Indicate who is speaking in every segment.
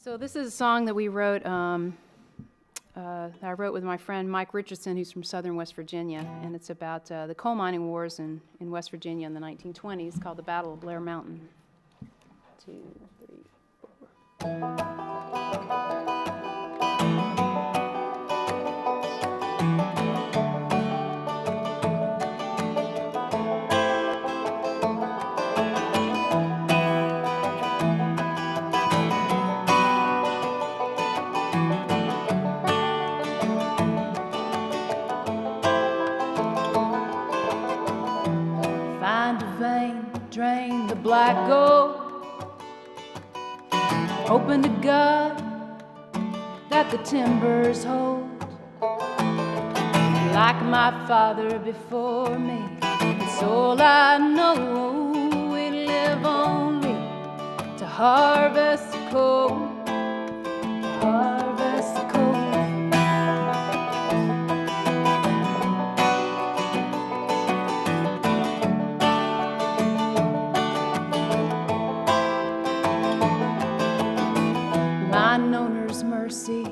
Speaker 1: So this is a song that we wrote, that I wrote with my friend Mike Richardson, who's from southern West Virginia, and it's about the coal mining wars in West Virginia in the 1920s, called the Battle of Blair Mountain. 2, 3, 4. Find a vein, drain the black gold, hoping to God that the timbers hold. Like my father before me, it's all I know. We live only to harvest the coal, harvest the coal. Mine owner's mercy,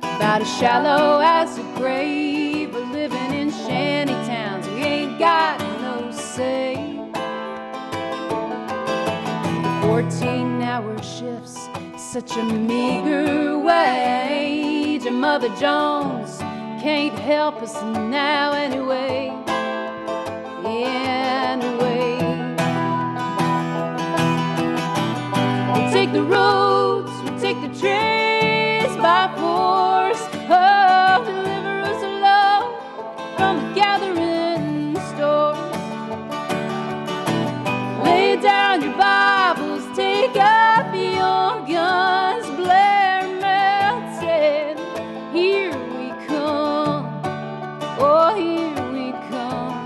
Speaker 1: about as shallow as a grave. We're living in shanty towns, we ain't got no say. 14-hour shifts, such a meager wage. And Mother Jones can't help us now anyway, anyway. We'll take the roads, we'll take the trees by force. Oh, deliver us, Lord, from the gathering stores. Lay down your Bibles, take up your guns. Blair melted, here we come, oh, here we come.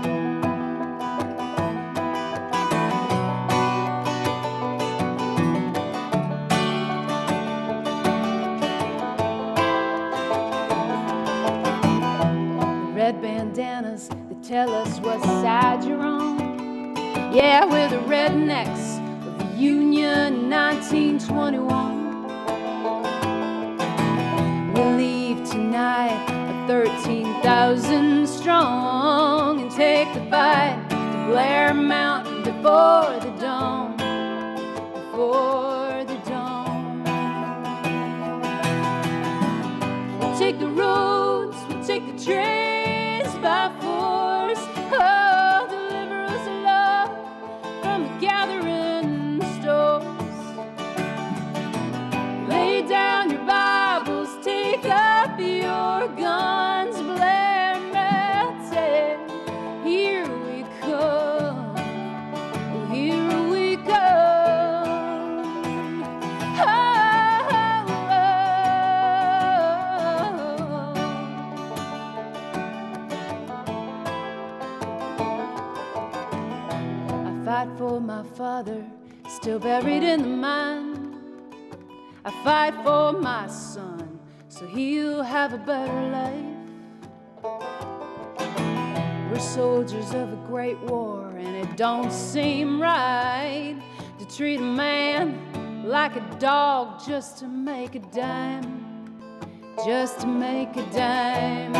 Speaker 1: Red bandanas that tell us what side you're on. Yeah, we're the rednecks of the Union 1921. We'll leave tonight at 13,000 strong and take the fight to Blair Mountain before the dawn, before the dawn. We'll take the roads, we'll take the trains by force. Oh, deliver us, Lord, from the gathering stores. Lay down your Bibles, take up your guns. Blair melted, here we come, oh, here we come. Oh, I fight for my father, still buried in the mine. I fight for my son, so he'll have a better life. We're soldiers of a great war, and it don't seem right to treat a man like a dog just to make a dime, just to make a dime.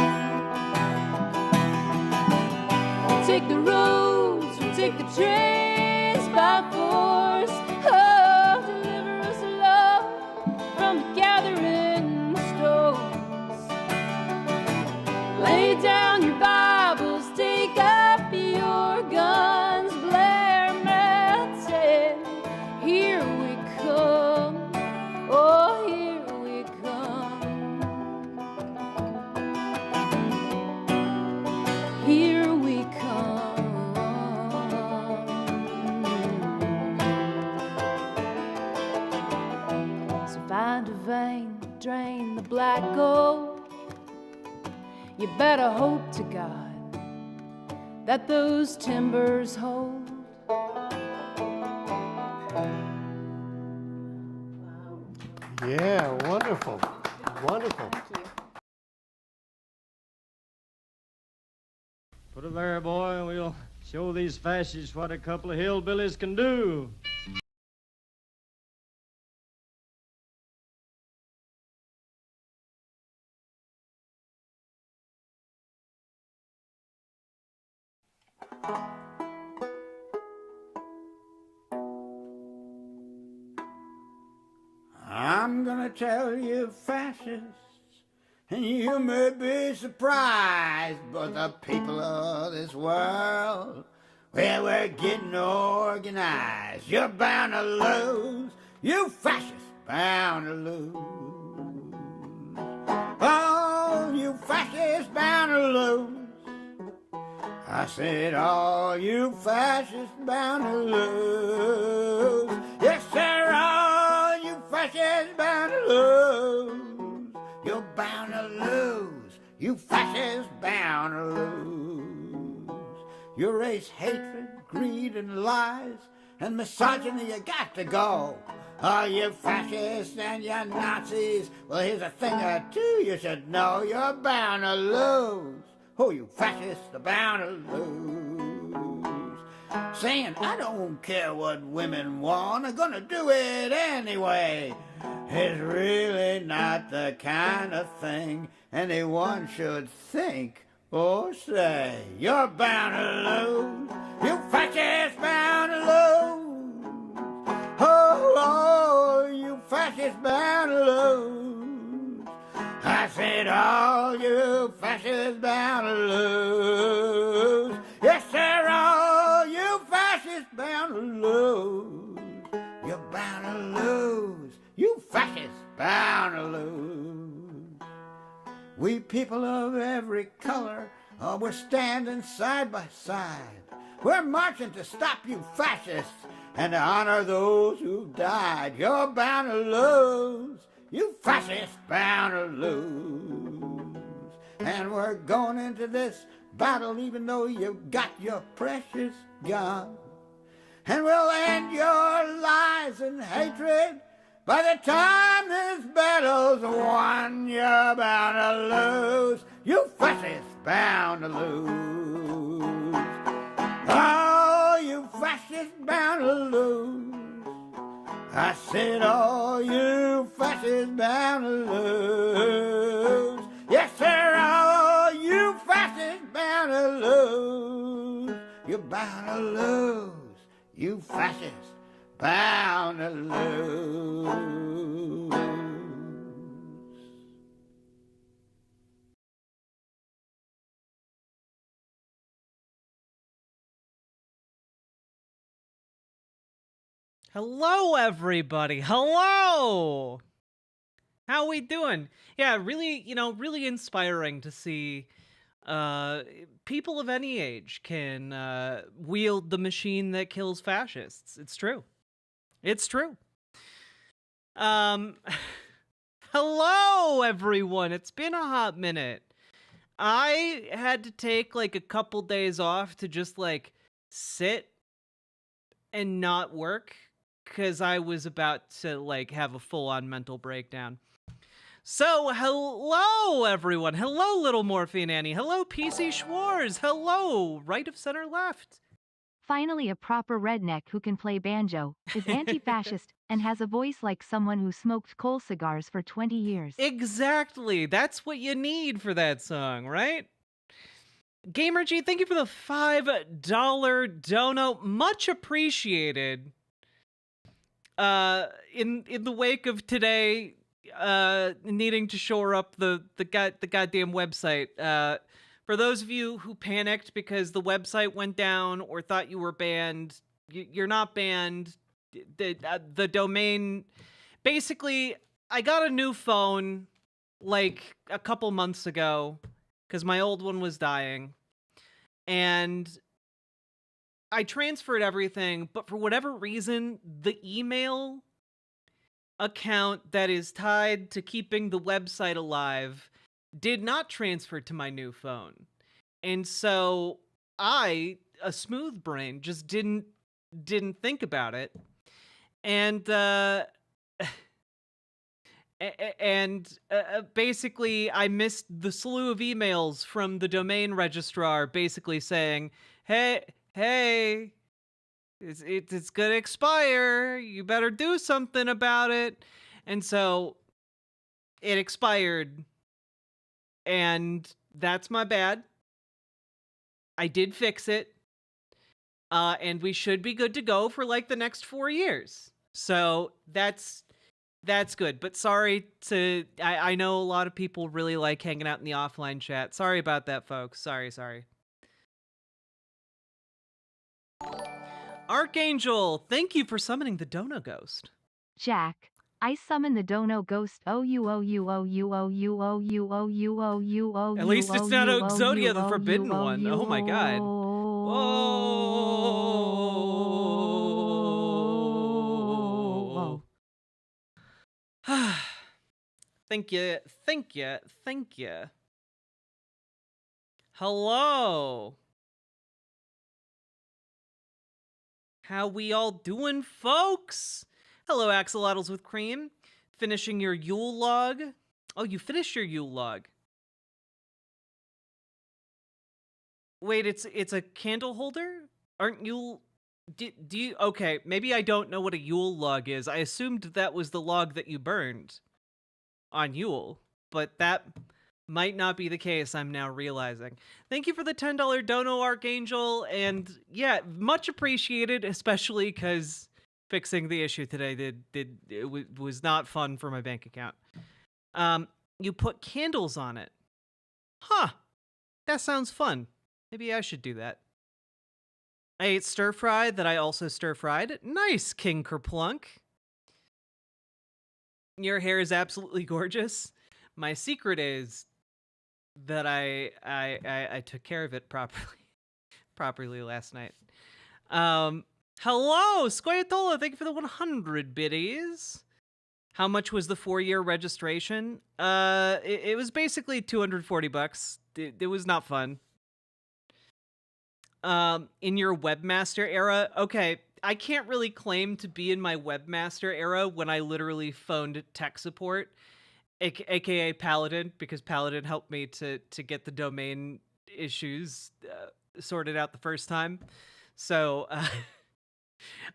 Speaker 1: We'll take the roads, we'll take the trains by force. Oh, deliver us, Lord, from the gathering stores. Lay down your Bibles, take up your guns. Blair melted, here we come, oh, here we come. Here we come. So find a vein, drain the black gold. You better hope to God that those timbers hold.
Speaker 2: Yeah, wonderful, wonderful.
Speaker 1: Thank you.
Speaker 3: Put it there, boy, and we'll show these fascists what a couple of hillbillies can do.
Speaker 4: I'm gonna tell you, fascists, and you may be surprised, but the people of this world, well, we're getting organized. You're bound to lose, you fascists, bound to lose. Oh, you fascists, bound to lose. I said, all you fascists, bound to lose. Yes, sir, all you fascists, bound to lose. You're bound to lose. You fascists, bound to lose. You raise hatred, greed, and lies, and misogyny, you got to go. All you fascists and you Nazis, well, here's a thing or two you should know. You're bound to lose. Oh, you fascists are bound to lose. Saying, I don't care what women want, I'm gonna do it anyway. It's really not the kind of thing anyone should think or say. You're bound to lose. You fascists bound to lose. Oh, you fascists bound to lose. I said, all you fascists bound to lose. Yes, sir, all you fascists bound to lose. You're bound to lose. You fascists bound to lose. We people of every color, we're standing side by side. We're marching to stop you fascists and to honor those who died. You're bound to lose. You fascists bound to lose. And we're going into this battle even though you've got your precious gun. And we'll end your lies and hatred by the time this battle's won. You're bound to lose. You fascists bound to lose. Oh, you fascists bound to lose. I said, oh, you fascists bound to lose. Yes, sir, oh, you fascists bound to lose. You're bound to lose. You fascists bound to lose.
Speaker 5: Hello, everybody. Hello. How we doing? Yeah, really, really inspiring to see people of any age can wield the machine that kills fascists. It's true. It's true. Hello, everyone. It's been a hot minute. I had to take like a couple days off to just like sit and not work because I was about to like have a full-on mental breakdown. So, hello, everyone. Hello, Little Morphine Annie. Hello, PC Schwarz. Hello, right of center left.
Speaker 6: Finally, a proper redneck who can play banjo, is anti-fascist, and has a voice like someone who smoked coal cigars for 20 years.
Speaker 5: Exactly. That's what you need for that song, right? Gamer G, thank you for the $5 dono. Much appreciated. In the wake of today, needing to shore up the goddamn website. For those of you who panicked because the website went down or thought you were banned, you're not banned. The domain, basically, I got a new phone like a couple months ago because my old one was dying, and I transferred everything, but for whatever reason, the email account that is tied to keeping the website alive did not transfer to my new phone. And so I, a smooth brain, just didn't think about it. And basically I missed the slew of emails from the domain registrar basically saying, hey, it's gonna expire. You better do something about it. And so it expired. And that's my bad. I did fix it. And we should be good to go for like the next 4 years. So that's good. But sorry to, I know a lot of people really like hanging out in the offline chat. Sorry about that, folks. Sorry. Archangel, thank you for summoning the Dono Ghost.
Speaker 6: Jack, I summon the Dono Ghost.
Speaker 5: At least it's not Exodia, the Forbidden One. Oh my god. Whoa. Thank you. Hello. How we all doing, folks? Hello, axolotls with cream. Finishing your Yule log. Oh, you finished your Yule log. Wait, it's a candle holder? Aren't you... Do you... Okay, maybe I don't know what a Yule log is. I assumed that was the log that you burned on Yule, but that might not be the case, I'm now realizing. Thank you for the $10 dono, Archangel, and yeah, much appreciated, especially because fixing the issue today was not fun for my bank account. You put candles on it. Huh. That sounds fun. Maybe I should do that. I ate stir-fry that I also stir-fried. Nice, King Kerplunk. Your hair is absolutely gorgeous. My secret is that I took care of it properly last night. Hello, Squayatola, thank you for the 100 biddies. How much was the 4-year registration? It was basically $240. It was not fun. In your webmaster era, okay, I can't really claim to be in my webmaster era when I literally phoned tech support, aka Paladin, because Paladin helped me to get the domain issues sorted out the first time. So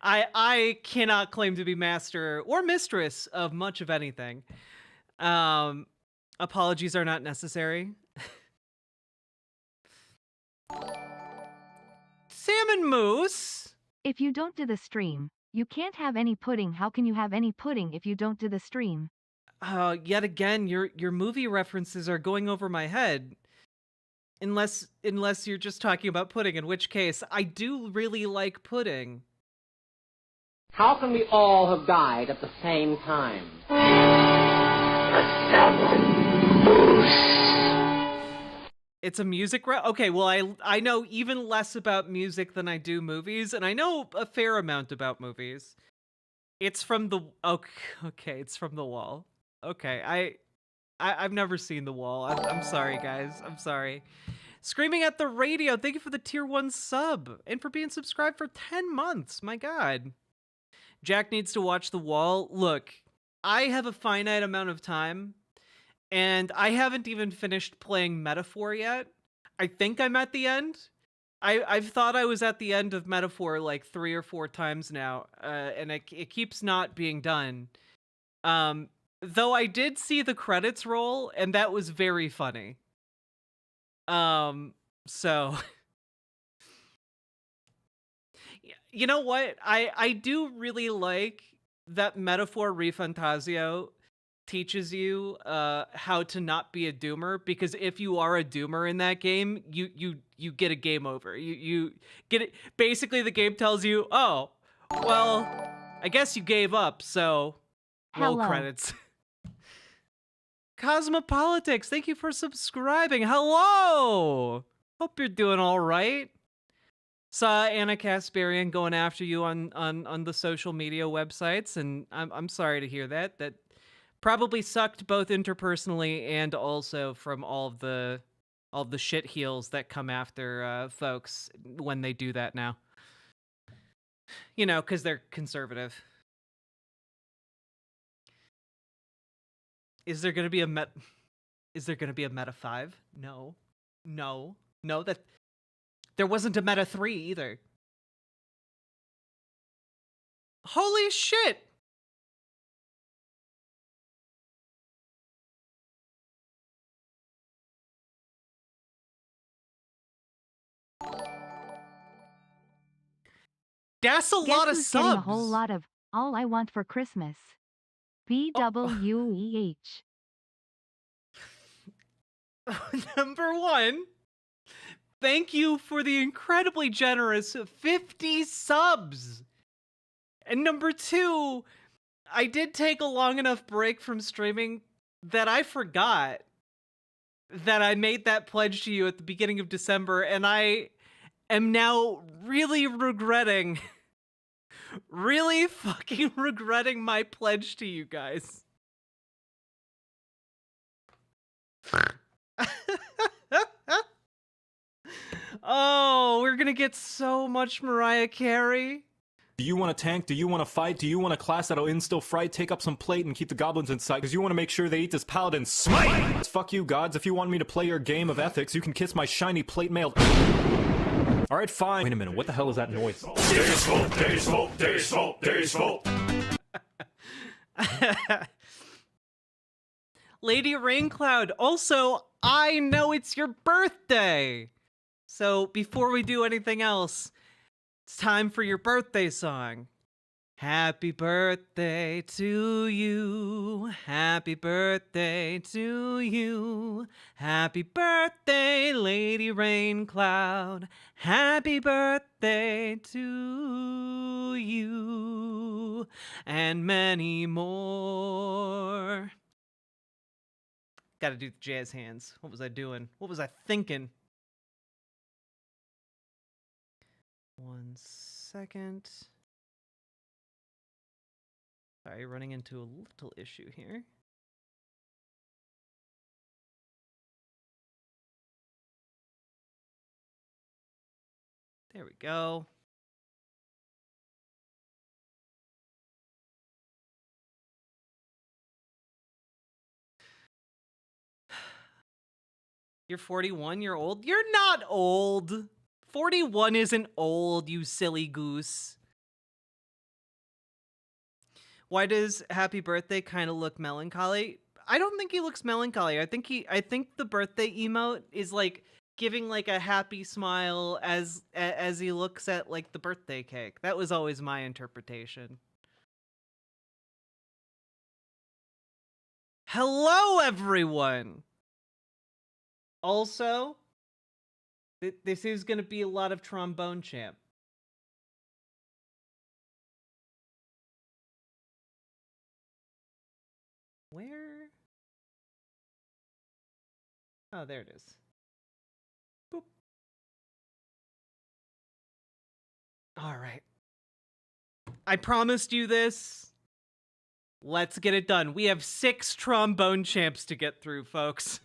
Speaker 5: I cannot claim to be master or mistress of much of anything. Apologies are not necessary. Salmon Moose!
Speaker 6: If you don't do the stream, you can't have any pudding. How can you have any pudding if you don't do the stream?
Speaker 5: Yet again, your movie references are going over my head. Unless you're just talking about pudding, in which case, I do really like pudding.
Speaker 7: How can we all have died at the same time?
Speaker 5: It's a music okay, well, I know even less about music than I do movies, and I know a fair amount about movies. It's from the... Okay, it's from The Wall. Okay, I've never seen The Wall. I'm sorry, guys. I'm sorry. Screaming at the Radio, thank you for the tier 1 sub, and for being subscribed for 10 months. My god. Jack needs to watch The Wall. Look, I have a finite amount of time, and I haven't even finished playing Metaphor yet. I think I'm at the end. I've thought I was at the end of Metaphor like 3 or 4 times now, and it keeps not being done. Though I did see the credits roll, and that was very funny. So... You know what? I do really like that Metaphor Refantasio teaches you how to not be a doomer, because if you are a doomer in that game, you get a game over. You get it. Basically, the game tells you, oh, well, I guess you gave up, so roll credits. Cosmopolitics, thank you for subscribing. Hello! Hope you're doing all right. Saw Anna Kasparian going after you on the social media websites, and I'm sorry to hear that. That probably sucked both interpersonally and also from all the shit heels that come after folks when they do that now. You know, because they're conservative. Is there gonna be a Meta 5? No. That. There wasn't a Meta 3 either. Holy shit! That's a
Speaker 6: Guess
Speaker 5: lot of
Speaker 6: who's getting
Speaker 5: subs.
Speaker 6: a whole lot of All I Want for Christmas? BWEH.
Speaker 5: Number one, thank you for the incredibly generous 50 subs. And number two, I did take a long enough break from streaming that I forgot that I made that pledge to you at the beginning of December, and I am now really regretting, really fucking regretting my pledge to you guys. Oh, we're gonna get so much Mariah Carey.
Speaker 8: Do you want to tank? Do you want to fight? Do you want a class that'll instill fright? Take up some plate and keep the goblins in sight, because you want to make sure they eat this paladin smite! Fuck you, gods. If you want me to play your game of ethics, you can kiss my shiny plate mail. Alright, fine. Wait a minute, what the hell is that noise?
Speaker 5: Lady Raincloud, also, I know it's your birthday! So, before we do anything else, it's time for your birthday song. Happy birthday to you. Happy birthday to you. Happy birthday, Lady Raincloud. Happy birthday to you. And many more. Gotta do the jazz hands. What was I doing? What was I thinking? 1 second. Sorry, running into a little issue here. There we go. You're 41, you're old? You're not old! 41 isn't old, you silly goose. Why does happy birthday kind of look melancholy? I don't think he looks melancholy. I think the birthday emote is like giving like a happy smile as he looks at like the birthday cake. That was always my interpretation. Hello, everyone. Also, this is going to be a lot of Trombone Champ. Where? Oh, there it is. Boop. All right. I promised you this. Let's get it done. We have 6 Trombone Champs to get through, folks.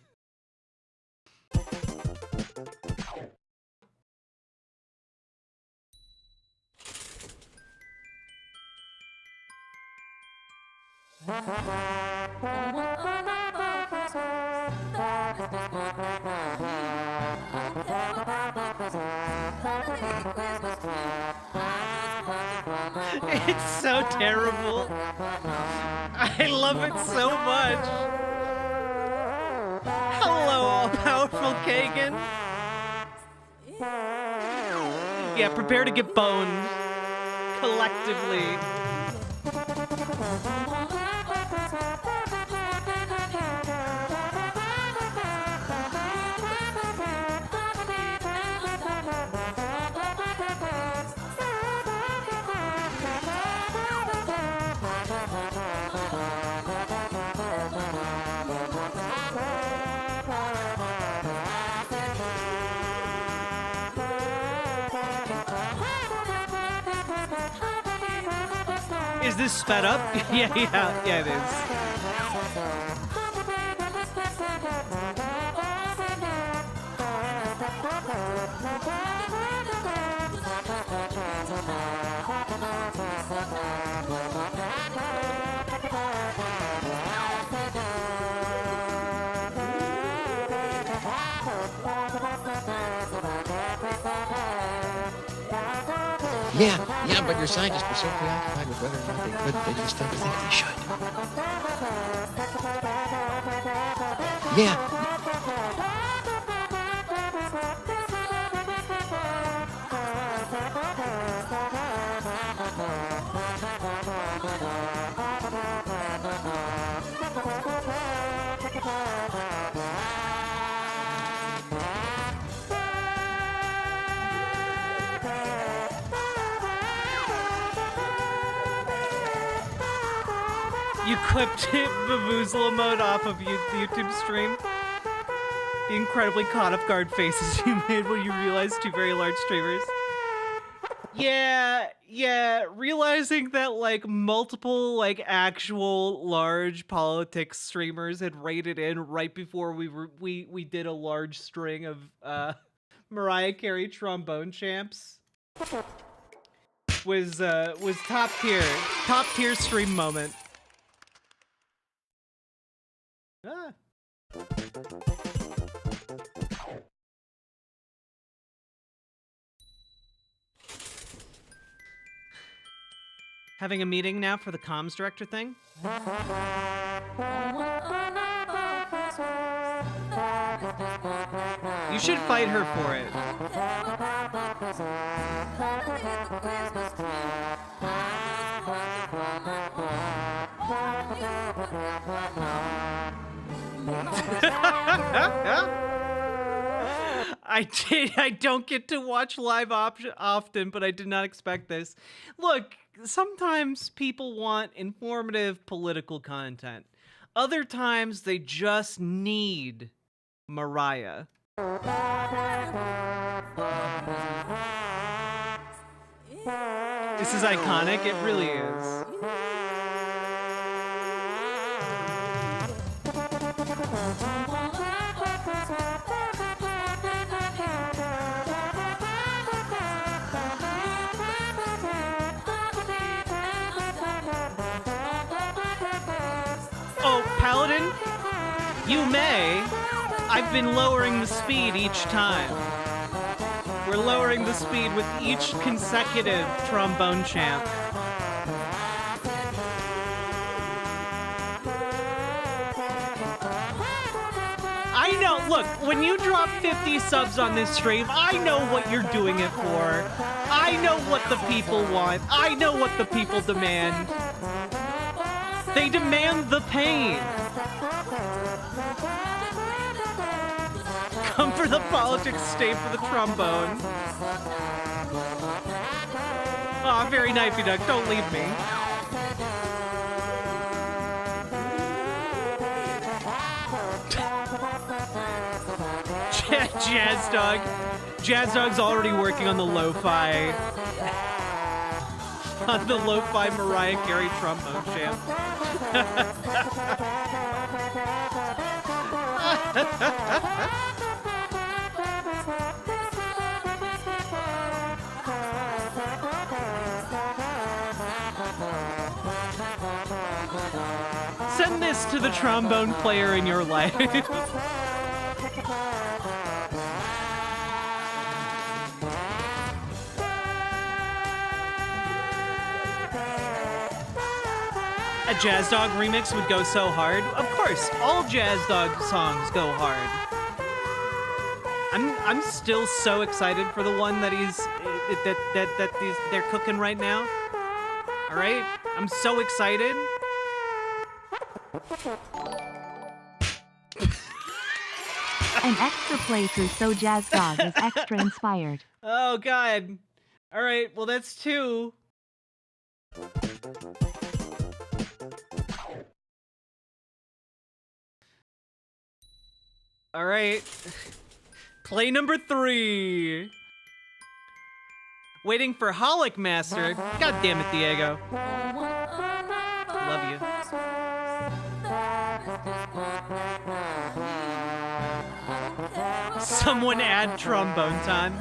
Speaker 5: It's so terrible. I love it so much. Hello, all-powerful Kagan. Yeah, prepare to get boned. Collectively. Is this sped up? Yeah, it is.
Speaker 9: Yeah, but your scientists were so preoccupied with whether or not they could, they just didn't think they should. Yeah.
Speaker 5: You clipped Vuvuzela mode off of the YouTube stream. The incredibly caught off guard faces you made when you realized two very large streamers. Yeah, realizing that like multiple like actual large politics streamers had raided in right before we did a large string of Mariah Carey trombone champs was top tier stream moment. Ah. Having a meeting now for the comms director thing? You should fight her for it. I don't get to watch live often, but I did not expect this. Look, sometimes people want informative political content. Other times they just need Mariah. This is iconic, it really is. Oh, Paladin, you may. I've been lowering the speed each time. We're lowering the speed with each consecutive Trombone Champ. I know, look, when you drop 50 subs on this stream, I know what you're doing it for. I know what the people want. I know what the people demand. They demand the pain. Come for the politics, stay for the trombone. Aw, very knifey duck, don't leave me. Jazz Dog. Jazz Dog's already working on the lo-fi. On the lo-fi Mariah Carey trombone champ. Send this to the trombone player in your life. A Jazz Dog remix would go so hard. Of course, all Jazz Dog songs go hard. I'm still so excited for the one that they're cooking right now. All right, I'm so excited.
Speaker 6: An extra playthrough so Jazz Dog is extra inspired.
Speaker 5: Oh God! All right, well that's 2. All right. Play number 3. Waiting for Holic Master. God damn it, Diego. Love you. Someone add trombone time.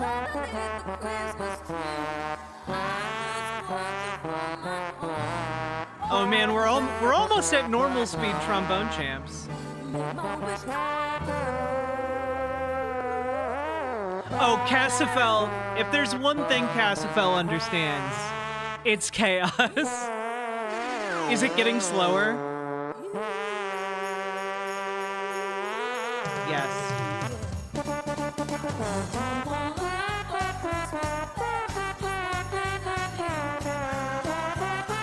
Speaker 5: Oh man, we're almost at normal speed trombone champs. Oh, Cassifel, if there's one thing Cassifel understands, it's chaos. Is it getting slower? Yes.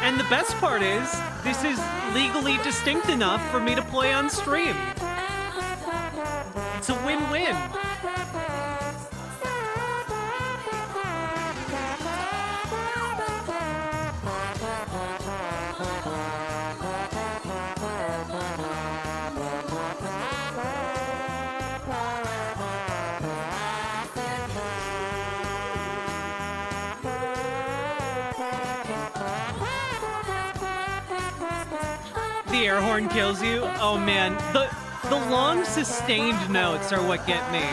Speaker 5: And the best part is, this is legally distinct enough for me to play on stream. It's a win-win. The air horn kills you? Oh man, the long sustained notes are what get me.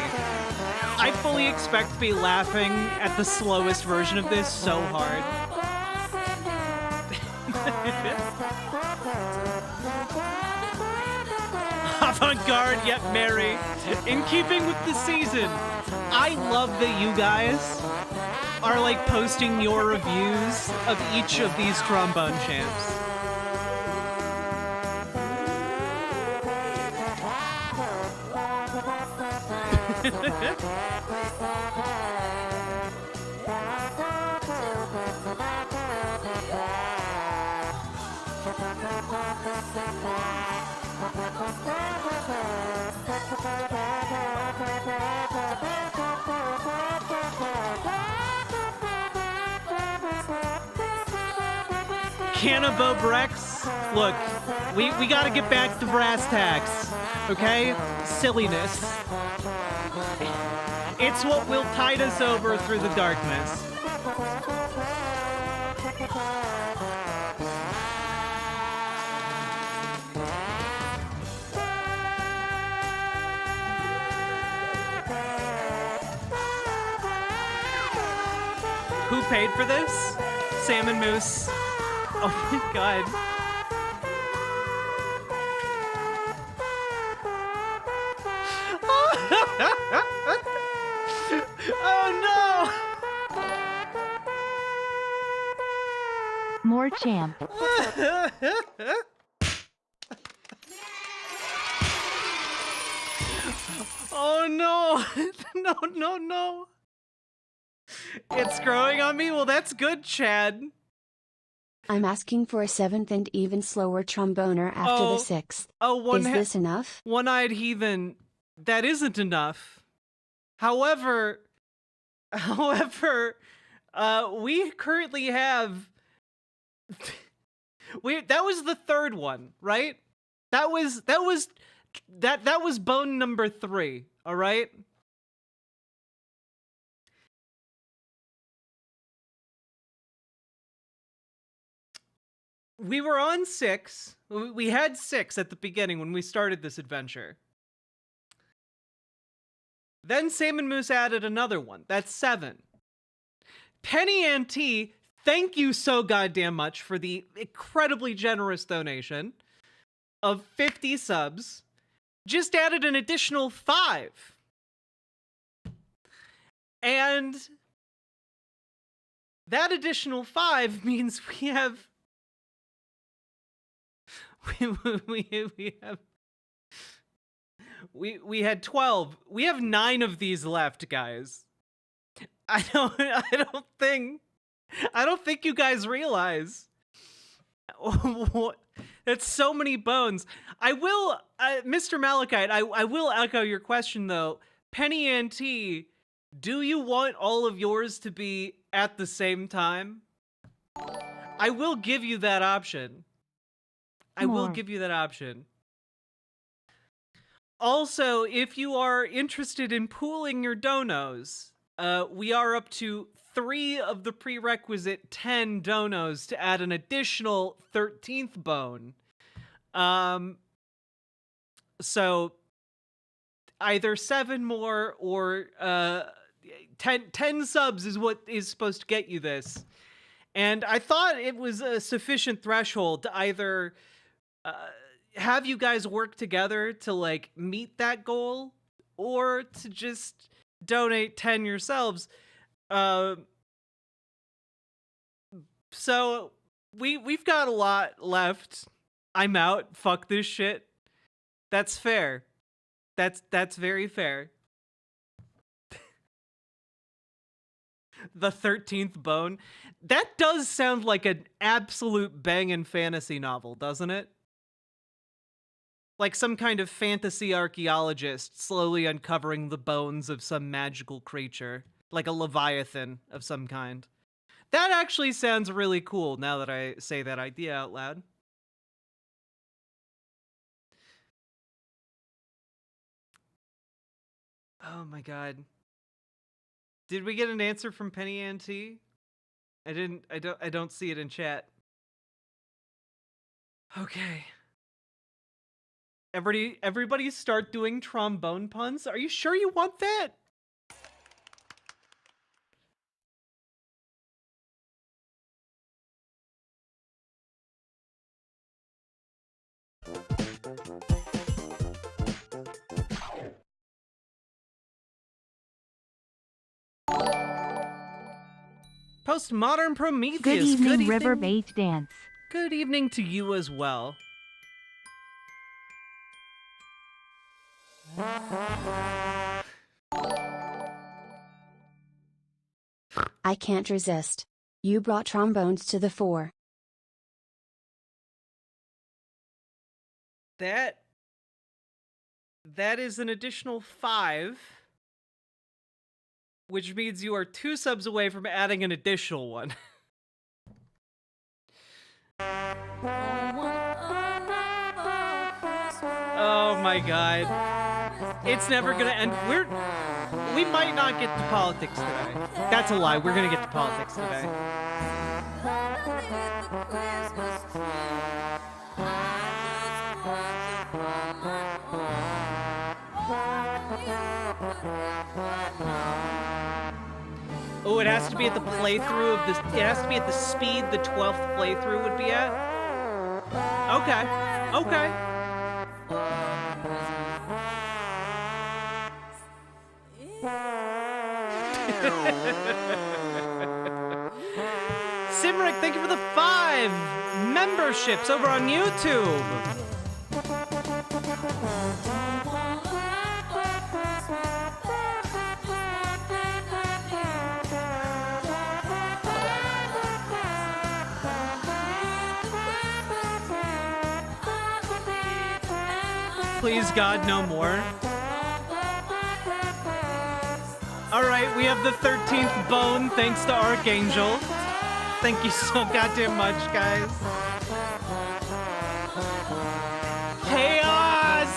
Speaker 5: I fully expect to be laughing at the slowest version of this so hard. Avant-garde yet merry. In keeping with the season, I love that you guys are like posting your reviews of each of these Trombone Champs. Cannabo Brex, look, we gotta get back to brass tacks, okay? Silliness. It's what will tide us over through the darkness. Who paid for this? Salmon Moose. Oh my god. Oh no!
Speaker 6: More champ.
Speaker 5: Oh no! No. It's growing on me? Well, that's good, Chad.
Speaker 10: I'm asking for a 7th and even slower tromboner after the 6th.
Speaker 5: Oh,
Speaker 10: is this enough?
Speaker 5: One-eyed heathen, that isn't enough. However, we currently have that was the 3rd one, right? That was bone number 3, all right? We were on 6. We had 6 at the beginning when we started this adventure. Then Salmon Moose added another one. That's 7. Penny Ante, thank you so goddamn much for the incredibly generous donation of 50 subs. Just added an additional 5. And that additional 5 means we have we had 12. We have 9 of these left, guys. I don't think you guys realize that's so many bones. I will, Mr. Malachite, I will echo your question though. Penny Ante, do you want all of yours to be at the same time? I will give you that option. I will give you that option. Also, if you are interested in pooling your donos, we are up to 3 of the prerequisite 10 donos to add an additional 13th bone. So either 7 more or 10 subs is what is supposed to get you this. And I thought it was a sufficient threshold to either have you guys work together to like meet that goal or to just donate 10 yourselves. So we've got a lot left. I'm out. Fuck this shit. That's fair. That's very fair. The 13th bone. That does sound like an absolute bangin' fantasy novel, doesn't it? Like some kind of fantasy archaeologist slowly uncovering the bones of some magical creature, like a leviathan of some kind. That actually sounds really cool now that I say that idea out loud. Oh my god. Did we get an answer from Penny Ante? I don't see it in chat. Okay. Everybody start doing trombone puns. Are you sure you want that? Postmodern Prometheus.
Speaker 6: Good evening, River Bait Dance.
Speaker 5: Good evening to you as well.
Speaker 10: I can't resist. You brought trombones to the fore.
Speaker 5: That is an additional 5, which means you are 2 subs away from adding an additional one. Oh my god. It's never gonna end. We might not get to politics today. That's a lie. We're gonna get to politics today. Oh, it has to be at the playthrough of this. It has to be at the speed the 12th playthrough would be at. Okay. Okay. Simric, thank you for the 5 memberships over on YouTube. Please, God, no more. All right, we have the 13th bone, thanks to Archangel. Thank you so goddamn much, guys. Chaos!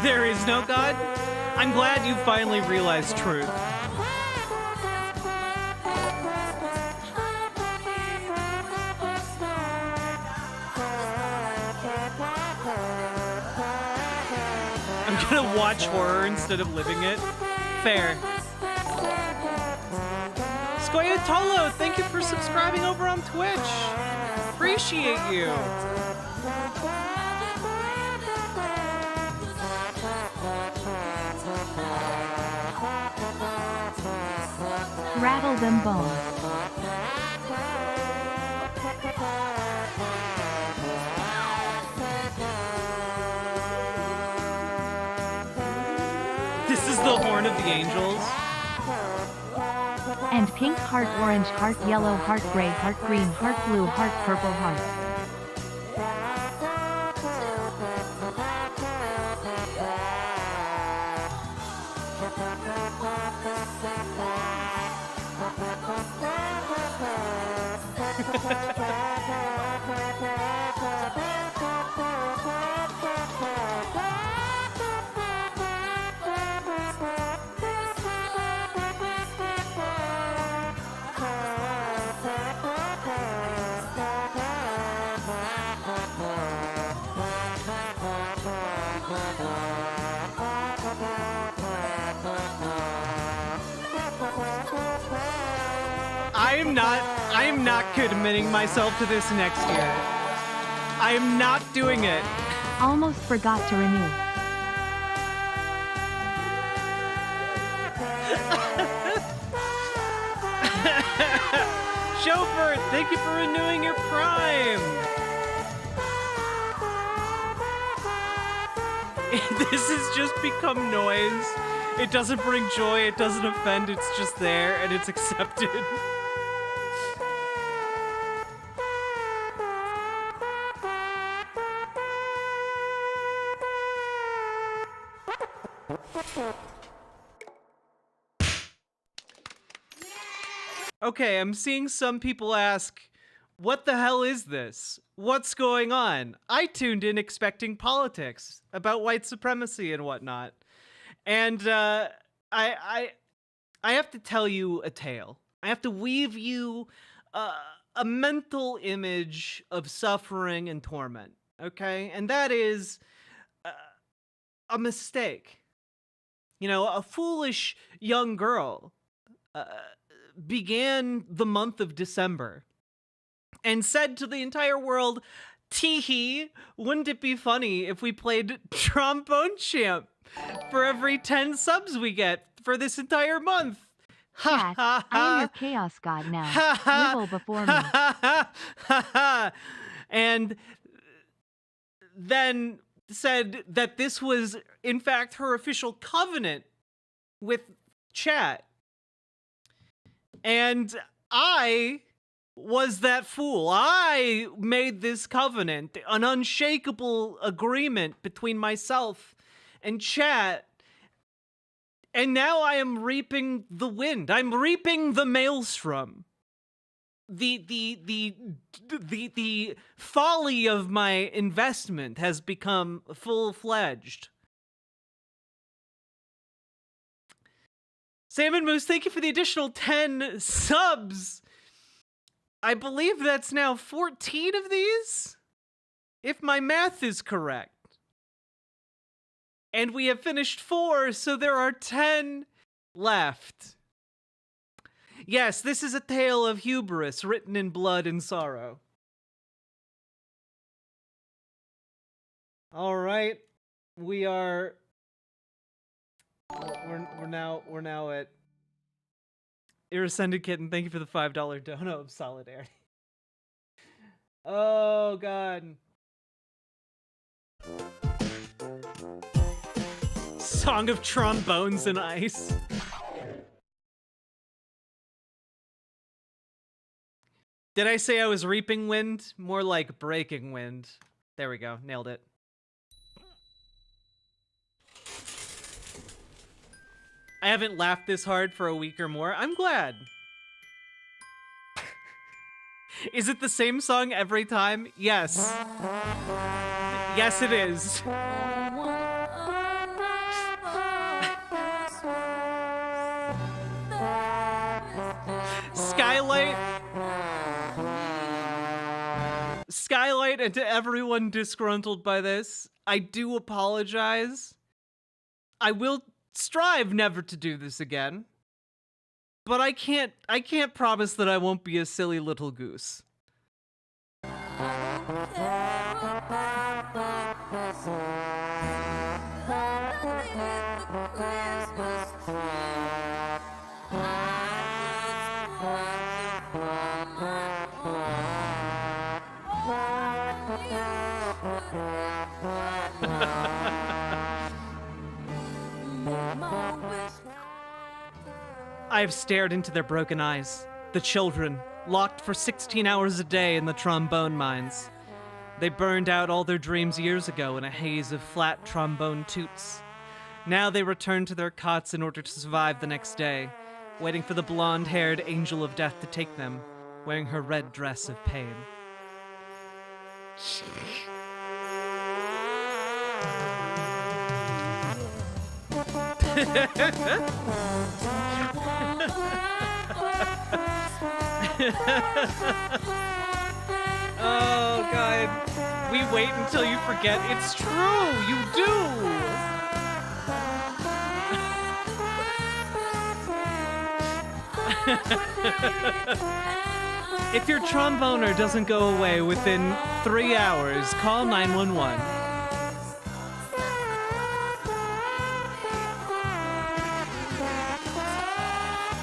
Speaker 5: There is no God? I'm glad you finally realized truth. I'm gonna watch horror instead of living it. Fair. Scoyatolo, thank you for subscribing over on Twitch. Appreciate you.
Speaker 6: Rattle them bones.
Speaker 5: This is the horn of the angels.
Speaker 6: And pink heart, orange heart, yellow heart, gray heart, green heart, blue heart, purple heart. I am not committing myself to this next year. I am not doing it. Almost forgot to renew.
Speaker 5: Chauffeur, thank you for renewing your Prime. This has just become noise. It doesn't bring joy, it doesn't offend, it's just there and it's accepted. Okay, I'm seeing some people ask, what the hell is this? What's going on? I tuned in expecting politics about white supremacy and whatnot. And I I have to tell you a tale. I have to weave you a mental image of suffering and torment, okay? And that is a mistake. You know, a foolish young girl began the month of December and said to the entire world, "Tee-hee, wouldn't it be funny if we played Trombone Champ for every 10 subs we get for this entire month?"
Speaker 6: Chat, I am your chaos god now. Wiggle before me.
Speaker 5: And then said that this was, in fact, her official covenant with chat. And I was that fool. I made this covenant, an unshakable agreement between myself and chat. And now I am reaping the wind. I'm reaping the maelstrom. The folly of my investment has become full-fledged. Salmon Moose, thank you for the additional 10 subs. I believe that's now 14 of these, if my math is correct. And we have finished 4, so there are 10 left. Yes, this is a tale of hubris written in blood and sorrow. All right, we're now at Irascended Kitten. Thank you for the $5 dono of solidarity. Oh God. Song of Trombones and Ice. Did I say I was reaping wind? More like breaking wind. There we go. Nailed it. I haven't laughed this hard for a week or more. I'm glad. Is it the same song every time? Yes. Yes, it is. Skylight, and to everyone disgruntled by this, I do apologize. I will strive never to do this again. But I can't promise that I won't be a silly little goose. I have stared into their broken eyes. The children, locked for 16 hours a day in the trombone mines. They burned out all their dreams years ago in a haze of flat trombone toots. Now they return to their cots in order to survive the next day, waiting for the blonde-haired angel of death to take them, wearing her red dress of pain. Oh, God. We wait until you forget. It's true. You do. If your tromboner doesn't go away within 3 hours, call 911.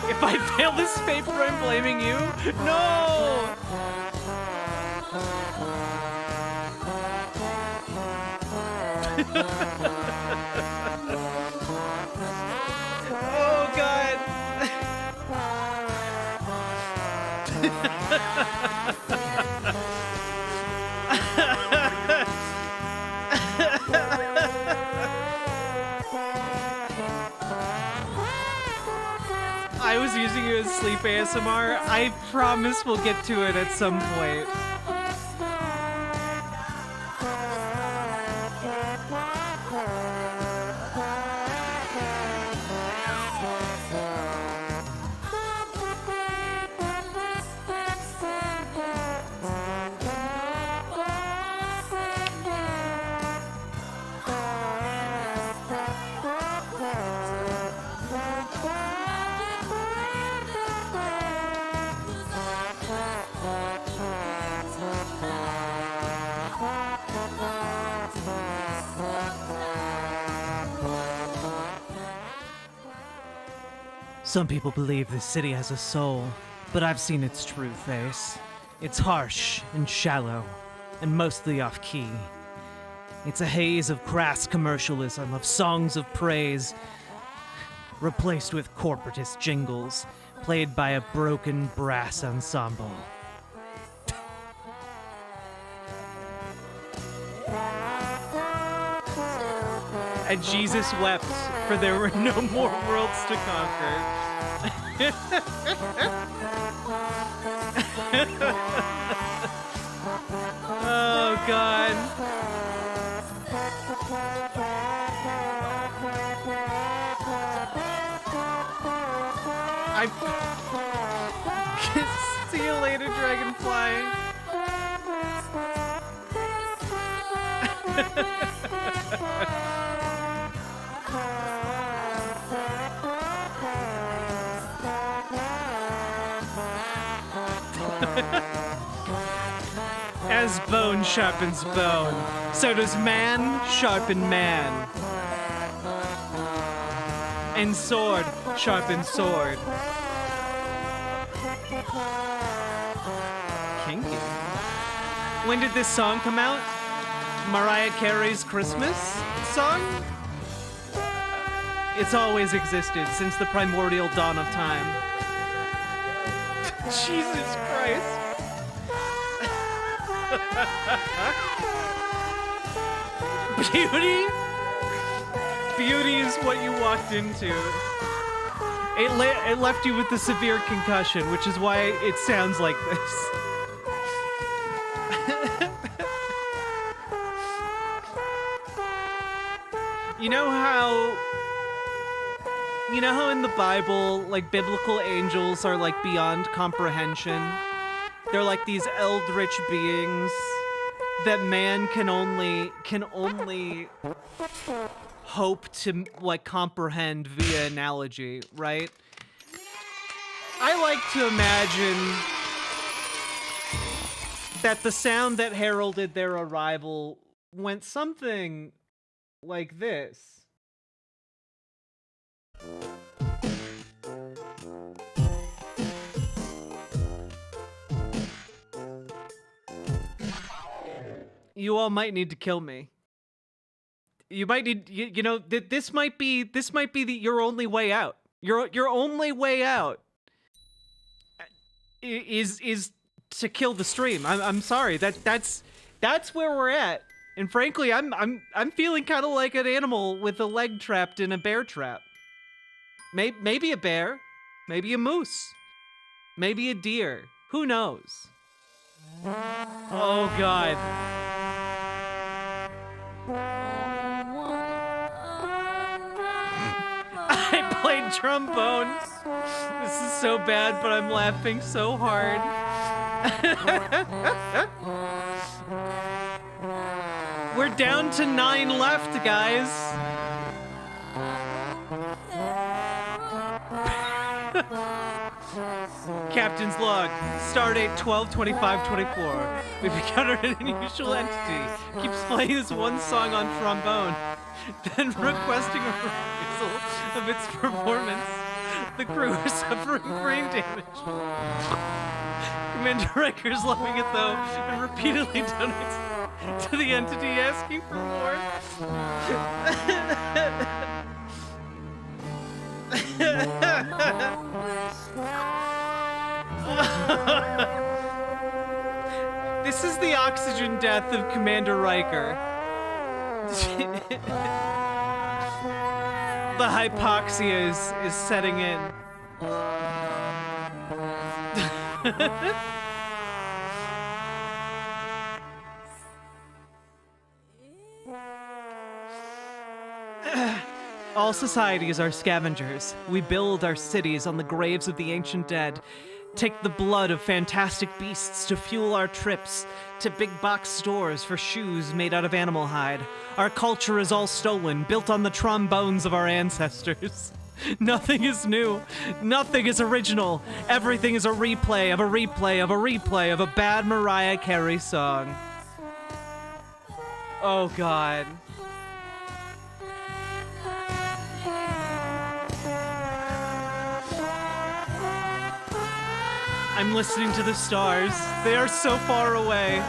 Speaker 5: If I fail this paper, I'm blaming you. No! Oh, God. I was using you as sleep ASMR. I promise we'll get to it at some point. Some people believe this city has a soul, but I've seen its true face. It's harsh and shallow, and mostly off-key. It's a haze of crass commercialism, of songs of praise, replaced with corporatist jingles, played by a broken brass ensemble. And Jesus wept, for there were no more worlds to conquer. Oh, God. See you later, Dragonfly. As bone sharpens bone, so does man sharpen man. And sword sharpens sword. Kinky. When did this song come out? Mariah Carey's Christmas song? It's always existed since the primordial dawn of time. Jesus Christ. Beauty? Beauty is what you walked into. It left you with a severe concussion, which is why it sounds like this. You know how in the Bible, like, biblical angels are, like, beyond comprehension? They're like these eldritch beings that man can only hope to, like, comprehend via analogy, right? I like to imagine that the sound that heralded their arrival went something like this. You all might need to kill me. You might need, you know, this might be your only way out. Your only way out is to kill the stream. I'm sorry. That's where we're at. And frankly, I'm feeling kind of like an animal with a leg trapped in a bear trap. Maybe a bear, maybe a moose, maybe a deer. Who knows? Oh God. I played trombone. This is so bad, but I'm laughing so hard. We're down to 9 left, guys. Captain's log. Stardate 12/25/24. We've encountered an unusual entity. Keeps playing this one song on trombone, then requesting a rehearsal of its performance. The crew are suffering brain damage. Commander Riker's loving it though, and repeatedly donates to the entity asking for more. This is the oxygen death of Commander Riker. The hypoxia is setting in. All societies are scavengers. We build our cities on the graves of the ancient dead, take the blood of fantastic beasts to fuel our trips to big box stores for shoes made out of animal hide. Our culture is all stolen, built on the trombones of our ancestors. Nothing is new. Nothing is original. Everything is a replay of a replay of a replay of a bad Mariah Carey song. Oh, God. I'm listening to the stars. They are so far away.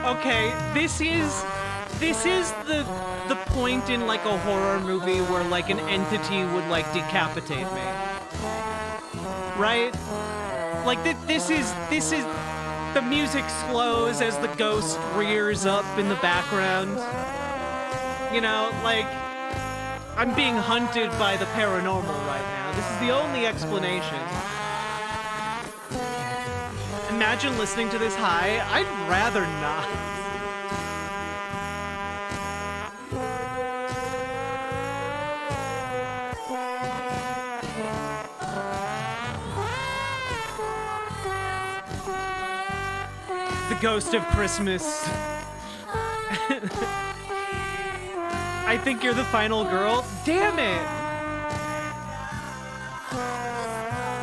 Speaker 5: Okay, this is the point in like a horror movie where like an entity would like decapitate me. Right? Like this is the music slows as the ghost rears up in the background. You know, like I'm being hunted by the paranormal right now. This is the only explanation. Imagine listening to this high. I'd rather not. The ghost of Christmas. I think you're the final girl. Damn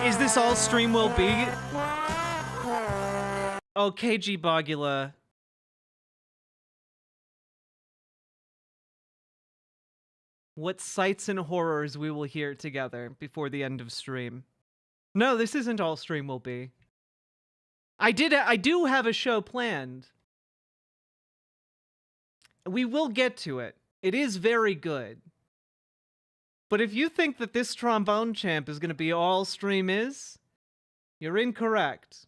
Speaker 5: it! Is this all stream will be? Oh, KG Bogula. What sights and horrors we will hear together before the end of stream. No, this isn't all stream will be. I do have a show planned. We will get to it. It is very good. But if you think that this Trombone Champ is going to be all stream is, you're incorrect.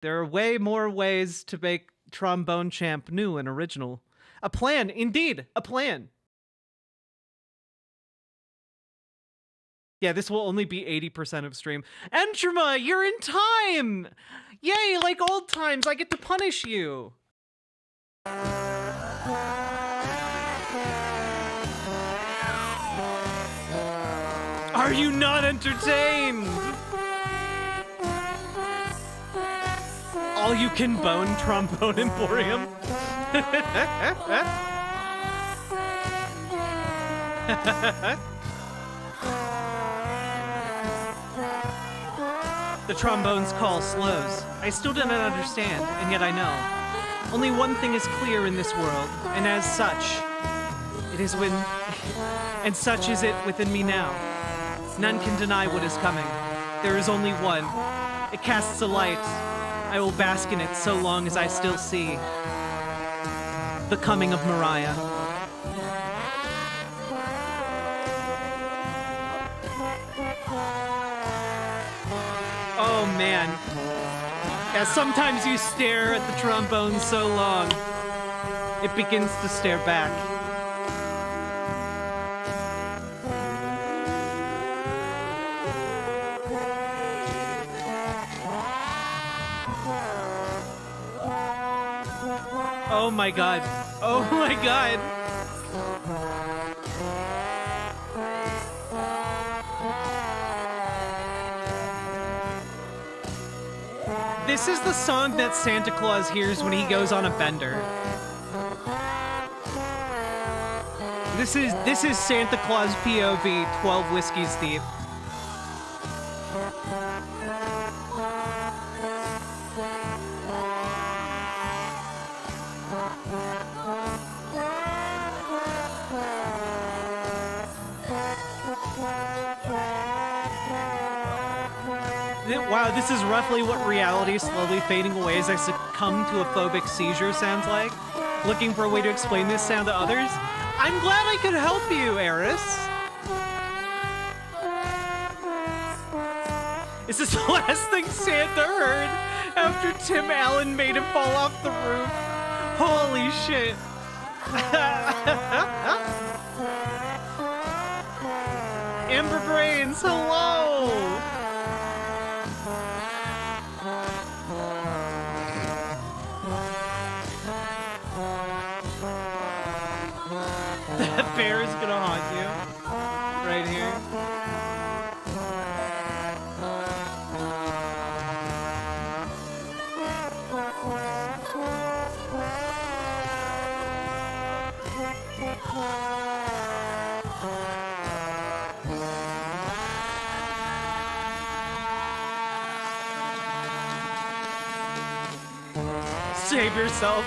Speaker 5: There are way more ways to make Trombone Champ new and original. A plan, indeed, a plan. Yeah, this will only be 80% of stream. Entrama, you're in time! Yay, like old times, I get to punish you. Are you not entertained? All you can bone Trombone Emporium. The trombone's call slows. I still do not understand, and yet I know. Only one thing is clear in this world, and as such, it is and such is it within me now. None can deny what is coming. There is only one. It casts a light. I will bask in it so long as I still see the coming of Mariah. Oh man. Yeah, sometimes you stare at the trombone so long, it begins to stare back. Oh my god. Oh my god. This is the song that Santa Claus hears when he goes on a bender. This is Santa Claus POV 12 Whiskeys Deep. Wow, this is roughly what reality slowly fading away as I succumb to a phobic seizure sounds like. Looking for a way to explain this sound to others? I'm glad I could help you, Eris. Is this the last thing Santa heard after Tim Allen made him fall off the roof? Holy shit. Amber Brains, hello! That bear is gonna haunt you. Right here. Save yourself.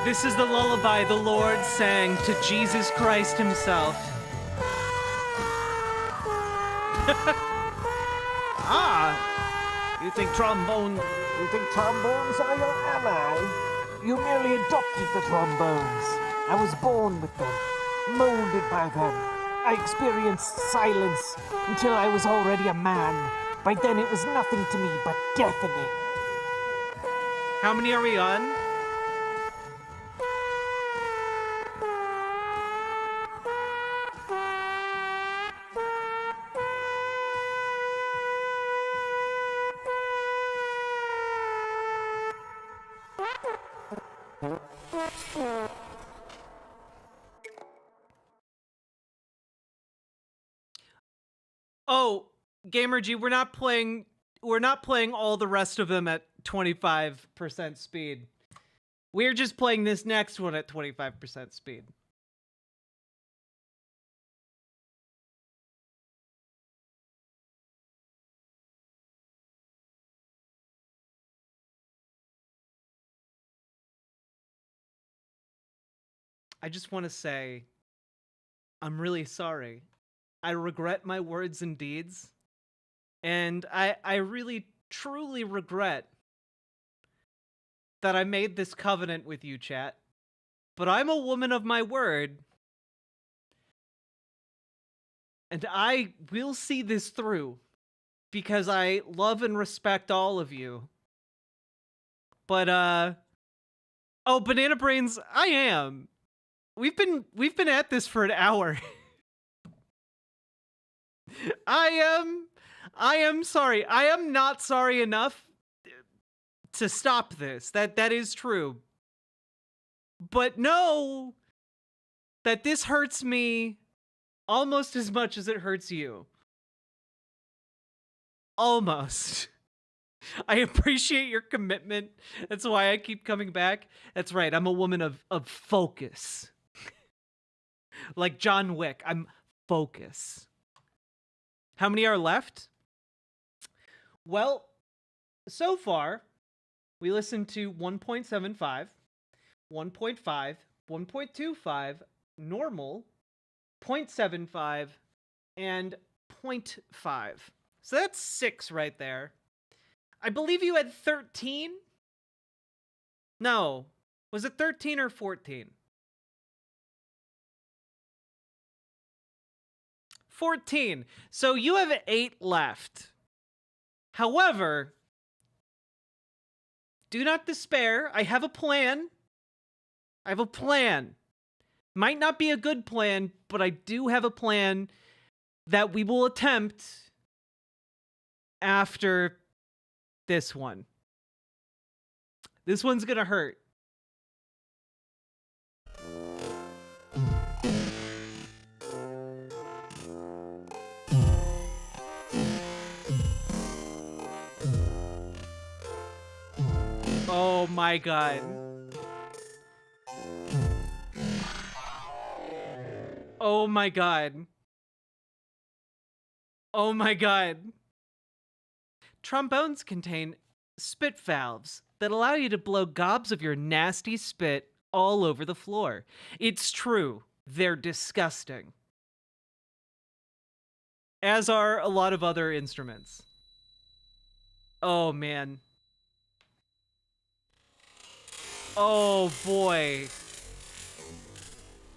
Speaker 5: This is the lullaby the Lord sang to Jesus Christ himself.
Speaker 11: You think trombones are your ally? You merely adopted the trombones. I was born with them, molded by them. I experienced silence until I was already a man. By then it was nothing to me but deafening.
Speaker 5: How many are we on? Oh, Gamer G, we're not playing all the rest of them at 25% speed. We're just playing this next one at 25% speed. I just want to say, I'm really sorry. I regret my words and deeds. And I really, truly regret that I made this covenant with you, chat. But I'm a woman of my word. And I will see this through. Because I love and respect all of you. But, oh, Banana Brains, I am. We've been at this for an hour. I am sorry. I am not sorry enough to stop this. That is true. But know that this hurts me almost as much as it hurts you. Almost. I appreciate your commitment. That's why I keep coming back. That's right. I'm a woman of focus. Like John Wick. I'm focus. How many are left? Well, so far, we listened to 1.75, 1.5, 1.25, normal, 0.75, and 0.5. So that's 6 right there. I believe you had 13? No. Was it 13 or 14? 14. So you have 8 left. However, do not despair. I have a plan. I have a plan. Might not be a good plan, but I do have a plan that we will attempt after this one. This one's gonna hurt. Oh my god. Oh my god. Oh my god. Trombones contain spit valves that allow you to blow gobs of your nasty spit all over the floor. It's true, they're disgusting. As are a lot of other instruments. Oh man. Oh boy.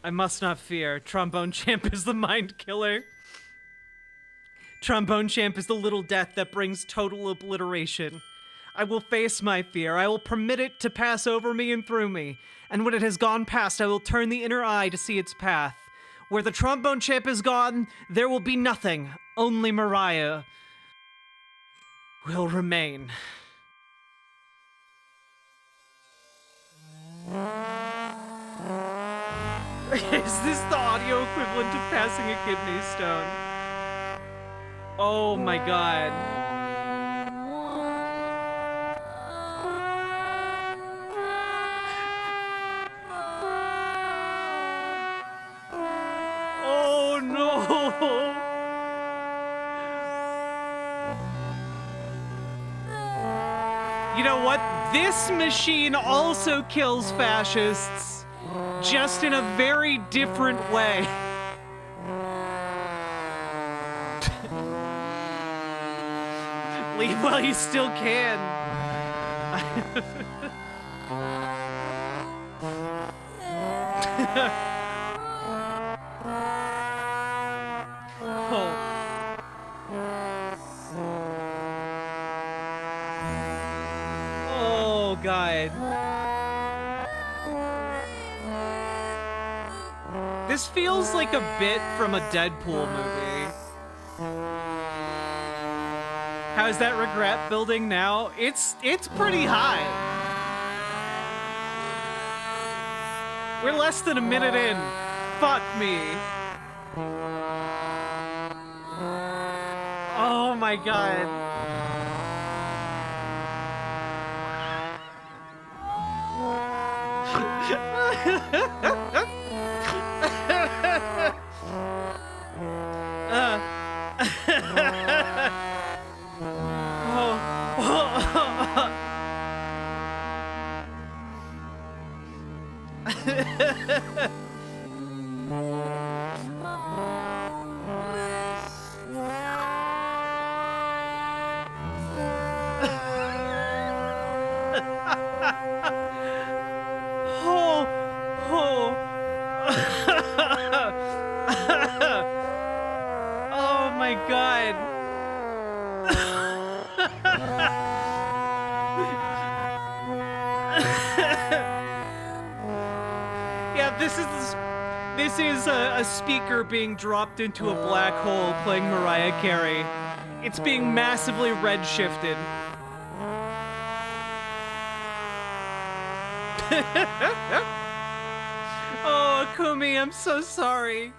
Speaker 5: I must not fear. Trombone Champ is the mind killer. Trombone Champ is the little death that brings total obliteration. I will face my fear. I will permit it to pass over me and through me. And when it has gone past, I will turn the inner eye to see its path. Where the Trombone Champ is gone, there will be nothing. Only Mariah will remain. Is this the audio equivalent of passing a kidney stone? Oh my god. Oh no! You know what? This machine also kills fascists, just in a very different way. Leave while you still can. Oh, God. This feels like a bit from a Deadpool movie. How's that regret building now? It's pretty high. We're less than a minute in. Fuck me. Oh my god. Oh my god. Yeah, this is a speaker being dropped into a black hole playing Mariah Carey. It's being massively redshifted. Oh, Akumi, I'm so sorry.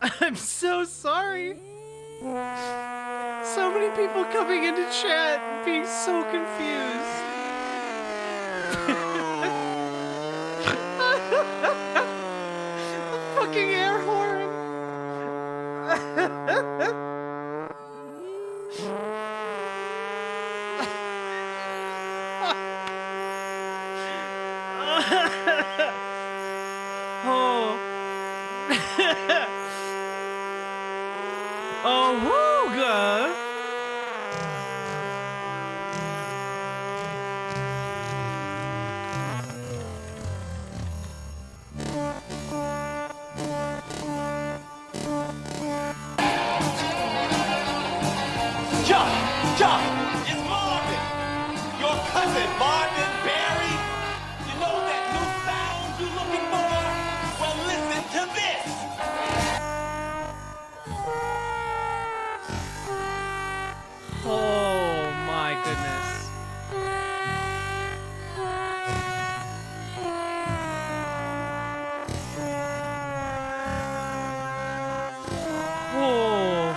Speaker 5: I'm so sorry. So many people coming into chat and being so confused. The fucking air horn. Oh. Oh, wooga.
Speaker 12: John, it's Marvin. Your cousin, Marvin Barry. You know that new sound you're looking for? Well, listen to this.
Speaker 5: Oh my goodness. Oh.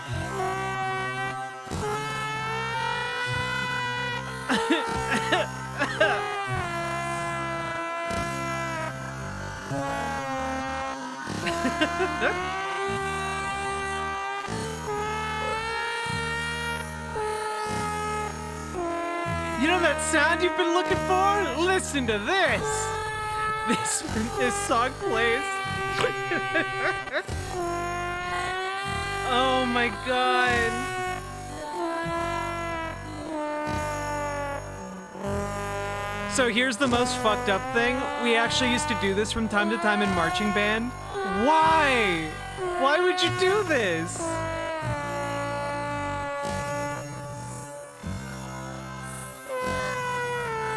Speaker 5: You know that sound you've been looking for? Listen to this. This song plays. Oh my god. So here's the most fucked up thing. We actually used to do this from time to time in marching band. Why? Why would you do this?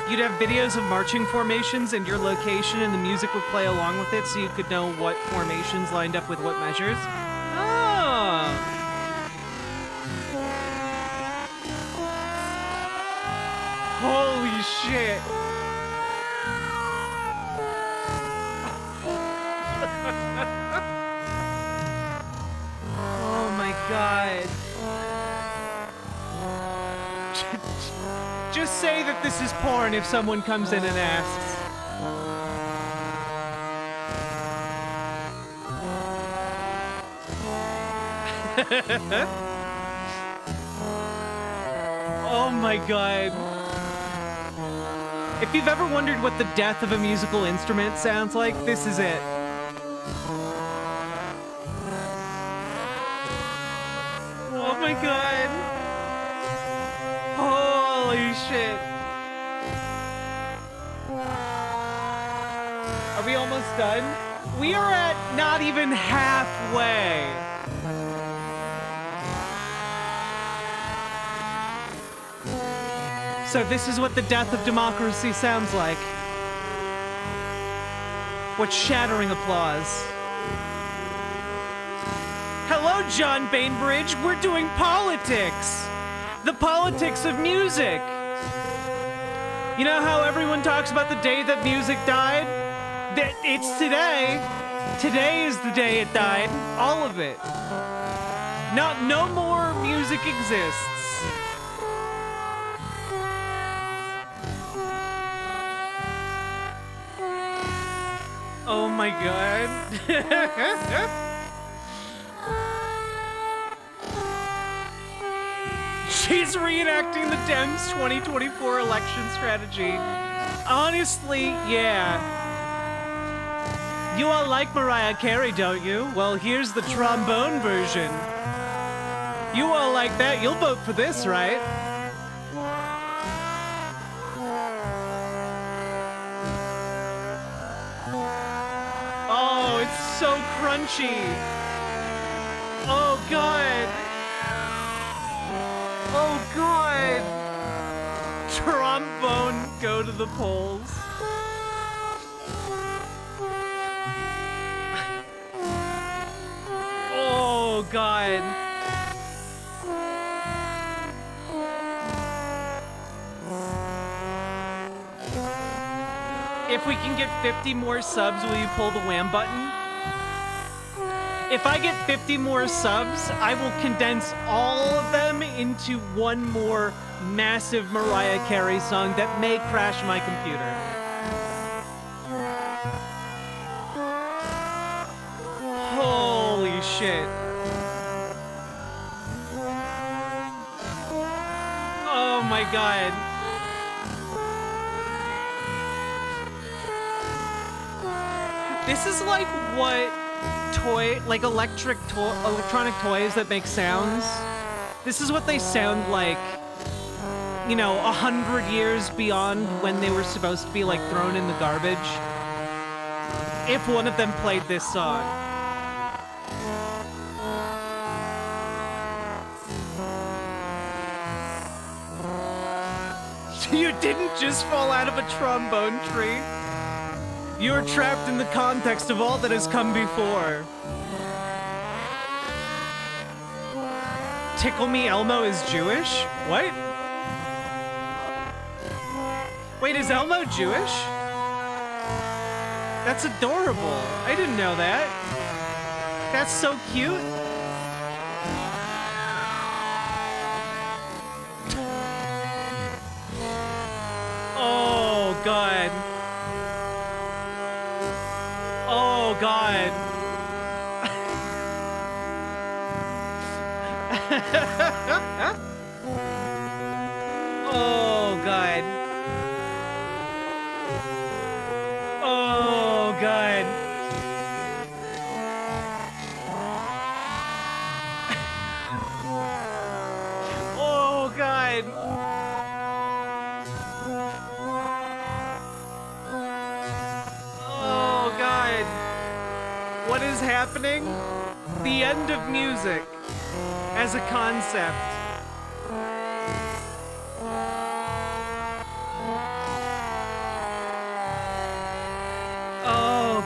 Speaker 5: You'd have videos of marching formations and your location, and the music would play along with it, so you could know what formations lined up with what measures. Oh. Holy shit. Oh my god. Just say that this is porn if someone comes in and asks. Oh my god. If you've ever wondered what the death of a musical instrument sounds like, this is it. Oh my god. Holy shit. Are we almost done? We are at not even halfway. So this is what the death of democracy sounds like. What shattering applause. Hello, John Bainbridge. We're doing politics. The politics of music. You know how everyone talks about the day that music died? It's today. Today is the day it died. All of it. No more music exists. Oh my god. She's reenacting the Dems' 2024 election strategy. Honestly, yeah. You all like Mariah Carey, don't you? Well, here's the trombone version. You all like that? You'll vote for this, right? Oh, it's so crunchy. Oh, God. Oh, God. Trombone, go to the polls. Oh, God. If we can get 50 more subs, will you pull the wham button? If I get 50 more subs, I will condense all of them into one more massive Mariah Carey song that may crash my computer. Holy shit. Oh my god. This is like what electronic toys that make sounds. This is what they sound like, you know, 100 years beyond when they were supposed to be like thrown in the garbage. If one of them played this song. You didn't just fall out of a trombone tree. You are trapped in the context of all that has come before. Tickle Me Elmo is Jewish? What? Wait, is Elmo Jewish? That's adorable. I didn't know that. That's so cute. Oh, God. Oh, God. Oh, God. Oh, God. Oh, God. Oh, God. What is happening? The end of music as a concept.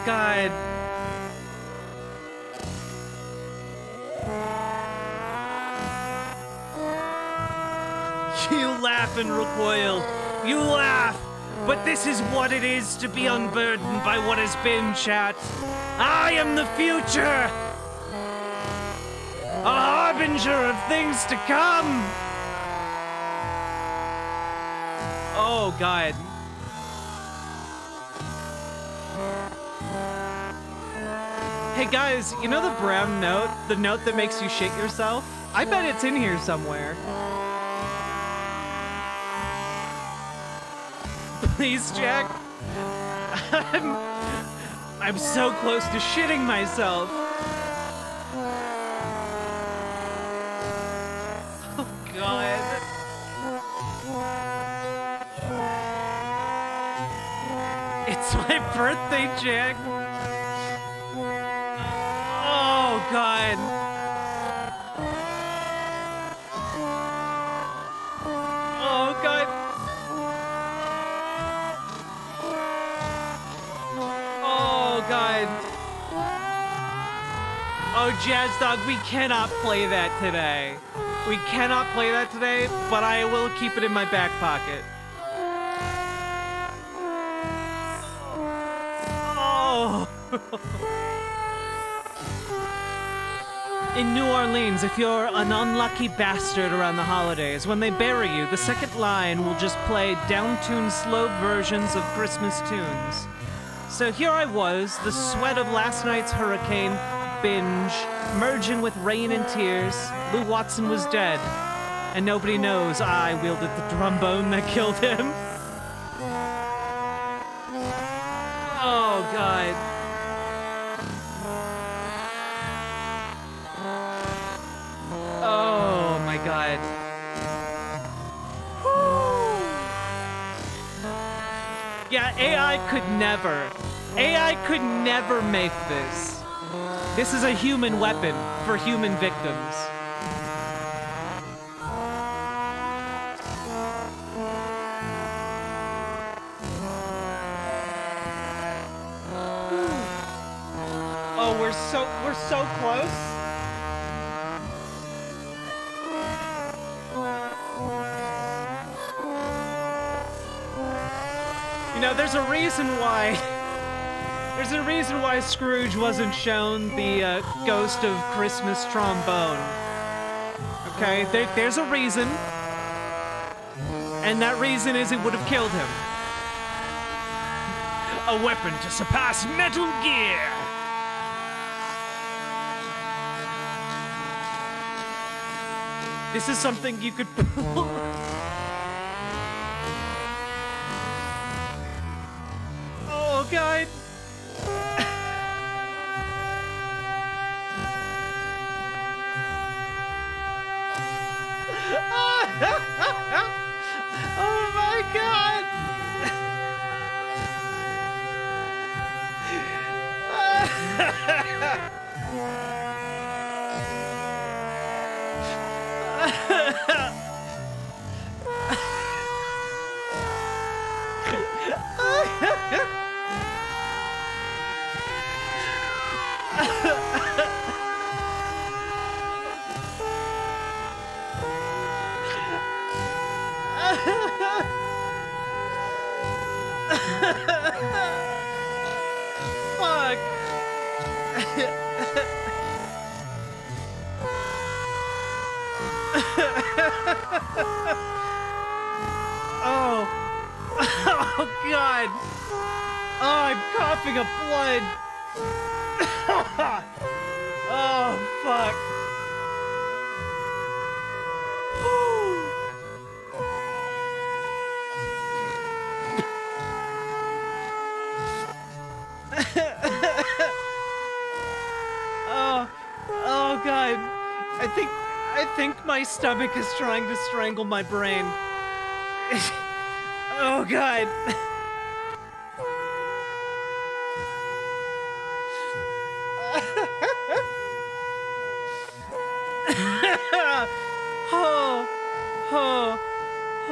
Speaker 5: God. You laugh and recoil. You laugh. But this is what it is to be unburdened by what has been, chat. I am the future. A harbinger of things to come. Oh, God. Hey, guys, you know the brown note? The note that makes you shit yourself? I bet it's in here somewhere. Please, Jack. I'm so close to shitting myself. Oh, God. It's my birthday, Jack. Oh, God. Oh, God. Oh, God. Oh, Jazz Dog, we cannot play that today. We cannot play that today, but I will keep it in my back pocket. Oh. In New Orleans, if you're an unlucky bastard around the holidays, when they bury you, the second line will just play down-tuned slow versions of Christmas tunes. So here I was, the sweat of last night's hurricane binge, merging with rain and tears. Lou Watson was dead, and nobody knows I wielded the trombone that killed him. Oh, God. Oh, my God. Whew. Yeah, AI could could never make this. This is a human weapon for human victims. Oh, we're so close. You know, there's a reason why Scrooge wasn't shown the ghost of Christmas trombone. Okay, there's a reason. And that reason is it would have killed him. A weapon to surpass Metal Gear. This is something you could pull. Oh, God. Oh, my God. Fuck. Oh. Oh, God. Oh, I'm coughing up blood. Oh, fuck. Oh, God. I think my stomach is trying to strangle my brain. Oh, God.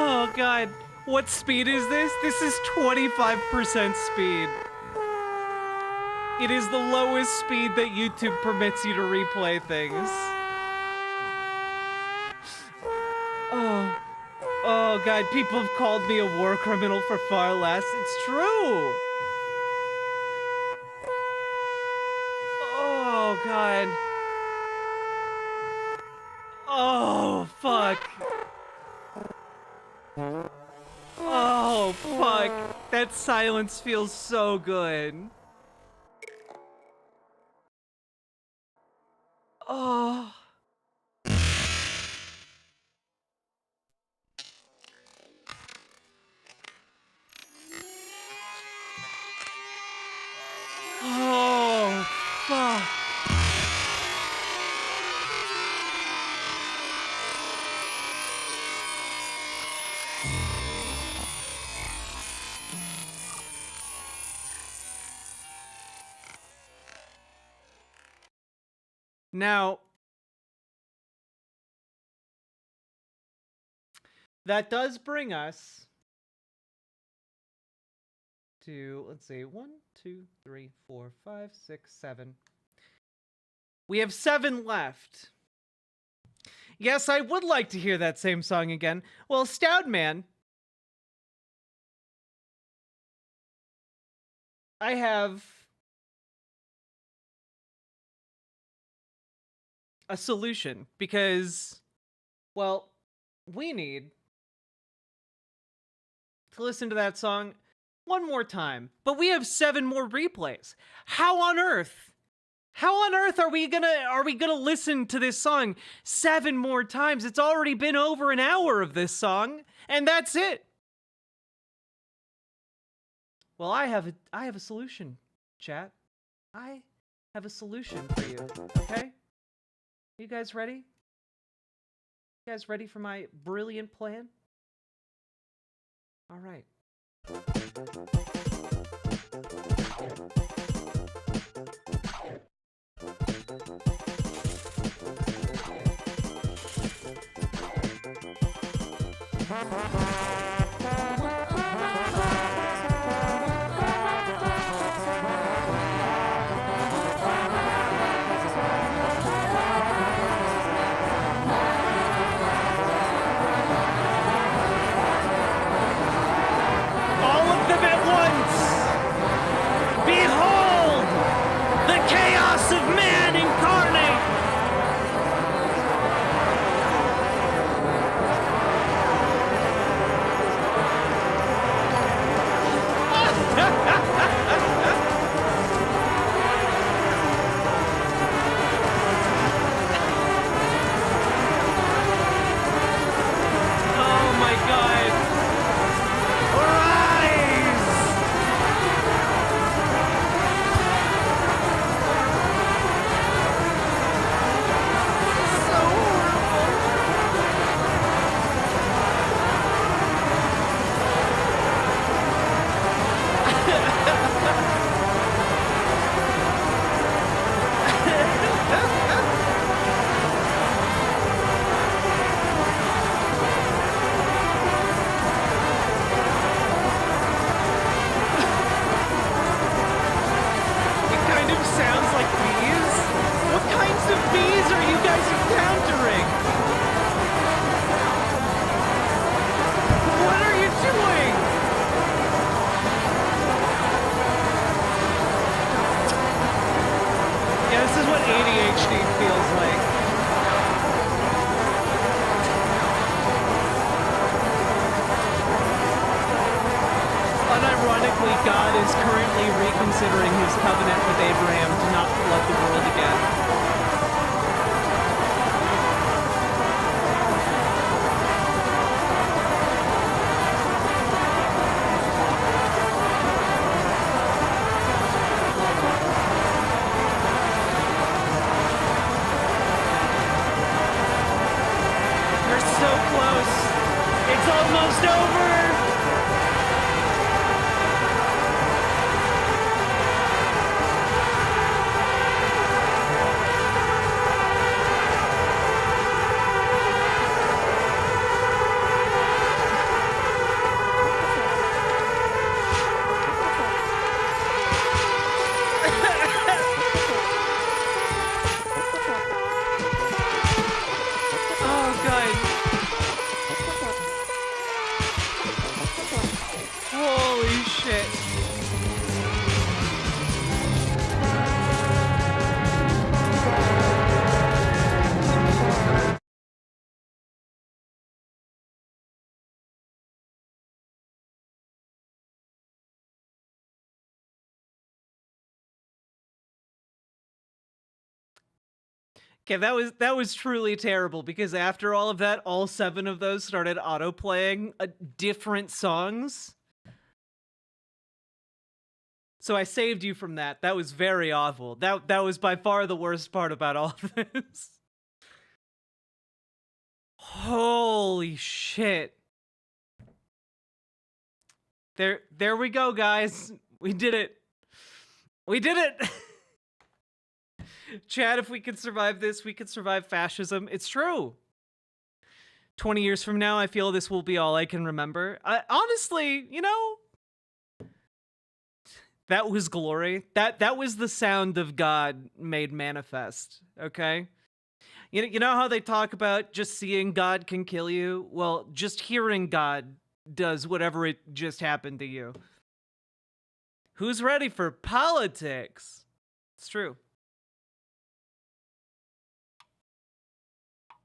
Speaker 5: Oh, God. What speed is this? This is 25% speed. It is the lowest speed that YouTube permits you to replay things. Oh God, people have called me a war criminal for far less. It's true. Oh God. Oh fuck. Oh fuck. That silence feels so good. Oh. Oh, fuck. Now, that does bring us to, let's see, 1, 2, 3, 4, 5, 6, 7. We have 7 left. Yes, I would like to hear that same song again. Well, Stoudman, I have a solution because, well, we need to listen to that song one more time, but we have 7 more replays. How on earth are we gonna listen to this song 7 more times? It's already been over an hour of this song, and that's it. Well, I have a solution, chat. I have a solution for you. Okay? You guys ready? You guys ready for my brilliant plan? All right. Of man incarnate! Oh my God! Rise! Sounds like bees? What kinds of bees are you guys encountering? What are you doing? Yeah, this is what ADHD feels like. Unironically, God is currently reconsidering his covenant with Abraham to not flood the world again. They're so close. It's almost over. Okay, that was truly terrible, because after all of that, all 7 of those started auto-playing different songs. So I saved you from that. That was very awful. That was by far the worst part about all of this. Holy shit. There we go, guys. We did it. We did it. Chad, if we could survive this, we could survive fascism. It's true. 20 years from now, I feel this will be all I can remember. Honestly, you know, that was glory. That was the sound of God made manifest, okay? You know how they talk about just seeing God can kill you? Well, just hearing God does whatever it just happened to you. Who's ready for politics? It's true.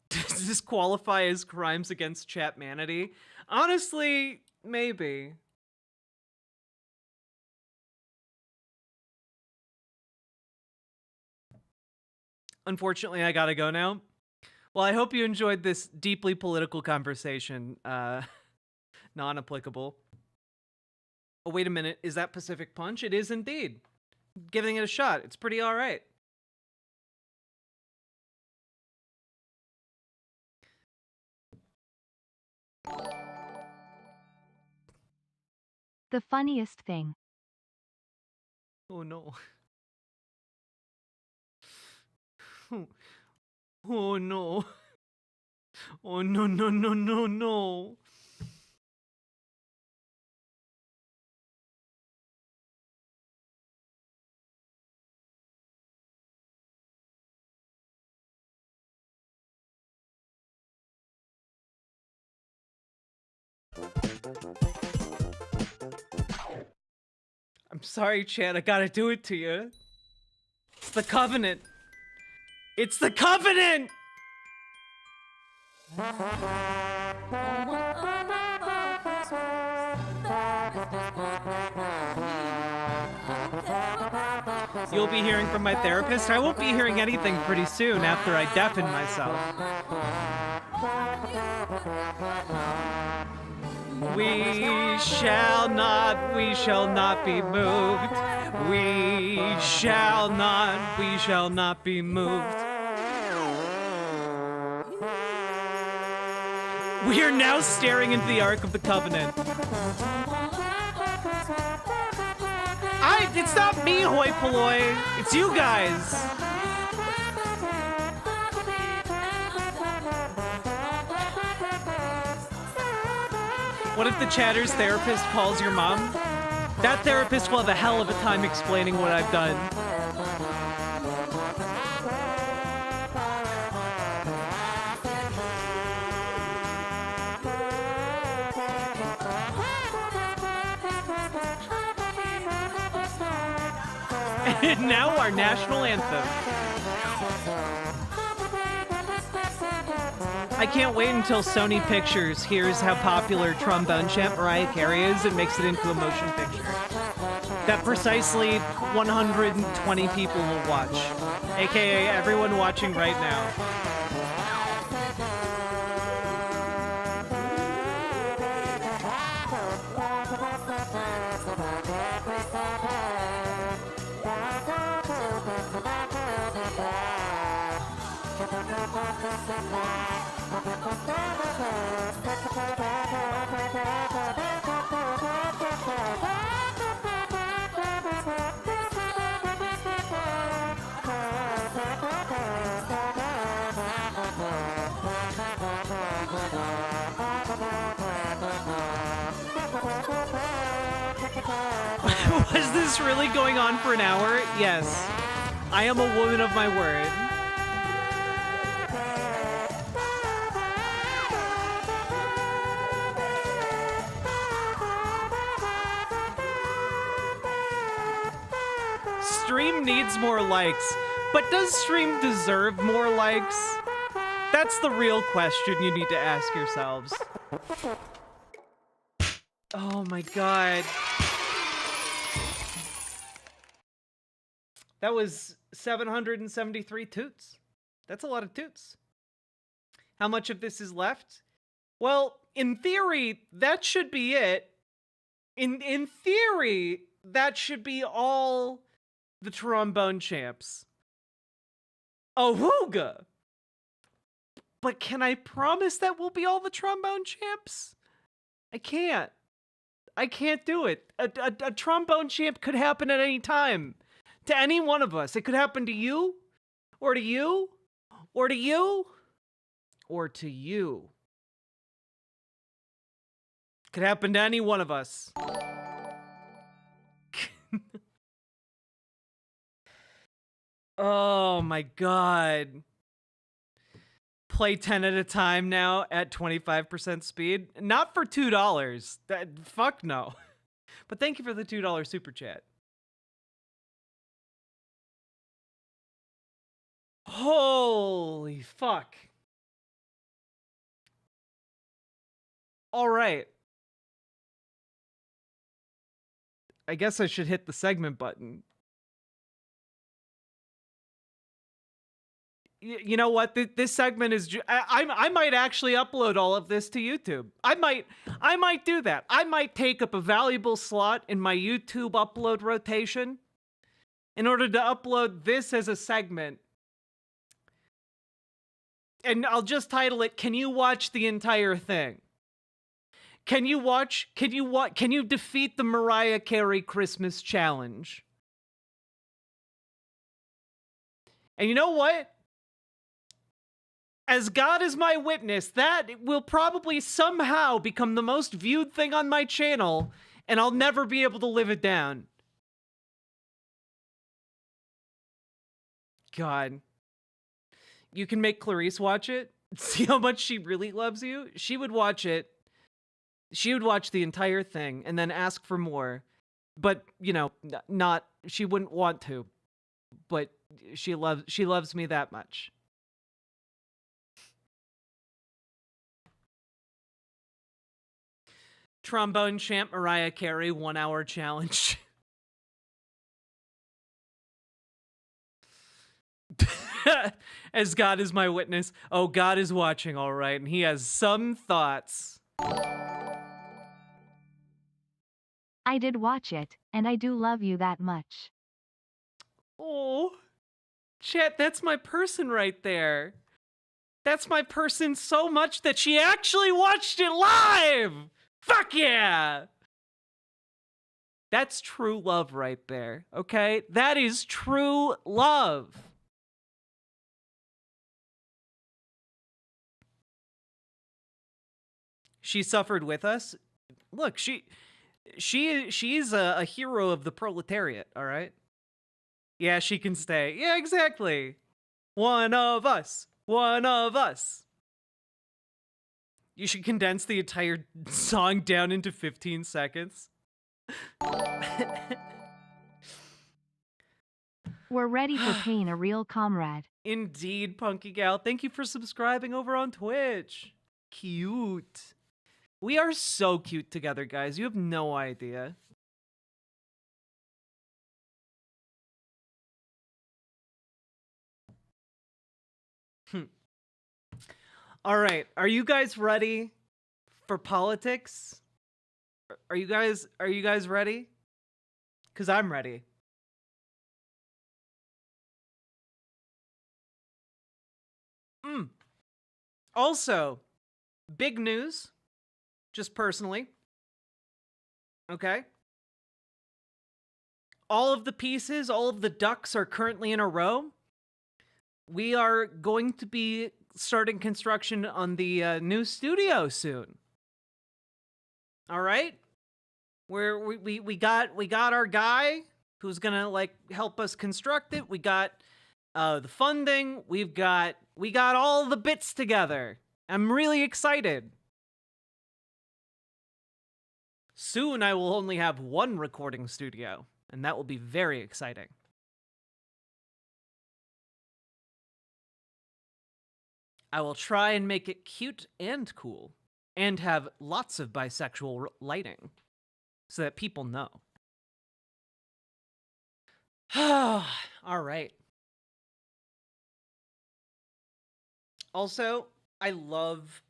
Speaker 5: Does this qualify as crimes against Chapmanity? Honestly, maybe. Unfortunately, I gotta go now. Well, I hope you enjoyed this deeply political conversation. Non-applicable. Oh, wait a minute. Is that Pacific Punch? It is indeed. Giving it a shot. It's pretty all right.
Speaker 6: The funniest thing.
Speaker 5: Oh no. Oh no. Oh no, no, no, no, no. I'm sorry, Chad. I gotta do it to you. It's the Covenant. It's the Covenant! You'll be hearing from my therapist. I won't be hearing anything pretty soon after I deafen myself. We shall not be moved. We shall not be moved. We are now staring into the Ark of the Covenant. It's not me, hoi polloi. It's you guys. What if the Chatter's therapist calls your mom? That therapist will have a hell of a time explaining what I've done. And now our national anthem. I can't wait until Sony Pictures hears how popular Trombone Champ Mariah Carey is and makes it into a motion picture that precisely 120 people will watch, aka everyone watching right now. Was this really going on for an hour? Yes. I am a woman of my word. Stream needs more likes, but does stream deserve more likes? That's the real question you need to ask yourselves. Oh my god. That was 773 toots. That's a lot of toots. How much of this is left? Well, in theory, that should be it. In theory, that should be all the Trombone Champs. Awooga! But can I promise that will be all the Trombone Champs? I can't. I can't do it. A Trombone Champ could happen at any time. To any one of us. It could happen to you, or to you, or to you, or to you. Could happen to any one of us. Oh my god. Play 10 at a time now at 25% speed. Not for $2. Fuck no. But thank you for the $2 super chat. Holy fuck. All right. I guess I should hit the segment button. You know what? This segment is. I might actually upload all of this to YouTube. I might do that. I might take up a valuable slot in my YouTube upload rotation in order to upload this as a segment. And I'll just title it, "Can you watch the entire thing?" Can you defeat the Mariah Carey Christmas challenge? And you know what? As God is my witness, that will probably somehow become the most viewed thing on my channel, and I'll never be able to live it down. God. You can make Clarice watch it. See how much she really loves you? She would watch it. She would watch the entire thing and then ask for more. But, you know, she wouldn't want to. But she loves me that much. Trombone Champ Mariah Carey 1 hour challenge. As God is my witness. Oh, God is watching, all right, and he has some thoughts.
Speaker 6: I did watch it, and I do love you that much.
Speaker 5: Oh, chat, that's my person right there. That's my person so much that she actually watched it live! Fuck yeah! That's true love right there, okay? That is true love. She suffered with us. Look, she's a hero of the proletariat, all right? Yeah, she can stay. Yeah, exactly. One of us. One of us. You should condense the entire song down into 15 seconds.
Speaker 6: We're ready for pain, a real comrade.
Speaker 5: Indeed, Punky Gal. Thank you for subscribing over on Twitch. Cute. We are so cute together, guys. You have no idea. All right. Are you guys ready for politics? Are you guys ready? 'Cause I'm ready. Also, big news, just personally. Okay? All of the pieces, all of the ducks are currently in a row. We are going to be starting construction on the new studio soon. All right? We got our guy who's gonna like help us construct it. We got the funding. We got all the bits together. I'm really excited. Soon I will only have one recording studio, and that will be very exciting. I will try and make it cute and cool, and have lots of bisexual lighting, so that people know. All right. Also, I love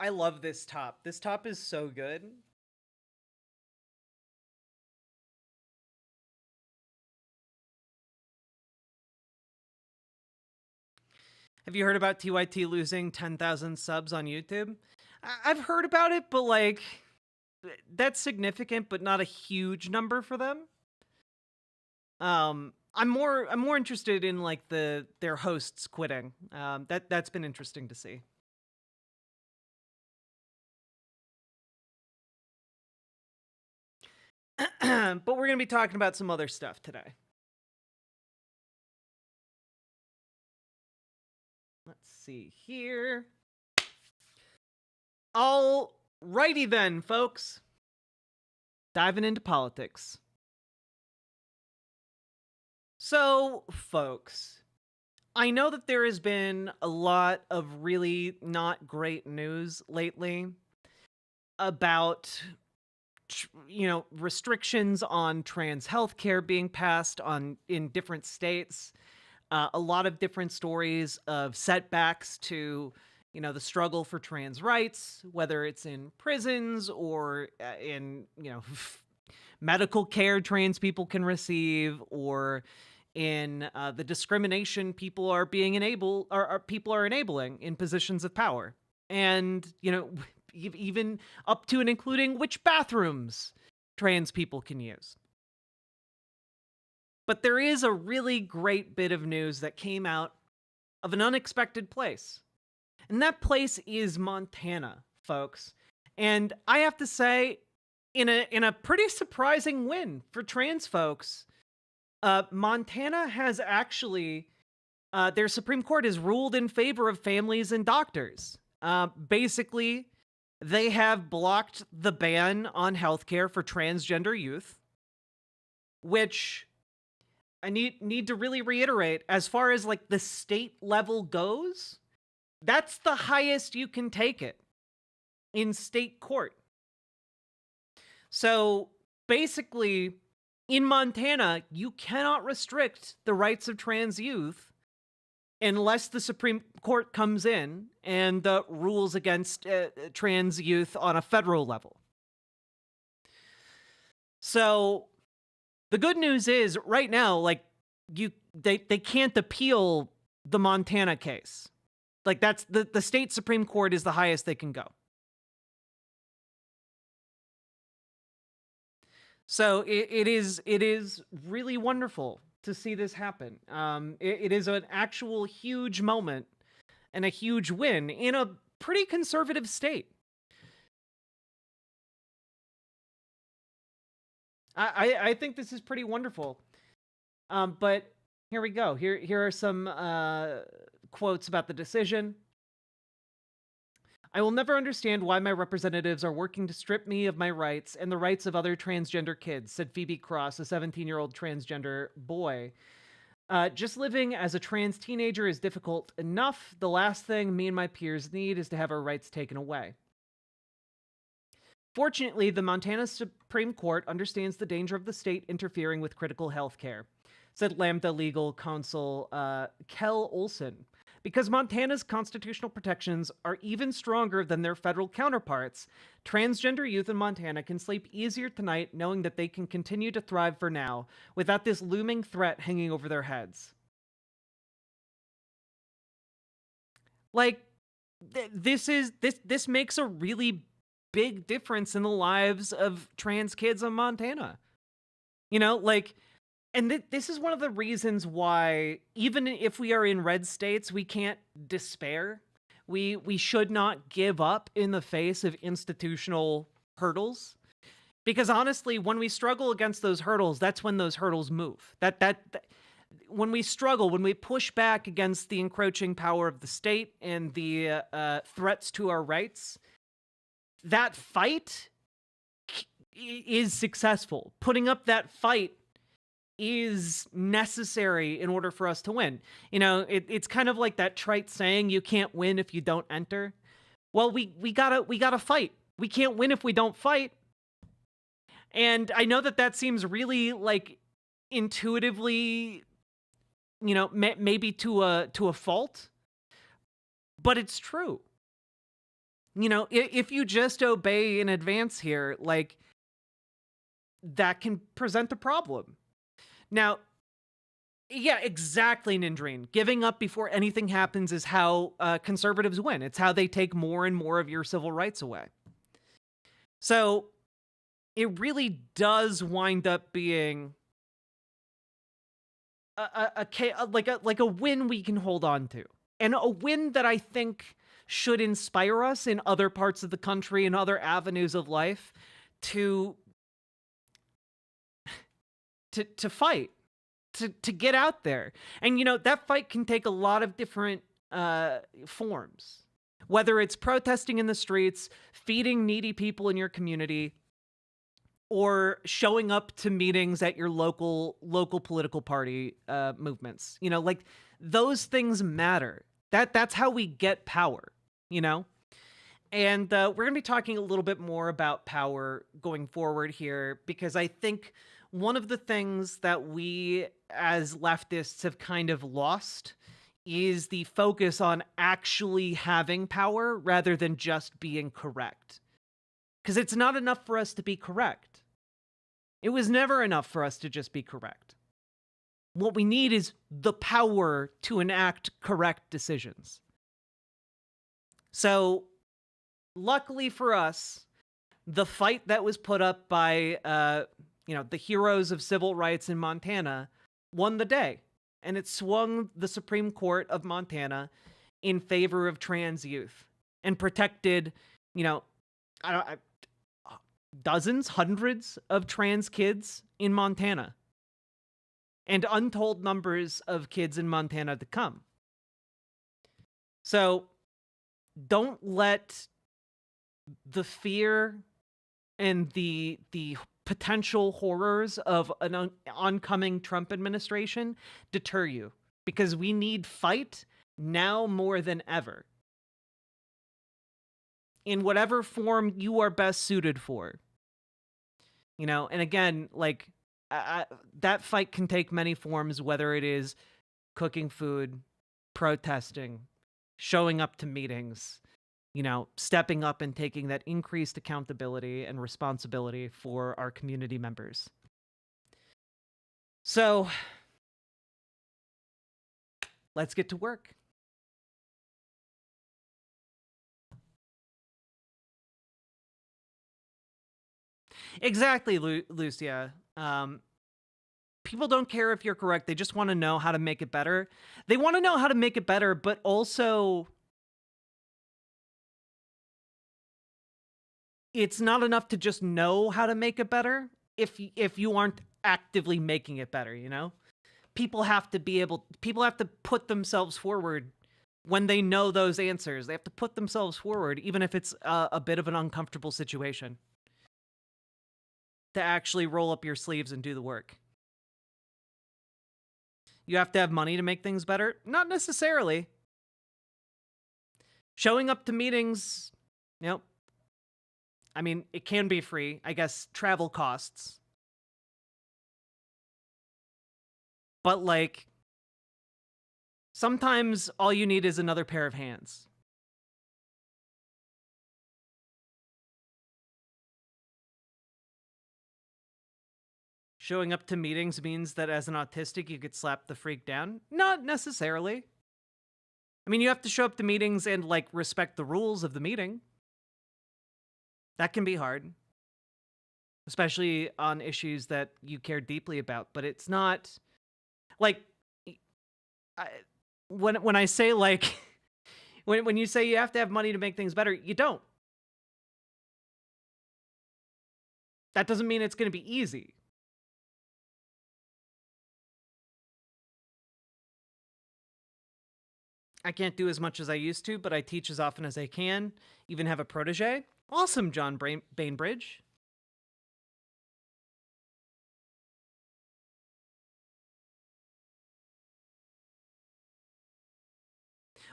Speaker 5: this top. This top is so good. Have you heard about TYT losing 10,000 subs on YouTube? I've heard about it, but like, that's significant, but not a huge number for them. I'm more interested in like their hosts quitting. That's been interesting to see. But we're gonna be talking about some other stuff today. Let's see here. Alrighty then, folks. Diving into politics. So, folks, I know that there has been a lot of really not great news lately about, restrictions on trans healthcare being passed in different states. A lot of different stories of setbacks to, the struggle for trans rights, whether it's in prisons or in, medical care trans people can receive, or in the discrimination people are being people are enabling in positions of power. And, even up to and including which bathrooms trans people can use. But there is a really great bit of news that came out of an unexpected place. And that place is Montana, folks. And I have to say, in a pretty surprising win for trans folks, Montana has actually, their Supreme Court has ruled in favor of families and doctors. Basically, they have blocked the ban on healthcare for transgender youth, which I need to really reiterate, as far as like the state level goes, that's the highest you can take it in state court. So basically, in Montana, you cannot restrict the rights of trans youth unless the Supreme Court comes in and rules against trans youth on a federal level. So the good news is right now, like they can't appeal the Montana case. Like that's the state Supreme Court is the highest they can go. So it is really wonderful to see this happen. It is an actual huge moment and a huge win in a pretty conservative state. I think this is pretty wonderful. But here we go. Here are some quotes about the decision. I will never understand why my representatives are working to strip me of my rights and the rights of other transgender kids, said Phoebe Cross, a 17-year-old transgender boy. Just living as a trans teenager is difficult enough. The last thing me and my peers need is to have our rights taken away. Fortunately, the Montana Supreme Court understands the danger of the state interfering with critical health care, said Lambda legal counsel Kel Olson. Because Montana's constitutional protections are even stronger than their federal counterparts, transgender youth in Montana can sleep easier tonight knowing that they can continue to thrive for now without this looming threat hanging over their heads. Like, this makes a really big difference in the lives of trans kids in Montana. And this is one of the reasons why, even if we are in red states, we can't despair. We should not give up in the face of institutional hurdles. Because honestly, when we struggle against those hurdles, that's when those hurdles move. When we struggle, when we push back against the encroaching power of the state and the threats to our rights, that fight is successful. Putting up that fight is necessary in order for us to win. It's kind of like that trite saying, you can't win if you don't enter. Well, we gotta fight. We can't win if we don't fight. And I know that seems really like intuitively, maybe to a fault. But it's true. You know, if you just obey in advance here, like, that can present a problem. Now, yeah, exactly, Nindrine. Giving up before anything happens is how conservatives win. It's how they take more and more of your civil rights away. So it really does wind up being like a win we can hold on to, and a win that I think should inspire us in other parts of the country and other avenues of life to fight, to get out there. And, you know, that fight can take a lot of different forms, whether it's protesting in the streets, feeding needy people in your community, or showing up to meetings at your local political party movements. You know, like, those things matter. That's how we get power, you know? And we're going to be talking a little bit more about power going forward here, because I think one of the things that we as leftists have kind of lost is the focus on actually having power rather than just being correct. Because it's not enough for us to be correct. It was never enough for us to just be correct. What we need is the power to enact correct decisions. So, luckily for us, the fight that was put up by, the heroes of civil rights in Montana won the day. And it swung the Supreme Court of Montana in favor of trans youth and protected, dozens, hundreds of trans kids in Montana, and untold numbers of kids in Montana to come. So don't let the fear and the potential horrors of an oncoming Trump administration deter you, because we need fight now more than ever, in whatever form you are best suited for. You know, and again, like, that fight can take many forms, whether it is cooking food, protesting, showing up to meetings, stepping up and taking that increased accountability and responsibility for our community members. So, let's get to work. Exactly, Lucia. People don't care if you're correct. They just want to know how to make it better. They want to know how to make it better, but also, it's not enough to just know how to make it better if you aren't actively making it better, you know? People have to put themselves forward when they know those answers. They have to put themselves forward, even if it's a bit of an uncomfortable situation, to actually roll up your sleeves and do the work. You have to have money to make things better? Not necessarily. Showing up to meetings, I mean, it can be free. I guess travel costs. But, like, sometimes all you need is another pair of hands. Showing up to meetings means that as an autistic, you could slap the freak down? Not necessarily. I mean, you have to show up to meetings and, like, respect the rules of the meeting. That can be hard, especially on issues that you care deeply about. But it's not, like, when I say, like, when you say you have to have money to make things better, you don't. That doesn't mean it's going to be easy. I can't do as much as I used to, but I teach as often as I can. Even have a protege. Awesome, John Bainbridge.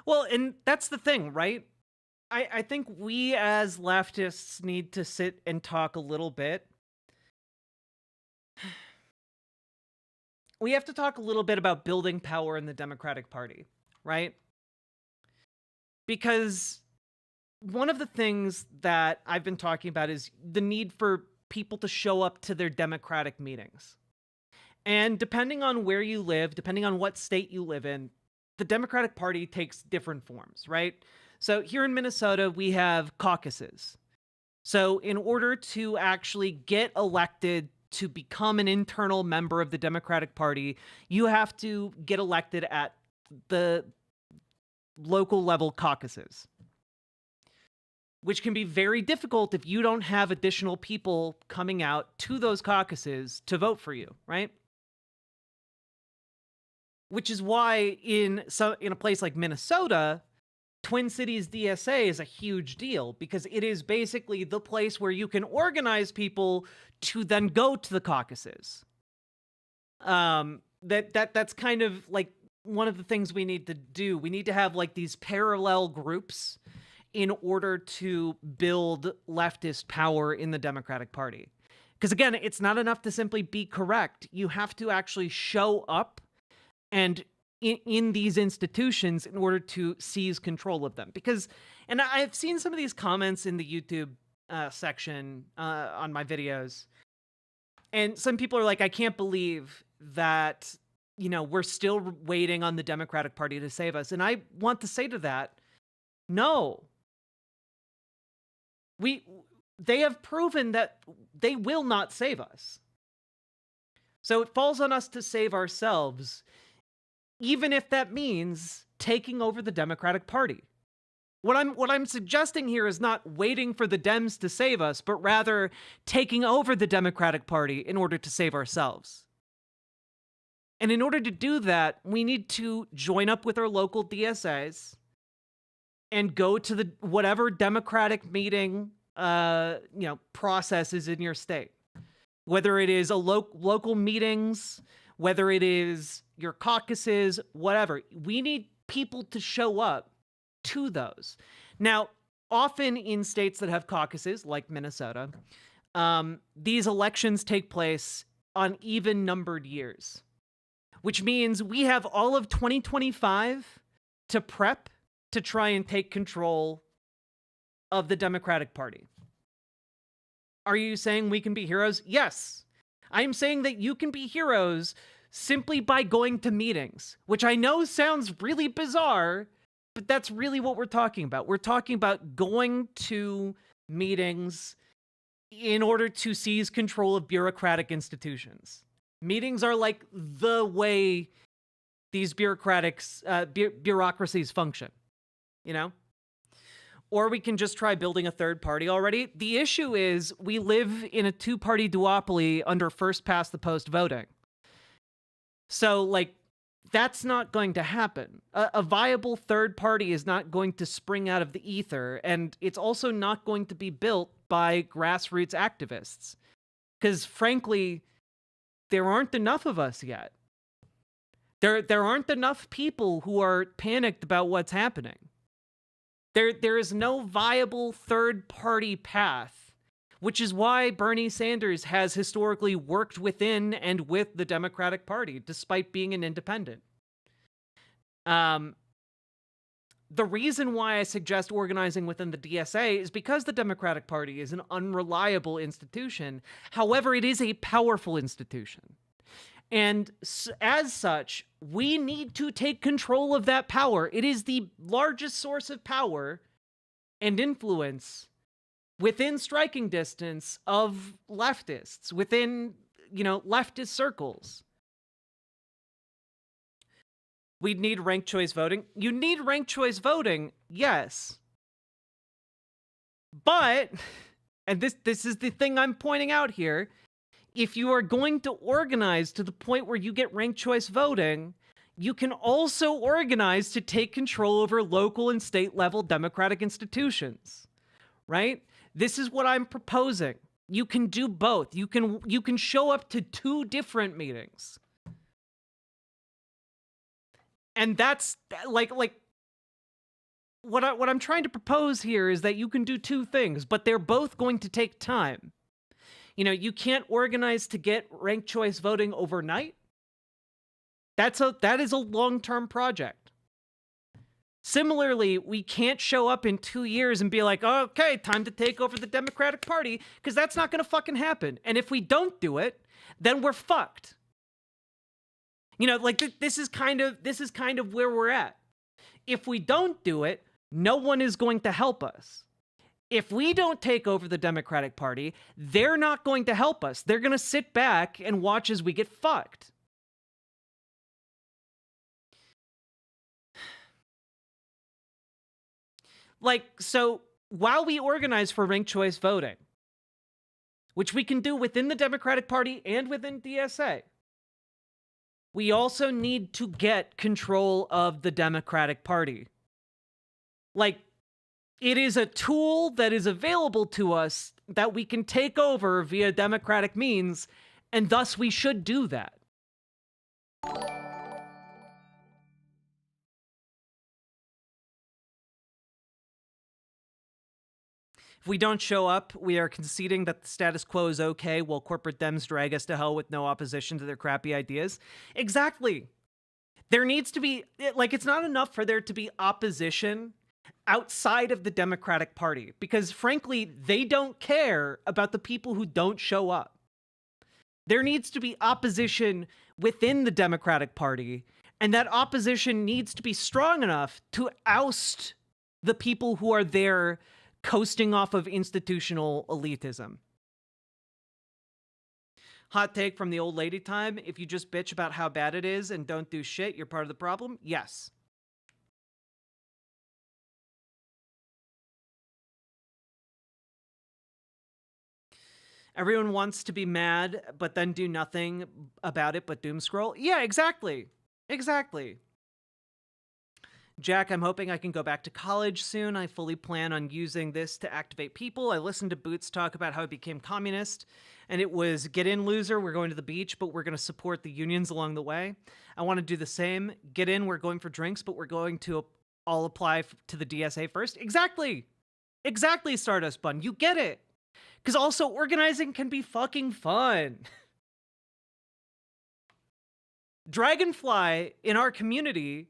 Speaker 5: Well, and that's the thing, right? I think we as leftists need to sit and talk a little bit. We have to talk a little bit about building power in the Democratic Party, right? because one of the things that I've been talking about is the need for people to show up to their Democratic meetings. And depending on where you live, depending on what state you live in, the Democratic Party takes different forms, right? So here in Minnesota, we have caucuses. So in order to actually get elected to become an internal member of the Democratic Party, you have to get elected at the local level caucuses, which can be very difficult if you don't have additional people coming out to those caucuses to vote for you, right? Which is why in a place like Minnesota, Twin Cities DSA is a huge deal, because it is basically the place where you can organize people to then go to the caucuses. That's kind of like one of the things we need to do. We need to have like these parallel groups in order to build leftist power in the Democratic Party. Because again, it's not enough to simply be correct. You have to actually show up and in these institutions in order to seize control of them. Because, and I've seen some of these comments in the YouTube section on my videos, and some people are like, I can't believe that, you know, we're still waiting on the Democratic Party to save us. And I want to say to that, no. They have proven that they will not save us. So it falls on us to save ourselves, even if that means taking over the Democratic Party. What I'm suggesting here is not waiting for the Dems to save us, but rather taking over the Democratic Party in order to save ourselves. And in order to do that, we need to join up with our local DSAs and go to the whatever Democratic meeting process is in your state. Whether it is a local meetings, whether it is your caucuses, whatever. We need people to show up to those. Now, often in states that have caucuses, like Minnesota, these elections take place on even-numbered years, which means we have all of 2025 to prep to try and take control of the Democratic Party. Are you saying we can be heroes? Yes. I'm saying that you can be heroes simply by going to meetings, which I know sounds really bizarre, but that's really what we're talking about. We're talking about going to meetings in order to seize control of bureaucratic institutions. Meetings are like the way these bureaucracies function, you know? Or we can just try building a third party already. The issue is we live in a two-party duopoly under first-past-the-post voting. So, like, that's not going to happen. A viable third party is not going to spring out of the ether, and it's also not going to be built by grassroots activists. Because, frankly, there aren't enough of us yet. There aren't enough people who are panicked about what's happening. There is no viable third-party path, which is why Bernie Sanders has historically worked within and with the Democratic Party, despite being an independent. The reason why I suggest organizing within the DSA is because the Democratic Party is an unreliable institution. However, it is a powerful institution. And as such, we need to take control of that power. It is the largest source of power and influence within striking distance of leftists, within, leftist circles. We need ranked choice voting. You need ranked choice voting, yes. But, and this is the thing I'm pointing out here, if you are going to organize to the point where you get ranked choice voting, you can also organize to take control over local and state level democratic institutions, right? This is what I'm proposing. You can do both. You can show up to two different meetings. And that's like what I'm trying to propose here is that you can do two things, but they're both going to take time. You can't organize to get ranked choice voting overnight. That is a long-term project. Similarly, we can't show up in 2 years and be like, oh, okay, time to take over the Democratic Party, because that's not going to fucking happen. And if we don't do it, then we're fucked. You know, like this is kind of where we're at. If we don't do it, no one is going to help us. If we don't take over the Democratic Party, they're not going to help us. They're going to sit back and watch as we get fucked. Like, so while we organize for ranked choice voting, which we can do within the Democratic Party and within DSA, we also need to get control of the Democratic Party. Like, it is a tool that is available to us that we can take over via democratic means, and thus we should do that. If we don't show up, we are conceding that the status quo is okay while corporate Dems drag us to hell with no opposition to their crappy ideas. Exactly. There needs to be, like, it's not enough for there to be opposition outside of the Democratic Party, because frankly, they don't care about the people who don't show up. There needs to be opposition within the Democratic Party, and that opposition needs to be strong enough to oust the people who are there coasting off of institutional elitism. Hot take from the old lady time: if you just bitch about how bad it is and don't do shit, you're part of the problem? Yes. Everyone wants to be mad, but then do nothing about it but doom scroll? Yeah, exactly. Exactly. Jack, I'm hoping I can go back to college soon. I fully plan on using this to activate people. I listened to Boots talk about how he became communist, and it was, get in, loser, we're going to the beach, but we're going to support the unions along the way. I want to do the same. Get in, we're going for drinks, but we're going to all apply to the DSA first. Exactly. Exactly, Stardust Bun. You get it. Because also, organizing can be fucking fun. Dragonfly, in our community,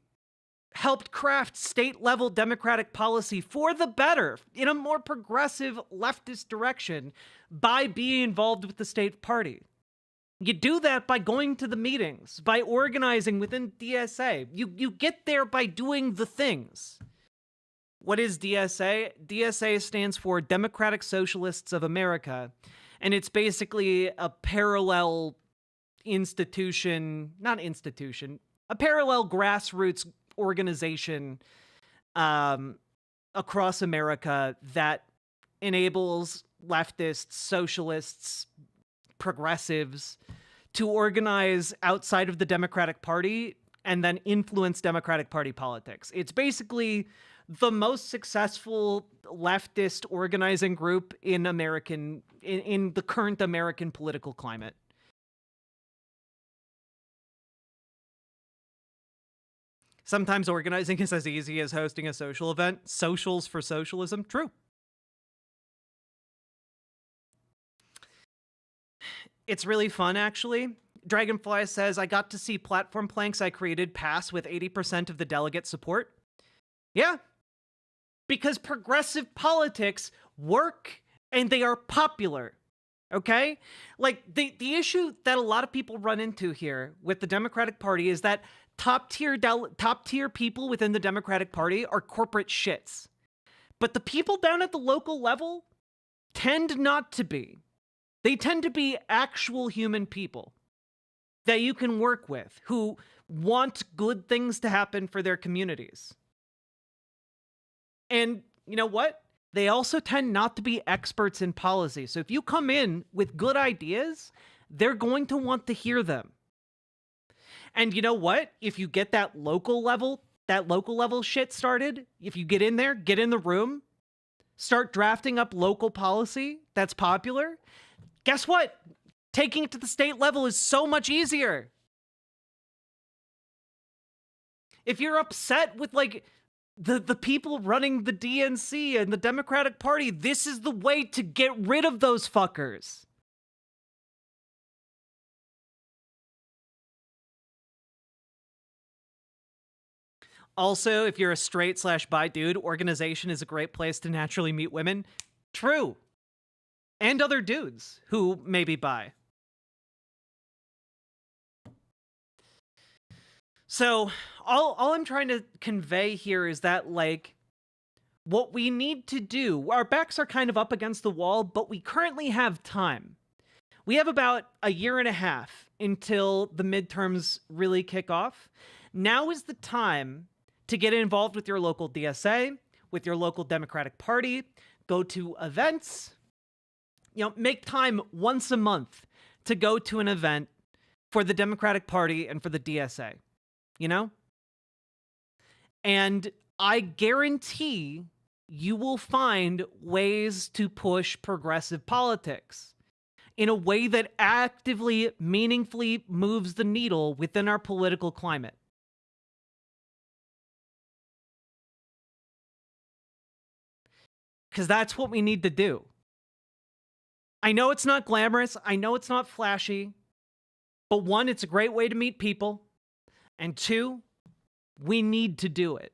Speaker 5: helped craft state-level democratic policy for the better, in a more progressive leftist direction, by being involved with the state party. You do that by going to the meetings, by organizing within DSA. You get there by doing the things. What is DSA? DSA stands for Democratic Socialists of America, and it's basically a parallel institution, not institution, a parallel grassroots organization across America that enables leftists, socialists, progressives to organize outside of the Democratic Party and then influence Democratic Party politics. It's basically the most successful leftist organizing group in in the current American political climate. Sometimes organizing is as easy as hosting a social event. Socials for socialism. True. It's really fun, actually. Dragonfly says, I got to see platform planks I created pass with 80% of the delegate support. Yeah. Because progressive politics work and they are popular. Okay? Like, the issue that a lot of people run into here with the Democratic Party is that top tier people within the Democratic Party are corporate shits. But the people down at the local level tend not to be. They tend to be actual human people that you can work with, who want good things to happen for their communities. And you know what? They also tend not to be experts in policy. So if you come in with good ideas, they're going to want to hear them. And you know what? If you get that local level shit started, if you get in there, get in the room, start drafting up local policy that's popular, guess what? Taking it to the state level is so much easier. If you're upset with, like, the people running the DNC and the Democratic Party, this is the way to get rid of those fuckers. Also, if you're a straight/bi dude, organization is a great place to naturally meet women. True. And other dudes who may be bi. So, all I'm trying to convey here is that, like, what we need to do, our backs are kind of up against the wall, but we currently have time. We have about a year and a half until the midterms really kick off. Now is the time to get involved with your local DSA, with your local Democratic Party, go to events, make time once a month to go to an event for the Democratic Party and for the DSA, And I guarantee you will find ways to push progressive politics in a way that actively, meaningfully moves the needle within our political climate. Because that's what we need to do. I know it's not glamorous. I know it's not flashy. But one, it's a great way to meet people. And two, we need to do it.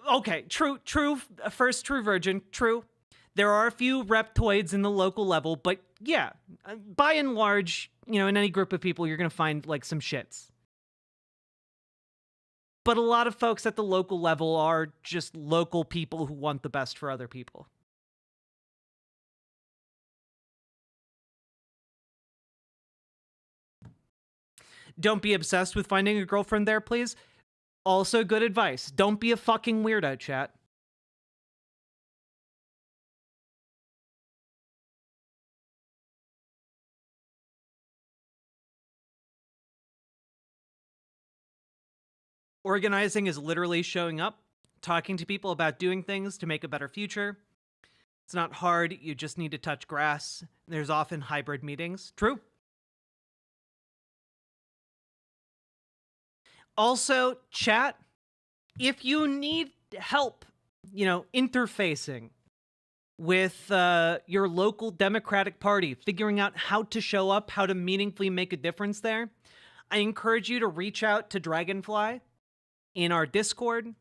Speaker 5: Okay, true, first true virgin, true. There are a few reptoids in the local level, but yeah, by and large, in any group of people, you're going to find, like, some shits. But a lot of folks at the local level are just local people who want the best for other people. Don't be obsessed with finding a girlfriend there, please. Also good advice. Don't be a fucking weirdo, chat. Organizing is literally showing up, talking to people about doing things to make a better future. It's not hard. You just need to touch grass. There's often hybrid meetings. True. Also, chat, if you need help, interfacing with your local Democratic Party, figuring out how to show up, how to meaningfully make a difference there, I encourage you to reach out to Dragonfly in our Discord.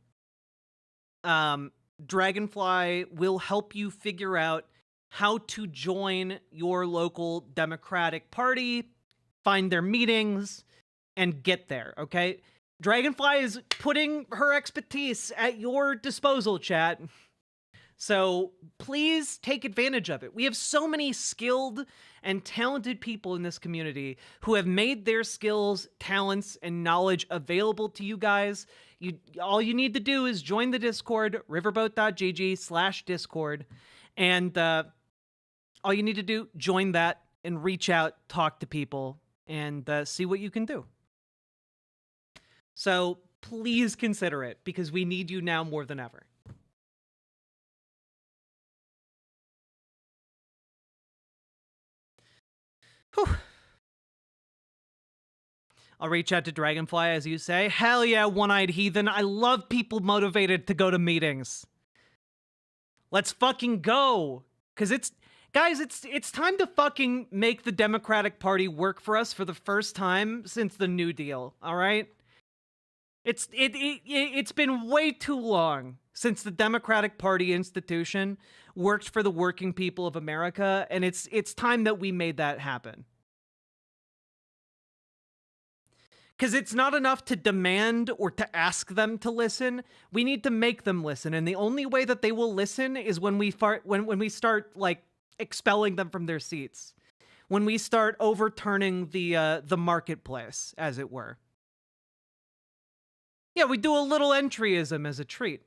Speaker 5: Dragonfly will help you figure out how to join your local Democratic Party, find their meetings, and get there, okay? Dragonfly is putting her expertise at your disposal, chat. So please take advantage of it. We have so many skilled and talented people in this community who have made their skills, talents, and knowledge available to you guys. All you need to do is join the Discord, riverboat.gg/Discord. And all you need to do, join that and reach out, talk to people, and see what you can do. So please consider it, because we need you now more than ever. Whew. I'll reach out to Dragonfly, as you say. Hell yeah, one-eyed heathen. I love people motivated to go to meetings. Let's fucking go. Because guys, it's time to fucking make the Democratic Party work for us for the first time since the New Deal, all right? It's been way too long since the Democratic Party institution worked for the working people of America, and it's time that we made that happen. Because it's not enough to demand or to ask them to listen. We need to make them listen, and the only way that they will listen is when we start, like, expelling them from their seats. When we start overturning the marketplace, as it were. Yeah, we do a little entryism as a treat.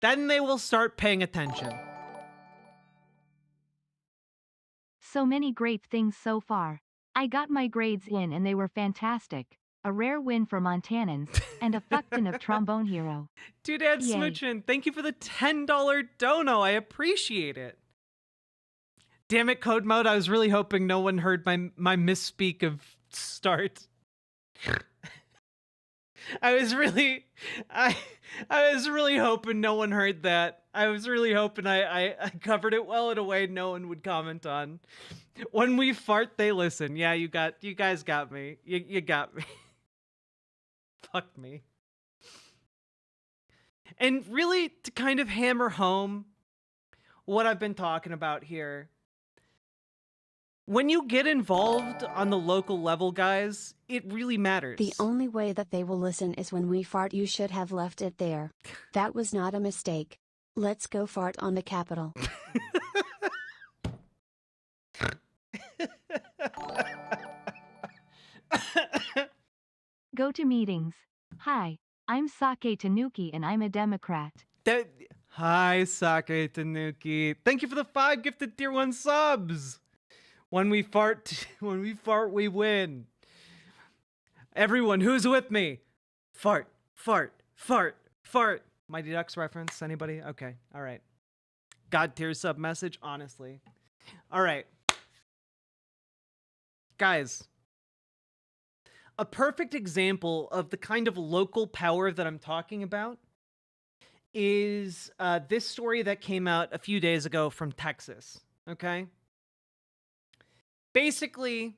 Speaker 5: Then they will start paying attention.
Speaker 6: So many great things so far. I got my grades in and they were fantastic. A rare win for Montanans, and a fuckton of Trombone Hero.
Speaker 5: Dude, Dad Smoochin, thank you for the $10 dono. I appreciate it. Damn it, Code Mode. I was really hoping no one heard my misspeak of start. I I was really hoping no one heard that. I was really hoping I covered it well in a way no one would comment on. When we fart, they listen. Yeah, you guys got me. You got me. Fuck me. And really, to kind of hammer home what I've been talking about here, when you get involved on the local level, guys, it really matters.
Speaker 10: The only way that they will listen is when we fart. You should have left it there. That was not a mistake. Let's go fart on the Capitol.
Speaker 6: Go to meetings. Hi, I'm Sake Tanuki and I'm a Democrat.
Speaker 5: Hi, Sake Tanuki. Thank you for the 5 gifted tier 1 subs. When we fart, we win. Everyone, who's with me? Fart, fart, fart, fart. Mighty Ducks reference, anybody? Okay, all right. God tier sub message, honestly. All right. Guys, a perfect example of the kind of local power that I'm talking about is this story that came out a few days ago from Texas, okay? Basically,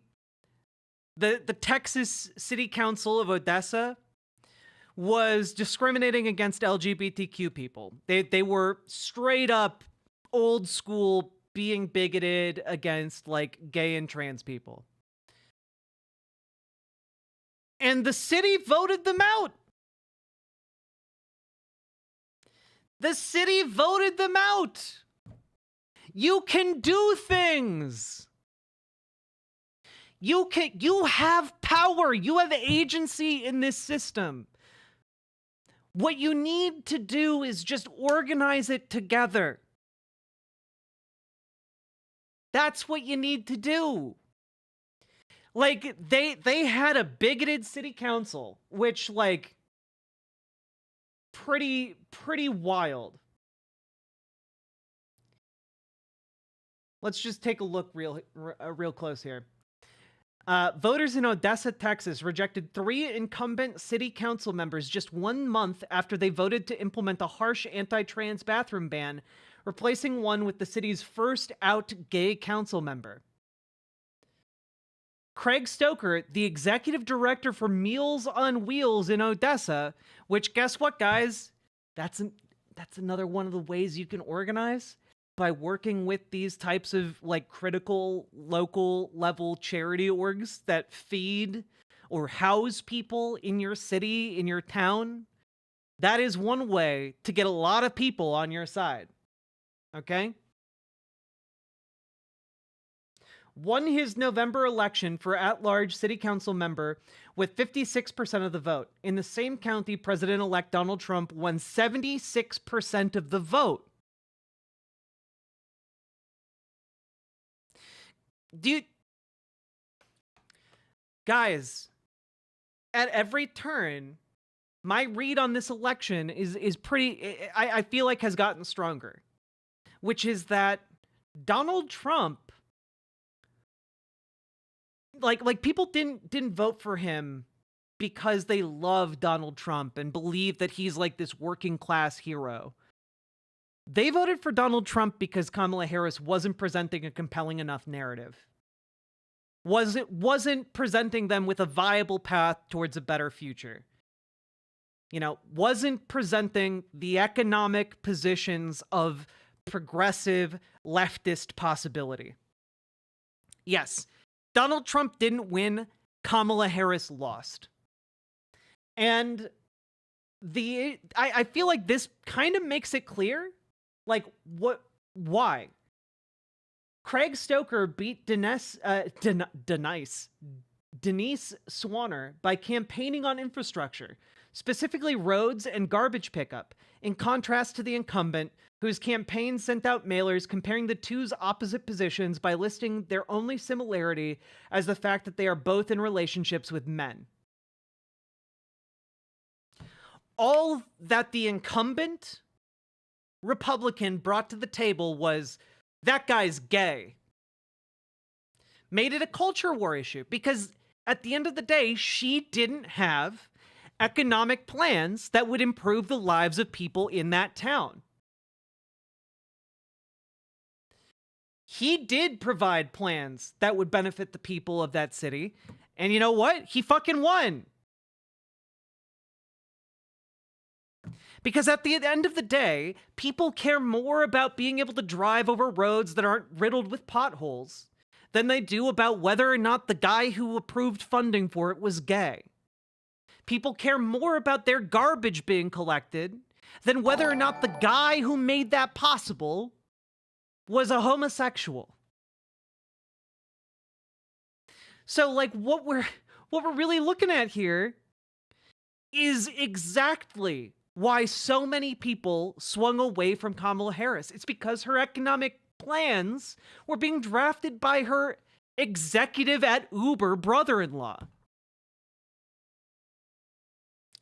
Speaker 5: the Texas City Council of Odessa was discriminating against LGBTQ people. They were straight up old school being bigoted against like gay and trans people. And the city voted them out. The city voted them out. You can do things. You have power. You have agency in this system. What you need to do is just organize it together. That's what you need to do. Like, they had a bigoted city council, which, like, pretty wild. Let's just take a look real close here. Voters in Odessa, Texas rejected 3 incumbent city council members just 1 month after they voted to implement a harsh anti-trans bathroom ban, replacing one with the city's first out gay council member. Craig Stoker, the executive director for Meals on Wheels in Odessa, which, guess what, guys? That's another one of the ways you can organize, by working with these types of like critical local level charity orgs that feed or house people in your city, in your town. That is one way to get a lot of people on your side. Okay? Won his November election for at-large city council member with 56% of the vote. In the same county, President-elect Donald Trump won 76% of the vote. Dude, guys, at every turn, my read on this election is pretty, I feel like has gotten stronger, which is that Donald Trump, like people didn't vote for him because they love Donald Trump and believe that he's like this working class hero. They voted for Donald Trump because Kamala Harris wasn't presenting a compelling enough narrative. Wasn't presenting them with a viable path towards a better future. You know, wasn't presenting the economic positions of progressive leftist possibility. Yes, Donald Trump didn't win, Kamala Harris lost. And I feel like this kind of makes it clear, like, why? Craig Stoker beat Denise Swanner by campaigning on infrastructure, specifically roads and garbage pickup, in contrast to the incumbent, whose campaign sent out mailers comparing the two's opposite positions by listing their only similarity as the fact that they are both in relationships with men. All that the incumbent Republican brought to the table was, that guy's gay. Made it a culture war issue because at the end of the day, she didn't have economic plans that would improve the lives of people in that town. He did provide plans that would benefit the people of that city. And you know what? He fucking won. Because at the end of the day, people care more about being able to drive over roads that aren't riddled with potholes than they do about whether or not the guy who approved funding for it was gay. People care more about their garbage being collected than whether or not the guy who made that possible was a homosexual. So, like, what we're really looking at here is exactly why so many people swung away from Kamala Harris. It's because her economic plans were being drafted by her executive at Uber brother-in-law.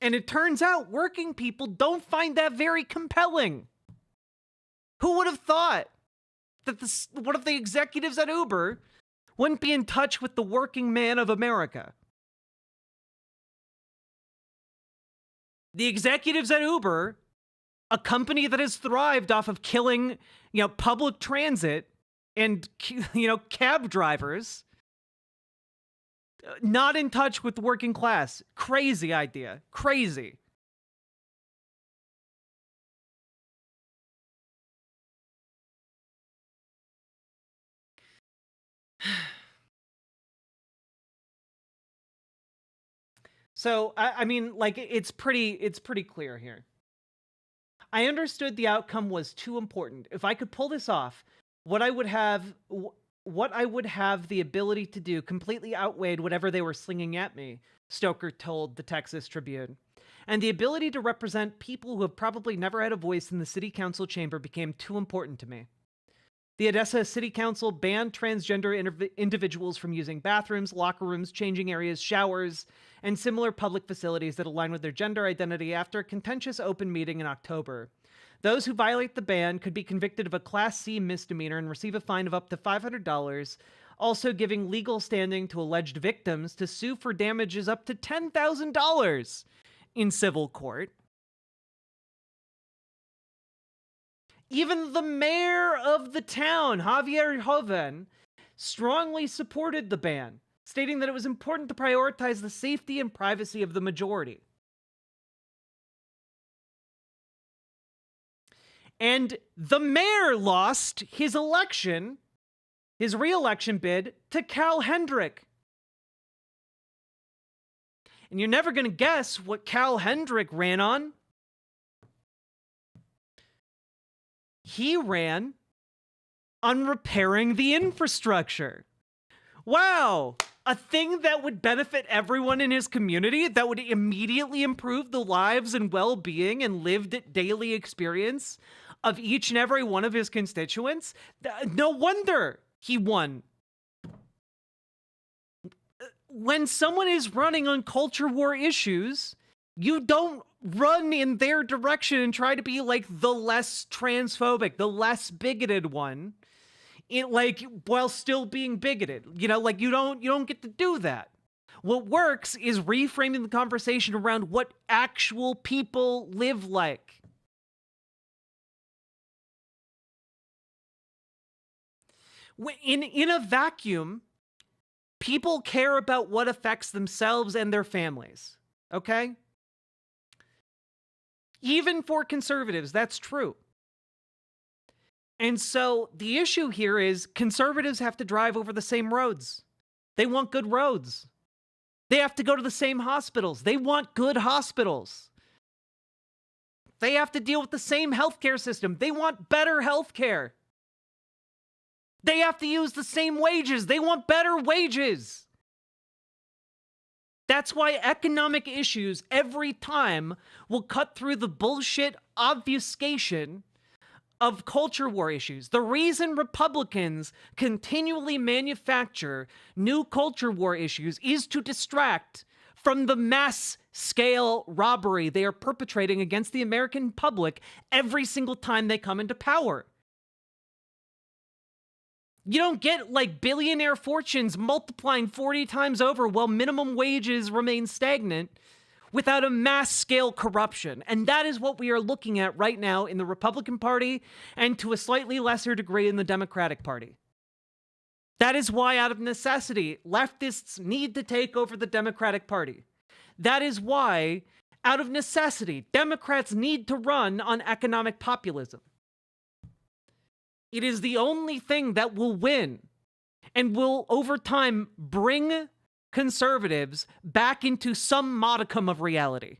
Speaker 5: And it turns out working people don't find that very compelling. Who would have thought that one of the executives at Uber wouldn't be in touch with the working man of America? The executives at Uber, a company that has thrived off of killing, public transit and, cab drivers, not in touch with the working class. Crazy idea. Crazy. So, I mean, like, it's pretty clear here. I understood the outcome was too important. If I could pull this off, what I would have the ability to do completely outweighed whatever they were slinging at me, Stoker told the Texas Tribune. And the ability to represent people who have probably never had a voice in the city council chamber became too important to me. The Odessa City Council banned transgender individuals from using bathrooms, locker rooms, changing areas, showers, and similar public facilities that align with their gender identity after a contentious open meeting in October. Those who violate the ban could be convicted of a Class C misdemeanor and receive a fine of up to $500, also giving legal standing to alleged victims to sue for damages up to $10,000 in civil court. Even the mayor of the town, Javier Joven, strongly supported the ban, stating that it was important to prioritize the safety and privacy of the majority. And the mayor lost his election, his re-election bid, to Cal Hendrick. And you're never going to guess what Cal Hendrick ran on. He ran on repairing the infrastructure. Wow! A thing that would benefit everyone in his community, that would immediately improve the lives and well-being and lived daily experience of each and every one of his constituents. No wonder he won. When someone is running on culture war issues, you don't run in their direction and try to be like the less transphobic, the less bigoted one, while still being bigoted. You don't get to do that. What works is reframing the conversation around what actual people live like. In a vacuum, people care about what affects themselves and their families. Okay? Even for conservatives, that's true. And so the issue here is conservatives have to drive over the same roads. They want good roads. They have to go to the same hospitals. They want good hospitals. They have to deal with the same healthcare system. They want better healthcare. They have to use the same wages. They want better wages. That's why economic issues every time will cut through the bullshit obfuscation of culture war issues. The reason Republicans continually manufacture new culture war issues is to distract from the mass scale robbery they are perpetrating against the American public every single time they come into power. You don't get billionaire fortunes multiplying 40 times over while minimum wages remain stagnant without a mass-scale corruption. And that is what we are looking at right now in the Republican Party and to a slightly lesser degree in the Democratic Party. That is why, out of necessity, leftists need to take over the Democratic Party. That is why, out of necessity, Democrats need to run on economic populism. It is the only thing that will win and will, over time, bring conservatives back into some modicum of reality.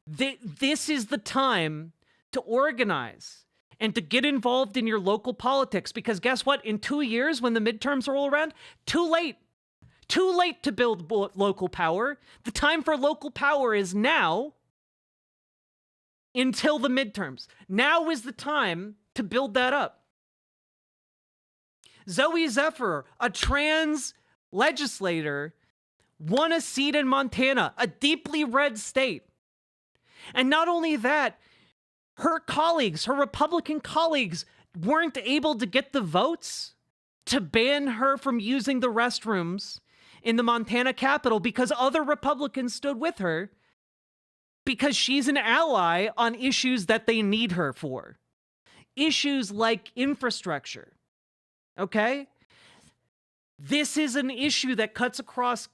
Speaker 5: This is the time to organize and to get involved in your local politics, because guess what? In 2 years, when the midterms roll around, too late. Too late to build local power. The time for local power is now until the midterms. Now is the time to build that up. Zoe Zephyr, a trans legislator, won a seat in Montana, a deeply red state. And not only that, her colleagues, her Republican colleagues, weren't able to get the votes to ban her from using the restrooms in the Montana Capitol because other Republicans stood with her because she's an ally on issues that they need her for. Issues like infrastructure. Okay? This is an issue that cuts across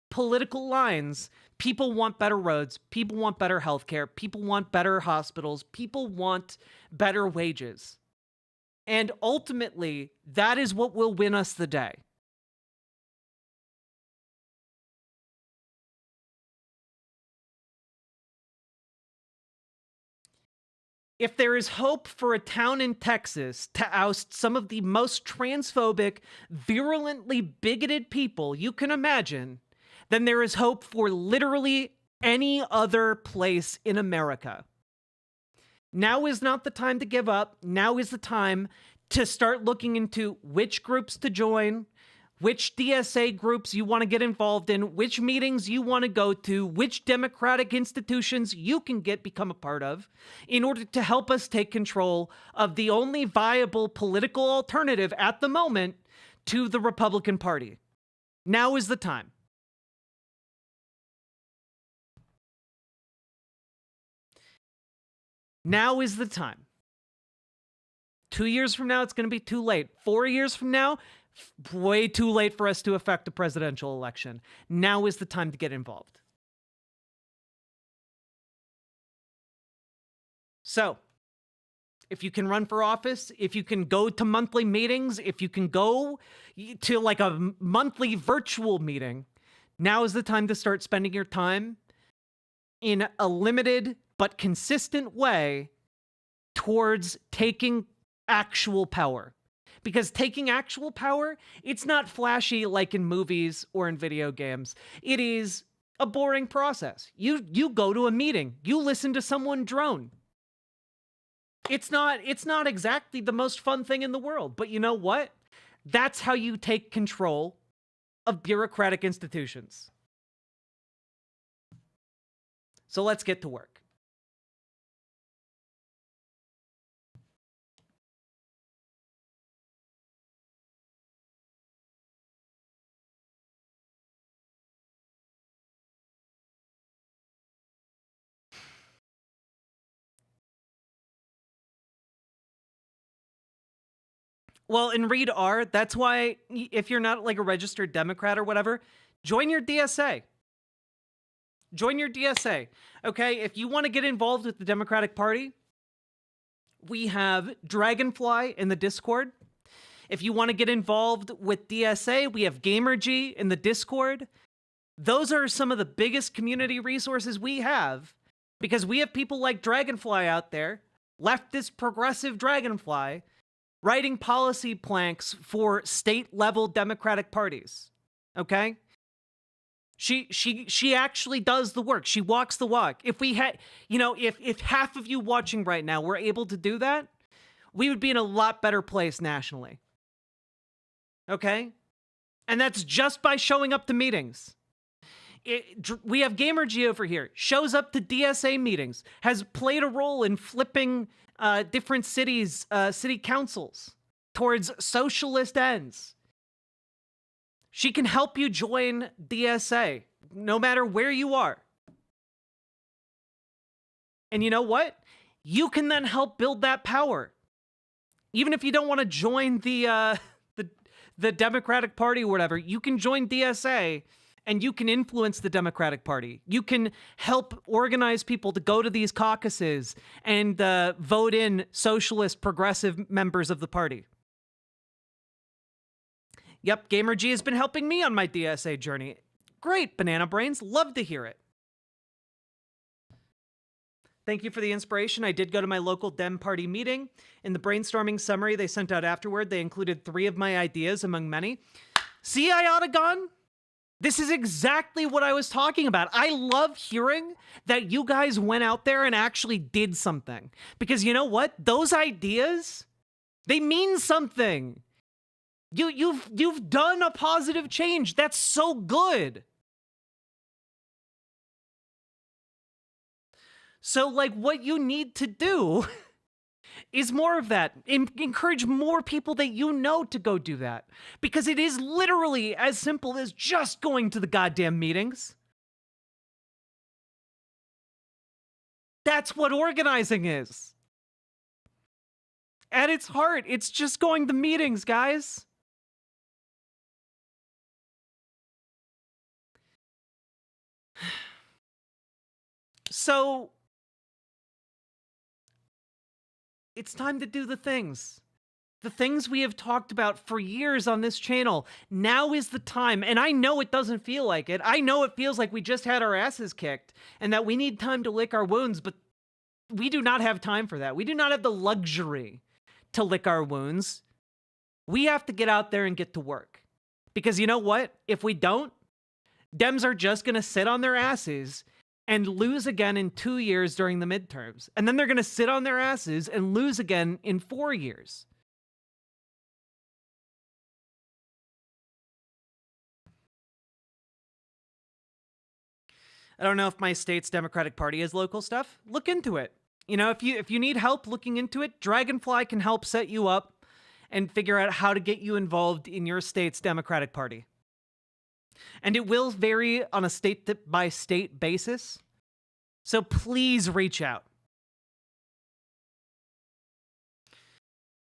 Speaker 5: political lines. People want better roads. People want better healthcare. People want better hospitals. People want better wages. And ultimately, that is what will win us the day. If there is hope for a town in Texas to oust some of the most transphobic, virulently bigoted people you can imagine, then there is hope for literally any other place in America. Now is not the time to give up. Now is the time to start looking into which groups to join, which DSA groups you want to get involved in, which meetings you want to go to, which democratic institutions you can become a part of in order to help us take control of the only viable political alternative at the moment to the Republican Party. Now is the time. Now is the time. 2 years from now, it's going to be too late. 4 years from now, way too late for us to affect a presidential election. Now is the time to get involved. So, if you can run for office, if you can go to monthly meetings, if you can go to like a monthly virtual meeting, now is the time to start spending your time in a limited but consistent way towards taking actual power. Because taking actual power, it's not flashy like in movies or in video games. It is a boring process. You go to a meeting. You listen to someone drone. It's not exactly the most fun thing in the world. But you know what? That's how you take control of bureaucratic institutions. So let's get to work. Well, in Read R, that's why if you're not like a registered Democrat or whatever, join your DSA. Join your DSA. Okay, if you want to get involved with the Democratic Party, we have Dragonfly in the Discord. If you want to get involved with DSA, we have Gamergy in the Discord. Those are some of the biggest community resources we have because we have people like Dragonfly out there, leftist progressive Dragonfly, writing policy planks for state-level Democratic parties, okay? She actually does the work. She walks the walk. If we had, if half of you watching right now were able to do that, we would be in a lot better place nationally, okay? And that's just by showing up to meetings. We have Gamergy over here, shows up to DSA meetings, has played a role in flipping different cities, city councils towards socialist ends. She can help you join DSA, no matter where you are. And you know what? You can then help build that power. Even if you don't want to join the Democratic Party or whatever, you can join DSA and you can influence the Democratic Party. You can help organize people to go to these caucuses and vote in socialist, progressive members of the party. Yep, Gamer G has been helping me on my DSA journey. Great, Banana Brains. Love to hear it. Thank you for the inspiration. I did go to my local Dem Party meeting. In the brainstorming summary they sent out afterward, they included 3 of my ideas among many. See, Iotagon? This is exactly what I was talking about. I love hearing that you guys went out there and actually did something. Because you know what? Those ideas, they mean something. You've done a positive change. That's so good. So, like, what you need to do is more of that. Encourage more people that you know to go do that. Because it is literally as simple as just going to the goddamn meetings. That's what organizing is. At its heart, it's just going to meetings, guys. So it's time to do the things we have talked about for years on this channel. Now is the time. And I know it doesn't feel like it. I know it feels like we just had our asses kicked and that we need time to lick our wounds, but we do not have time for that. We do not have the luxury to lick our wounds. We have to get out there and get to work. Because you know what? If we don't, Dems are just going to sit on their asses and lose again in 2 years during the midterms. And then they're going to sit on their asses and lose again in 4 years. I don't know if my state's Democratic Party has local stuff. Look into it. You know, if you need help looking into it, Dragonfly can help set you up and figure out how to get you involved in your state's Democratic Party. And it will vary on a state-by-state basis. So please reach out.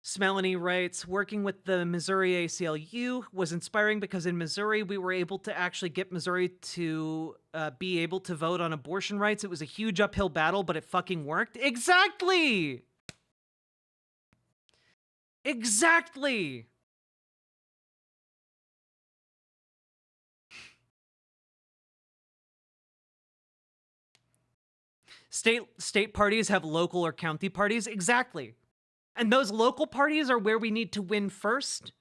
Speaker 5: Smelanie writes, working with the Missouri ACLU was inspiring because in Missouri, we were able to actually get Missouri to be able to vote on abortion rights. It was a huge uphill battle, but it fucking worked. Exactly! Exactly! State parties have local or county parties. Exactly. And those local parties are where we need to win first.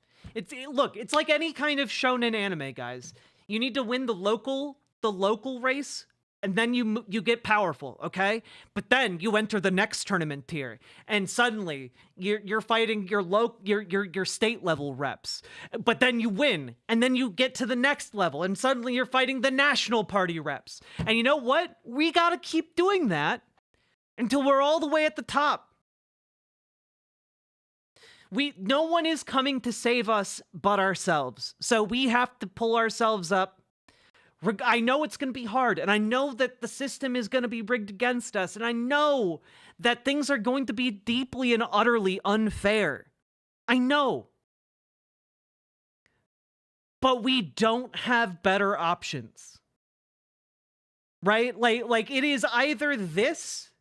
Speaker 5: Look, it's like any kind of shonen anime, guys. You need to win the local race, and then you get powerful, okay? But then you enter the next tournament tier, and suddenly you're fighting your state level reps. But then you win, and then you get to the next level, and suddenly you're fighting the national party reps. And you know what? We gotta keep doing that until we're all the way at the top. No one is coming to save us but ourselves. So we have to pull ourselves up. I know it's going to be hard, and I know that the system is going to be rigged against us, and I know that things are going to be deeply and utterly unfair. I know. But we don't have better options. Right? Like it is either this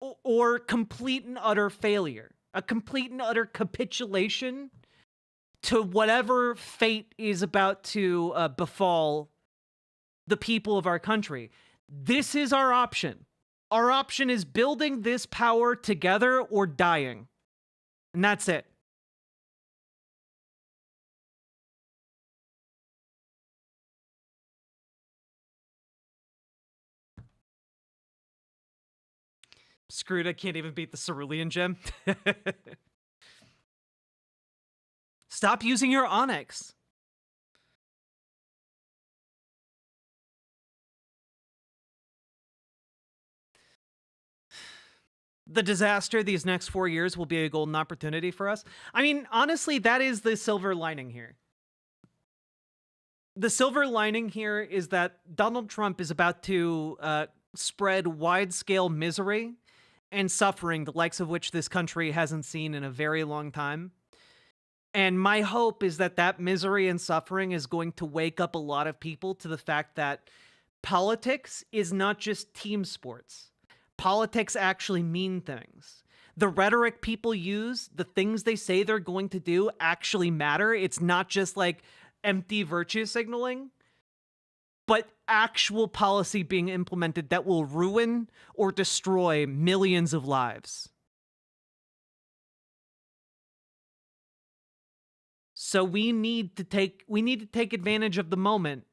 Speaker 5: or complete and utter failure. A complete and utter capitulation to whatever fate is about to befall the people of our country. This is our option. Our option is building this power together or dying. And that's it. Screwed, I can't even beat the cerulean gem. Stop using your onyx. The disaster these next 4 years will be a golden opportunity for us. I mean, honestly, that is the silver lining here. the silver lining here is that Donald Trump is about to spread wide-scale misery and suffering, the likes of which this country hasn't seen in a very long time. And my hope is that that misery and suffering is going to wake up a lot of people to the fact that politics is not just team sports. Politics actually mean things. The rhetoric people use, the things they say they're going to do actually matter. It's not just like empty virtue signaling, but actual policy being implemented that will ruin or destroy millions of lives. So we need to take advantage of the moment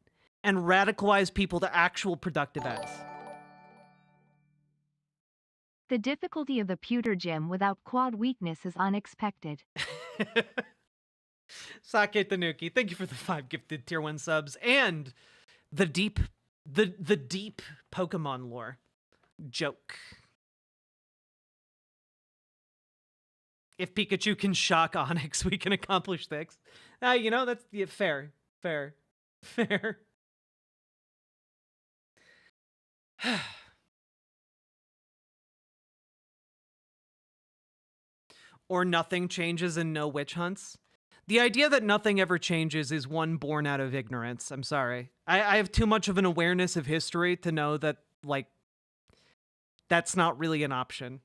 Speaker 5: and radicalize people to actual productive ends.
Speaker 6: The difficulty of the pewter gym without quad weakness is unexpected.
Speaker 5: Sake Tanuki, thank you for the 5 gifted tier 1 subs and the deep Pokemon lore joke. If Pikachu can shock Onyx, we can accomplish things. You know, that's fair. Or nothing changes and no witch hunts. The idea that nothing ever changes is one born out of ignorance. I'm sorry. I have too much of an awareness of history to know that, like, that's not really an option.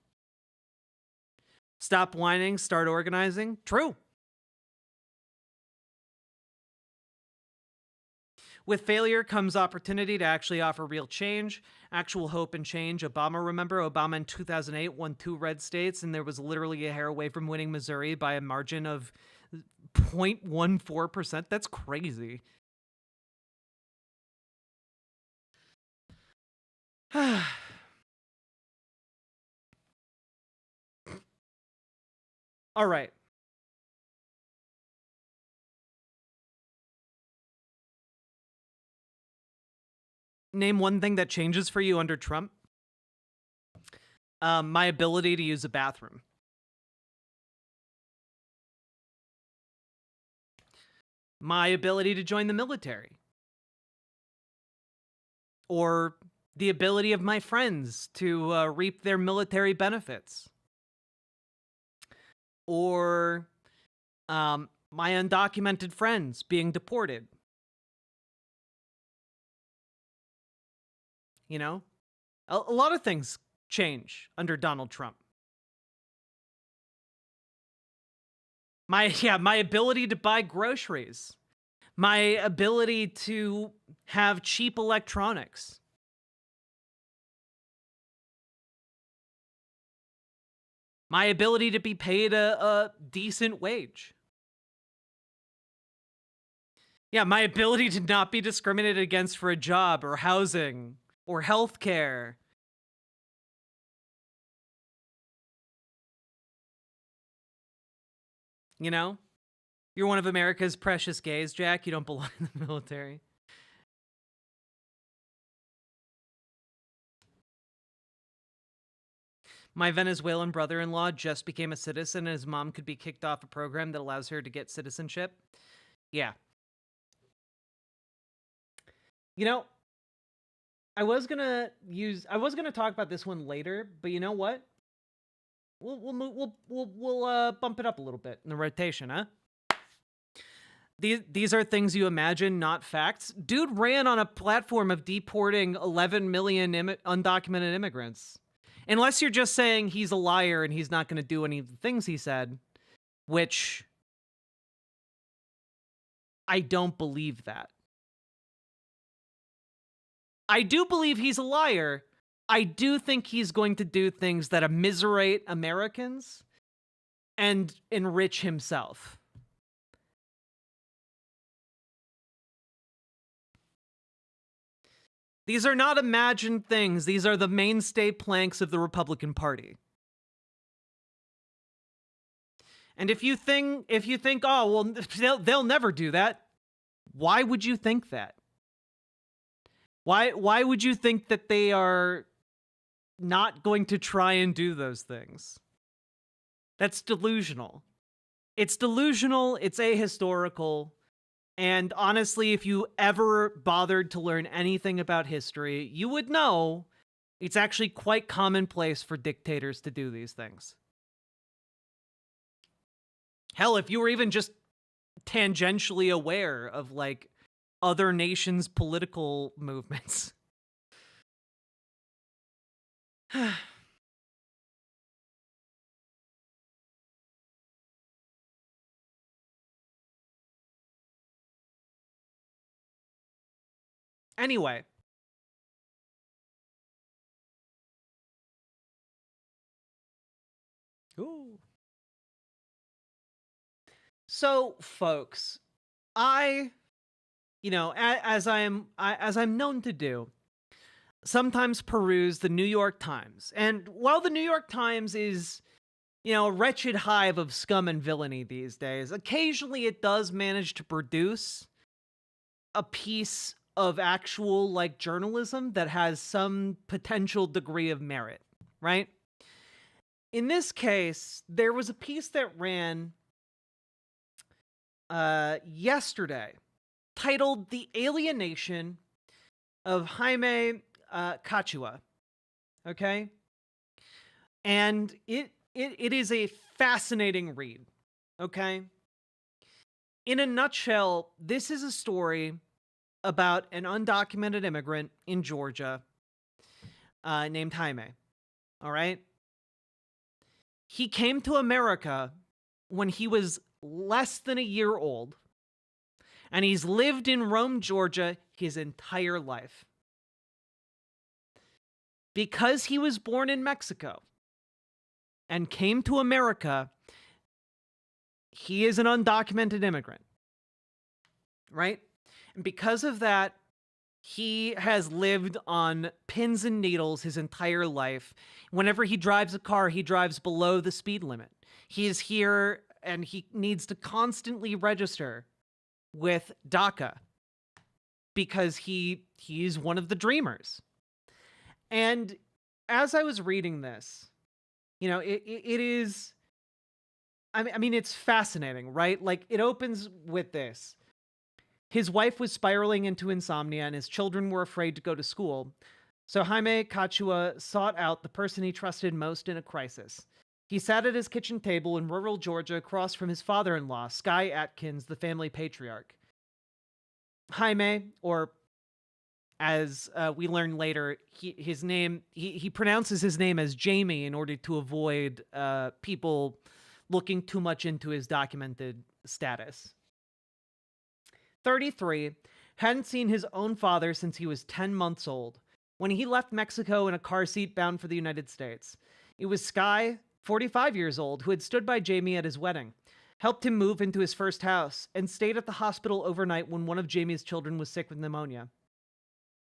Speaker 5: Stop whining, start organizing. True. With failure comes opportunity to actually offer real change, actual hope and change. Remember Obama in 2008 won 2 red states, and there was literally a hair away from winning Missouri by a margin of 0.14%. That's crazy. All right. Name one thing that changes for you under Trump. My ability to use a bathroom. My ability to join the military. Or the ability of my friends to reap their military benefits. Or my undocumented friends being deported. You know, a lot of things change under Donald Trump. My ability to buy groceries. My ability to have cheap electronics. My ability to be paid a decent wage. Yeah, my ability to not be discriminated against for a job or housing or healthcare. You know? You're one of America's precious gays, Jack. You don't belong in the military. My Venezuelan brother-in-law just became a citizen and his mom could be kicked off a program that allows her to get citizenship. Yeah. You know, I was gonna talk about this one later, but you know what? We'll bump it up a little bit in the rotation, huh? These are things you imagine, not facts. Dude ran on a platform of deporting 11 million undocumented immigrants. Unless you're just saying he's a liar and he's not going to do any of the things he said, which I don't believe that. I do believe he's a liar. I do think he's going to do things that immiserate Americans and enrich himself. These are not imagined things. These are the mainstay planks of the Republican Party. And if you think, oh, well, they'll never do that. Why would you think that? Why would you think that they are not going to try and do those things? That's delusional. It's delusional. It's ahistorical. And honestly, if you ever bothered to learn anything about history, you would know it's actually quite commonplace for dictators to do these things. Hell, if you were even just tangentially aware of, like, other nations' political movements. Anyway. Ooh. So, folks, as I'm known to do, sometimes peruse the New York Times. And while the New York Times is, a wretched hive of scum and villainy these days, occasionally it does manage to produce a piece of actual, like, journalism that has some potential degree of merit, right? In this case, there was a piece that ran yesterday titled "The Alienation of Jaime Cachua." Okay? And it is a fascinating read. Okay? In a nutshell, this is a story about an undocumented immigrant in Georgia named Jaime. All right? He came to America when he was less than a year old, and he's lived in Rome, Georgia his entire life. Because he was born in Mexico and came to America, he is an undocumented immigrant, right? And because of that, he has lived on pins and needles his entire life. Whenever he drives a car, he drives below the speed limit. He is here and he needs to constantly register with DACA because he's one of the dreamers. And as I was reading this, it is, I mean, it's fascinating, right? Like, it opens with this. His wife was spiraling into insomnia and his children were afraid to go to school. So Jaime Cachua sought out the person he trusted most in a crisis. He sat at his kitchen table in rural Georgia across from his father-in-law, Sky Atkins, the family patriarch. Jaime, or as we learn later, he pronounces his name as Jamie in order to avoid people looking too much into his documented status. 33, hadn't seen his own father since he was 10 months old, when he left Mexico in a car seat bound for the United States. It was Sky, 45 years old, who had stood by Jamie at his wedding, helped him move into his first house, and stayed at the hospital overnight when one of Jamie's children was sick with pneumonia.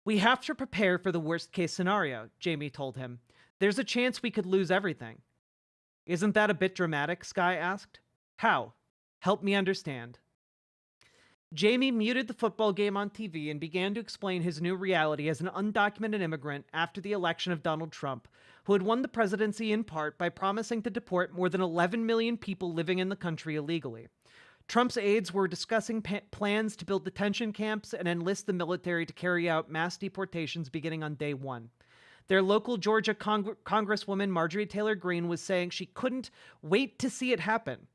Speaker 5: "We have to prepare for the worst-case scenario," Jamie told him. "There's a chance we could lose everything." "Isn't that a bit dramatic?" Sky asked. "How? Help me understand." Jamie muted the football game on TV and began to explain his new reality as an undocumented immigrant after the election of Donald Trump, who had won the presidency in part by promising to deport more than 11 million people living in the country illegally. Trump's aides were discussing plans to build detention camps and enlist the military to carry out mass deportations beginning on day one. Their local Georgia Congresswoman Marjorie Taylor Greene was saying she couldn't wait to see it happen.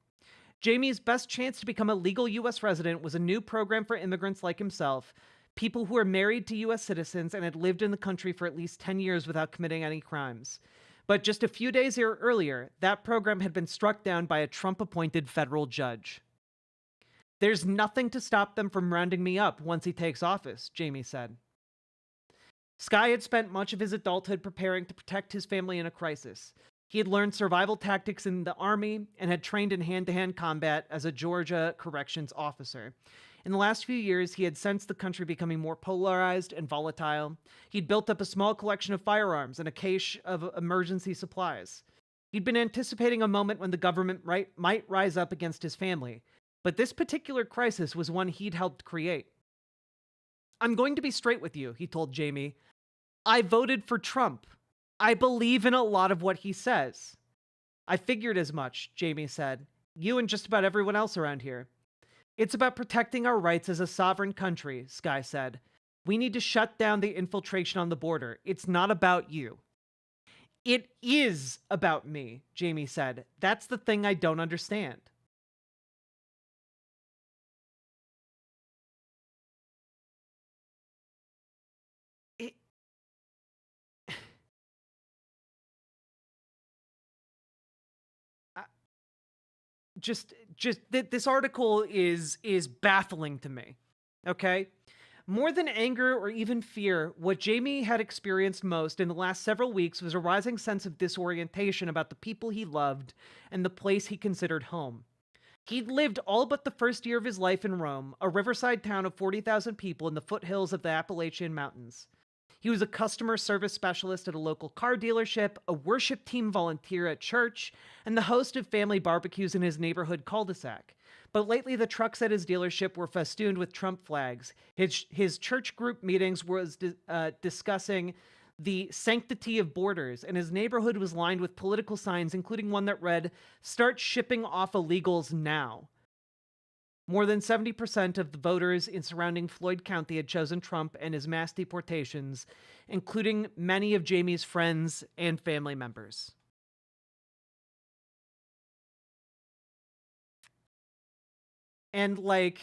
Speaker 5: Jamie's best chance to become a legal U.S. resident was a new program for immigrants like himself, people who are married to U.S. citizens and had lived in the country for at least 10 years without committing any crimes. But just a few days earlier, that program had been struck down by a Trump-appointed federal judge. "There's nothing to stop them from rounding me up once he takes office," Jamie said. Sky had spent much of his adulthood preparing to protect his family in a crisis. He had learned survival tactics in the Army and had trained in hand-to-hand combat as a Georgia corrections officer. In the last few years, he had sensed the country becoming more polarized and volatile. He'd built up a small collection of firearms and a cache of emergency supplies. He'd been anticipating a moment when the government might rise up against his family, but this particular crisis was one he'd helped create. "I'm going to be straight with you," he told Jamie. "I voted for Trump. I believe in a lot of what he says." "I figured as much," Jamie said. "You and just about everyone else around here." It's about protecting our rights as a sovereign country, Sky said. We need to shut down the infiltration on the border. It's not about you. It is about me, Jamie said. That's the thing I don't understand. This article is baffling to me. Okay? More than anger or even fear, what Jamie had experienced most in the last several weeks was a rising sense of disorientation about the people he loved and the place he considered home. He'd lived all but the first year of his life in Rome, a riverside town of 40,000 people in the foothills of the Appalachian Mountains. He was a customer service specialist at a local car dealership, a worship team volunteer at church, and the host of family barbecues in his neighborhood cul-de-sac. But lately, the trucks at his dealership were festooned with Trump flags. His church group meetings was discussing the sanctity of borders, and his neighborhood was lined with political signs, including one that read, "Start shipping off illegals now." More than 70% of the voters in surrounding Floyd County had chosen Trump and his mass deportations, including many of Jamie's friends and family members. And like,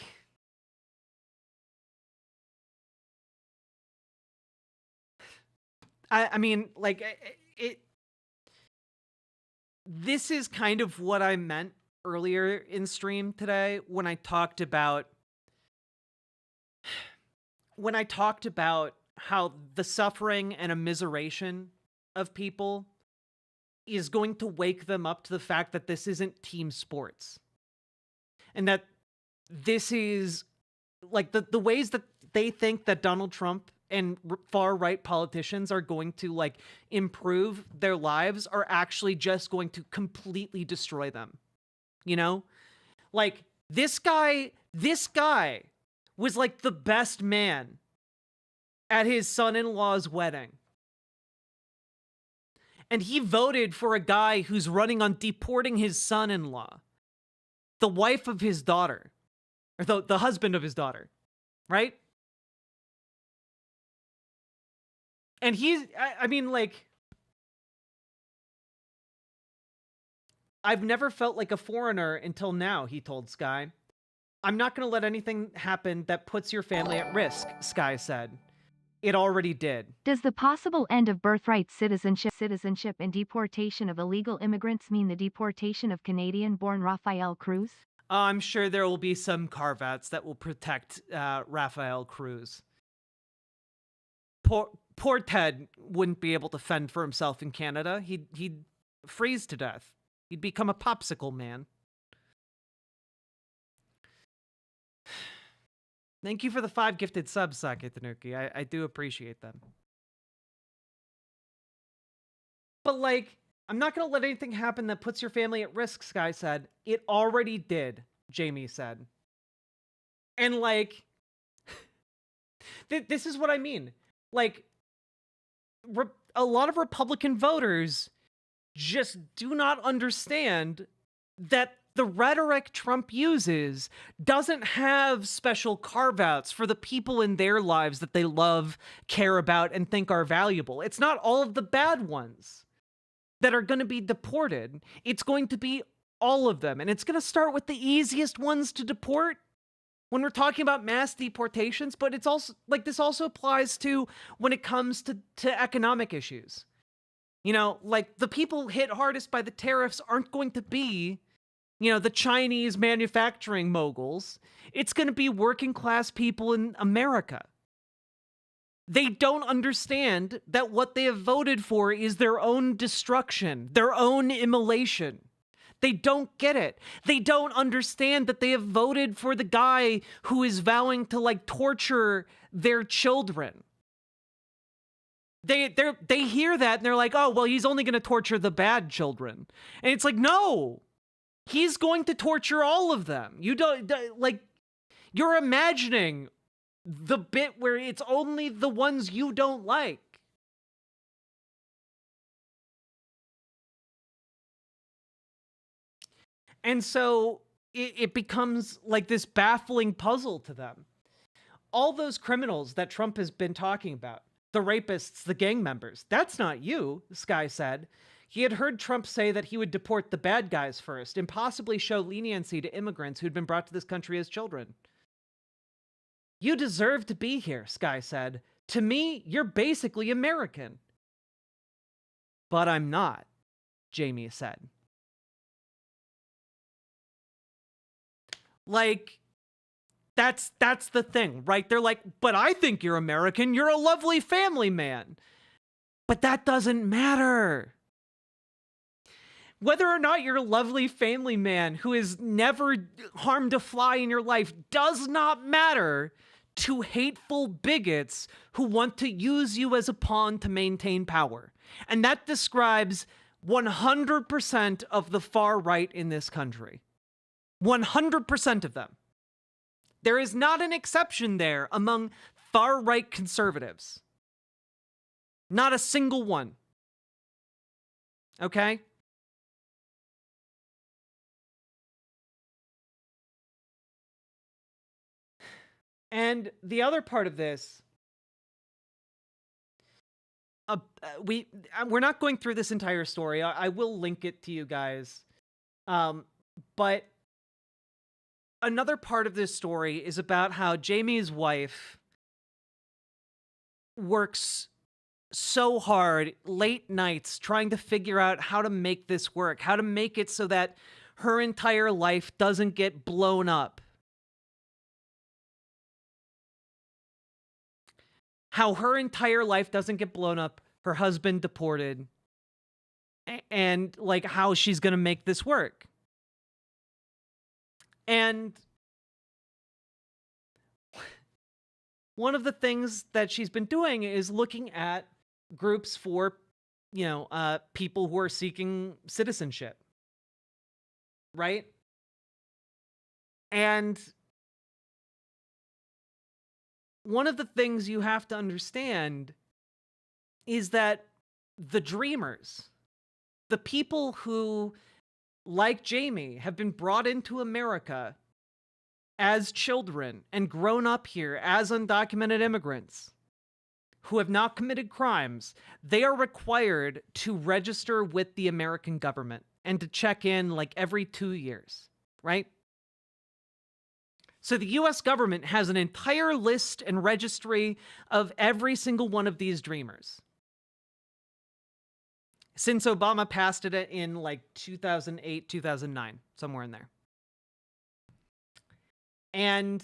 Speaker 5: I mean, like, this is kind of what I meant earlier in stream today when I talked about how the suffering and immiseration of people is going to wake them up to the fact that this isn't team sports. And that this is like the ways that they think that Donald Trump and far-right politicians are going to like improve their lives are actually just going to completely destroy them. You know, like this guy was like the best man at his son-in-law's wedding. And he voted for a guy who's running on deporting his son-in-law, the wife of his daughter, or the husband of his daughter, right? And I mean, like, I've never felt like a foreigner until now, he told Sky. I'm not going to let anything happen that puts your family at risk, Sky said. It already did.
Speaker 6: Does the possible end of birthright citizenship and deportation of illegal immigrants mean the deportation of Canadian-born Rafael Cruz?
Speaker 5: I'm sure there will be some carve-outs that will protect Rafael Cruz. Poor Ted wouldn't be able to fend for himself in Canada. He'd freeze to death. He'd become a popsicle man. Thank you for the 5 gifted subs, Sake Tanuki. I do appreciate them. But like, I'm not going to let anything happen that puts your family at risk, Sky said. It already did, Jamie said. And like, this is what I mean. Like, a lot of Republican voters just do not understand that the rhetoric Trump uses doesn't have special carve-outs for the people in their lives that they love, care about, and think are valuable. It's not all of the bad ones that are going to be deported. It's going to be all of them. And it's going to start with the easiest ones to deport when we're talking about mass deportations. But it's also, like, this also applies to when it comes to economic issues. You know, like, the people hit hardest by the tariffs aren't going to be, you know, the Chinese manufacturing moguls. It's going to be working class people in America. They don't understand that what they have voted for is their own destruction, their own immolation. They don't get it. They don't understand that they have voted for the guy who is vowing to, like, torture their children. They hear that and they're like, oh, well, he's only going to torture the bad children. And it's like, no, he's going to torture all of them. You don't, like, you're imagining the bit where it's only the ones you don't like. And so it becomes like this baffling puzzle to them. All those criminals that Trump has been talking about, the rapists, the gang members, that's not you, Sky said. He had heard Trump say that he would deport the bad guys first and possibly show leniency to immigrants who'd been brought to this country as children. You deserve to be here, Sky said. To me, you're basically American. But I'm not, Jamie said. Like, that's the thing, right? They're like, but I think you're American. You're a lovely family man. But that doesn't matter. Whether or not you're a lovely family man who has never harmed a fly in your life does not matter to hateful bigots who want to use you as a pawn to maintain power. And that describes 100% of the far right in this country. 100% of them. There is not an exception there among far-right conservatives. Not a single one. Okay? And the other part of this, we're not going through this entire story. I will link it to you guys. But another part of this story is about how Jamie's wife works so hard, late nights, trying to figure out how to make this work, how to make it so that her entire life doesn't get blown up. How her entire life doesn't get blown up, her husband deported, and like how she's gonna make this work. And one of the things that she's been doing is looking at groups for, people who are seeking citizenship. Right? And one of the things you have to understand is that the dreamers, the people who, like Jamie, have been brought into America as children and grown up here as undocumented immigrants who have not committed crimes, they are required to register with the American government and to check in like every 2 years, right? So the US government has an entire list and registry of every single one of these dreamers. Since Obama passed it in like 2008, 2009, somewhere in there. And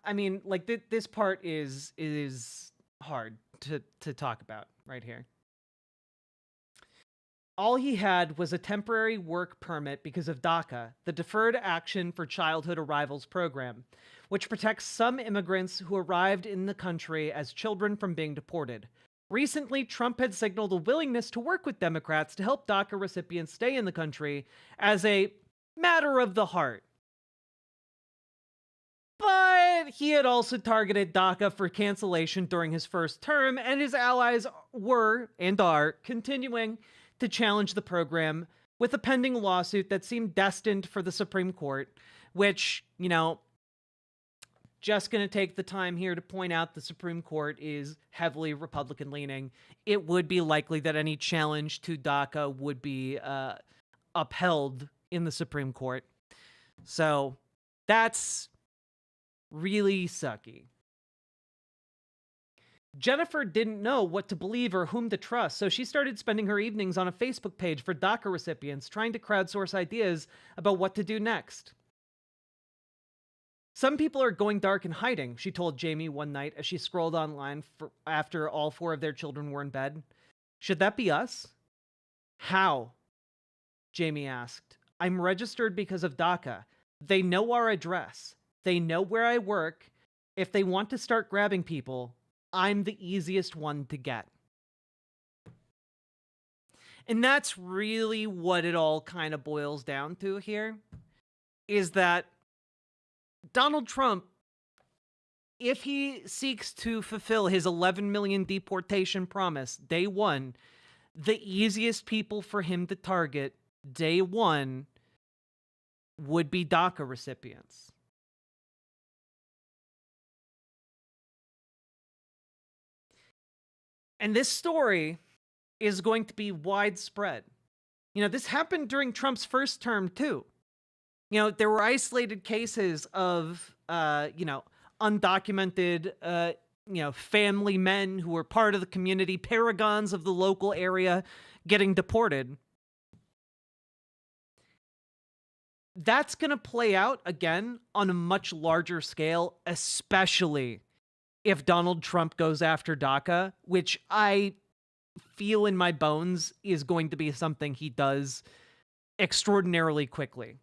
Speaker 5: I mean, like this part is hard to talk about right here. All he had was a temporary work permit because of DACA, the Deferred Action for Childhood Arrivals program, which protects some immigrants who arrived in the country as children from being deported. Recently, Trump had signaled a willingness to work with Democrats to help DACA recipients stay in the country as a matter of the heart. But he had also targeted DACA for cancellation during his first term, and his allies were, and are, continuing to challenge the program with a pending lawsuit that seemed destined for the Supreme Court, which, just going to take the time here to point out the Supreme Court is heavily Republican-leaning. It would be likely that any challenge to DACA would be upheld in the Supreme Court. So that's really sucky. Jennifer didn't know what to believe or whom to trust, so she started spending her evenings on a Facebook page for DACA recipients, trying to crowdsource ideas about what to do next. Some people are going dark and hiding, she told Jamie one night as she scrolled online after all 4 of their children were in bed. Should that be us? How? Jamie asked. I'm registered because of DACA. They know our address. They know where I work. If they want to start grabbing people, I'm the easiest one to get. And that's really what it all kind of boils down to here, is that Donald Trump, if he seeks to fulfill his 11 million deportation promise day one, the easiest people for him to target day one would be DACA recipients. And this story is going to be widespread. You know, this happened during Trump's first term, too. You know, there were isolated cases of, undocumented, family men who were part of the community, paragons of the local area, getting deported. That's going to play out again on a much larger scale, especially if Donald Trump goes after DACA, which I feel in my bones is going to be something he does extraordinarily quickly.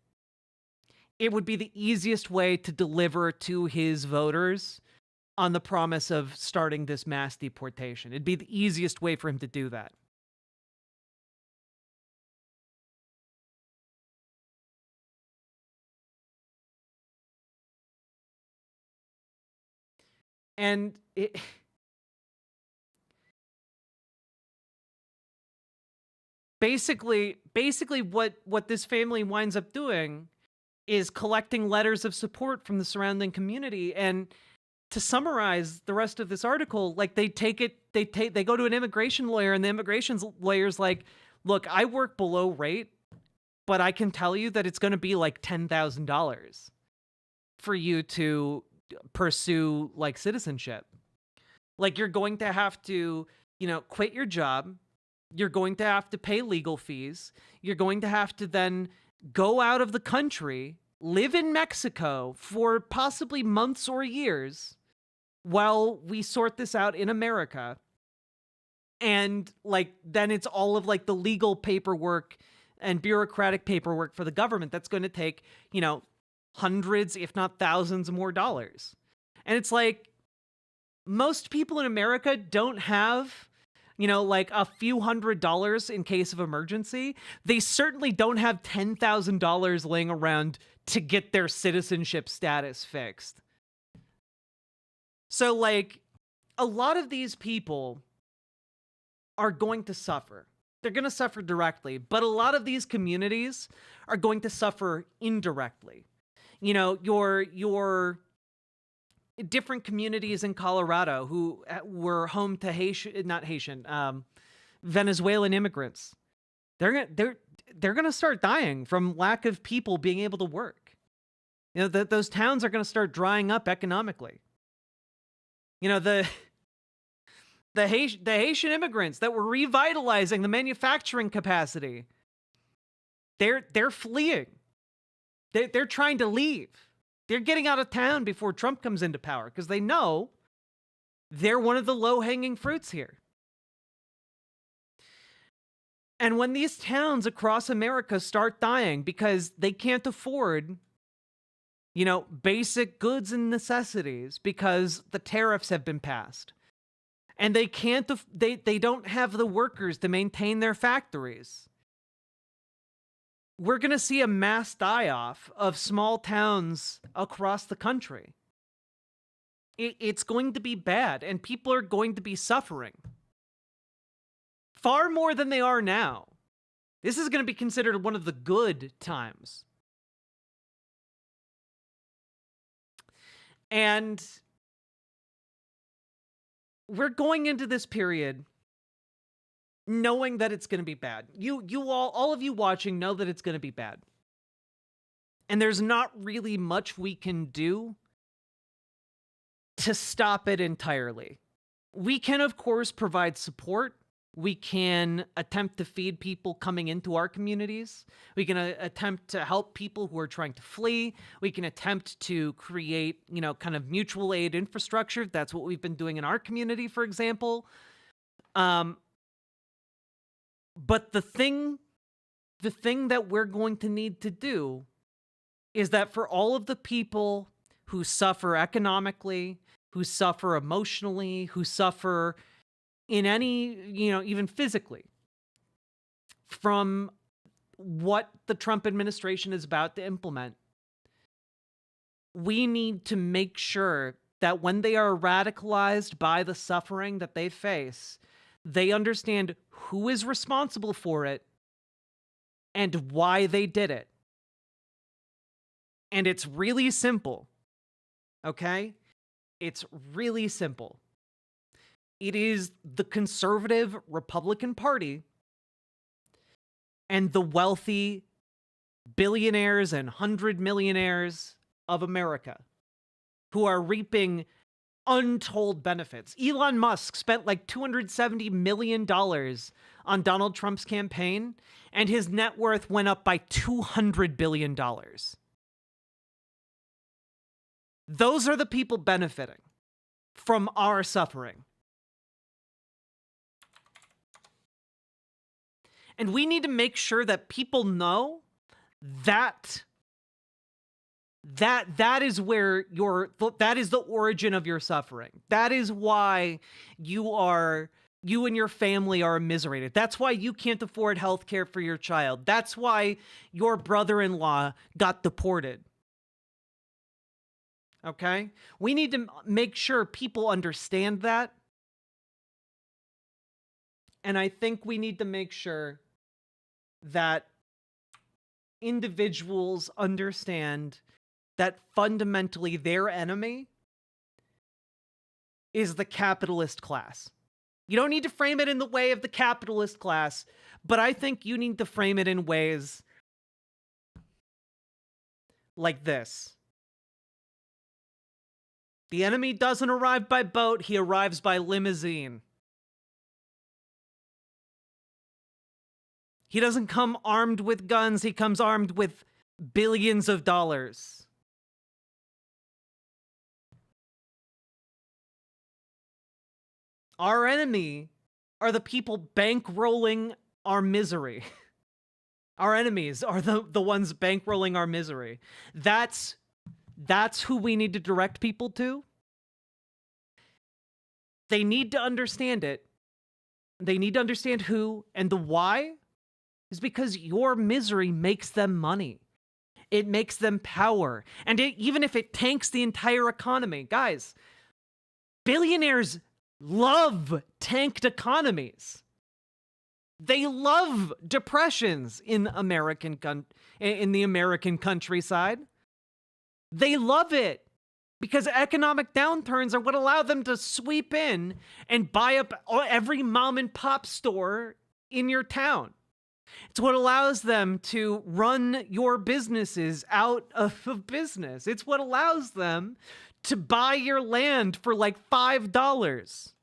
Speaker 5: It would be the easiest way to deliver to his voters on the promise of starting this mass deportation. It'd be the easiest way for him to do that. And basically what this family winds up doing is collecting letters of support from the surrounding community. And to summarize the rest of this article, like they go to an immigration lawyer, and the immigration lawyer's like, look, I work below rate, but I can tell you that it's going to be like $10,000 for you to pursue like citizenship. Like, you're going to have to, quit your job. You're going to have to pay legal fees. You're going to have to then go out of the country, live in Mexico for possibly months or years while we sort this out in America. And then it's all of the legal paperwork and bureaucratic paperwork for the government that's going to take, hundreds, if not thousands more dollars. And it's like, most people in America don't have, a few $100s in case of emergency. They certainly don't have $10,000 laying around to get their citizenship status fixed. So, a lot of these people are going to suffer. They're going to suffer directly, but a lot of these communities are going to suffer indirectly. Your different communities in Colorado who were home to Venezuelan immigrants. They're going to start dying from lack of people being able to work. Those towns are going to start drying up economically. The Haitian immigrants that were revitalizing the manufacturing capacity, they're fleeing. They're trying to leave. They're getting out of town before Trump comes into power because they know they're one of the low-hanging fruits here. And when these towns across America start dying because they can't afford, basic goods and necessities because the tariffs have been passed, and they don't have the workers to maintain their factories, we're going to see a mass die-off of small towns across the country. It's going to be bad, and people are going to be suffering. Far more than they are now. This is going to be considered one of the good times. And we're going into this period knowing that it's going to be bad. All of you watching know that it's going to be bad. And there's not really much we can do to stop it entirely. We can, of course, provide support. We can attempt to feed people coming into our communities. We can attempt to help people who are trying to flee. We can attempt to create, kind of mutual aid infrastructure. That's what we've been doing in our community, for example. But the thing that we're going to need to do is that for all of the people who suffer economically, who suffer emotionally, who suffer in any, even physically, from what the Trump administration is about to implement, we need to make sure that when they are radicalized by the suffering that they face, They understand who is responsible for it and why they did it. And it's really simple. Okay? It's really simple. It is the conservative Republican Party and the wealthy billionaires and 100 millionaires of America who are reaping untold benefits. Elon Musk spent like $270 million on Donald Trump's campaign, and his net worth went up by $200 billion. Those are the people benefiting from our suffering. And we need to make sure that people know that that is where that is the origin of your suffering. That is why you and your family are immiserated. That's why you can't afford health care for your child. That's why your brother-in-law got deported. Okay? We need to make sure people understand that. And I think we need to make sure that individuals understand that fundamentally their enemy is the capitalist class. You don't need to frame it in the way of the capitalist class, but I think you need to frame it in ways like this. The enemy doesn't arrive by boat, he arrives by limousine. He doesn't come armed with guns, he comes armed with billions of dollars. Our enemy are the people bankrolling our misery. Our enemies are the ones bankrolling our misery. That's who we need to direct people to. They need to understand it. They need to understand who, and the why is because your misery makes them money. It makes them power. And even if it tanks the entire economy, guys, billionaires love tanked economies. They love depressions in the American countryside. They love it because economic downturns are what allow them to sweep in and buy up every mom and pop store in your town. It's what allows them to run your businesses out of business. It's what allows them to buy your land for like $5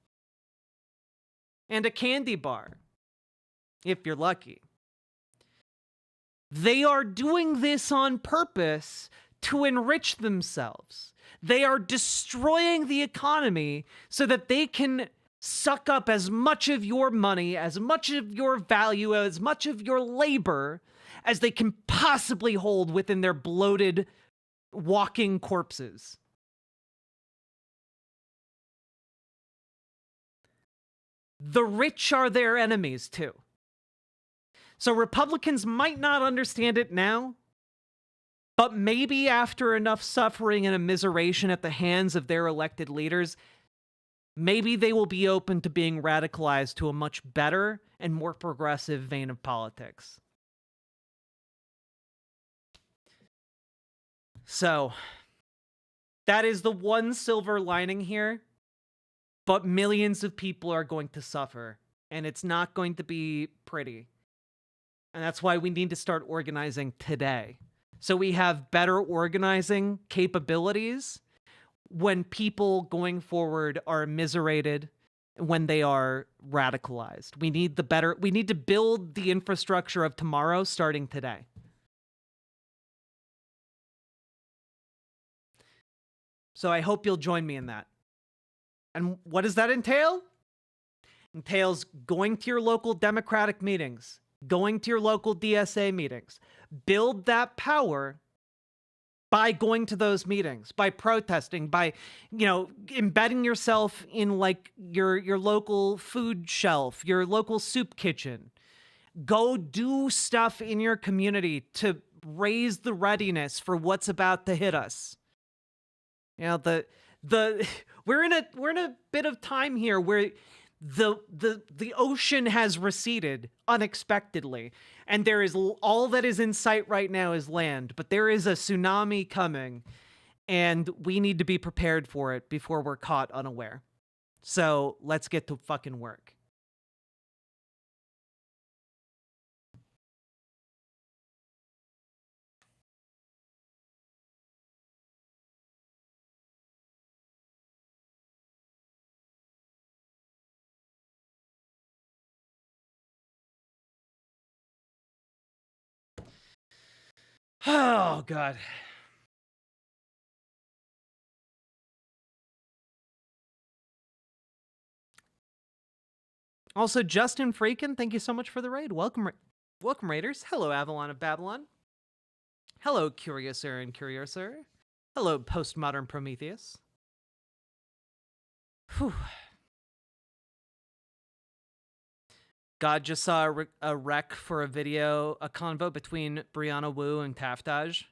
Speaker 5: and a candy bar, if you're lucky. They are doing this on purpose to enrich themselves. They are destroying the economy so that they can suck up as much of your money, as much of your value, as much of your labor as they can possibly hold within their bloated, walking corpses. The rich are their enemies, too. So Republicans might not understand it now, but maybe after enough suffering and immiseration at the hands of their elected leaders, maybe they will be open to being radicalized to a much better and more progressive vein of politics. So, that is the one silver lining here. But millions of people are going to suffer, and it's not going to be pretty. And that's why we need to start organizing today. So we have better organizing capabilities when people going forward are immiserated, when they are radicalized. We need to build the infrastructure of tomorrow starting today. So I hope you'll join me in that. And what does that entail? It entails going to your local Democratic meetings, going to your local DSA meetings. Build that power by going to those meetings, by protesting, by, embedding yourself in like your local food shelf, your local soup kitchen. Go do stuff in your community to raise the readiness for what's about to hit us. We're in a bit of time here where the ocean has receded unexpectedly, and there is all that is in sight right now is land, but there is a tsunami coming, and we need to be prepared for it before we're caught unaware. So let's get to fucking work. Oh, God. Also, Justin Freakin, thank you so much for the raid. Welcome, Raiders. Hello, Avalon of Babylon. Hello, Curiouser and Curiouser. Hello, Postmodern Prometheus. Whew. God just saw a rec for a convo between Brianna Wu and Taftage.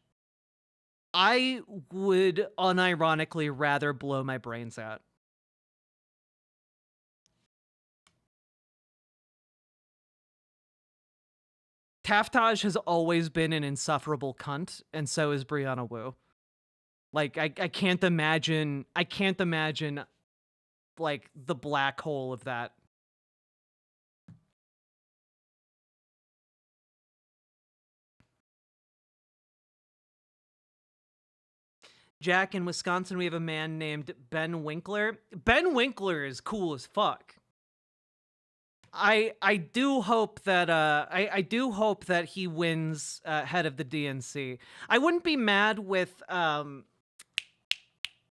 Speaker 5: I would unironically rather blow my brains out. Taftage has always been an insufferable cunt, and so is Brianna Wu. Like, I can't imagine, like, the black hole of that. Jack, in Wisconsin, we have a man named Ben Winkler. Ben Winkler is cool as fuck. I do hope that I do hope that he wins head of the DNC. I wouldn't be mad with oh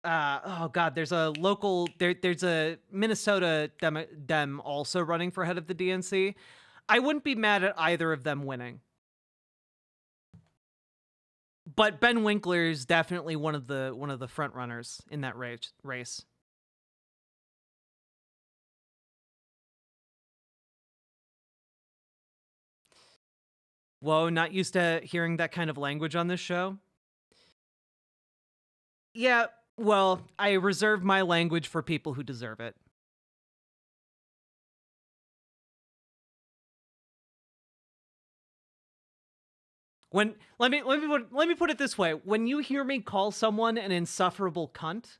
Speaker 5: god, there's a local there's a Minnesota Dem also running for head of the DNC. I wouldn't be mad at either of them winning. But Ben Winkler is definitely one of the front runners in that race. Whoa, not used to hearing that kind of language on this show? Yeah, well, I reserve my language for people who deserve it. Let me put it this way. When you hear me call someone an insufferable cunt,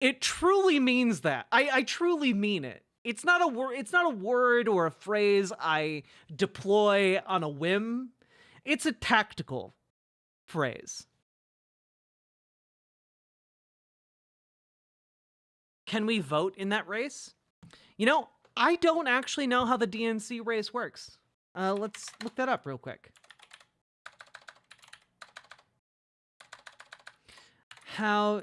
Speaker 5: it truly means that. I truly mean it. It's not a word or a phrase I deploy on a whim. It's a tactical phrase. Can we vote in that race? You know, I don't actually know how the DNC race works. Let's look that up real quick. How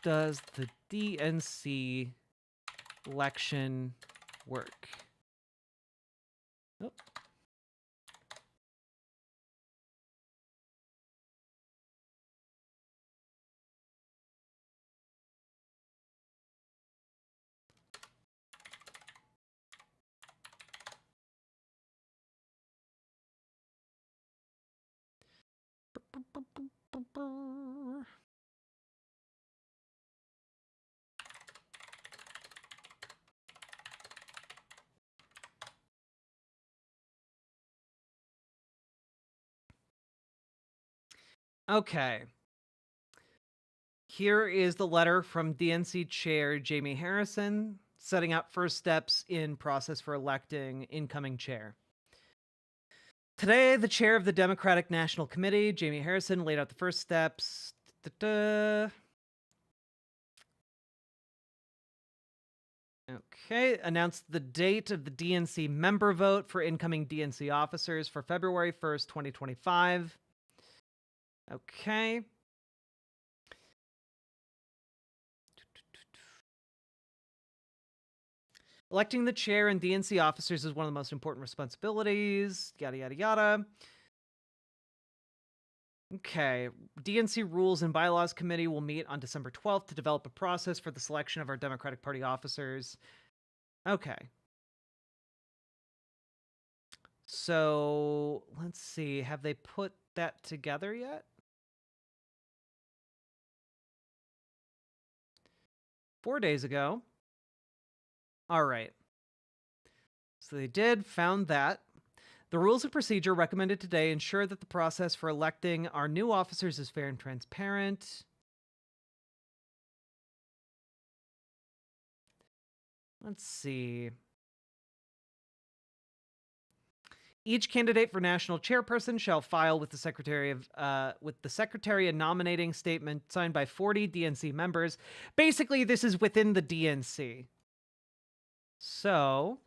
Speaker 5: does the DNC election work? Oh. Okay. Here is the letter from DNC Chair Jamie Harrison, setting out first steps in process for electing incoming chair. Today, the chair of the Democratic National Committee, Jamie Harrison, laid out the first steps. Okay, announced the date of the DNC member vote for incoming DNC officers for February 1st, 2025. Okay. Electing the chair and DNC officers is one of the most important responsibilities. Yada, yada, yada. Okay. DNC Rules and Bylaws Committee will meet on December 12th to develop a process for the selection of our Democratic Party officers. Okay. So, let's see. Have they put that together yet? Four days ago. All right. So they did, found that. The rules of procedure recommended today ensure that the process for electing our new officers is fair and transparent. Let's see. Each candidate for national chairperson shall file with the secretary a nominating statement signed by 40 DNC members. Basically, this is within the DNC. So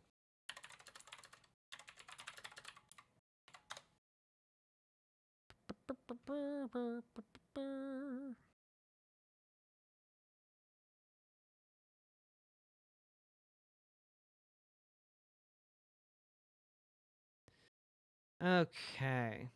Speaker 5: okay.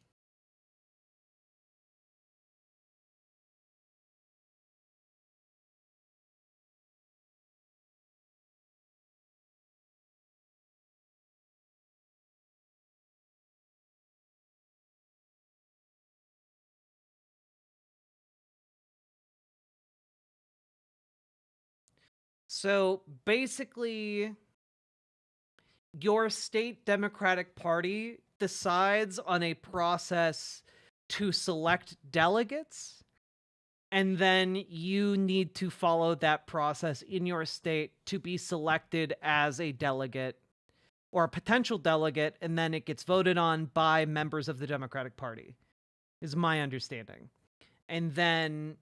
Speaker 5: So basically, your state Democratic Party decides on a process to select delegates, and then you need to follow that process in your state to be selected as a delegate or a potential delegate, and then it gets voted on by members of the Democratic Party, is my understanding. And then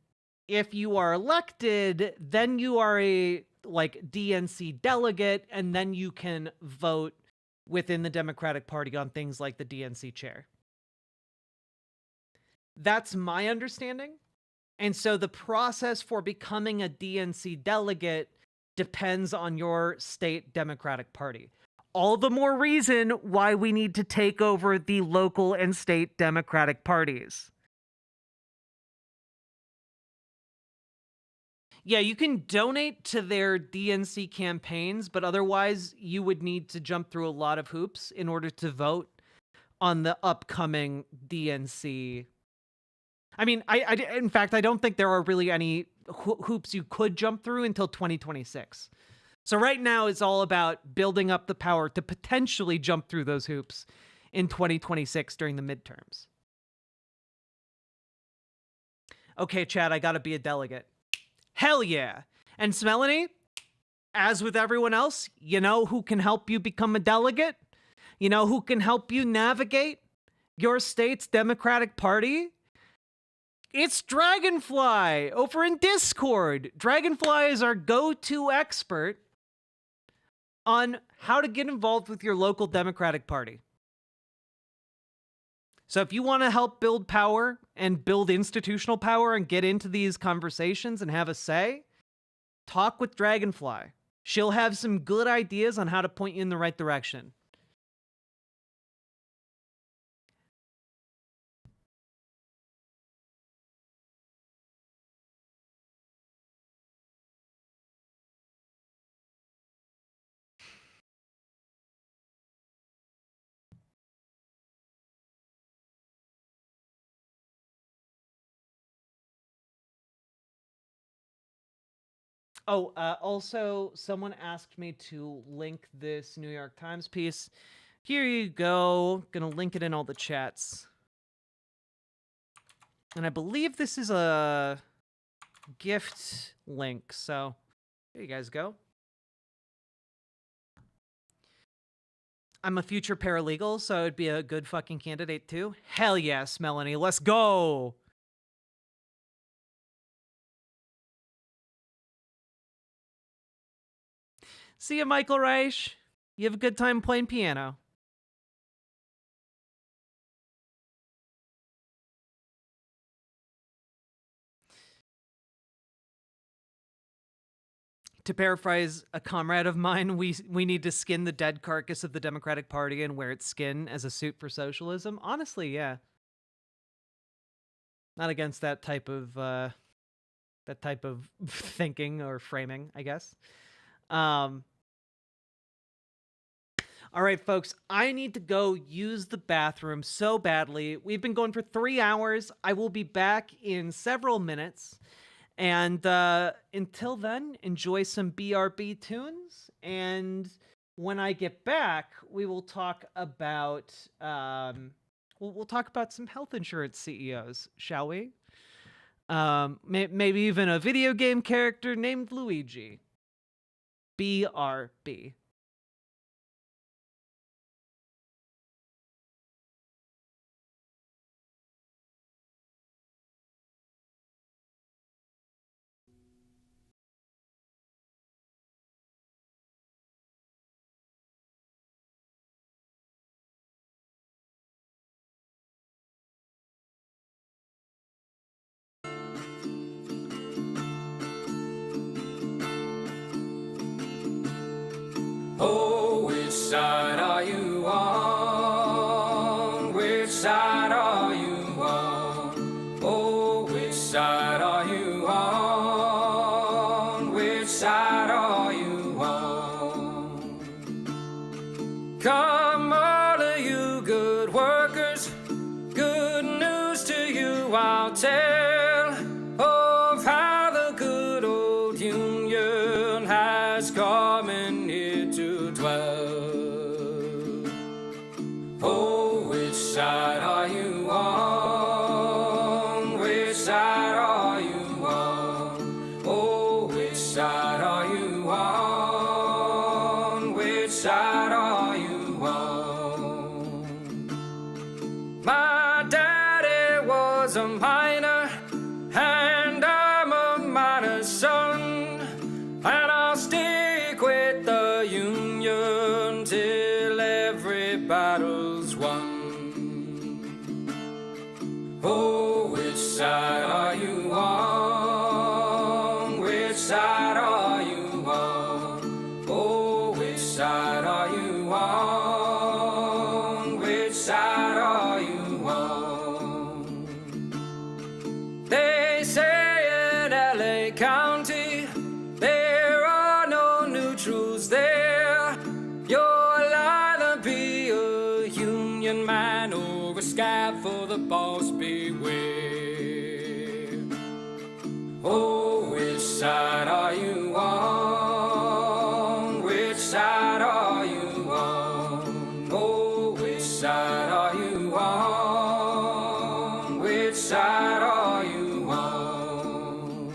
Speaker 5: if you are elected, then you are a DNC delegate, and then you can vote within the Democratic Party on things like the DNC chair. That's my understanding. And so the process for becoming a DNC delegate depends on your state Democratic Party. All the more reason why we need to take over the local and state Democratic parties. Yeah, you can donate to their DNC campaigns, but otherwise you would need to jump through a lot of hoops in order to vote on the upcoming DNC. I mean, in fact, I don't think there are really any hoops you could jump through until 2026. So right now it's all about building up the power to potentially jump through those hoops in 2026 during the midterms. Okay, Chad, I gotta be a delegate. Hell yeah. And Smelanie, as with everyone else, you know who can help you become a delegate? You know who can help you navigate your state's Democratic Party? It's Dragonfly over in Discord. Dragonfly is our go-to expert on how to get involved with your local Democratic Party. So if you want to help build power and build institutional power and get into these conversations and have a say, talk with Dragonfly. She'll have some good ideas on how to point you in the right direction. Oh, also, someone asked me to link this New York Times piece. Here you go. Gonna link it in all the chats. And I believe this is a gift link, so here you guys go. I'm a future paralegal, so I'd be a good fucking candidate too. Hell yes, Melanie, let's go! See ya, Michael Reich. You have a good time playing piano. To paraphrase a comrade of mine, we need to skin the dead carcass of the Democratic Party and wear its skin as a suit for socialism. Honestly, yeah. Not against that type of thinking or framing, I guess. All right, folks, I need to go use the bathroom so badly. We've been going for 3 hours. I will be back in several minutes. And until then, enjoy some BRB tunes. And When I get back, we will talk about we'll talk about some health insurance CEOs, shall we? Maybe even a video game character named Luigi. BRB.
Speaker 13: Oh, which side are you on? Which side are you on? Oh, which side are you on? Which side are you on? Come, all of you good workers, good news to you I'll tell of how the good old Union has come in here to dwell. Oh, which side are you on? Which side are you on? Oh, which side are you on? Which side are you on? My daddy was a miner, and I'm a miner's son, and I'll stick with the Union till every battle's won. Oh, which side are you on? Which side are you on? Oh, which side are you on? Which side are you on? They say in LA County there are no neutrals there. You'll either be a Union man or a scab for the boss, beware. Oh, which side are you on? Which side are you on? Oh, which side are you on? Which side are you on?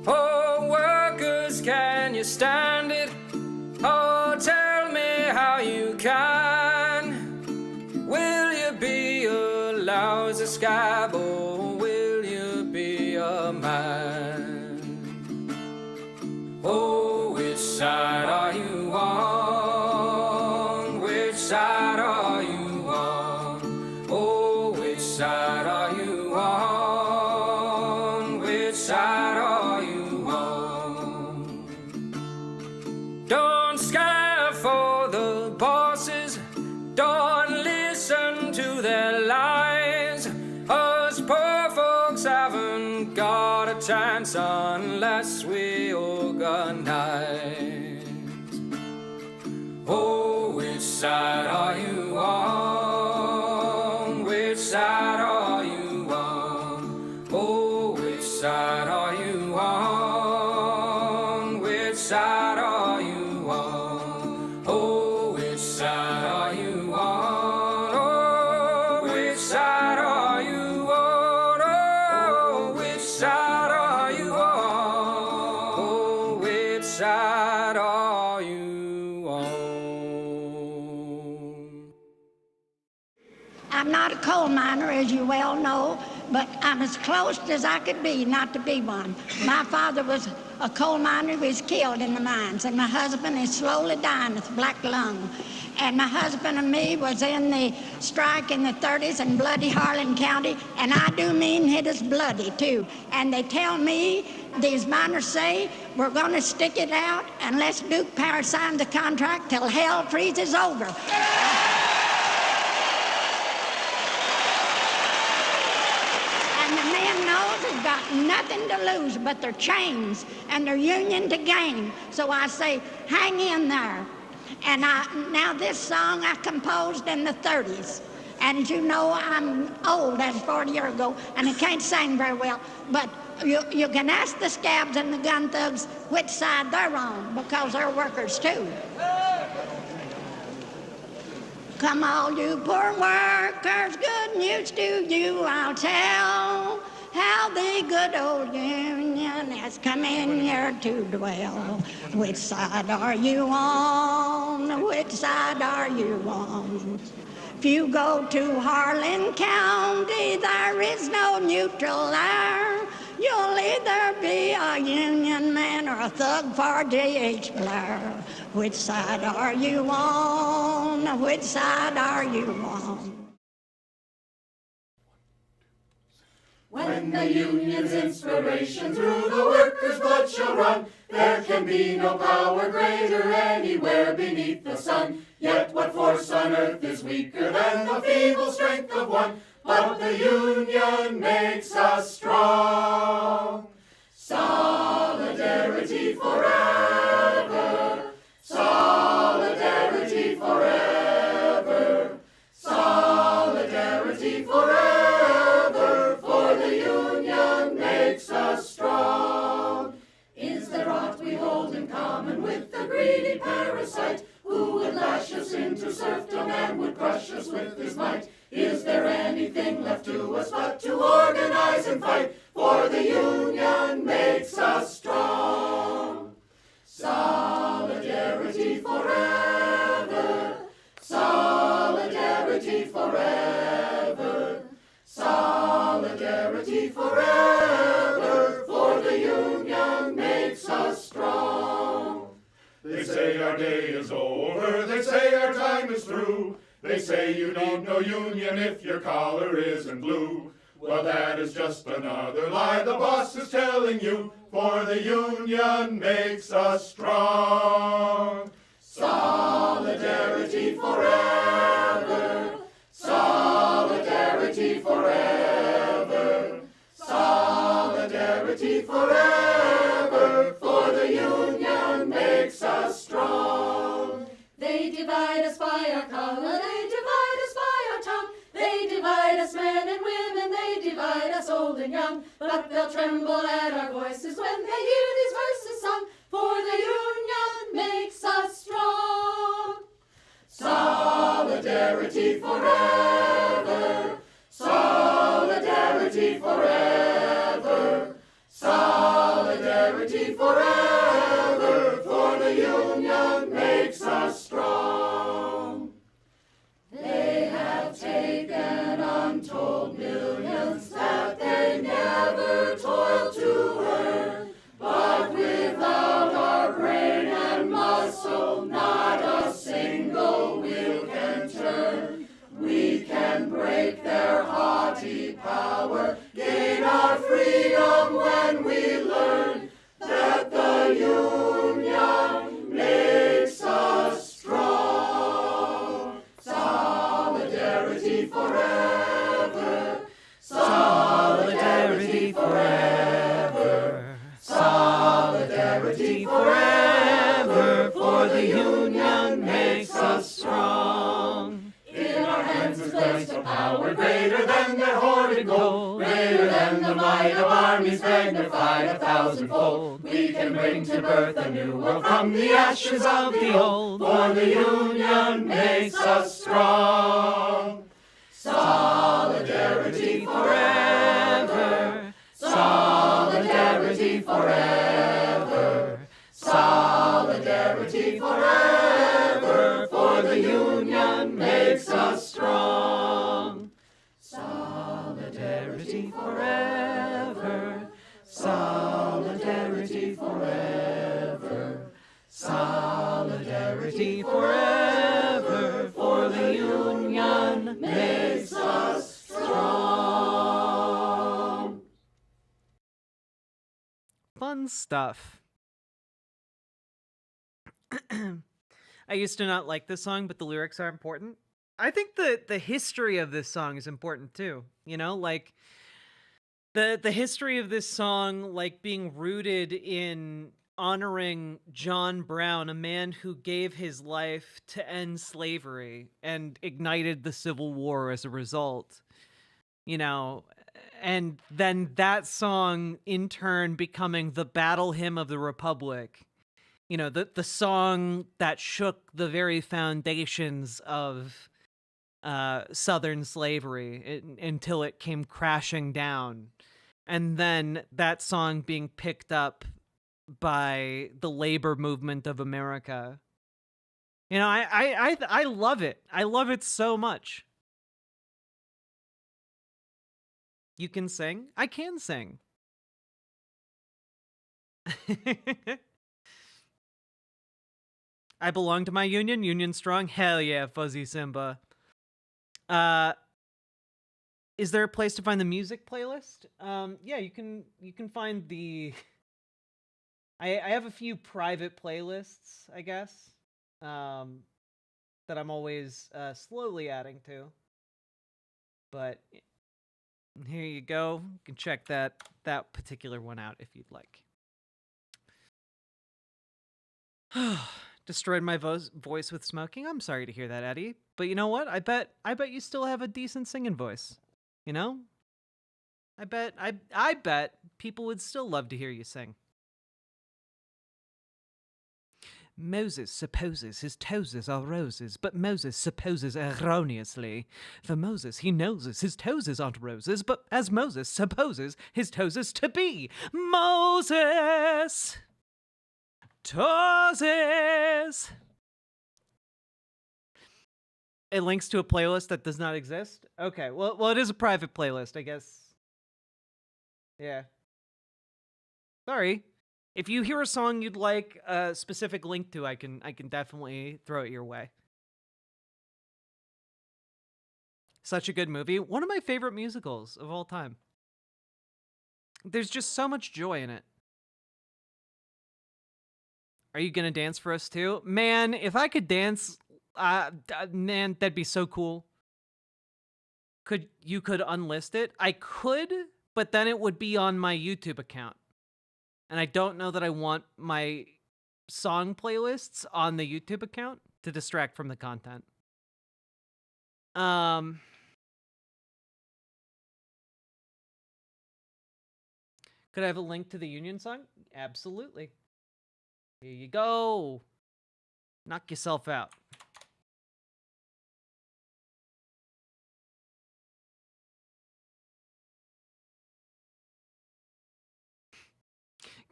Speaker 13: Oh, workers, can you stand it? Oh, tell me how you can. Will you be a lousy scab or will you be a man? Oh, which side are you on? Which side are you on? Oh, which side are you on? Which side are you on? Don't scare for the bosses, don't listen to their lies. Us poor folks haven't got a chance unless we organize. Oh, which side are you on? Which side are you on? Oh, which side are you on? Which side are you on? Oh, which side are you on? Oh, which side are you on? Oh, which side are you on? Oh, which side are you on?
Speaker 14: I'm not a coal miner, as you well know, but I'm as close as I could be not to be one. My father was a coal miner who was killed in the mines, and my husband is slowly dying with black lung. And my husband and me was in the strike in the 30s in bloody Harlan County, and I do mean it is bloody too. And they tell me, these miners say, we're going to stick it out unless Duke Power signs the contract till hell freezes over. And the man knows he's got nothing to lose but their chains and their union to gain. So I say, hang in there. And now this song I composed in the 30s. And as you know, I'm old, that's 40 years ago, and I can't sing very well. But You can ask the scabs and the gun thugs which side they're on, because they're workers too. Come all you poor workers, good news to you I'll tell, how the good old Union has come in here to dwell. Which side are you on? Which side are you on? If you go to Harlan County, there is no neutral there. You'll either be a Union man or a thug for D.H. Blair. Which side are you on? Which side are you on?
Speaker 15: When the Union's inspiration through the workers' blood shall run, there can be no power greater anywhere beneath the sun. Yet what force on earth is weaker than the feeble strength of one? But the Union makes us strong. Solidarity forever. Solidarity forever. Solidarity forever. For the Union makes us strong. Is there aught we hold in common with the greedy parasite, who would lash us into serfdom and would crush us with his might? Is there anything left to us but to organize and fight? For the Union makes us strong. Solidarity forever. Solidarity forever. Solidarity forever. For the Union makes us strong. They say our day is over. They say our time is through. They say you need no union if your collar isn't blue. Well, that is just another lie the boss is telling you, for the Union makes us strong. Solidarity forever. Solidarity forever. Solidarity forever. For the Union makes us strong. They divide us by our color, they divide us by our tongue. They divide us men and women, they divide us old and young. But they'll tremble at our voices when they hear these verses sung. For the Union makes us strong. Solidarity forever. Solidarity forever. Solidarity forever. For the Union makes us strong. They have taken untold millions that they never toiled to earn. But without our brain and muscle, not a single wheel can turn. We can break their haughty power, gain our freedom when we learn that the Union makes us strong. Solidarity forever. Solidarity forever. Solidarity forever. For the Union makes us strong. In our hands is placed a power greater than their hoarded gold, greater than the might of armies magnified 1,000-fold. We can bring to birth a new world from the ashes of the old, for the Union makes us strong. Solidarity forever. Solidarity forever. Solidarity forever. For the Union makes us strong. Solidarity forever. Solidarity forever. Solidarity forever. For the Union makes us strong.
Speaker 5: Fun stuff. I used to not like this song, but the lyrics are important. I think the history of this song is important too. You know, like the history of this song, like being rooted in honoring John Brown, a man who gave his life to end slavery and ignited the Civil War as a result. You know, And then that song in turn becoming the battle hymn of the Republic. You know, the song that shook the very foundations of Southern slavery until it came crashing down. And then that song being picked up by the labor movement of America. You know, I love it. I love it so much. You can sing? I can sing. I belong to my union. Union strong. Hell yeah, Fuzzy Simba. Is there a place to find the music playlist? Yeah, you can find the... I have a few private playlists, I guess, that I'm always slowly adding to. But here you go. You can check that particular one out if you'd like. Destroyed my voice with smoking. I'm sorry to hear that, Eddie. But you know what? I bet you still have a decent singing voice. You know? I bet people would still love to hear you sing. Moses supposes his toes are roses, but Moses supposes erroneously. For Moses, he knows his toes aren't roses, but as Moses supposes his toes to be. Moses! Toes! It links to a playlist that does not exist? Okay, well, it is a private playlist, I guess. Yeah. Sorry. If you hear a song you'd like a specific link to, I can definitely throw it your way. Such a good movie. One of my favorite musicals of all time. There's just so much joy in it. Are you gonna dance for us too? Man, if I could dance, man, that'd be so cool. You could unlist it? I could, but then it would be on my YouTube account. And I don't know that I want my song playlists on the YouTube account to distract from the content. Could I have a link to the Union song? Absolutely. Here you go. Knock yourself out.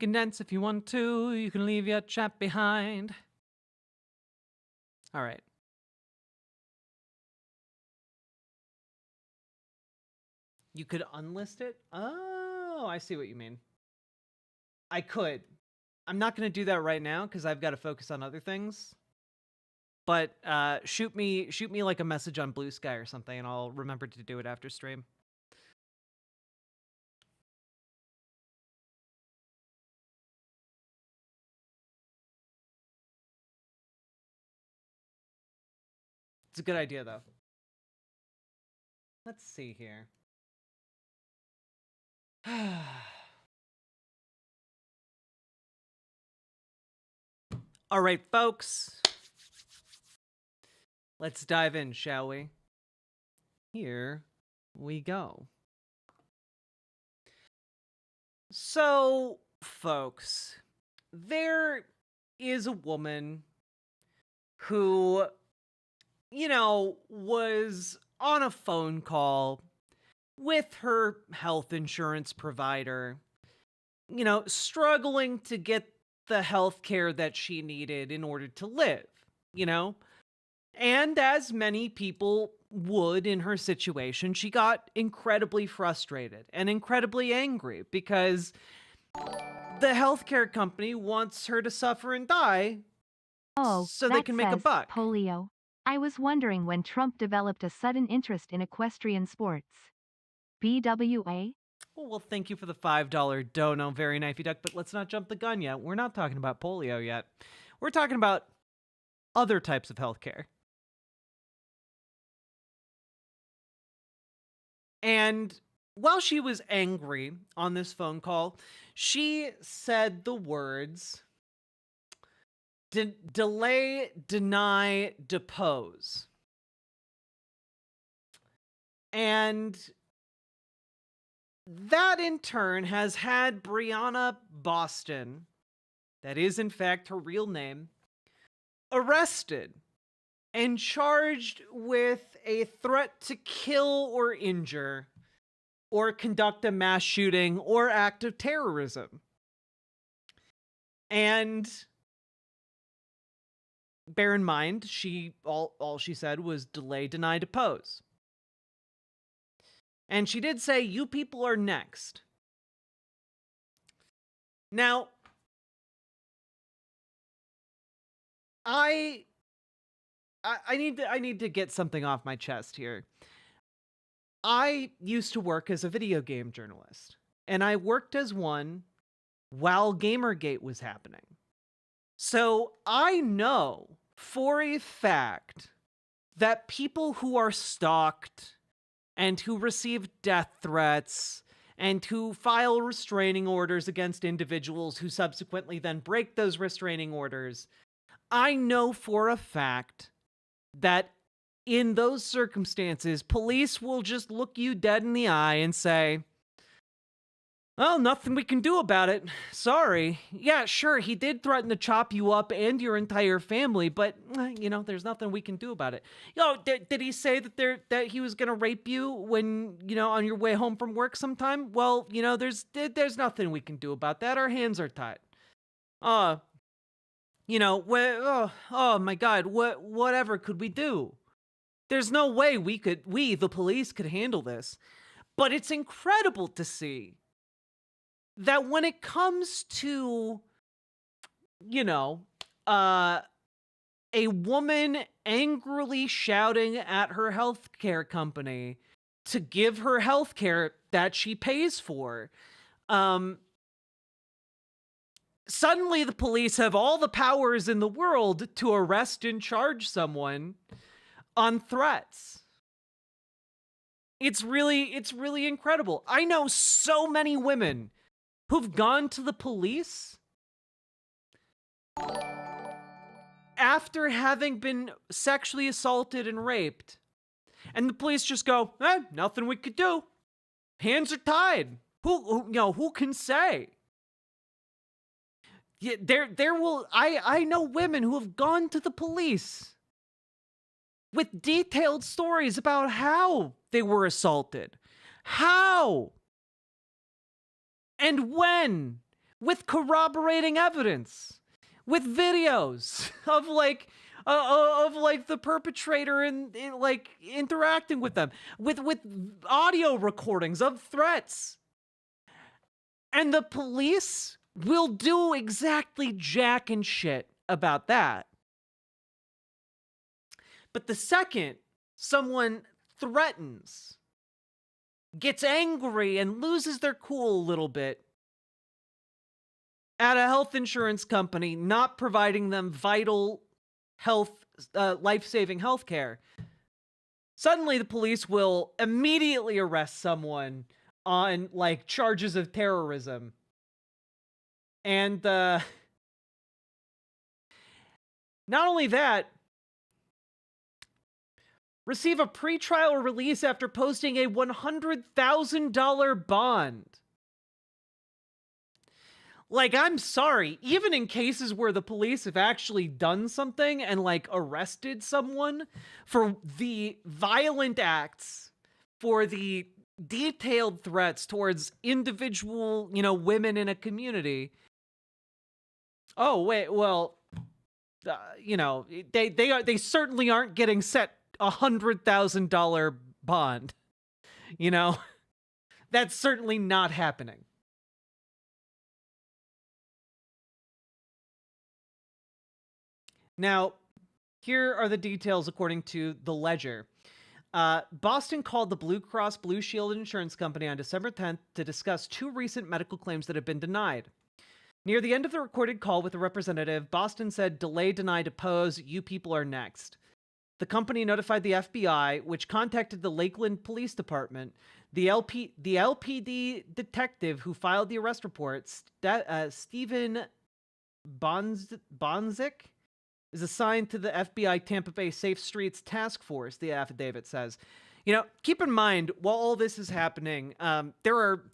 Speaker 5: Condense if you want to. You can leave your chat behind. All right. You could unlist it? Oh, I see what you mean. I could. I'm not going to do that right now because I've got to focus on other things. But shoot me like a message on Blue Sky or something, and I'll remember to do it after stream. It's a good idea, though. Let's see here. All right, folks. Let's dive in, shall we? Here we go. So, folks, there is a woman who, you know, was on a phone call with her health insurance provider, you know, struggling to get the health care that she needed in order to live, you know? And as many people would in her situation, she got incredibly frustrated and incredibly angry because the healthcare company wants her to suffer and die so they can make a buck.
Speaker 6: Polio. I was wondering when Trump developed a sudden interest in equestrian sports. BWA?
Speaker 5: Oh, well, thank you for the $5 dono, very knifey duck, but let's not jump the gun yet. We're not talking about polio yet. We're talking about other types of healthcare. And while she was angry on this phone call, she said the words, delay, deny, depose. And that in turn has had Brianna Boston, that is in fact her real name, arrested and charged with a threat to kill or injure or conduct a mass shooting or act of terrorism. And bear in mind, all she said was delay, deny, depose. And she did say, "You people are next." Now, I need to get something off my chest here. I used to work as a video game journalist, and I worked as one while Gamergate was happening. So I know for a fact that people who are stalked and who receive death threats and who file restraining orders against individuals who subsequently then break those restraining orders, I know for a fact that in those circumstances, police will just look you dead in the eye and say, "Well, nothing we can do about it. Sorry. Yeah, sure, he did threaten to chop you up and your entire family, but, there's nothing we can do about it." Did he say that he was going to rape you when, on your way home from work sometime? Well, there's nothing we can do about that. Our hands are tied. Oh my God, whatever could we do? There's no way the police could handle this. But it's incredible to see that when it comes to, a woman angrily shouting at her healthcare company to give her healthcare that she pays for, suddenly the police have all the powers in the world to arrest and charge someone on threats. It's really incredible. I know so many women who've gone to the police after having been sexually assaulted and raped, and the police just go, nothing we could do. Hands are tied. Who can say? Yeah, I know women who have gone to the police with detailed stories about how they were assaulted, how and when, with corroborating evidence, with videos of the perpetrator and interacting with them, with audio recordings of threats. And the police will do exactly jack and shit about that. But the second someone threatens, gets angry, and loses their cool a little bit at a health insurance company not providing them vital health, life-saving health care, suddenly the police will immediately arrest someone on charges of terrorism. And not only that, receive a pretrial release after posting a $100,000 bond. I'm sorry, even in cases where the police have actually done something and arrested someone for the violent acts, for the detailed threats towards individual, women in a community. Oh, wait, well, they certainly aren't getting set $100,000 bond. That's certainly not happening. Now, here are the details according to the Ledger. Boston called the Blue Cross Blue Shield insurance company on December 10th to discuss 2 recent medical claims that have been denied. Near the end of the recorded call with the representative, Boston said, "Delay, deny, depose, you people are next." The company notified the FBI, which contacted the Lakeland Police Department. The LPD detective who filed the arrest report, Stephen Bonzik, is assigned to the FBI Tampa Bay Safe Streets Task Force, the affidavit says. Keep in mind, while all this is happening, there are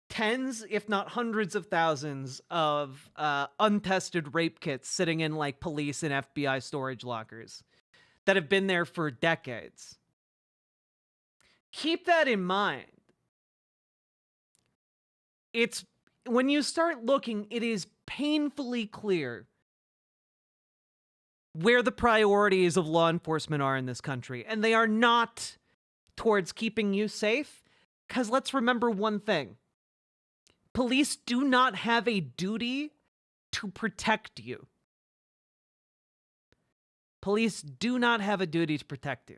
Speaker 5: tens, if not hundreds of thousands of untested rape kits sitting in like police and FBI storage lockers that have been there for decades. Keep that in mind. It's when you start looking, it is painfully clear where the priorities of law enforcement are in this country, and they are not towards keeping you safe, because let's remember one thing. Police do not have a duty to protect you. Police do not have a duty to protect you.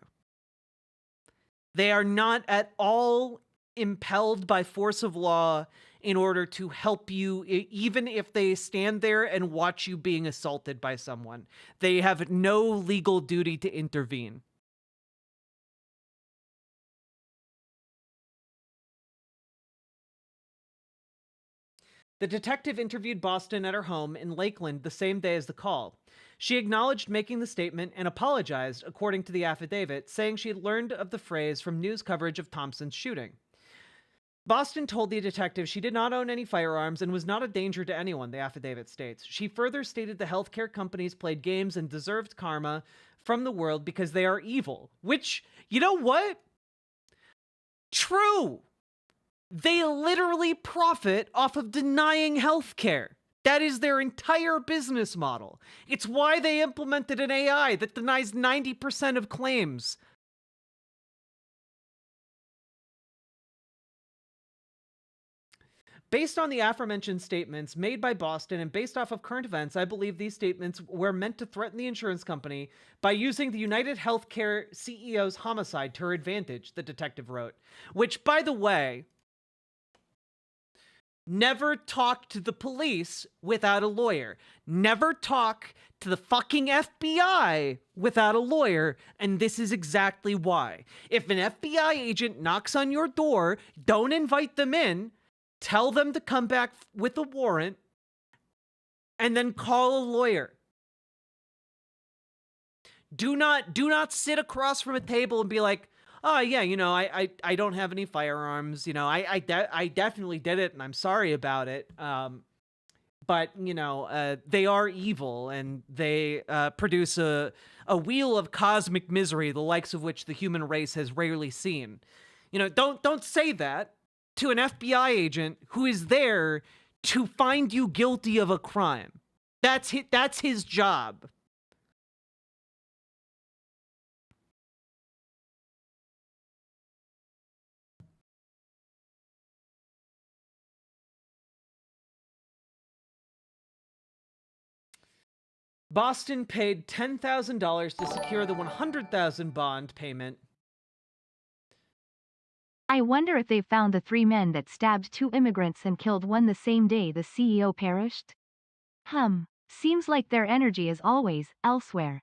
Speaker 5: They are not at all impelled by force of law in order to help you, even if they stand there and watch you being assaulted by someone. They have no legal duty to intervene. The detective interviewed Boston at her home in Lakeland the same day as the call. She acknowledged making the statement and apologized, according to the affidavit, saying she had learned of the phrase from news coverage of Thompson's shooting. Boston told the detective she did not own any firearms and was not a danger to anyone, the affidavit states. She further stated the healthcare companies played games and deserved karma from the world because they are evil. Which, you know what? True! They literally profit off of denying healthcare. That is their entire business model. It's why they implemented an AI that denies 90% of claims. Based on the aforementioned statements made by Boston and based off of current events, I believe these statements were meant to threaten the insurance company by using the United Healthcare CEO's homicide to her advantage, the detective wrote. Which, by the way, never talk to the police without a lawyer. Never talk to the fucking FBI without a lawyer, and this is exactly why. If an FBI agent knocks on your door, don't invite them in. Tell them to come back with a warrant, and then call a lawyer. Do not sit across from a table and be like, oh yeah, I don't have any firearms. I definitely did it, and I'm sorry about it. But they are evil, and they produce a wheel of cosmic misery, the likes of which the human race has rarely seen. Don't say that to an FBI agent who is there to find you guilty of a crime. That's his job. Boston paid $10,000 to secure the $100,000 bond payment.
Speaker 6: I wonder if they found the 3 men that stabbed 2 immigrants and killed one the same day the CEO perished? Seems like their energy is always elsewhere.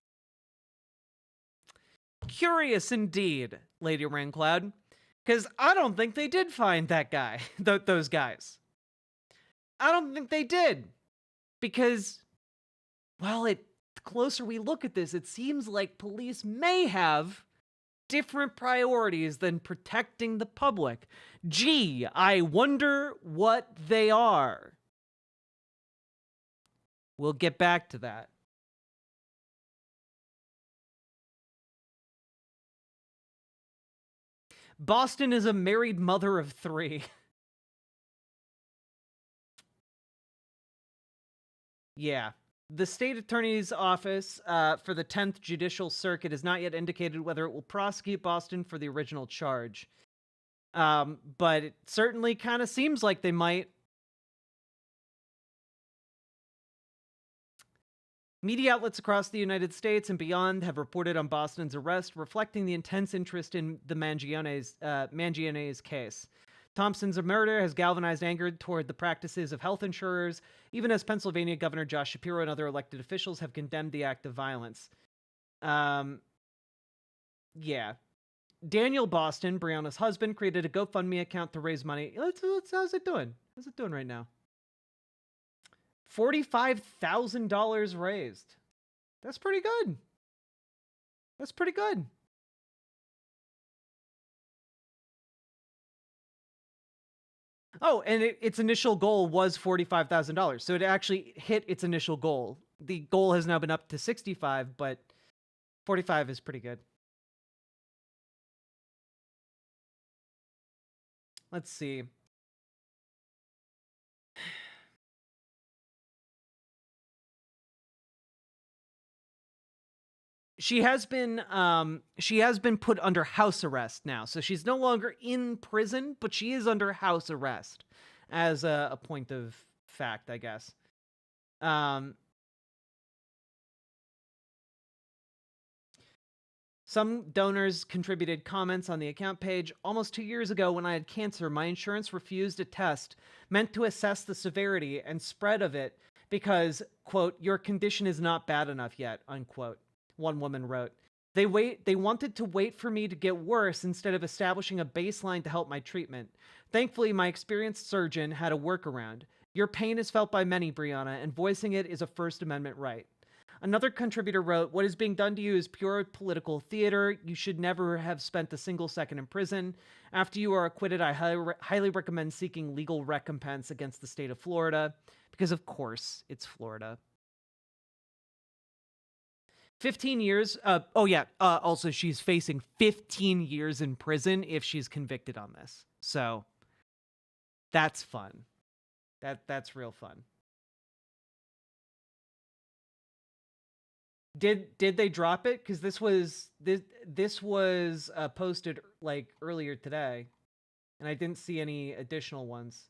Speaker 5: Curious indeed, Lady Raincloud, because I don't think they did find that guy, those guys. I don't think they did, because, well, the closer we look at this, it seems like police may have different priorities than protecting the public. Gee, I wonder what they are. We'll get back to that. Boston is a married mother of 3. Yeah. The state attorney's office for the 10th Judicial Circuit has not yet indicated whether it will prosecute Boston for the original charge. But it certainly kind of seems like they might. Media outlets across the United States and beyond have reported on Boston's arrest, reflecting the intense interest in the Mangione's case. Thompson's murder has galvanized anger toward the practices of health insurers, even as Pennsylvania Governor Josh Shapiro and other elected officials have condemned the act of violence. Yeah. Daniel Boston, Brianna's husband, created a GoFundMe account to raise money. How's it doing? How's it doing right now? $45,000 raised. That's pretty good. That's pretty good. Oh, and its initial goal was $45,000. So it actually hit its initial goal. The goal has now been up to 65, but 45 is pretty good. Let's see. She has been put under house arrest now. So she's no longer in prison, but she is under house arrest as a point of fact, I guess. Some donors contributed comments on the account page. Almost 2 years ago, when I had cancer, my insurance refused a test meant to assess the severity and spread of it because, quote, your condition is not bad enough yet, unquote. One woman wrote. They wanted to wait for me to get worse instead of establishing a baseline to help my treatment. Thankfully, my experienced surgeon had a workaround. Your pain is felt by many, Brianna, and voicing it is a First Amendment right. Another contributor wrote, what is being done to you is pure political theater. You should never have spent a single second in prison. After you are acquitted, I highly recommend seeking legal recompense against the state of Florida, because of course it's Florida. 15 years. Also, she's facing 15 years in prison if she's convicted on this. So that's fun. That's real fun. Did they drop it? Because this was posted like earlier today, and I didn't see any additional ones.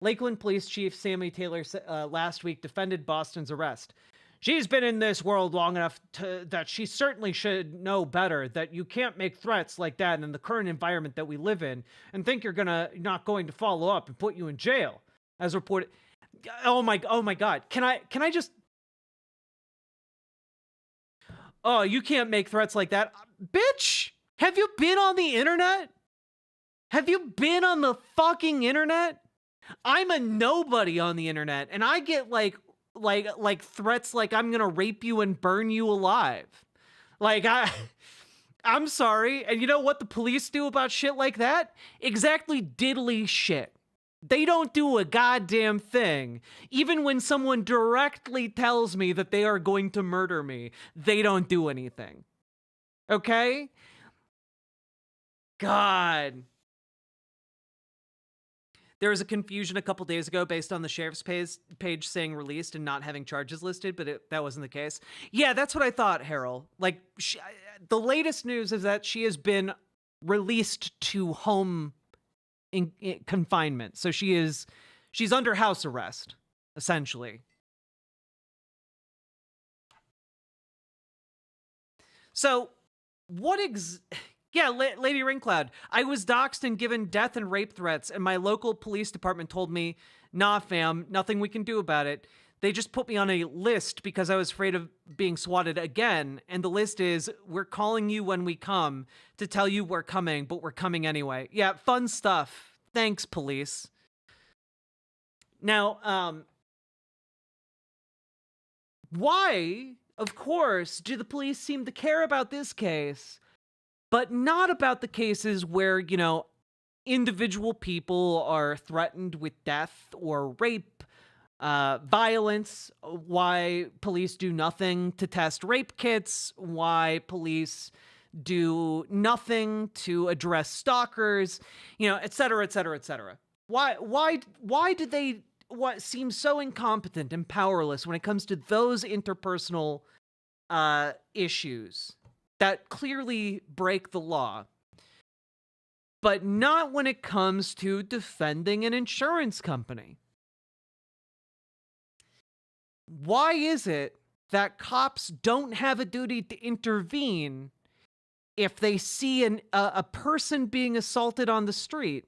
Speaker 5: Lakeland Police Chief Sammy Taylor last week defended Boston's arrest. She's been in this world long enough that she certainly should know better that you can't make threats like that in the current environment that we live in and think you're not going to follow up and put you in jail, as reported. Oh my God. Can I just... Oh, you can't make threats like that. Bitch, have you been on the internet? Have you been on the fucking internet? I'm a nobody on the internet, and I get like threats like I'm gonna rape you and burn you alive. I'm sorry. And you know what the police do about shit like that? Exactly diddly shit. They don't do a goddamn thing. Even when someone directly tells me that they are going to murder me, they don't do anything. Okay? God. There was a confusion a couple days ago based on the sheriff's page saying released and not having charges listed, but that wasn't the case. Yeah, that's what I thought, Harold. Like, the latest news is that she has been released to home in confinement. So she's under house arrest, essentially. So what yeah, Lady Ringcloud, I was doxxed and given death and rape threats, and my local police department told me, nah, fam, nothing we can do about it. They just put me on a list because I was afraid of being swatted again, and the list is, we're calling you when we come to tell you we're coming, but we're coming anyway. Yeah, fun stuff. Thanks, police. Now, why, of course, do the police seem to care about this case, but not about the cases where, you know, individual people are threatened with death or rape, violence, why police do nothing to test rape kits, why police do nothing to address stalkers, you know, et cetera, et cetera, et cetera. Why do they seem so incompetent and powerless when it comes to those interpersonal issues that clearly break the law, but not when it comes to defending an insurance company? Why is it that cops don't have a duty to intervene if they see a person being assaulted on the street,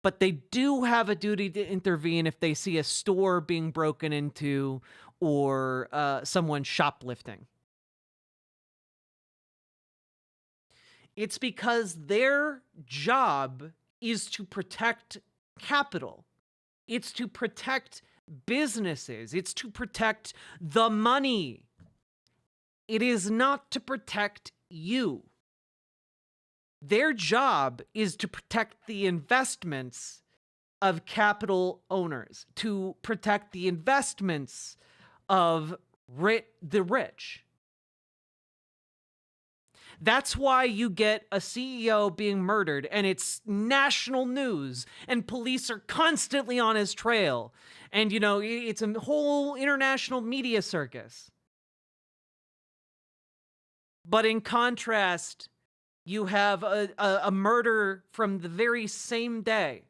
Speaker 5: but they do have a duty to intervene if they see a store being broken into or someone shoplifting? It's because their job is to protect capital. It's to protect businesses. It's to protect the money. It is not to protect you. Their job is to protect the investments of capital owners, to protect the investments of the rich. That's why you get a CEO being murdered and it's national news and police are constantly on his trail. And, you know, it's a whole international media circus. But in contrast, you have a murder from the very same day.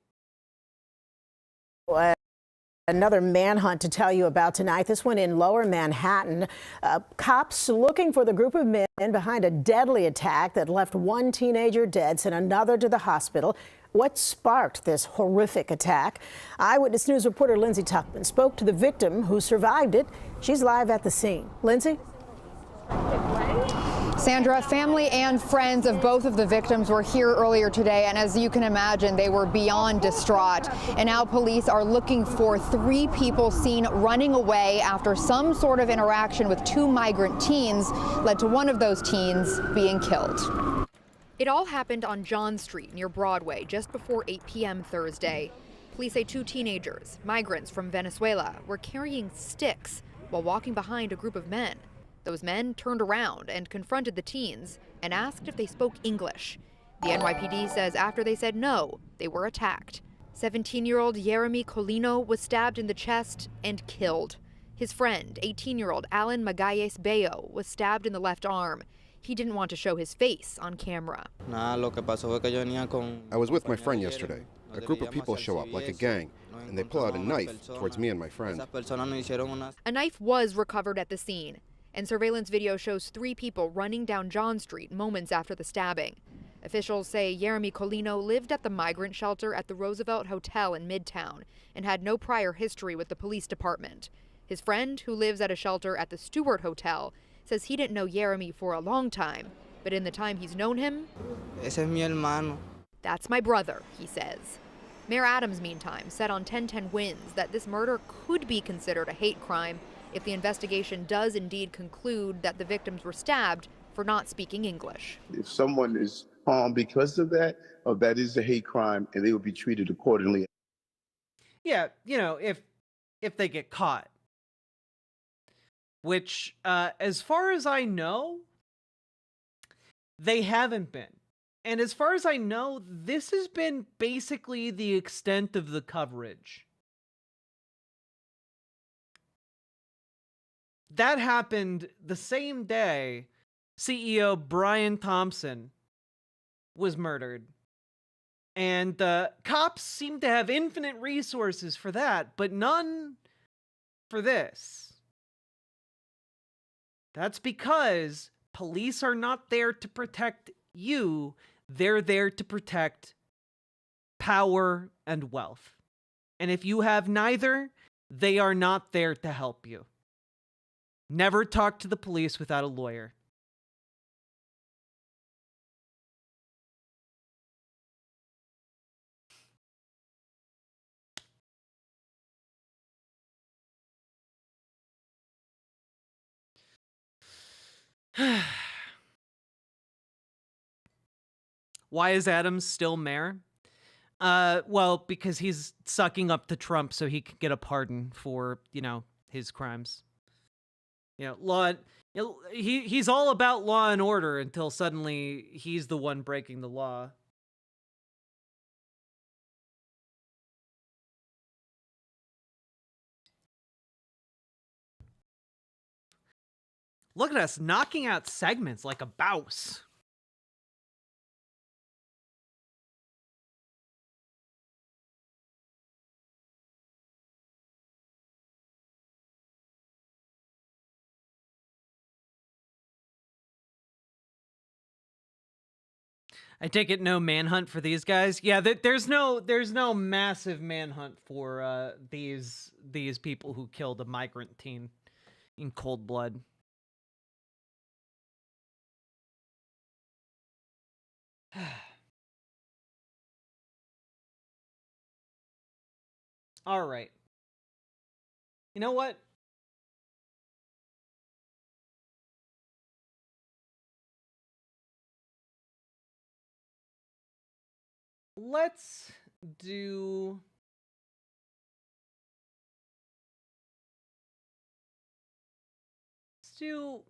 Speaker 16: Another manhunt to tell you about tonight. This one in Lower Manhattan. Cops looking for the group of men behind a deadly attack that left one teenager dead, sent another to the hospital. What sparked this horrific attack? Eyewitness News reporter Lindsay Tuckman spoke to the victim who survived it. She's live at the scene. Lindsay?
Speaker 17: Sandra, family and friends of both of the victims were here earlier today, and as you can imagine, they were beyond distraught. And now police are looking for 3 people seen running away after some sort of interaction with 2 migrant teens led to one of those teens being killed. It all happened on John Street near Broadway just before 8 p.m. Thursday. Police say 2 teenagers, migrants from Venezuela, were carrying sticks while walking behind a group of men. Those men turned around and confronted the teens and asked if they spoke English. The NYPD says after they said no, they were attacked. 17-year-old Jeremy Colino was stabbed in the chest and killed. His friend, 18-year-old Alan Magalles Bayo, was stabbed in the left arm. He didn't want to show his face on camera.
Speaker 18: I was with my friend yesterday. A group of people show up like a gang, and they pull out a knife towards me and my friend.
Speaker 17: A knife was recovered at the scene, and surveillance video shows 3 people running down John Street moments after the stabbing. Officials say Jeremy Colino lived at the migrant shelter at the Roosevelt Hotel in Midtown and had no prior history with the police department. His friend, who lives at a shelter at the Stewart Hotel, says he didn't know Jeremy for a long time, but in the time he's known him, that's my brother, he says. Mayor Adams, meantime, said on 1010 Wins that this murder could be considered a hate crime if the investigation does indeed conclude that the victims were stabbed for not speaking English.
Speaker 19: If someone is harmed because of that is a hate crime, and they will be treated accordingly.
Speaker 5: Yeah, you know, if they get caught. Which, as far as I know, they haven't been. And as far as I know, this has been basically the extent of the coverage. That happened the same day CEO Brian Thompson was murdered. And cops seem to have infinite resources for that, but none for this. That's because police are not there to protect you. They're there to protect power and wealth. And if you have neither, they are not there to help you. Never talk to the police without a lawyer. Why is Adams still mayor? Well, because he's sucking up to Trump so he can get a pardon for, you know, his crimes. You know, he's all about law and order until suddenly he's the one breaking the law. Look at us knocking out segments like a bouse. I take it no manhunt for these guys. Yeah, there's no massive manhunt for these people who killed a migrant teen in cold blood. All right. You know what? let's do... Let's do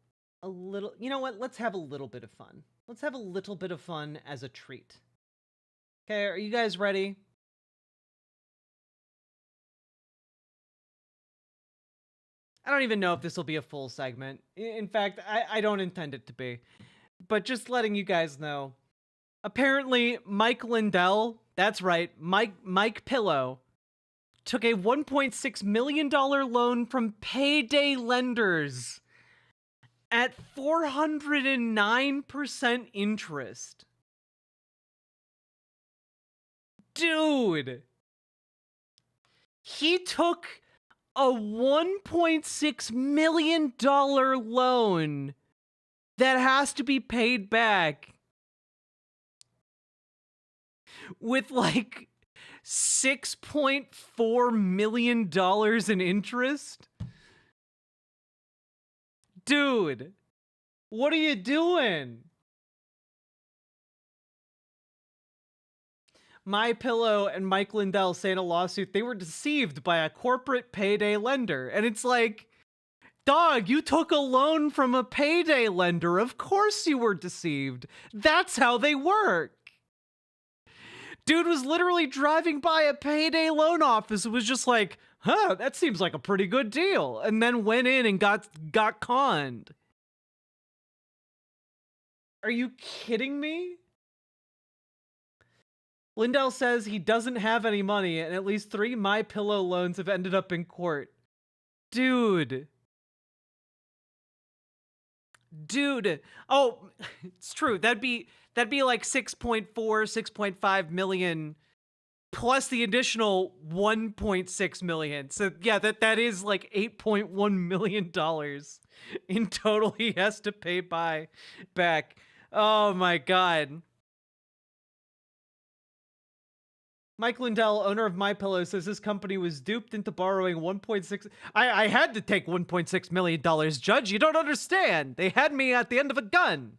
Speaker 5: a little... You know what? Let's have a little bit of fun. Let's have a little bit of fun as a treat. Okay, are you guys ready? I don't even know if this will be a full segment. In fact, I don't intend it to be. But just letting you guys know. Apparently, Mike Lindell, that's right, Mike Pillow, took a $1.6 million loan from payday lenders at 409% interest. Dude! He took a $1.6 million loan that has to be paid back with like $6.4 million in interest? Dude, what are you doing? My Pillow and Mike Lindell say in a lawsuit they were deceived by a corporate payday lender. And it's like, dog, you took a loan from a payday lender. Of course you were deceived. That's how they work. Dude was literally driving by a payday loan office and was just like, huh, that seems like a pretty good deal. And then went in and got conned. Are you kidding me? Lindell says he doesn't have any money, and at least 3 My Pillow loans have ended up in court. Dude. Oh, it's true. That'd be like 6.5 million plus the additional 1.6 million. So yeah, that is like $8.1 million in total he has to pay back. Oh my God. Mike Lindell, owner of MyPillow, says his company was duped into borrowing 1.6... I had to take $1.6 million, Judge. You don't understand. They had me at the end of a gun.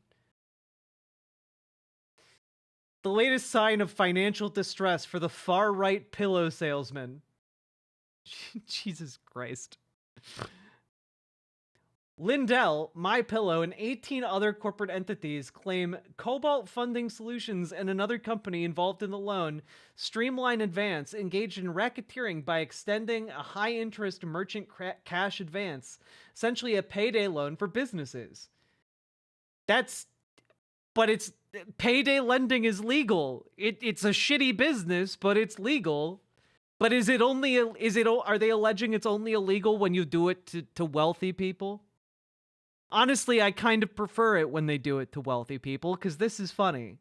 Speaker 5: The latest sign of financial distress for the far-right pillow salesman. Jesus Christ. Lindell, MyPillow, and 18 other corporate entities claim Cobalt Funding Solutions and another company involved in the loan, Streamline Advance, engaged in racketeering by extending a high-interest merchant cash advance, essentially a payday loan for businesses. But it's payday lending is legal. It's a shitty business, but it's legal. But are they alleging it's only illegal when you do it to wealthy people? Honestly, I kind of prefer it when they do it to wealthy people, because this is funny.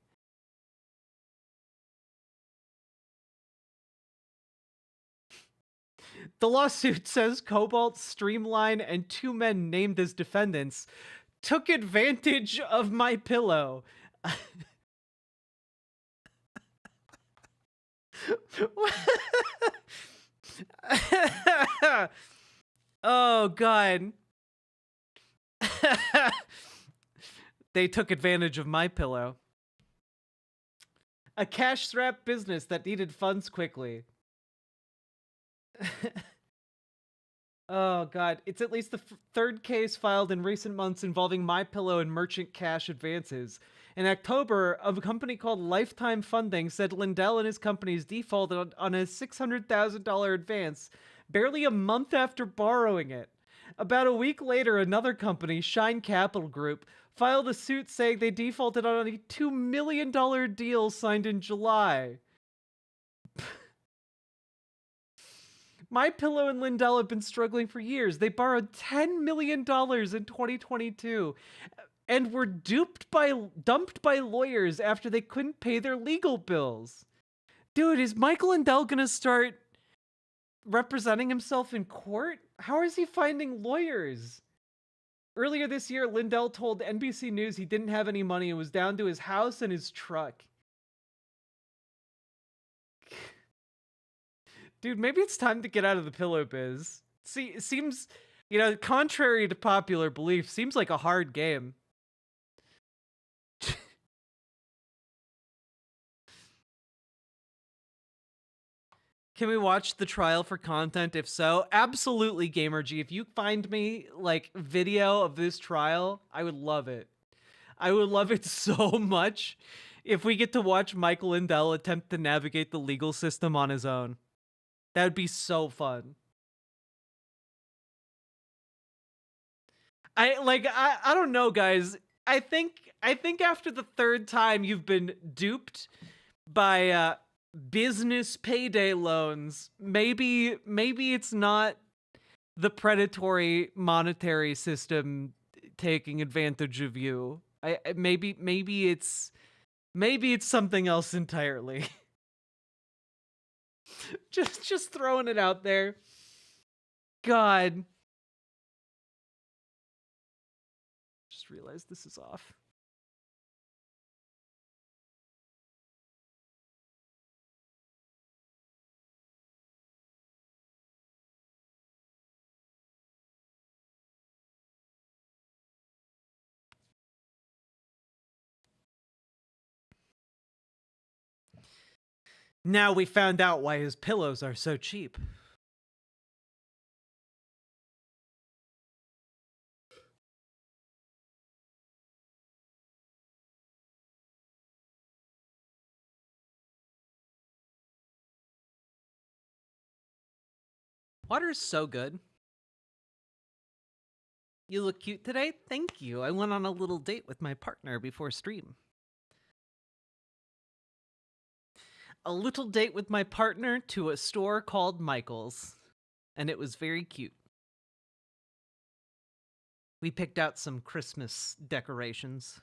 Speaker 5: The lawsuit says Cobalt, Streamline, and 2 men named as defendants took advantage of MyPillow. Oh, God. They took advantage of MyPillow. A cash-strapped business that needed funds quickly. Oh, God. It's at least the third case filed in recent months involving MyPillow and merchant cash advances. In October, a company called Lifetime Funding said Lindell and his companies defaulted on a $600,000 advance barely a month after borrowing it. About a week later, another company, Shine Capital Group, filed a suit saying they defaulted on a $2 million deal signed in July. MyPillow and Lindell have been struggling for years. They borrowed $10 million in 2022 and were dumped by lawyers after they couldn't pay their legal bills. Dude, is Michael Lindell gonna start representing himself in court? How is he finding lawyers? Earlier this year, Lindell told NBC News he didn't have any money and was down to his house and his truck. Dude, maybe it's time to get out of the pillow biz. See, it seems, contrary to popular belief, seems like a hard game. Can we watch the trial for content? If so, absolutely, GamerG. If you find me like video of this trial, I would love it. I would love it so much if we get to watch Michael Lindell attempt to navigate the legal system on his own. That would be so fun. I don't know, guys. I think after the third time you've been duped by business payday loans, maybe it's not the predatory monetary system taking advantage of you. Maybe it's something else entirely. just throwing it out there. God. Just realized this is off. Now we found out why his pillows are so cheap. Water is so good. You look cute today? Thank you. I went on a little date with my partner before stream. A little date with my partner to a store called Michael's, and it was very cute. We picked out some Christmas decorations.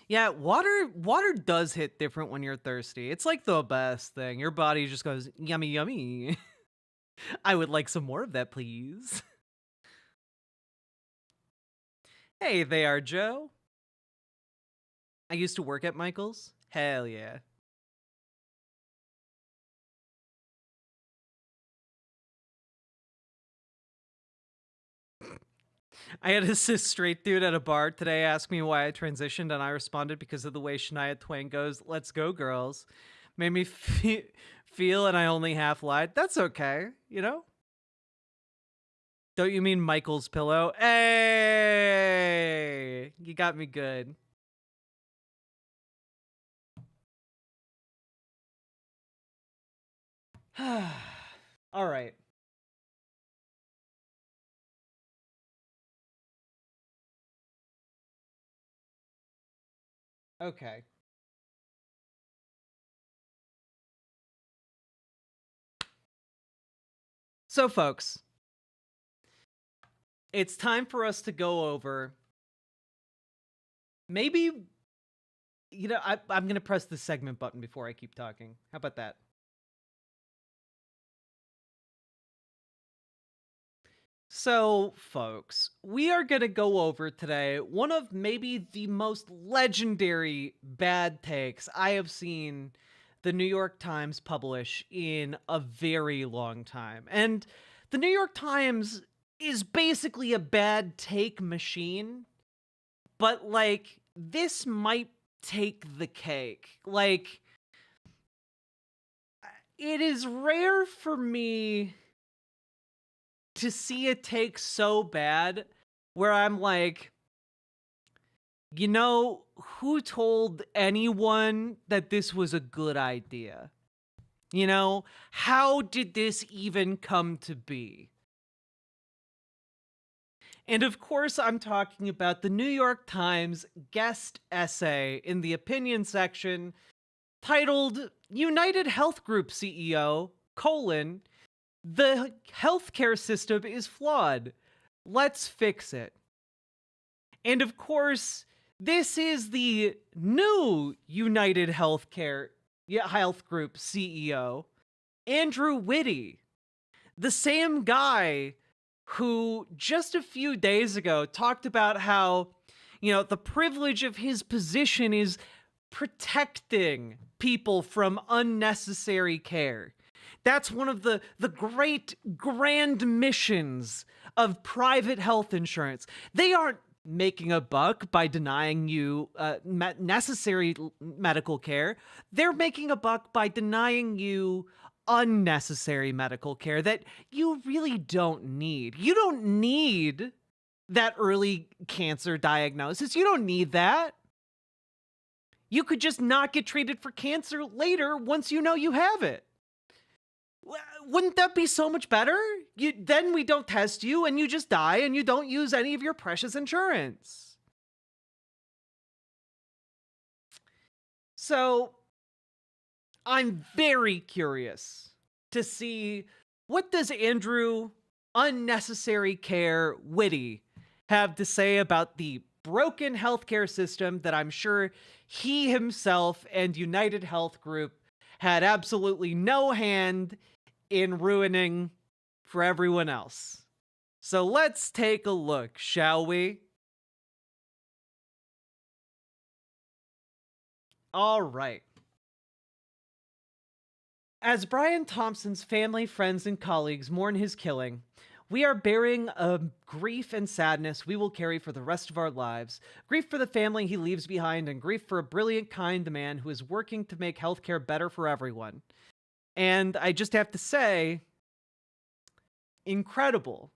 Speaker 5: Yeah, water does hit different when you're thirsty. It's like the best thing. Your body just goes, yummy, yummy. I would like some more of that, please. Hey, they are Joe. I used to work at Michael's. Hell yeah. I had a cis straight dude at a bar today ask me why I transitioned, and I responded because of the way Shania Twain goes, "Let's go, girls." Made me feel, and I only half lied. That's okay, you know? Don't you mean Michael's pillow? Hey! You got me good. All right. Okay. So, folks, it's time for us to go over maybe, you know, I'm going to press the segment button before I keep talking. How about that? So, folks, we are going to go over today one of maybe the most legendary bad takes I have seen the New York Times publish in a very long time. And the New York Times is basically a bad take machine, but, like, this might take the cake. Like, it is rare for me to see a take so bad where I'm like, you know, who told anyone that this was a good idea? You know, how did this even come to be? And of course, I'm talking about the New York Times guest essay in the opinion section titled United Health Group CEO, the healthcare system is flawed. Let's fix it. And of course, this is the new United Health Group CEO, Andrew Whitty, the same guy who just a few days ago talked about how, you know, the privilege of his position is protecting people from unnecessary care. That's one of the great grand missions of private health insurance. They aren't making a buck by denying you necessary medical care. They're making a buck by denying you unnecessary medical care that you really don't need. You don't need that early cancer diagnosis. You don't need that. You could just not get treated for cancer later once you know you have it. Wouldn't that be so much better? Then we don't test you and you just die and you don't use any of your precious insurance. So I'm very curious to see, what does Andrew Unnecessary Care Whitty have to say about the broken healthcare system that I'm sure he himself and United Health Group had absolutely no hand in ruining for everyone else. So let's take a look, shall we? All right. As Brian Thompson's family, friends, and colleagues mourn his killing, we are bearing a grief and sadness we will carry for the rest of our lives. Grief for the family he leaves behind, and grief for a brilliant, kind man who is working to make healthcare better for everyone. And I just have to say, incredible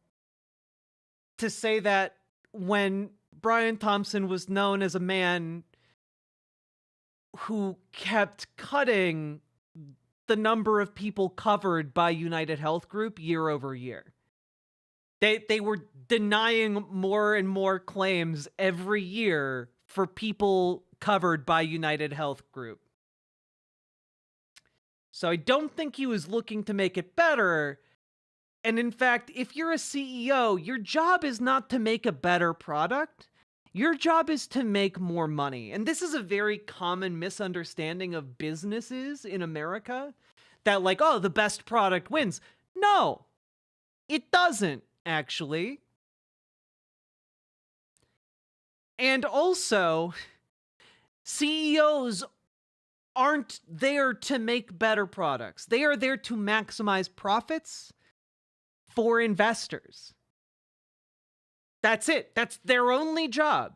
Speaker 5: to say that when Brian Thompson was known as a man who kept cutting the number of people covered by United Health Group year over year. They were denying more and more claims every year for people covered by United Health Group. So I don't think he was looking to make it better. And in fact, if you're a CEO, your job is not to make a better product. Your job is to make more money. And this is a very common misunderstanding of businesses in America, that like, oh, the best product wins. No, it doesn't actually. And also, CEOs aren't there to make better products. They are there to maximize profits for investors. That's it. That's their only job.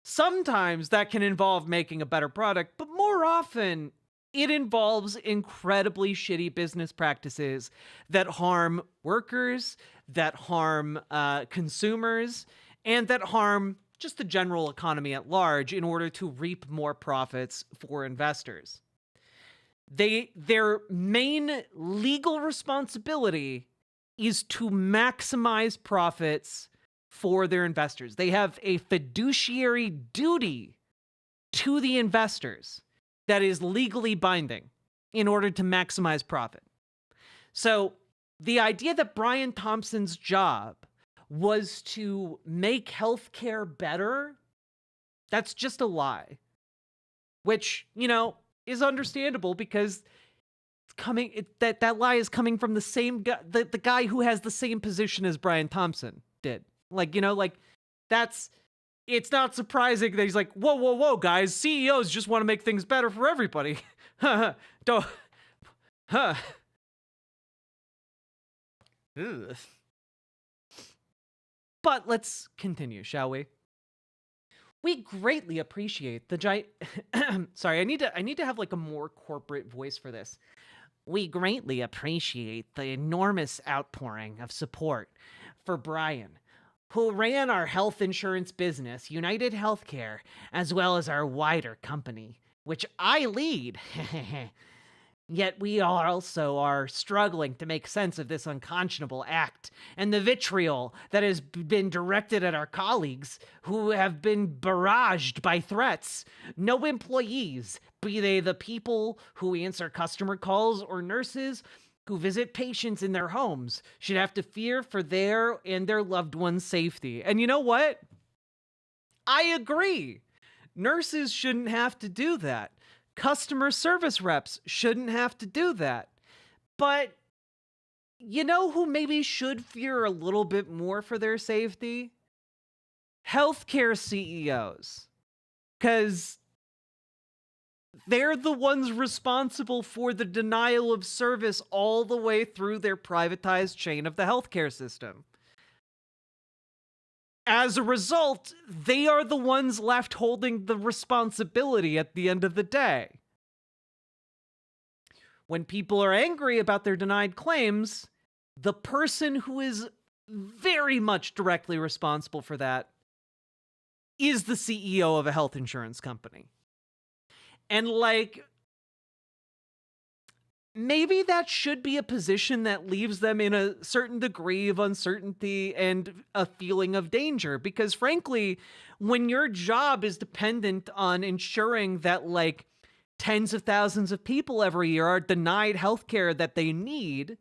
Speaker 5: Sometimes that can involve making a better product, but more often it involves incredibly shitty business practices that harm workers, that harm consumers, and that harm just the general economy at large in order to reap more profits for investors. Their main legal responsibility is to maximize profits for their investors. They have a fiduciary duty to the investors that is legally binding in order to maximize profit. So the idea that Brian Thompson's job was to make healthcare better, that's just a lie. Which, you know, is understandable because that lie is coming from the same guy, the guy who has the same position as Brian Thompson did. Like, you know, like it's not surprising that he's like, whoa, guys, CEOs just want to make things better for everybody. Don't, huh. Ugh. But let's continue, shall we? We greatly appreciate the sorry, I need to have like a more corporate voice for this. We greatly appreciate the enormous outpouring of support for Brian, who ran our health insurance business, United Healthcare, as well as our wider company, which I lead. Yet we also are struggling to make sense of this unconscionable act and the vitriol that has been directed at our colleagues who have been barraged by threats. No employees, be they the people who answer customer calls or nurses who visit patients in their homes, should have to fear for their and their loved ones' safety. And you know what? I agree. Nurses shouldn't have to do that. Customer service reps shouldn't have to do that. But you know who maybe should fear a little bit more for their safety? Healthcare CEOs. Because they're the ones responsible for the denial of service all the way through their privatized chain of the healthcare system. as a result, they are the ones left holding the responsibility at the end of the day. When people are angry about their denied claims, the person who is very much directly responsible for that is the CEO of a health insurance company. And like, maybe that should be a position that leaves them in a certain degree of uncertainty and a feeling of danger. Because frankly, when your job is dependent on ensuring that like tens of thousands of people every year are denied healthcare that they need,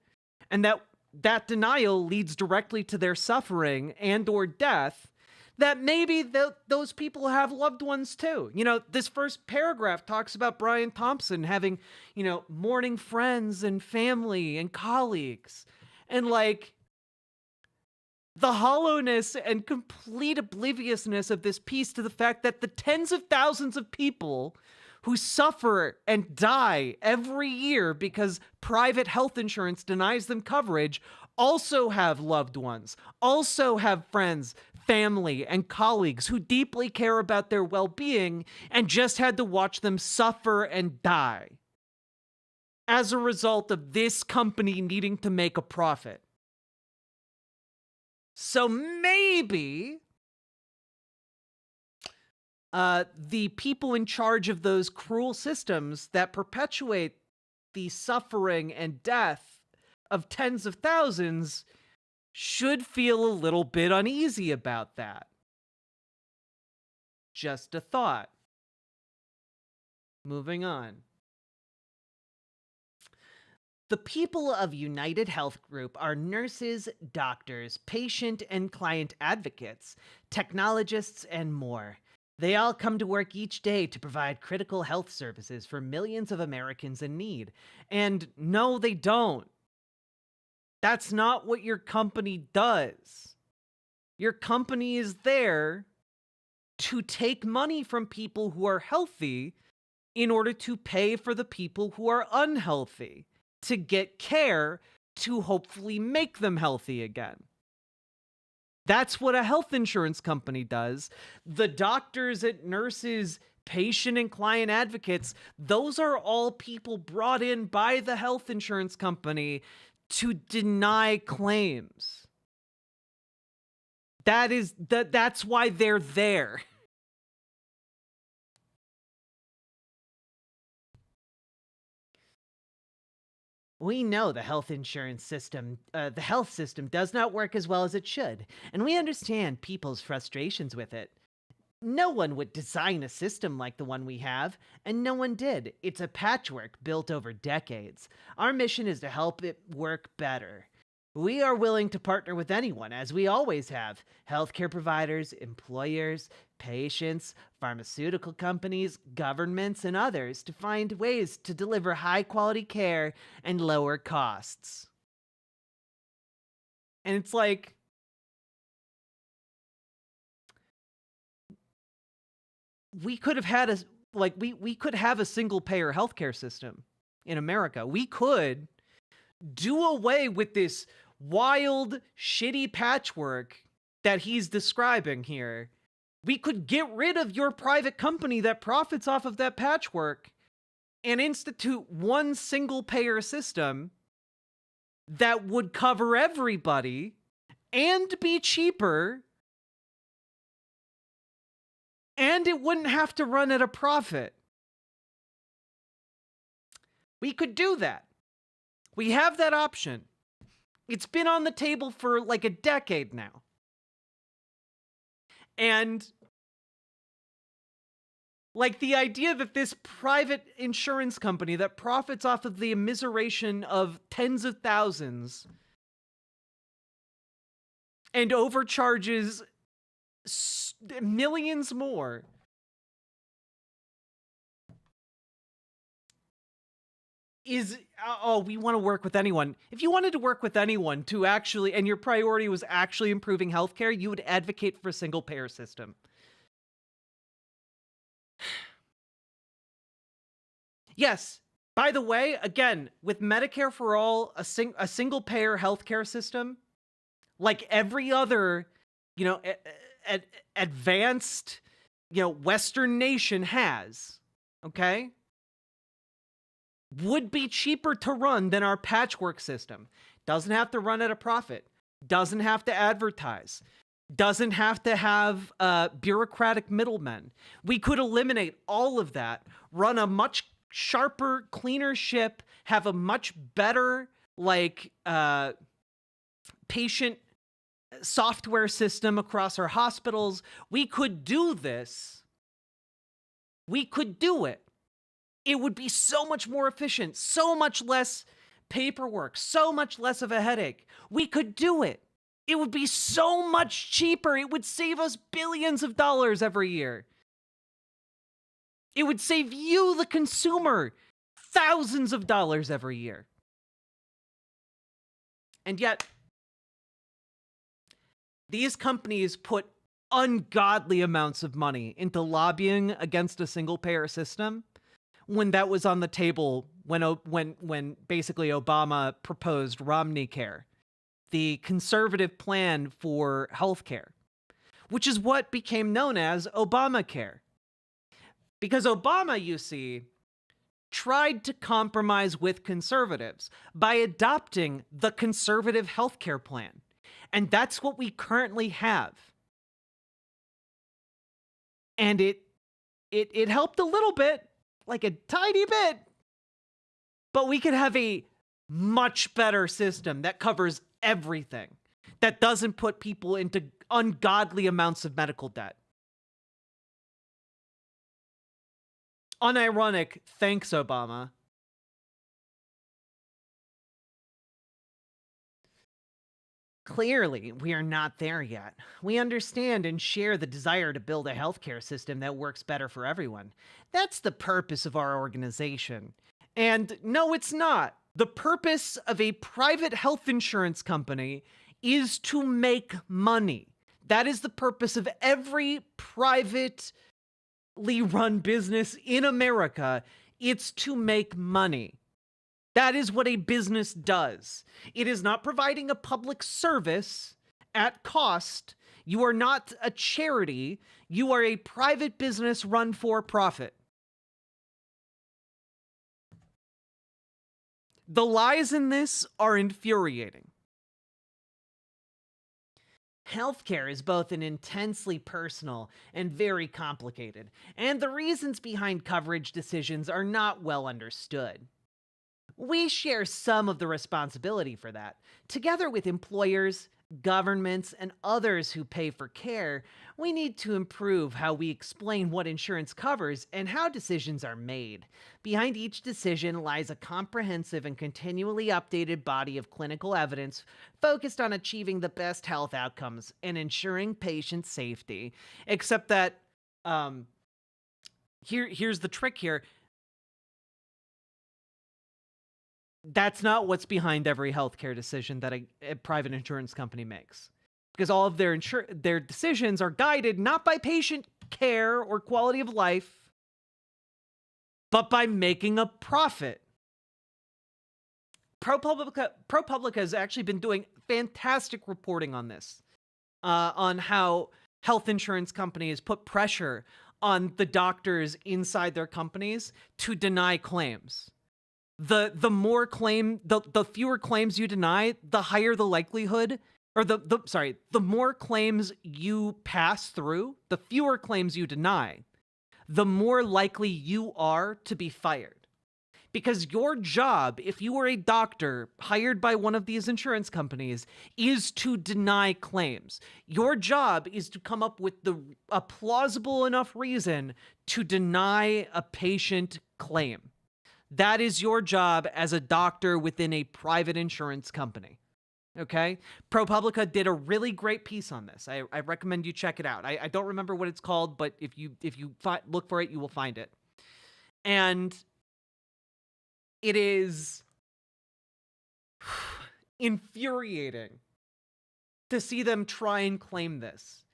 Speaker 5: and that denial leads directly to their suffering and or death, that maybe those people have loved ones too. You know, this first paragraph talks about Brian Thompson having, you know, mourning friends and family and colleagues. And like, the hollowness and complete obliviousness of this piece to the fact that the tens of thousands of people who suffer and die every year because private health insurance denies them coverage also have loved ones, also have friends, family, and colleagues who deeply care about their well-being and just had to watch them suffer and die as a result of this company needing to make a profit. So maybe the people in charge of those cruel systems that perpetuate the suffering and death of tens of thousands should feel a little bit uneasy about that. Just a thought. Moving on. The people of United Health Group are nurses, doctors, patient and client advocates, technologists, and more. They all come to work each day to provide critical health services for millions of Americans in need. And no, they don't. That's not what your company does. Your company is there to take money from people who are healthy in order to pay for the people who are unhealthy, to get care to hopefully make them healthy again. That's what a health insurance company does. The doctors and nurses, patient and client advocates, those are all people brought in by the health insurance company to deny claims. That's why they're there. We know the health insurance system, the health system does not work as well as it should, and we understand people's frustrations with it. No one would design a system like the one we have, and no one did. It's a patchwork built over decades. Our mission is to help it work better. We are willing to partner with anyone, as we always have. Healthcare providers, employers, patients, pharmaceutical companies, governments, and others to find ways to deliver high-quality care and lower costs. And it's like, we could have had we could have a single-payer healthcare system in America. We could do away with this wild, shitty patchwork that he's describing here. We could get rid of your private company that profits off of that patchwork and institute one single-payer system that would cover everybody and be cheaper, and it wouldn't have to run at a profit. We could do that. We have that option. It's been on the table for like a decade now. And like the idea that this private insurance company that profits off of the immiseration of tens of thousands and overcharges millions more is, oh, we want to work with anyone. If you wanted to work with anyone to actually, and your priority was actually improving healthcare, you would advocate for a single payer system. Yes, by the way, again, with Medicare for All, a single payer healthcare system, like every other, advanced, Western nation has, okay, would be cheaper to run than our patchwork system. Doesn't have to run at a profit. Doesn't have to advertise. Doesn't have to have bureaucratic middlemen. We could eliminate all of that, run a much sharper, cleaner ship, have a much better, patient software system across our hospitals. We could do this. We could do it. It would be so much more efficient, so much less paperwork, so much less of a headache. We could do it. It would be so much cheaper. It would save us billions of dollars every year. It would save you, the consumer, thousands of dollars every year. And yet, these companies put ungodly amounts of money into lobbying against a single-payer system when that was on the table when basically Obama proposed Romney Care, the conservative plan for healthcare, which is what became known as Obamacare. Because Obama, you see, tried to compromise with conservatives by adopting the conservative healthcare plan. And that's what we currently have. And it helped a little bit, like a tiny bit, but we could have a much better system that covers everything, that doesn't put people into ungodly amounts of medical debt. Unironic, thanks, Obama. Clearly, we are not there yet. We understand and share the desire to build a healthcare system that works better for everyone. That's the purpose of our organization. And no, it's not. The purpose of a private health insurance company is to make money. That is the purpose of every privately run business in America. It's to make money. That is what a business does. It is not providing a public service at cost. You are not a charity. You are a private business run for profit. The lies in this are infuriating. Healthcare is both an intensely personal and very complicated, and the reasons behind coverage decisions are not well understood. We share some of the responsibility for that. Together with employers, governments, and others who pay for care, we need to improve how we explain what insurance covers and how decisions are made. Behind each decision lies a comprehensive and continually updated body of clinical evidence focused on achieving the best health outcomes and ensuring patient safety. Except that, here's the trick here. That's not what's behind every healthcare decision that a private insurance company makes. Because all of their decisions are guided not by patient care or quality of life, but by making a profit. ProPublica has actually been doing fantastic reporting on this, on how health insurance companies put pressure on the doctors inside their companies to deny claims. The fewer claims you deny, the higher the likelihood, or the more claims you pass through, the fewer claims you deny, the more likely you are to be fired. Because your job, if you were a doctor hired by one of these insurance companies, is to deny claims. Your job is to come up with a plausible enough reason to deny a patient claim. That is your job as a doctor within a private insurance company. Okay? ProPublica did a really great piece on this. I recommend you check it out. I don't remember what it's called, but if you look for it, you will find it. And it is infuriating to see them try and claim this,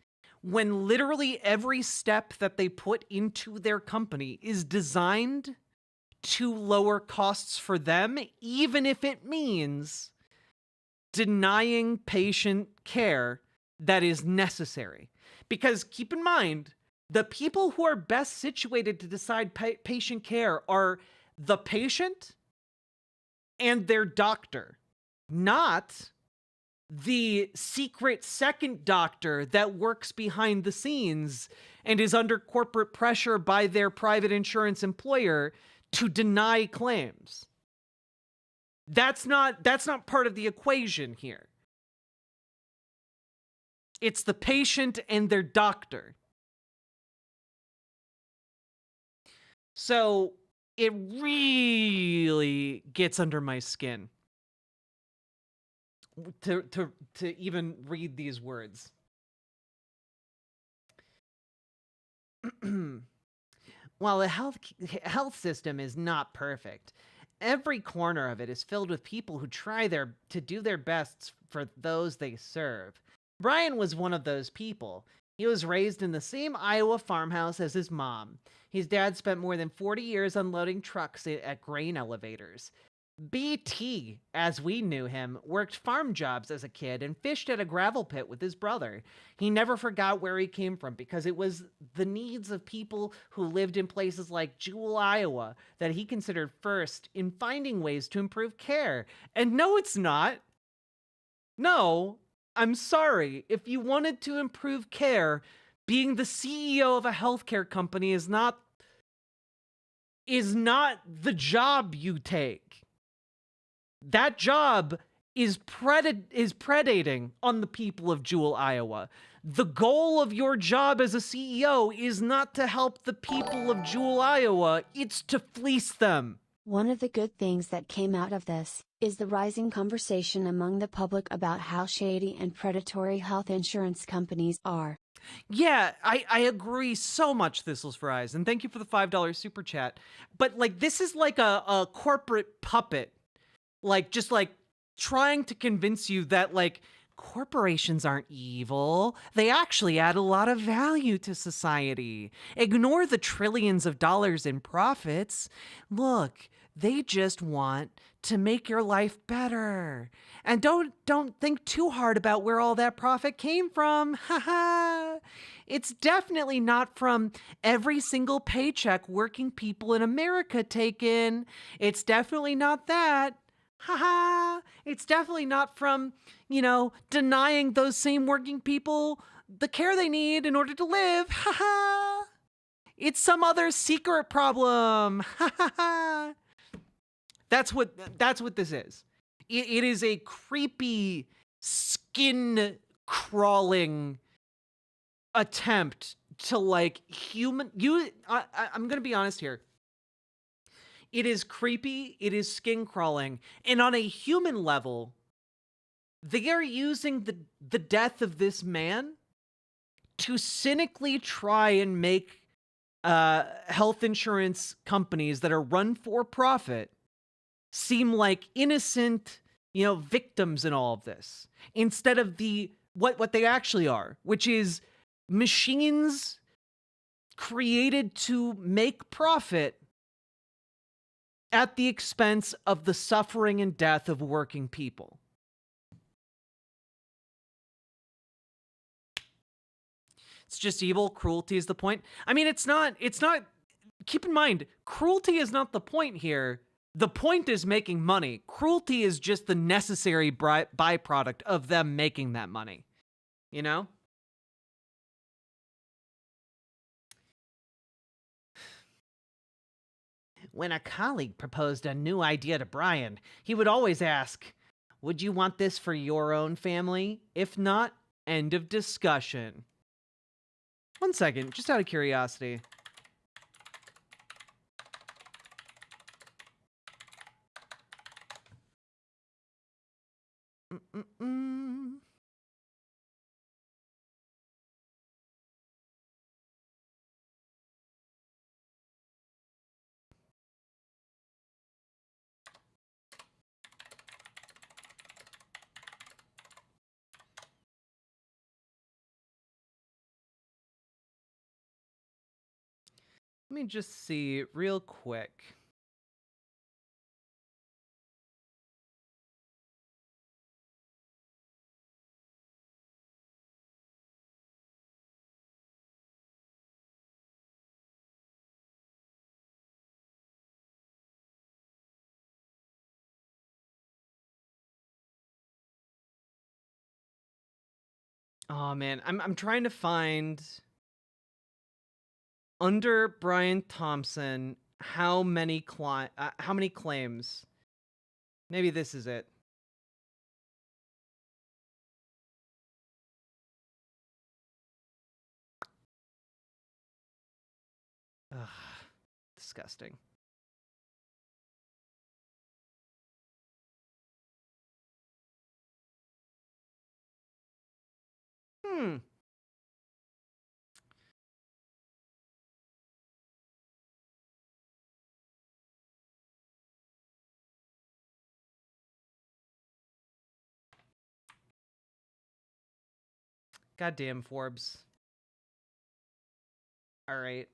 Speaker 5: when literally every step that they put into their company is designed to lower costs for them, even if it means denying patient care that is necessary. Because keep in mind, the people who are best situated to decide patient care are the patient and their doctor, not the secret second doctor that works behind the scenes and is under corporate pressure by their private insurance employer to deny claims. That's not part of the equation here. It's the patient and their doctor. So it really gets under my skin to even read these words. While the health system is not perfect, every corner of it is filled with people who try to do their best for those they serve. Brian was one of those people. He was raised in the same Iowa farmhouse as his mom. His dad spent more than 40 years unloading trucks at grain elevators. BT, as we knew him, worked farm jobs as a kid and fished at a gravel pit with his brother. He never forgot where he came from because it was the needs of people who lived in places like Jewell, Iowa, that he considered first in finding ways to improve care. And no, it's not. No, I'm sorry. If you wanted to improve care, being the CEO of a healthcare company is not the job you take. That job is predating on the people of Jewell, Iowa. The goal of your job as a CEO is not to help the people of Jewell, Iowa. It's to fleece them.
Speaker 10: One of the good things that came out of this is the rising conversation among the public about how shady and predatory health insurance companies are.
Speaker 5: Yeah, I agree so much, Thistles Fries, and thank you for the $5 super chat. But like, this is like a corporate puppet. Just trying to convince you that corporations aren't evil. They actually add a lot of value to society. Ignore the trillions of dollars in profits. Look, they just want to make your life better. And don't think too hard about where all that profit came from. Haha. It's definitely not from every single paycheck working people in America take in. It's definitely not that. Haha, it's definitely not from, denying those same working people the care they need in order to live. Haha. It's some other secret problem. Haha. That's what this is. It is a creepy, skin crawling attempt to I'm going to be honest here. It is creepy, it is skin crawling, and on a human level, they are using the death of this man to cynically try and make health insurance companies that are run for profit seem like innocent, victims in all of this, instead of what they actually are, which is machines created to make profit at the expense of the suffering and death of working people. It's just evil. Cruelty is the point. I mean, it's not, keep in mind, cruelty is not the point here. The point is making money. Cruelty is just the necessary byproduct of them making that money. When a colleague proposed a new idea to Brian, he would always ask, "Would you want this for your own family? If not, end of discussion." One second, just out of curiosity. Let me just see real quick. Oh man, I'm trying to find under Brian Thompson how many claims. Maybe this is it. Ugh, disgusting. Goddamn Forbes. All right.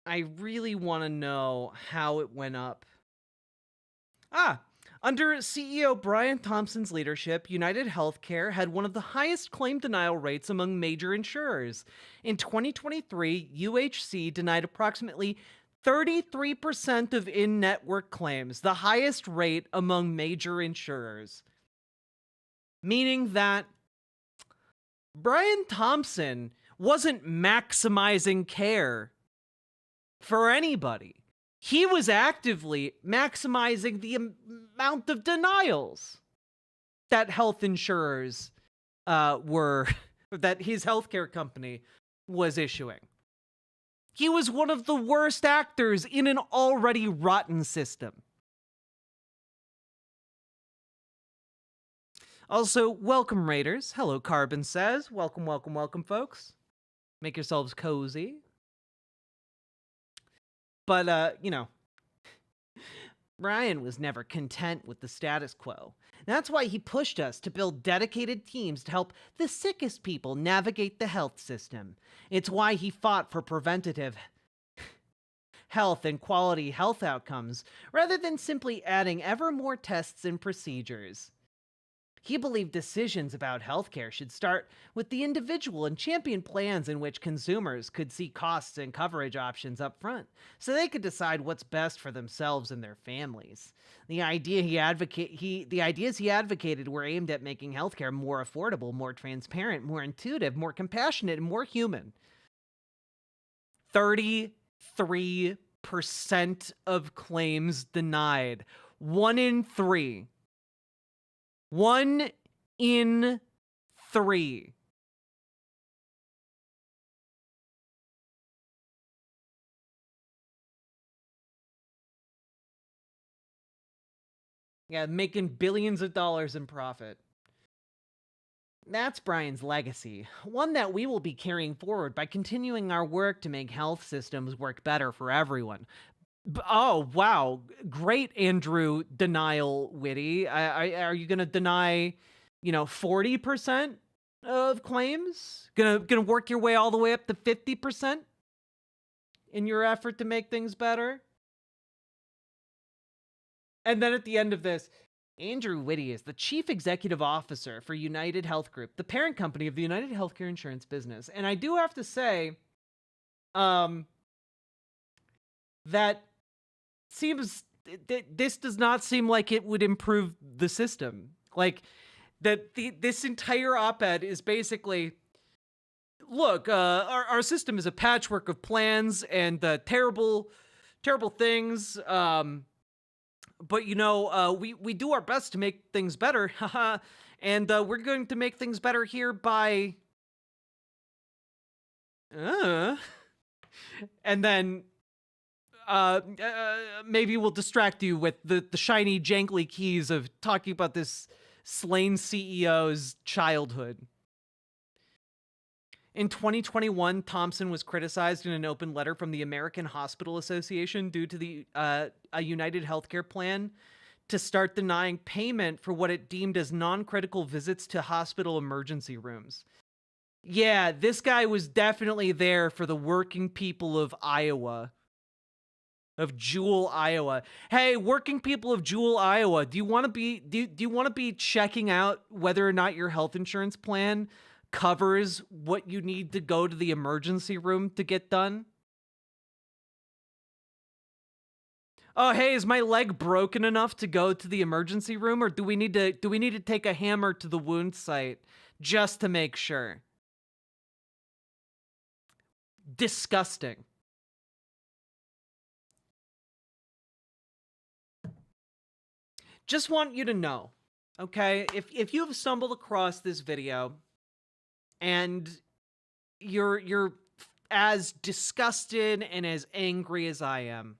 Speaker 5: I really want to know how it went up. Under CEO Brian Thompson's leadership, United Healthcare had one of the highest claim denial rates among major insurers. In 2023, UHC denied approximately 33% of in-network claims, the highest rate among major insurers. Meaning that Brian Thompson wasn't maximizing care for anybody. He was actively maximizing the amount of denials that health insurers that his healthcare company was issuing. He was one of the worst actors in an already rotten system. Also, welcome, Raiders. Hello, Carbon says. Welcome, welcome, welcome, folks. Make yourselves cozy. But, you know, Brian was never content with the status quo. That's why he pushed us to build dedicated teams to help the sickest people navigate the health system. It's why he fought for preventative health and quality health outcomes, rather than simply adding ever more tests and procedures. He believed decisions about healthcare should start with the individual and champion plans in which consumers could see costs and coverage options up front, so they could decide what's best for themselves and their families. The ideas he advocated were aimed at making healthcare more affordable, more transparent, more intuitive, more compassionate, and more human. 33% of claims denied. 1 in 3. 1 in 3. Yeah, making billions of dollars in profit. That's Brian's legacy, one that we will be carrying forward by continuing our work to make health systems work better for everyone. Oh, wow. Great, Andrew Denial Witty. Are you going to deny, 40% of claims? Gonna work your way all the way up to 50% in your effort to make things better? And then at the end of this, Andrew Witty is the chief executive officer for United Health Group, the parent company of the United Healthcare Insurance business. And I do have to say, that this does not seem like it would improve the system. Like, this entire op-ed is basically, look, our system is a patchwork of plans and terrible things. But we do our best to make things better, and we're going to make things better here by, and then. Maybe we'll distract you with the shiny, jangly keys of talking about this slain CEO's childhood. In 2021, Thompson was criticized in an open letter from the American Hospital Association due to a United Healthcare plan to start denying payment for what it deemed as non-critical visits to hospital emergency rooms. Yeah, this guy was definitely there for the working people of Iowa. Of Jewel, Iowa. Hey, working people of Jewel, Iowa, do you want to be checking out whether or not your health insurance plan covers what you need to go to the emergency room to get done? oh, hey, is my leg broken enough to go to the emergency room, or do we need to take a hammer to the wound site just to make sure? Disgusting. Just want you to know, okay? If you have stumbled across this video and you're as disgusted and as angry as I am,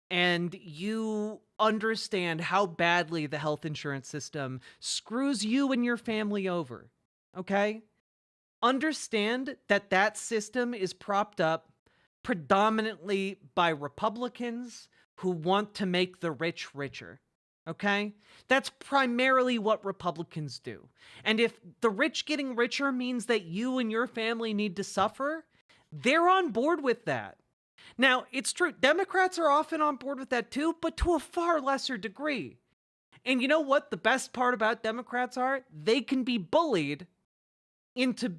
Speaker 5: and you understand how badly the health insurance system screws you and your family over, okay? Understand that that system is propped up predominantly by Republicans who want to make the rich richer, okay? That's primarily what Republicans do. And if the rich getting richer means that you and your family need to suffer, they're on board with that. Now, it's true, Democrats are often on board with that too, but to a far lesser degree. And you know what the best part about Democrats are? They can be bullied into,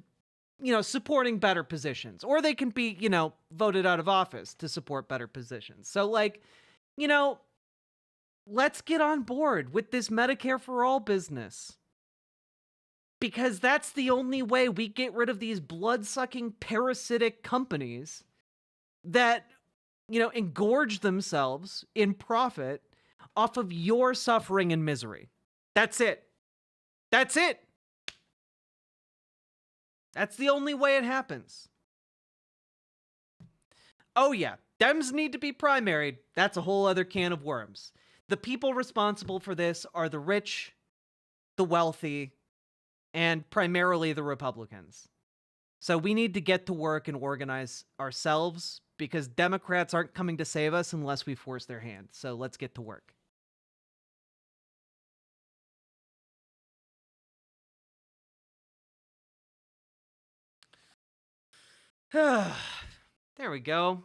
Speaker 5: supporting better positions. Or they can be, voted out of office to support better positions. So, let's get on board with this Medicare for All business. Because that's the only way we get rid of these blood-sucking parasitic companies that, engorge themselves in profit off of your suffering and misery. That's it. That's it. That's the only way it happens. Oh yeah, Dems need to be primaried. That's a whole other can of worms. The people responsible for this are the rich, the wealthy, and primarily the Republicans. So we need to get to work and organize ourselves, because Democrats aren't coming to save us unless we force their hand. So let's get to work. There we go.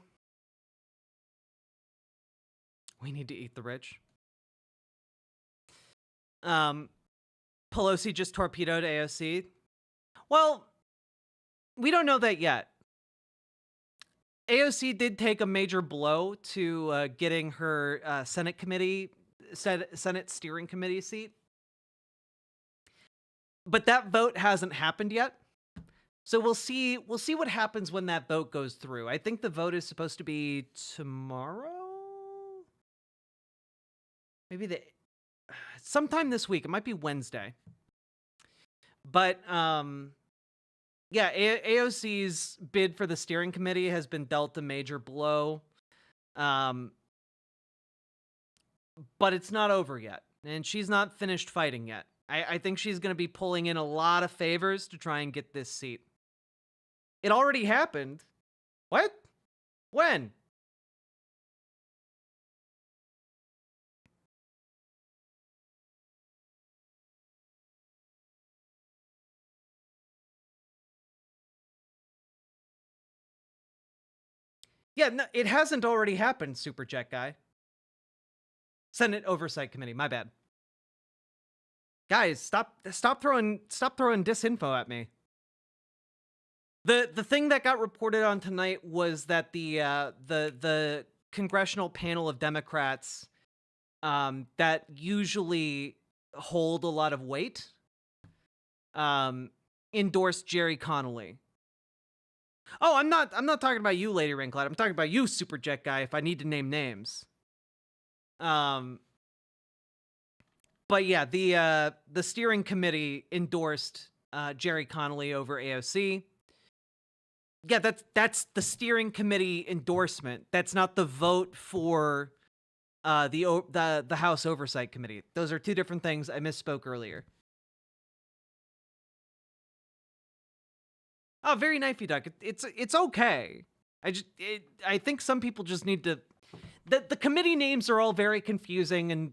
Speaker 5: We need to eat the rich. Pelosi just torpedoed AOC. Well, we don't know that yet. AOC did take a major blow to getting her Senate steering committee seat. But that vote hasn't happened yet. So we'll see what happens when that vote goes through. I think the vote is supposed to be tomorrow? Maybe sometime this week. It might be Wednesday. But yeah, AOC's bid for the steering committee has been dealt a major blow. But it's not over yet. And she's not finished fighting yet. I think she's going to be pulling in a lot of favors to try and get this seat. It already happened. What? When? Yeah, no, it hasn't already happened, Super Jet Guy. Senate Oversight Committee, my bad. Guys, stop throwing disinfo at me. The thing that got reported on tonight was that the congressional panel of Democrats that usually hold a lot of weight endorsed Jerry Connolly. Oh, I'm not talking about you, Lady Ringcloud. I'm talking about you, Super Jet Guy, if I need to name names. But yeah, the steering committee endorsed Jerry Connolly over AOC. Yeah, that's the steering committee endorsement. That's not the vote for the House Oversight Committee. Those are two different things. I misspoke earlier. Oh, very knifey duck. It's okay. I think some people just need to. The committee names are all very confusing, and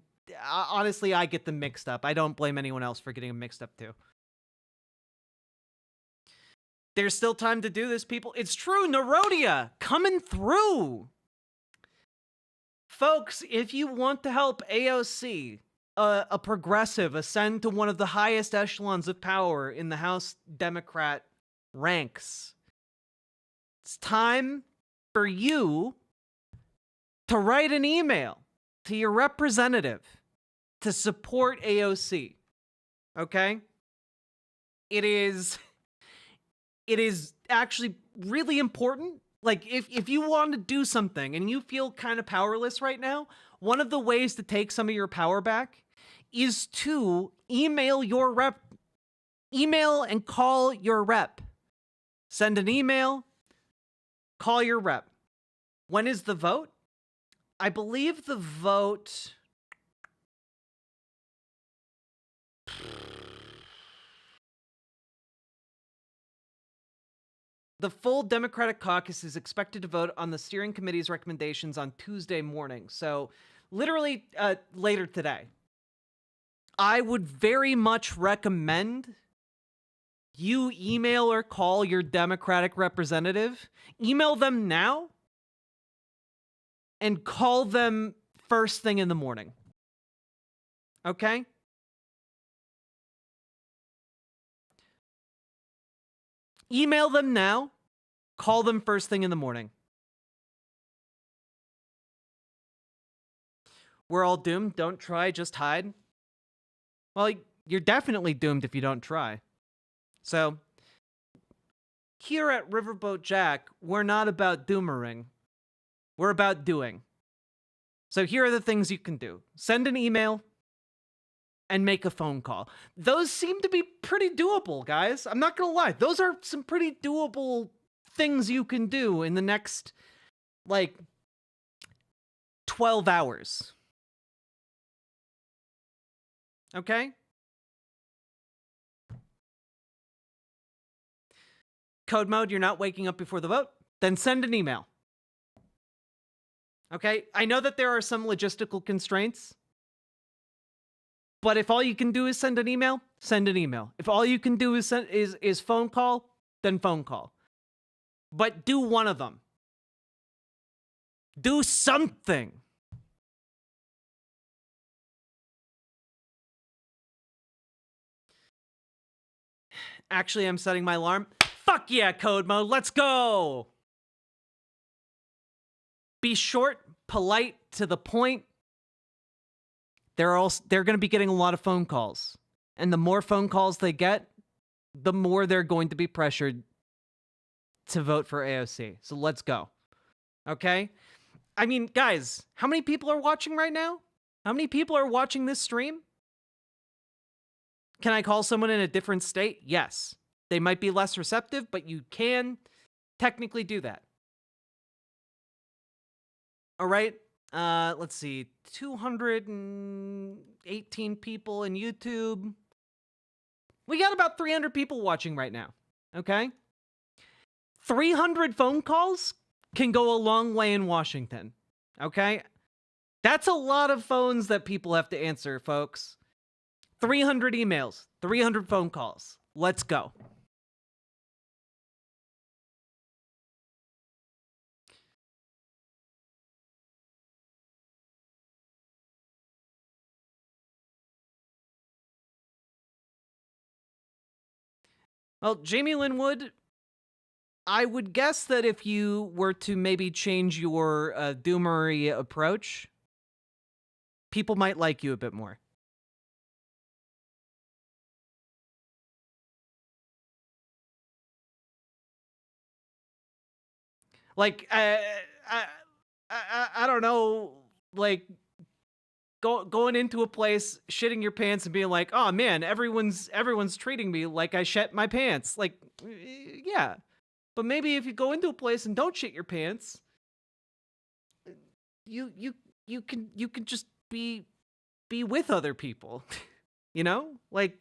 Speaker 5: honestly, I get them mixed up. I don't blame anyone else for getting them mixed up too. There's still time to do this, people. It's true, Nerodia coming through. Folks, if you want to help AOC, a progressive, ascend to one of the highest echelons of power in the House Democrat ranks, it's time for you to write an email to your representative to support AOC. Okay? It is actually really important. Like, if you want to do something and you feel kind of powerless right now, one of the ways to take some of your power back is to email your rep. Email and call your rep. Send an email, call your rep. When is the vote? I believe the vote... The full Democratic caucus is expected to vote on the steering committee's recommendations on Tuesday morning. So literally later today. I would very much recommend you email or call your Democratic representative. Email them now and call them first thing in the morning. Okay? Email them now. Call them first thing in the morning. We're all doomed. Don't try, just hide. Well, you're definitely doomed if you don't try. So, here at Riverboat Jack, we're not about doomering. We're about doing. So here are the things you can do. Send an email and make a phone call. Those seem to be pretty doable, guys. I'm not going to lie. Those are some pretty doable things you can do in the next, like, 12 hours. Okay? Code mode, you're not waking up before the vote? Then send an email. Okay? I know that there are some logistical constraints. But if all you can do is send an email, send an email. If all you can do is phone call, then phone call. But do one of them. Do something. Actually, I'm setting my alarm. Fuck yeah, code mode. Let's go. Be short, polite, to the point. They're going to be getting a lot of phone calls. And the more phone calls they get, the more they're going to be pressured to vote for AOC. So let's go. Okay? I mean, guys, how many people are watching right now? How many people are watching this stream? Can I call someone in a different state? Yes. They might be less receptive, but you can technically do that. All right? Let's see. 218 people in YouTube. We got about 300 people watching right now. Okay? 300 phone calls can go a long way in Washington. Okay? That's a lot of phones that people have to answer, folks. 300 emails, 300 phone calls. Let's go. Well, Jamie Linwood, I would guess that if you were to maybe change your doomery approach, people might like you a bit more. Like, I don't know, like, going into a place, shitting your pants and being like, oh man, everyone's treating me like I shit my pants. Like, yeah. But maybe if you go into a place and don't shit your pants, you can just be with other people. You know? Like,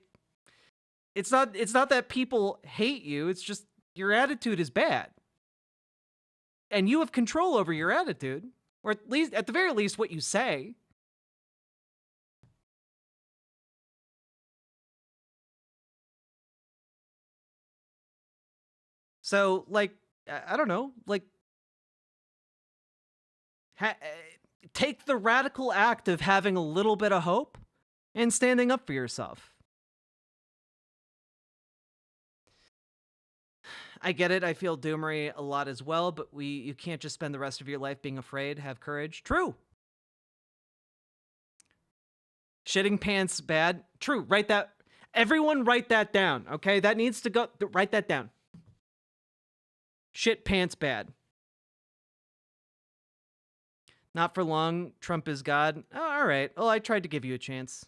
Speaker 5: it's not that people hate you, it's just your attitude is bad. And you have control over your attitude, or at the very least what you say. So, like, I don't know, like, take the radical act of having a little bit of hope and standing up for yourself. I get it. I feel doomery a lot as well, but you can't just spend the rest of your life being afraid. Have courage. True. Shitting pants bad. True. Write that. Everyone write that down. Okay. That needs to go. Write that down. Shit pants bad. Not for long. Trump is God. Oh, all right. Well, I tried to give you a chance.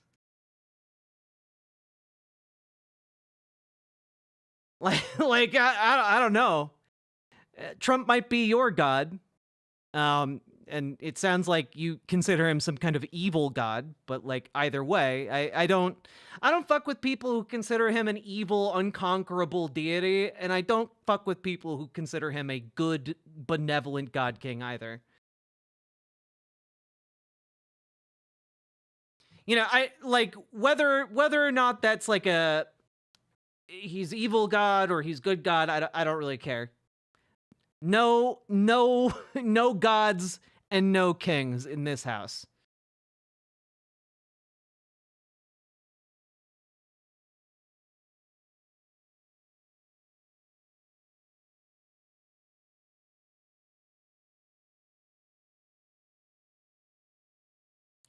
Speaker 5: I don't know. Trump might be your God. And it sounds like you consider him some kind of evil god, but like either way, I don't fuck with people who consider him an evil, unconquerable deity, and I don't fuck with people who consider him a good, benevolent god king either. You know, I like whether or not that's like he's evil god or he's good god, I don't really care. No gods and no kings in this house.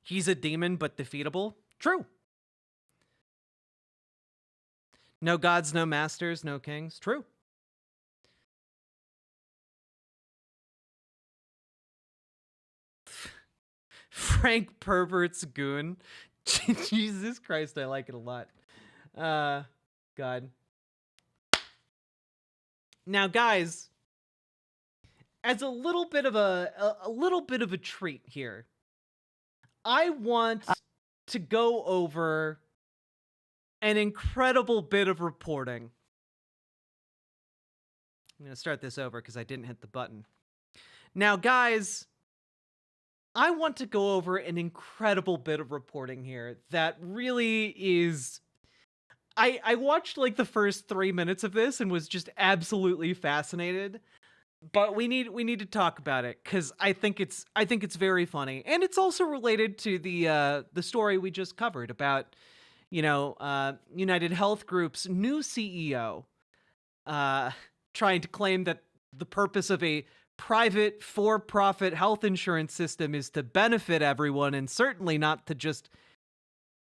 Speaker 5: He's a demon, but defeatable. True. No gods, no masters, no kings. True. Frank Pervert's goon. Jesus Christ, I like it a lot. God. Now, guys, as a little bit of a treat here, I want to go over an incredible bit of reporting. I'm going to start this over because I didn't hit the button. Now, guys, I want to go over an incredible bit of reporting here that really is... I watched like the first 3 minutes of this and was just absolutely fascinated. But we need to talk about it because I think it's very funny, and it's also related to the story we just covered about, you know, United Health Group's new CEO trying to claim that the purpose of a private for-profit health insurance system is to benefit everyone and certainly not to just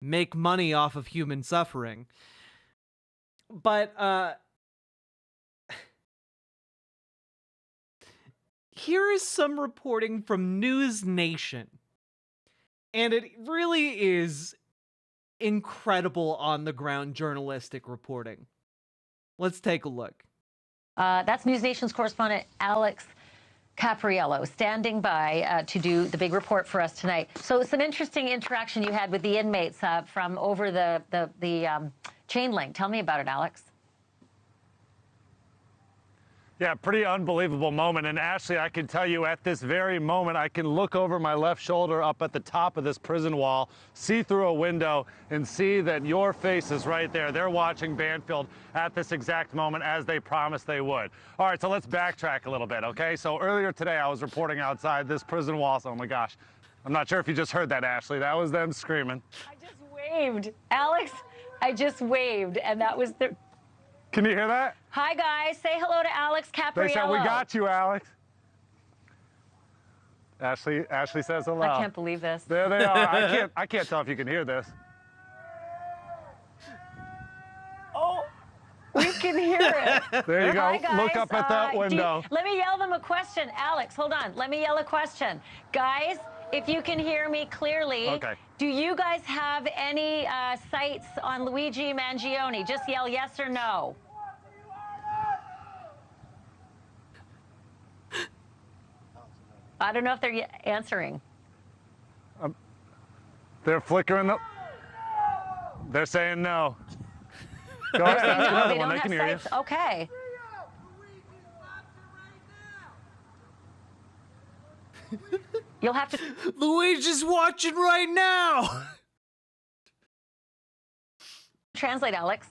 Speaker 5: make money off of human suffering. But here is some reporting from News Nation, and it really is incredible on-the-ground journalistic reporting. Let's take a look.
Speaker 20: That's News Nation's correspondent Alex Capriello standing by to do the big report for us tonight. So some interesting interaction you had with the inmates from over the chain link. Tell me about it, Alex.
Speaker 21: Yeah, pretty unbelievable moment. And Ashley, I can tell you at this very moment, I can look over my left shoulder up at the top of this prison wall, see through a window, and see that your face is right there. They're watching Banfield at this exact moment as they promised they would. All right, so let's backtrack a little bit, okay? So earlier today, I was reporting outside this prison wall. So, oh my gosh, I'm not sure if you just heard that, Ashley. That was them screaming.
Speaker 20: I just waved. Alex, I just waved, and that was the...
Speaker 21: Can you hear that?
Speaker 20: Hi, guys. Say hello to Alex Capriello.
Speaker 21: They said, we got you, Alex. Ashley says hello.
Speaker 20: I can't believe this.
Speaker 21: There they are. I can't tell if you can hear this.
Speaker 20: Oh, we can hear it.
Speaker 21: There you go.
Speaker 20: Hi, guys.
Speaker 21: Look up at that window.
Speaker 20: Let me yell them a question. Alex, hold on. Let me yell a question. Guys, if you can hear me clearly,
Speaker 21: okay.
Speaker 20: Do you guys have any sights on Luigi Mangione? Just yell yes or no. I don't know if they're answering.
Speaker 21: They're flickering They're saying no. Go
Speaker 20: They're
Speaker 21: ahead.
Speaker 20: saying no,
Speaker 21: Another
Speaker 20: they
Speaker 21: one.
Speaker 20: don't
Speaker 21: They can
Speaker 20: have
Speaker 21: hear you.
Speaker 20: sights. Okay. You'll have to...
Speaker 5: Luigi's watching right now!
Speaker 20: Translate, Alex.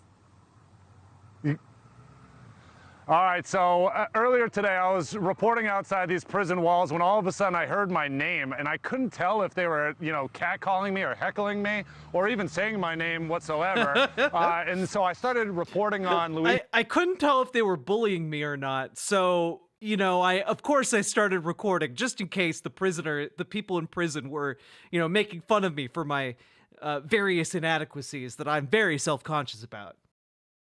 Speaker 21: All right, so earlier today I was reporting outside these prison walls when all of a sudden I heard my name, and I couldn't tell if they were, you know, catcalling me or heckling me or even saying my name whatsoever. And so I started reporting on Luigi.
Speaker 5: I couldn't tell if they were bullying me or not, so... You know, of course I started recording just in case the people in prison were, you know, making fun of me for my various inadequacies that I'm very self-conscious about.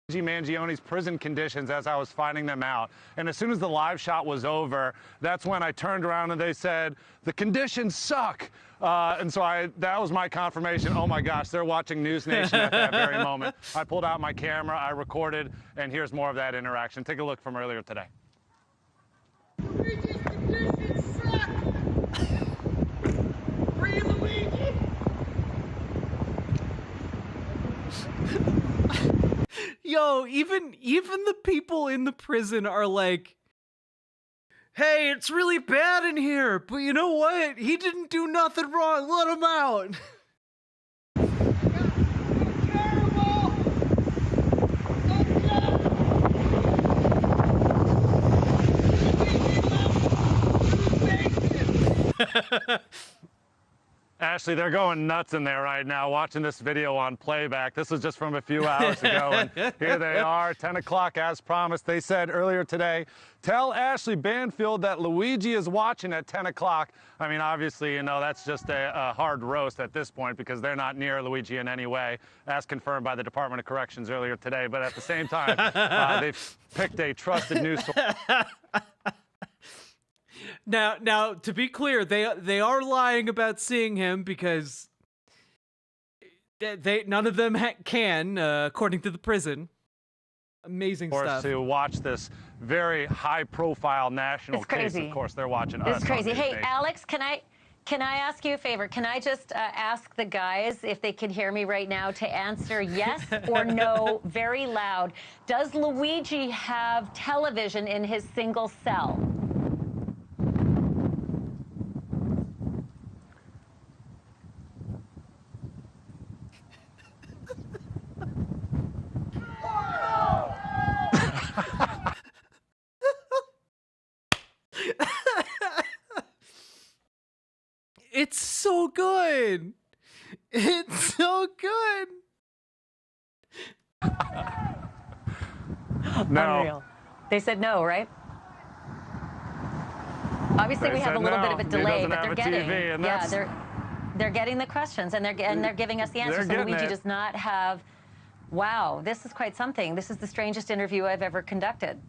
Speaker 21: Mangione's prison conditions as I was finding them out. And as soon as the live shot was over, that's when I turned around and they said, the conditions suck. And so that was my confirmation. Oh my gosh, they're watching News Nation at that very moment. I pulled out my camera, I recorded, and here's more of that interaction. Take a look from earlier today.
Speaker 12: Luigi's conditions suck! Free Luigi!
Speaker 5: Yo, even the people in the prison are like, hey, it's really bad in here, but you know what? He didn't do nothing wrong. Let him out.
Speaker 21: Ashley, they're going nuts in there right now watching this video on playback. This was just from a few hours ago, and here they are, 10 o'clock as promised. They said earlier today, tell Ashley Banfield that Luigi is watching at 10 o'clock. I mean, obviously, you know, that's just a hard roast at this point because they're not near Luigi in any way, as confirmed by the Department of Corrections earlier today. But at the same time, they've picked a trusted news source.
Speaker 5: Now, to be clear, they are lying about seeing him because none of them can, according to the prison. Amazing stuff.
Speaker 21: To watch this very high-profile national case, of course, they're watching us.
Speaker 20: It's crazy. Hey, Alex, can I ask you a favor? Can I just ask the guys if they can hear me right now to answer yes or no very loud? Does Luigi have television in his single cell?
Speaker 5: It's so good. It's so good.
Speaker 21: No.
Speaker 20: Unreal. They said no, right? Obviously, we have a little bit of a delay, but they're getting they're getting the questions and they're giving us the answers. So Luigi does not have. Wow, this is quite something. This is the strangest interview I've ever conducted.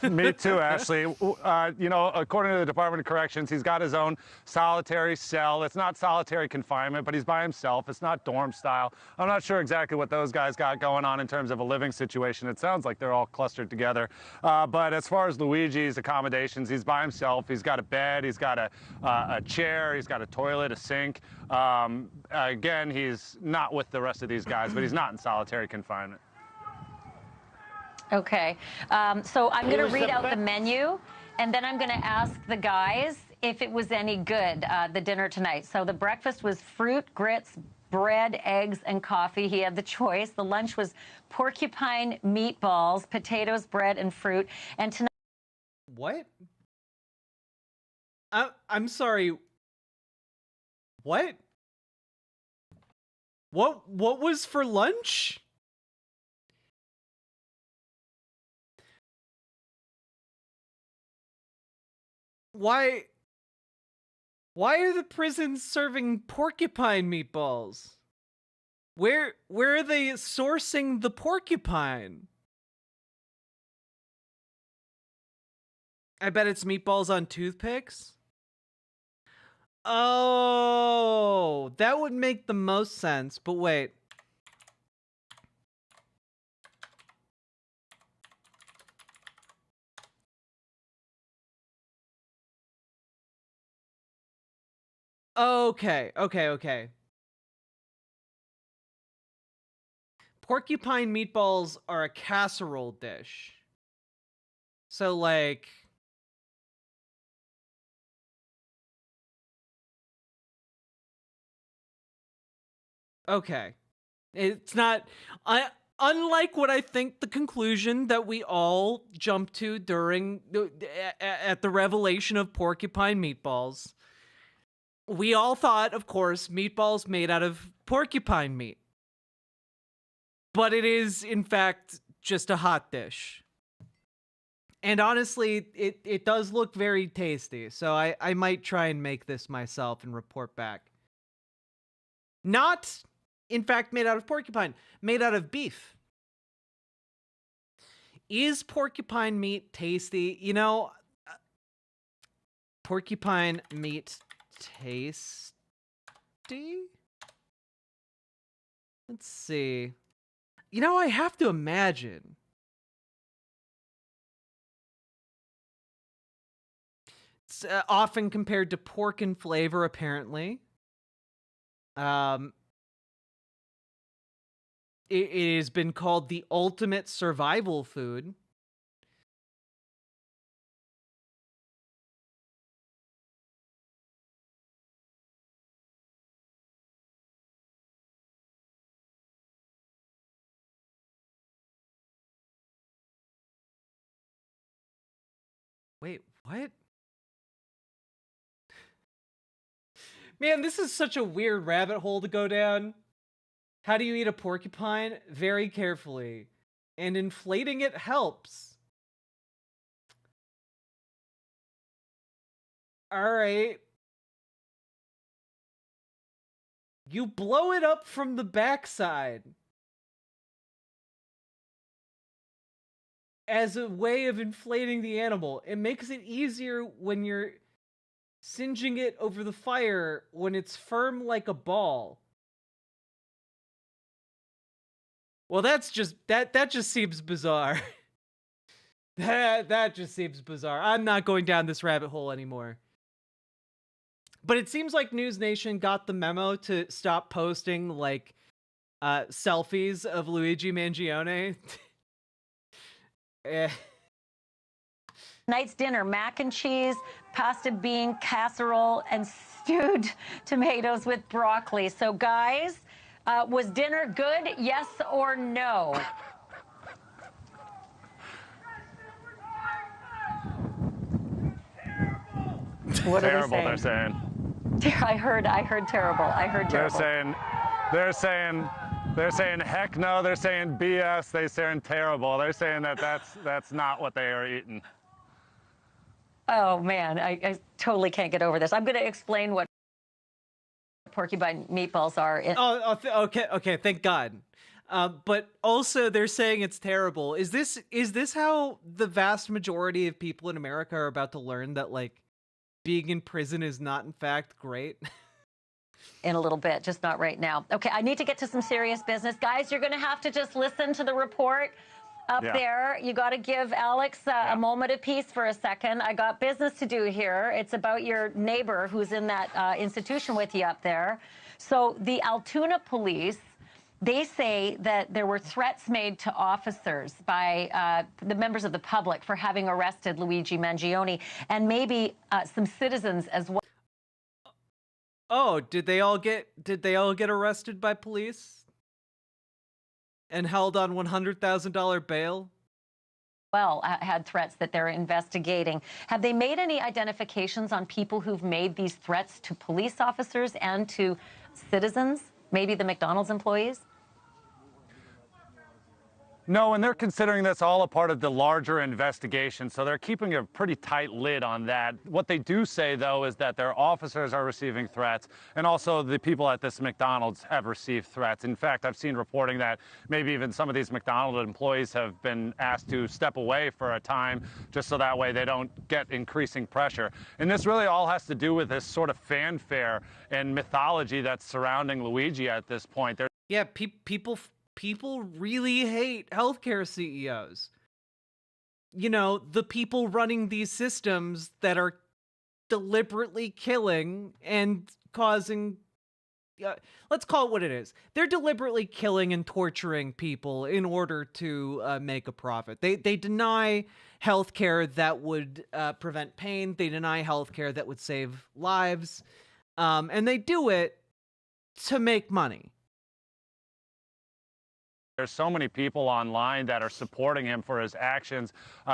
Speaker 21: Me too, Ashley. You know, according to the Department of Corrections, he's got his own solitary cell. It's not solitary confinement, but he's by himself. It's not dorm style. I'm not sure exactly what those guys got going on in terms of a living situation. It sounds like they're all clustered together. But as far as Luigi's accommodations, he's by himself. He's got a bed. He's got a chair. He's got a toilet, a sink. Again, he's not with the rest of these guys, but he's not in solitary confinement.
Speaker 20: Okay, so I'm going to read out the menu, and then I'm going to ask the guys if it was any good, the dinner tonight. So the breakfast was fruit, grits, bread, eggs, and coffee. He had the choice. The lunch was porcupine meatballs, potatoes, bread, and fruit. And tonight...
Speaker 5: What? I'm sorry. What? What was for lunch? Why are the prisons serving porcupine meatballs? Where are they sourcing the porcupine? I bet it's meatballs on toothpicks. Oh, that would make the most sense, but wait. Okay. Porcupine meatballs are a casserole dish. So, like... Okay. It's not... Unlike what I think the conclusion that we all jumped to during... at the revelation of porcupine meatballs... We all thought, of course, meatballs made out of porcupine meat. But it is, in fact, just a hot dish. And honestly, it does look very tasty. So I might try and make this myself and report back. Not, in fact, made out of porcupine, made out of beef. Is porcupine meat tasty? You know, porcupine meat tasty? Let's see. You know, I have to imagine. It's often compared to pork in flavor, apparently. It has been called the ultimate survival food. Wait, what? Man, this is such a weird rabbit hole to go down. How do you eat a porcupine? Very carefully. And inflating it helps. All right. You blow it up from the backside as a way of inflating the animal. It makes it easier when you're singeing it over the fire when it's firm like a ball. Well, that just seems bizarre. that just seems bizarre. I'm not going down this rabbit hole anymore. But it seems like News Nation got the memo to stop posting like selfies of Luigi Mangione.
Speaker 20: Tonight's dinner, mac and cheese, pasta bean casserole, and stewed tomatoes with broccoli. So guys, was dinner good, yes or no? What
Speaker 21: terrible,
Speaker 20: are they saying?
Speaker 21: They're saying.
Speaker 20: I heard terrible. I heard terrible.
Speaker 21: They're saying heck no. They're saying BS. They're saying terrible. They're saying that's not what they are eating.
Speaker 20: Oh man, I totally can't get over this. I'm going to explain what porcupine meatballs are.
Speaker 5: Okay, thank God. But also they're saying it's terrible. Is this how the vast majority of people in America are about to learn that like being in prison is not in fact great?
Speaker 20: In a little bit, just not right now. Okay, I need to get to some serious business. Guys, you're going to have to just listen to the report up there. You got to give Alex a moment of peace for a second. I got business to do here. It's about your neighbor who's in that institution with you up there. So the Altoona police, they say that there were threats made to officers by the members of the public for having arrested Luigi Mangione and maybe some citizens as well.
Speaker 5: Oh, did they all get arrested by police and held on $100,000 bail?
Speaker 20: Well, had threats that they're investigating. Have they made any identifications on people who've made these threats to police officers and to citizens, maybe the McDonald's employees?
Speaker 21: No, and they're considering this all a part of the larger investigation, so they're keeping a pretty tight lid on that. What they do say, though, is that their officers are receiving threats, and also the people at this McDonald's have received threats. In fact, I've seen reporting that maybe even some of these McDonald's employees have been asked to step away for a time, just so that way they don't get increasing pressure. And this really all has to do with this sort of fanfare and mythology that's surrounding Luigi at this point.
Speaker 5: Yeah, people really hate healthcare CEOs. You know, the people running these systems that are deliberately killing and causing, let's call it what it is. They're deliberately killing and torturing people in order to make a profit. They deny healthcare that would prevent pain. They deny healthcare that would save lives. And they do it to make money.
Speaker 21: There's so many people online that are supporting him for his actions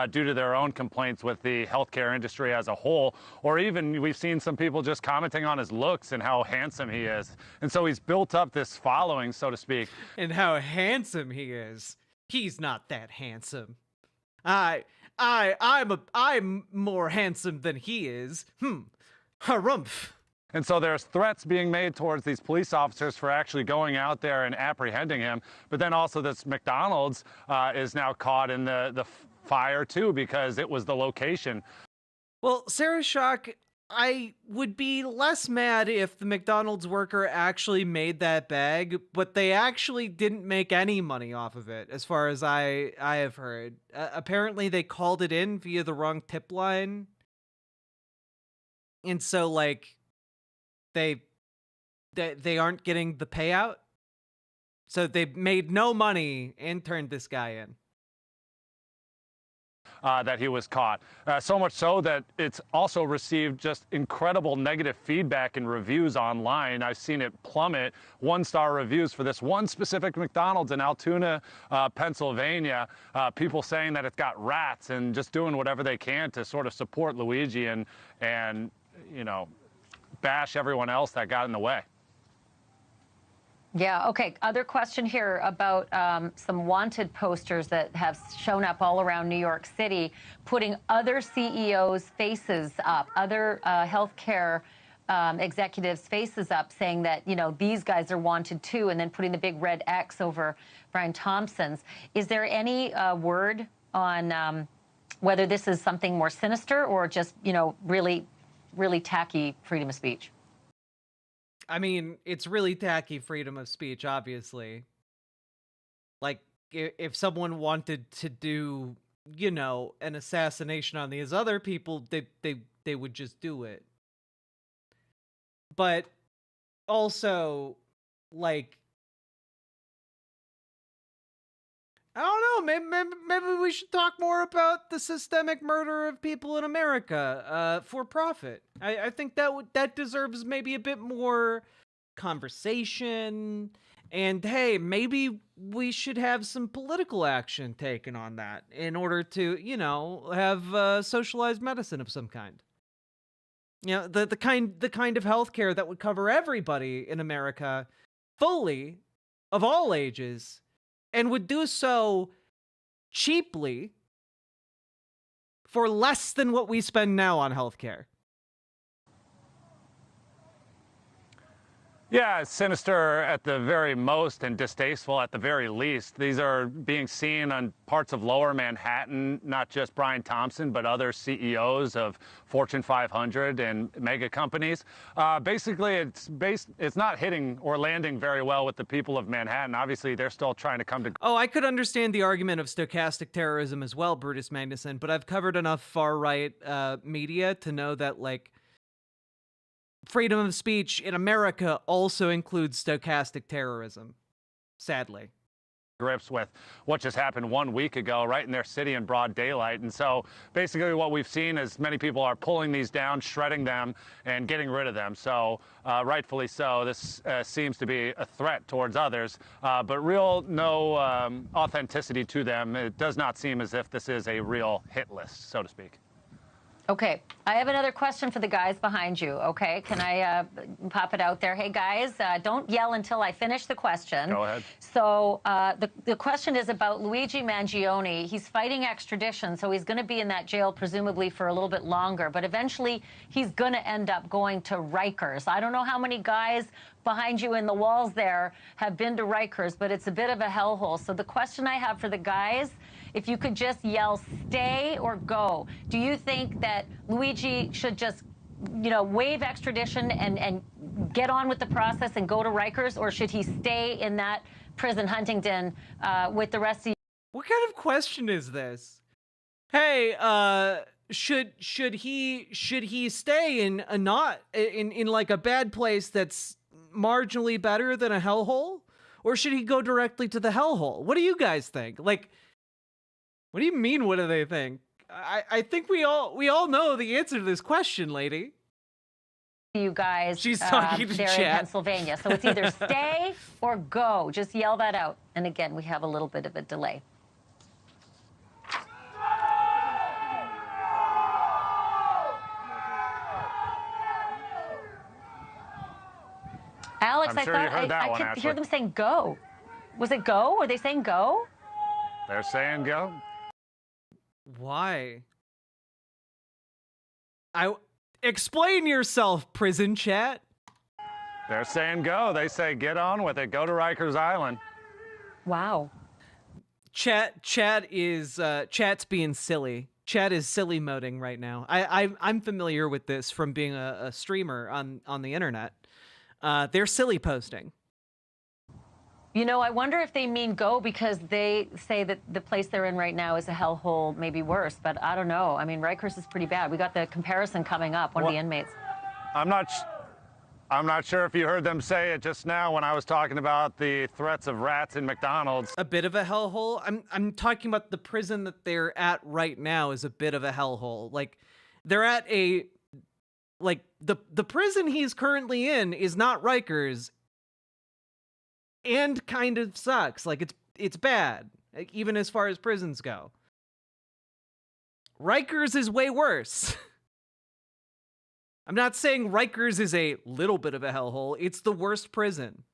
Speaker 21: due to their own complaints with the healthcare industry as a whole, or even we've seen some people just commenting on his looks and how handsome he is. And so he's built up this following, so to speak.
Speaker 5: And how handsome he is. He's not that handsome. I'm more handsome than he is. Harumph.
Speaker 21: And so there's threats being made towards these police officers for actually going out there and apprehending him. But then also this McDonald's is now caught in the fire too, because it was the location.
Speaker 5: Well, Sarah Shock, I would be less mad if the McDonald's worker actually made that bag, but they actually didn't make any money off of it, as far as I have heard. Apparently they called it in via the wrong tip line. And so, like, they aren't getting the payout. So they made no money and turned this guy in.
Speaker 21: That he was caught. So much so that it's also received just incredible negative feedback and reviews online. I've seen it plummet. 1-star reviews for this one specific McDonald's in Altoona, Pennsylvania. People saying that it's got rats and just doing whatever they can to sort of support Luigi and you know, bash everyone else that got in the way.
Speaker 20: Yeah, okay. Other question here about some wanted posters that have shown up all around New York City, putting other CEOs' faces up, other healthcare executives' faces up, saying that, you know, these guys are wanted too, and then putting the big red X over Brian Thompson's. Is there any word on whether this is something more sinister or just, you know, really, really tacky freedom of speech?
Speaker 5: I mean, it's really tacky freedom of speech, obviously. Like, if someone wanted to do, you know, an assassination on these other people, they would just do it. But also, like, I don't know, maybe we should talk more about the systemic murder of people in America for profit. I think that deserves maybe a bit more conversation. And hey, maybe we should have some political action taken on that in order to, you know, have socialized medicine of some kind. You know, the kind of healthcare that would cover everybody in America fully, of all ages, and would do so cheaply for less than what we spend now on healthcare.
Speaker 21: Yeah, it's sinister at the very most and distasteful at the very least. These are being seen on parts of lower Manhattan, not just Brian Thompson, but other CEOs of Fortune 500 and mega companies. Basically, it's not hitting or landing very well with the people of Manhattan. Obviously, they're still trying to come to...
Speaker 5: Oh, I could understand the argument of stochastic terrorism as well, Brutus Magnuson, but I've covered enough far-right media to know that, like, freedom of speech in America also includes stochastic terrorism, sadly.
Speaker 21: Grips with what just happened 1 week ago right in their city in broad daylight. And so basically what we've seen is many people are pulling these down, shredding them, and getting rid of them. So rightfully so, this seems to be a threat towards others, but no authenticity to them. It does not seem as if this is a real hit list, so to speak.
Speaker 20: Okay, I have another question for the guys behind you, okay? Can I pop it out there? Hey, guys, don't yell until I finish the question.
Speaker 21: Go ahead.
Speaker 20: So the question is about Luigi Mangione. He's fighting extradition, so he's going to be in that jail presumably for a little bit longer, but eventually he's going to end up going to Rikers. I don't know how many guys behind you in the walls there have been to Rikers, but it's a bit of a hellhole. So the question I have for the guys, if you could just yell stay or go, do you think that Luigi should just, you know, waive extradition and get on with the process and go to Rikers, or should he stay in that prison Huntington with the rest of you?
Speaker 5: What kind of question is this? Hey, should he stay in a not in like a bad place that's marginally better than a hellhole, or should he go directly to the hellhole? What do you guys think? Like, what do you mean, what do they think? I think we all know the answer to this question, lady.
Speaker 20: You guys,
Speaker 5: she's talking to
Speaker 20: there
Speaker 5: chat.
Speaker 20: In Pennsylvania, so it's either stay or go. Just yell that out. And again, we have a little bit of a delay. Alex,
Speaker 21: I'm sure you heard that one,
Speaker 20: I could
Speaker 21: Ashley.
Speaker 20: hear them saying go. Was it go? Were they saying go?
Speaker 21: They're saying go.
Speaker 5: Why? Explain yourself, prison chat.
Speaker 21: They're saying go. They say get on with it. Go to Rikers Island.
Speaker 20: Wow.
Speaker 5: Chat is chat's being silly. Chat is silly moding right now. I'm familiar with this from being a streamer on the internet. They're silly posting.
Speaker 20: You know, I wonder if they mean go because they say that the place they're in right now is a hellhole, maybe worse. But I don't know. I mean, Rikers is pretty bad. We got the comparison coming up. One of the inmates.
Speaker 21: I'm not sure if you heard them say it just now when I was talking about the threats of rats in McDonald's.
Speaker 5: A bit of a hellhole. I'm talking about the prison that they're at right now is a bit of a hellhole. Like they're at a the prison he's currently in is not Rikers. And kind of sucks. Like it's bad, like, even as far as prisons go. Rikers is way worse. I'm not saying Rikers is a little bit of a hellhole. It's the worst prison.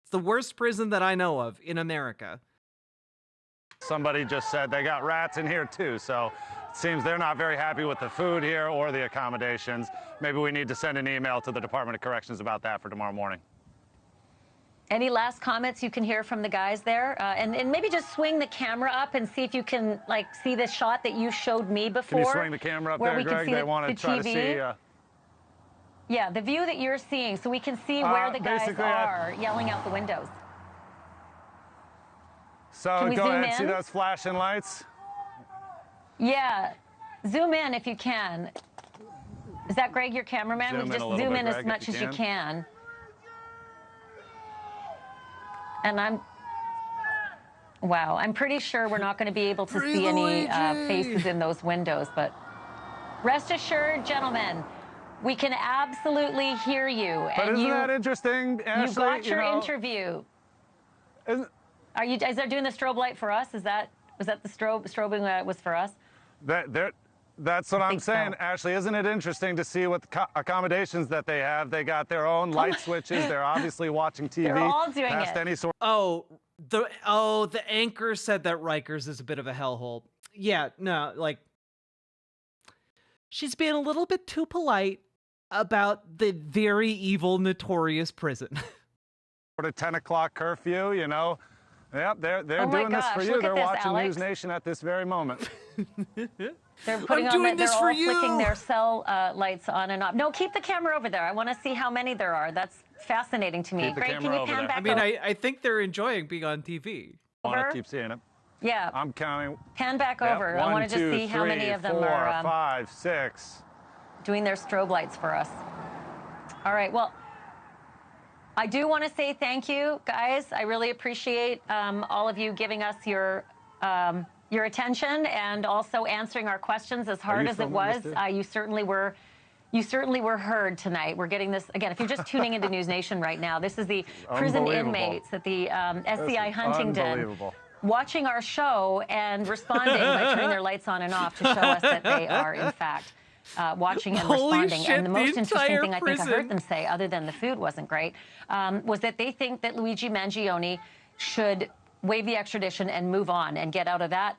Speaker 5: It's the worst prison that I know of in America.
Speaker 21: Somebody just said they got rats in here too, so it seems they're not very happy with the food here or the accommodations. Maybe we need to send an email to the Department of Corrections about that for tomorrow morning.
Speaker 20: Any last comments you can hear from the guys there? And maybe just swing the camera up and see if you can see the shot that you showed me before.
Speaker 21: Can you swing the camera up there, Greg? They want to try to see.
Speaker 20: Yeah, the view that you're seeing, so we can see where the guys are yelling out the windows.
Speaker 21: So go ahead and see those flashing lights.
Speaker 20: Yeah, zoom in if you can. Is that Greg, your cameraman? Just zoom in as much as you can. And I'm pretty sure we're not going to be able to see any faces in those windows, but rest assured, gentlemen, we can absolutely hear you.
Speaker 21: But isn't that interesting, Ashley?
Speaker 20: You got your interview. Are you guys doing the strobe light for us? Was that the strobing was for us?
Speaker 21: That's what I'm saying, Ashley. Isn't it interesting to see what accommodations that they have? They got their own light switches. They're obviously watching TV.
Speaker 20: They're all doing
Speaker 21: past
Speaker 20: it.
Speaker 21: Any sort.
Speaker 5: The anchor said that Rikers is a bit of a hellhole. Yeah, no, she's being a little bit too polite about the very evil, notorious prison.
Speaker 21: Sort of 10 o'clock curfew, you know. Yep, they're doing this for you. They're watching Alex. News Nation at this very moment.
Speaker 20: They're putting they're all flicking their cell lights on and off. No, keep the camera over there. I want to see how many there are. That's fascinating to me. Greg, can you pan back over?
Speaker 5: I think they're enjoying being on TV.
Speaker 21: I want to keep seeing it.
Speaker 20: Yeah.
Speaker 21: I'm counting.
Speaker 20: Pan back over. I want to just see how many of them are
Speaker 21: 5, 6.
Speaker 20: Doing their strobe lights for us. All right. Well, I do want to say thank you, guys. I really appreciate all of you giving us your attention and also answering our questions as hard as it was. You certainly were heard tonight. We're getting this again. If you're just tuning into News Nation right now, this is the prison inmates at the SCI Huntington watching our show and responding by turning their lights on and off to show us that they are in fact watching and responding. And the most interesting thing I think I heard them say, other than the food wasn't great, was that they think that Luigi Mangione should waive the extradition and move on and get out of that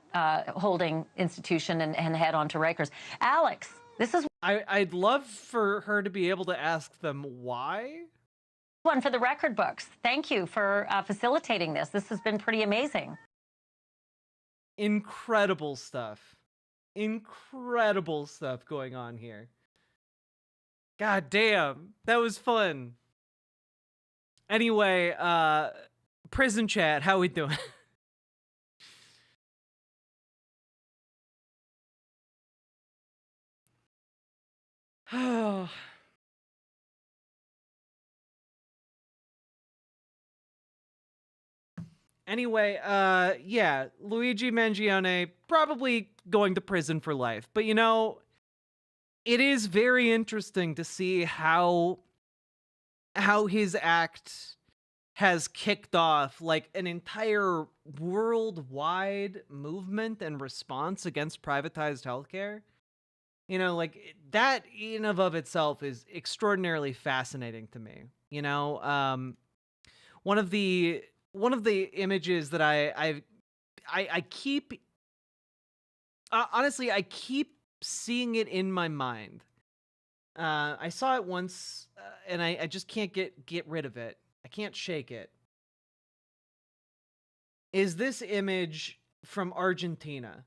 Speaker 20: holding institution and head on to Rikers. Alex, this is...
Speaker 5: I'd love for her to be able to ask them why.
Speaker 20: One for the record books. Thank you for facilitating this. This has been pretty amazing.
Speaker 5: Incredible stuff. Incredible stuff going on here. God damn, that was fun. Anyway, prison chat, how we doing? Anyway, yeah, Luigi Mangione probably going to prison for life. But you know, it is very interesting to see how his act has kicked off like an entire worldwide movement and response against privatized healthcare. You know, like that in of itself is extraordinarily fascinating to me. You know, one of the images that I keep honestly, I keep seeing it in my mind. I saw it once, and I just can't get rid of it. I can't shake it. Is this image from Argentina,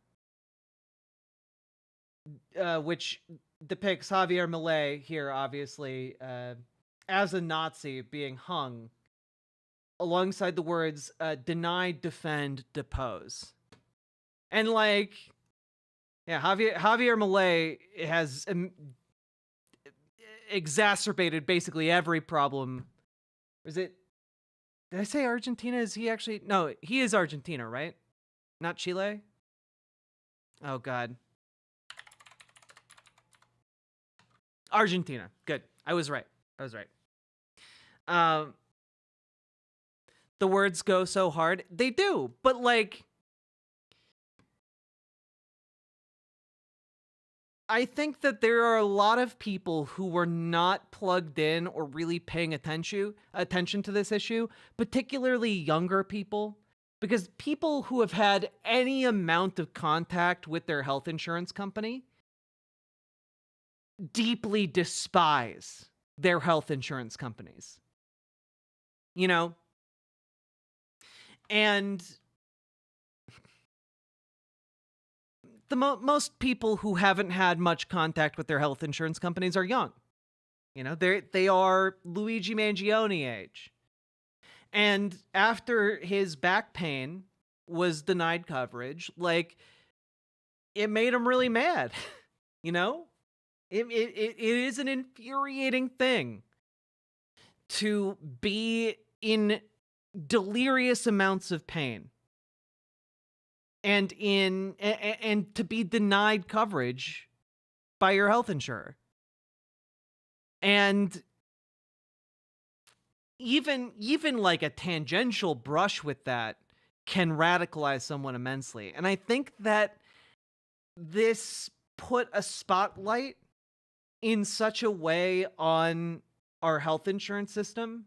Speaker 5: which depicts Javier Milei here, obviously, as a Nazi being hung alongside the words, deny, defend, depose. And like, yeah, Javier Milei has exacerbated basically every problem. Is it, did I say Argentina? Is he actually, no, he is Argentina, right? Not Chile? Oh, God. Argentina. Good. I was right. The words go so hard. They do. But like, I think that there are a lot of people who were not plugged in or really paying attention to this issue, particularly younger people, because people who have had any amount of contact with their health insurance company deeply despise their health insurance companies. You know? And the most people who haven't had much contact with their health insurance companies are young. You know, they are Luigi Mangione age. And after his back pain was denied coverage, like, it made him really mad. You know? It is an infuriating thing to be in delirious amounts of pain and to be denied coverage by your health insurer. And even like a tangential brush with that can radicalize someone immensely. And I think that this put a spotlight in such a way on our health insurance system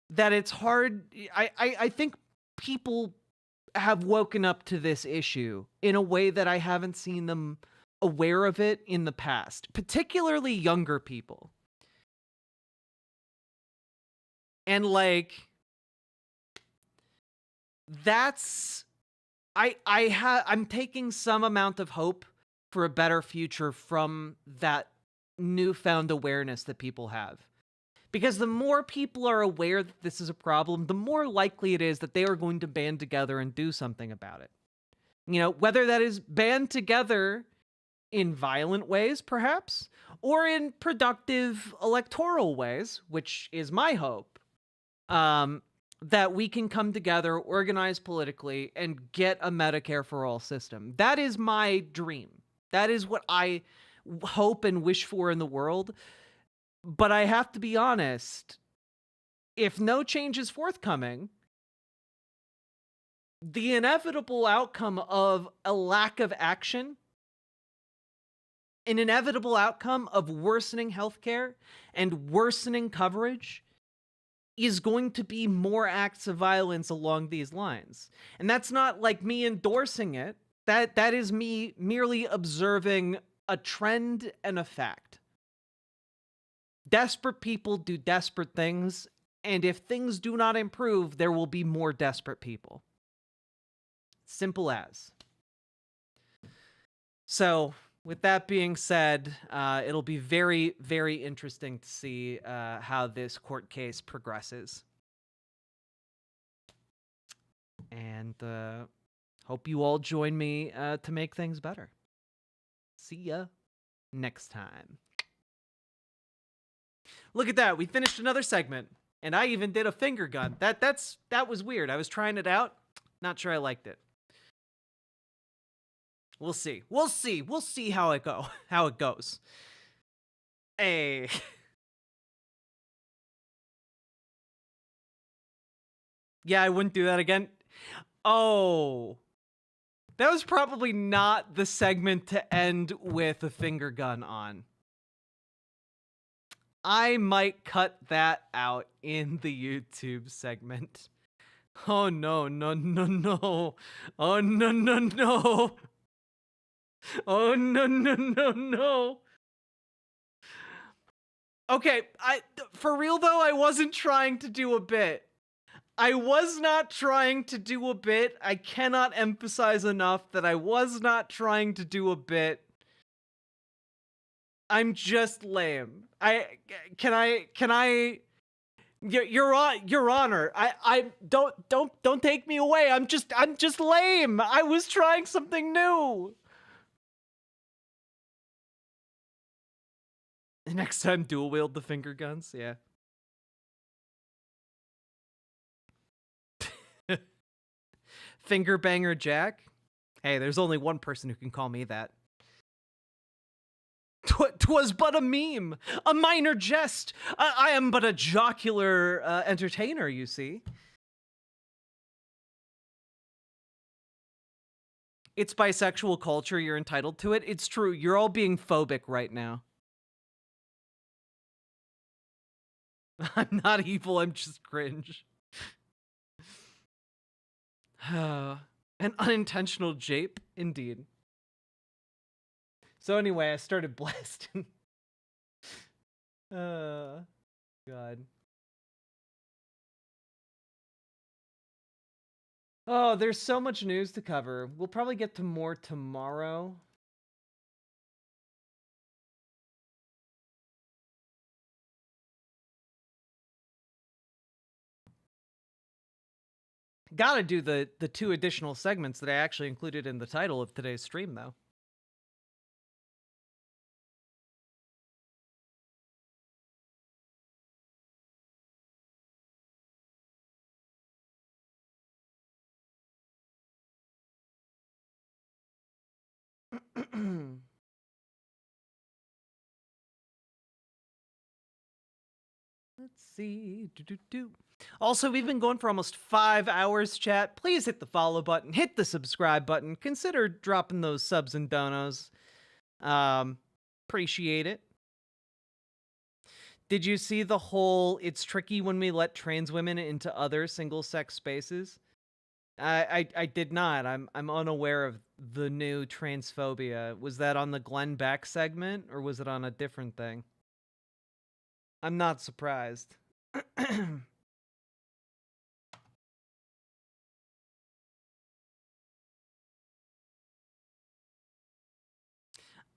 Speaker 5: that it's hard. I think people have woken up to this issue in a way that I haven't seen them aware of it in the past, particularly younger people. And like, that's, I'm taking some amount of hope for a better future from that newfound awareness that people have. Because the more people are aware that this is a problem, the more likely it is that they are going to band together and do something about it. You know, whether that is band together in violent ways, perhaps, or in productive electoral ways, which is my hope, that we can come together, organize politically, and get a Medicare for all system. That is my dream. That is what I hope and wish for in the world. But I have to be honest, if no change is forthcoming, the inevitable outcome of a lack of action, an inevitable outcome of worsening healthcare and worsening coverage, is going to be more acts of violence along these lines. And that's not like me endorsing it. That is me merely observing a trend and a fact. Desperate people do desperate things, and if things do not improve, there will be more desperate people. Simple as. So, with that being said, it'll be very, very interesting to see how this court case progresses. And hope you all join me to make things better. See ya next time. Look at that. We finished another segment, and I even did a finger gun. That was weird. I was trying it out. Not sure I liked it. We'll see. We'll see how it goes. Hey. Yeah, I wouldn't do that again. Oh. That was probably not the segment to end with a finger gun on. I might cut that out in the YouTube segment. Oh no. Oh no. Oh no. Okay, for real though, I wasn't trying to do a bit. I was not trying to do a bit. I cannot emphasize enough that I was not trying to do a bit. I'm just lame. Your Honor, I don't take me away. I'm just lame. I was trying something new. Next time, dual wield the finger guns. Yeah. Finger banger Jack. Hey, there's only one person who can call me that. 'Twas but a meme, a minor jest. I am but a jocular entertainer, you see. It's bisexual culture, you're entitled to it. It's true, you're all being phobic right now. I'm not evil, I'm just cringe. An unintentional jape, indeed. So anyway, I started blasting. God. Oh, there's so much news to cover. We'll probably get to more tomorrow. Gotta do the 2 additional segments that I actually included in the title of today's stream, though. Let's see. Also, we've been going for almost 5 hours, chat. Please hit the follow button, hit the subscribe button, consider dropping those subs and donos. Appreciate it. Did you see the whole "it's tricky when we let trans women into other single-sex spaces"? I did not. I'm unaware of the new transphobia. Was that on the Glenn Beck segment, or was it on a different thing? I'm not surprised.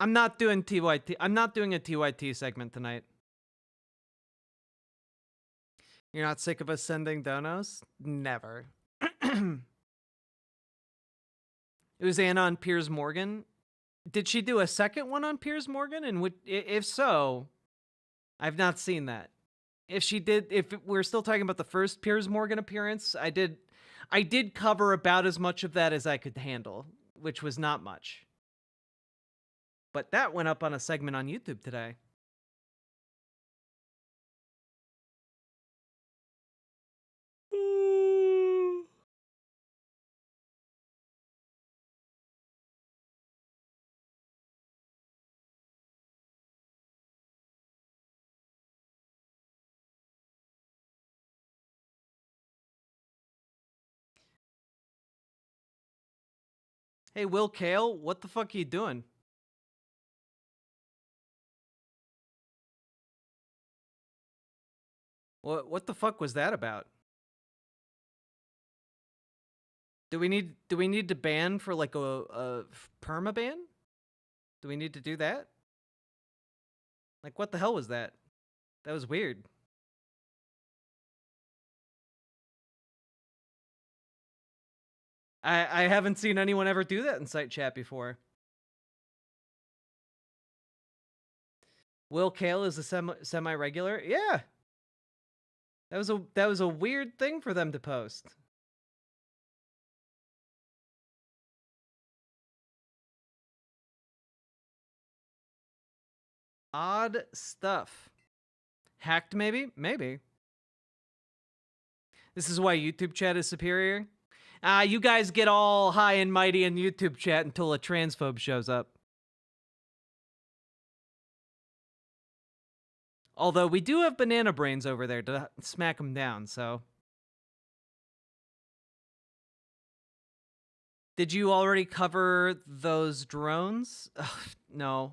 Speaker 5: I'm not doing TYT. I'm not doing a TYT segment tonight. You're not sick of us sending donos? Never. It was Anna on Piers Morgan. Did she do a second one on Piers Morgan? And if so, I've not seen that. If she did, if we're still talking about the first Piers Morgan appearance, I did cover about as much of that as I could handle, which was not much. But that went up on a segment on YouTube today. Hey, Will Kale, what the fuck are you doing? What the fuck was that about? Do we need to ban for like a perma ban? Do we need to do that? Like, what the hell was that? That was weird. I haven't seen anyone ever do that in site chat before. Will Kale is a semi-regular? Yeah. That was a weird thing for them to post. Odd stuff. Hacked maybe? Maybe. This is why YouTube chat is superior. You guys get all high and mighty in YouTube chat until a transphobe shows up. Although we do have banana brains over there to smack them down, so. Did you already cover those drones? Ugh, no.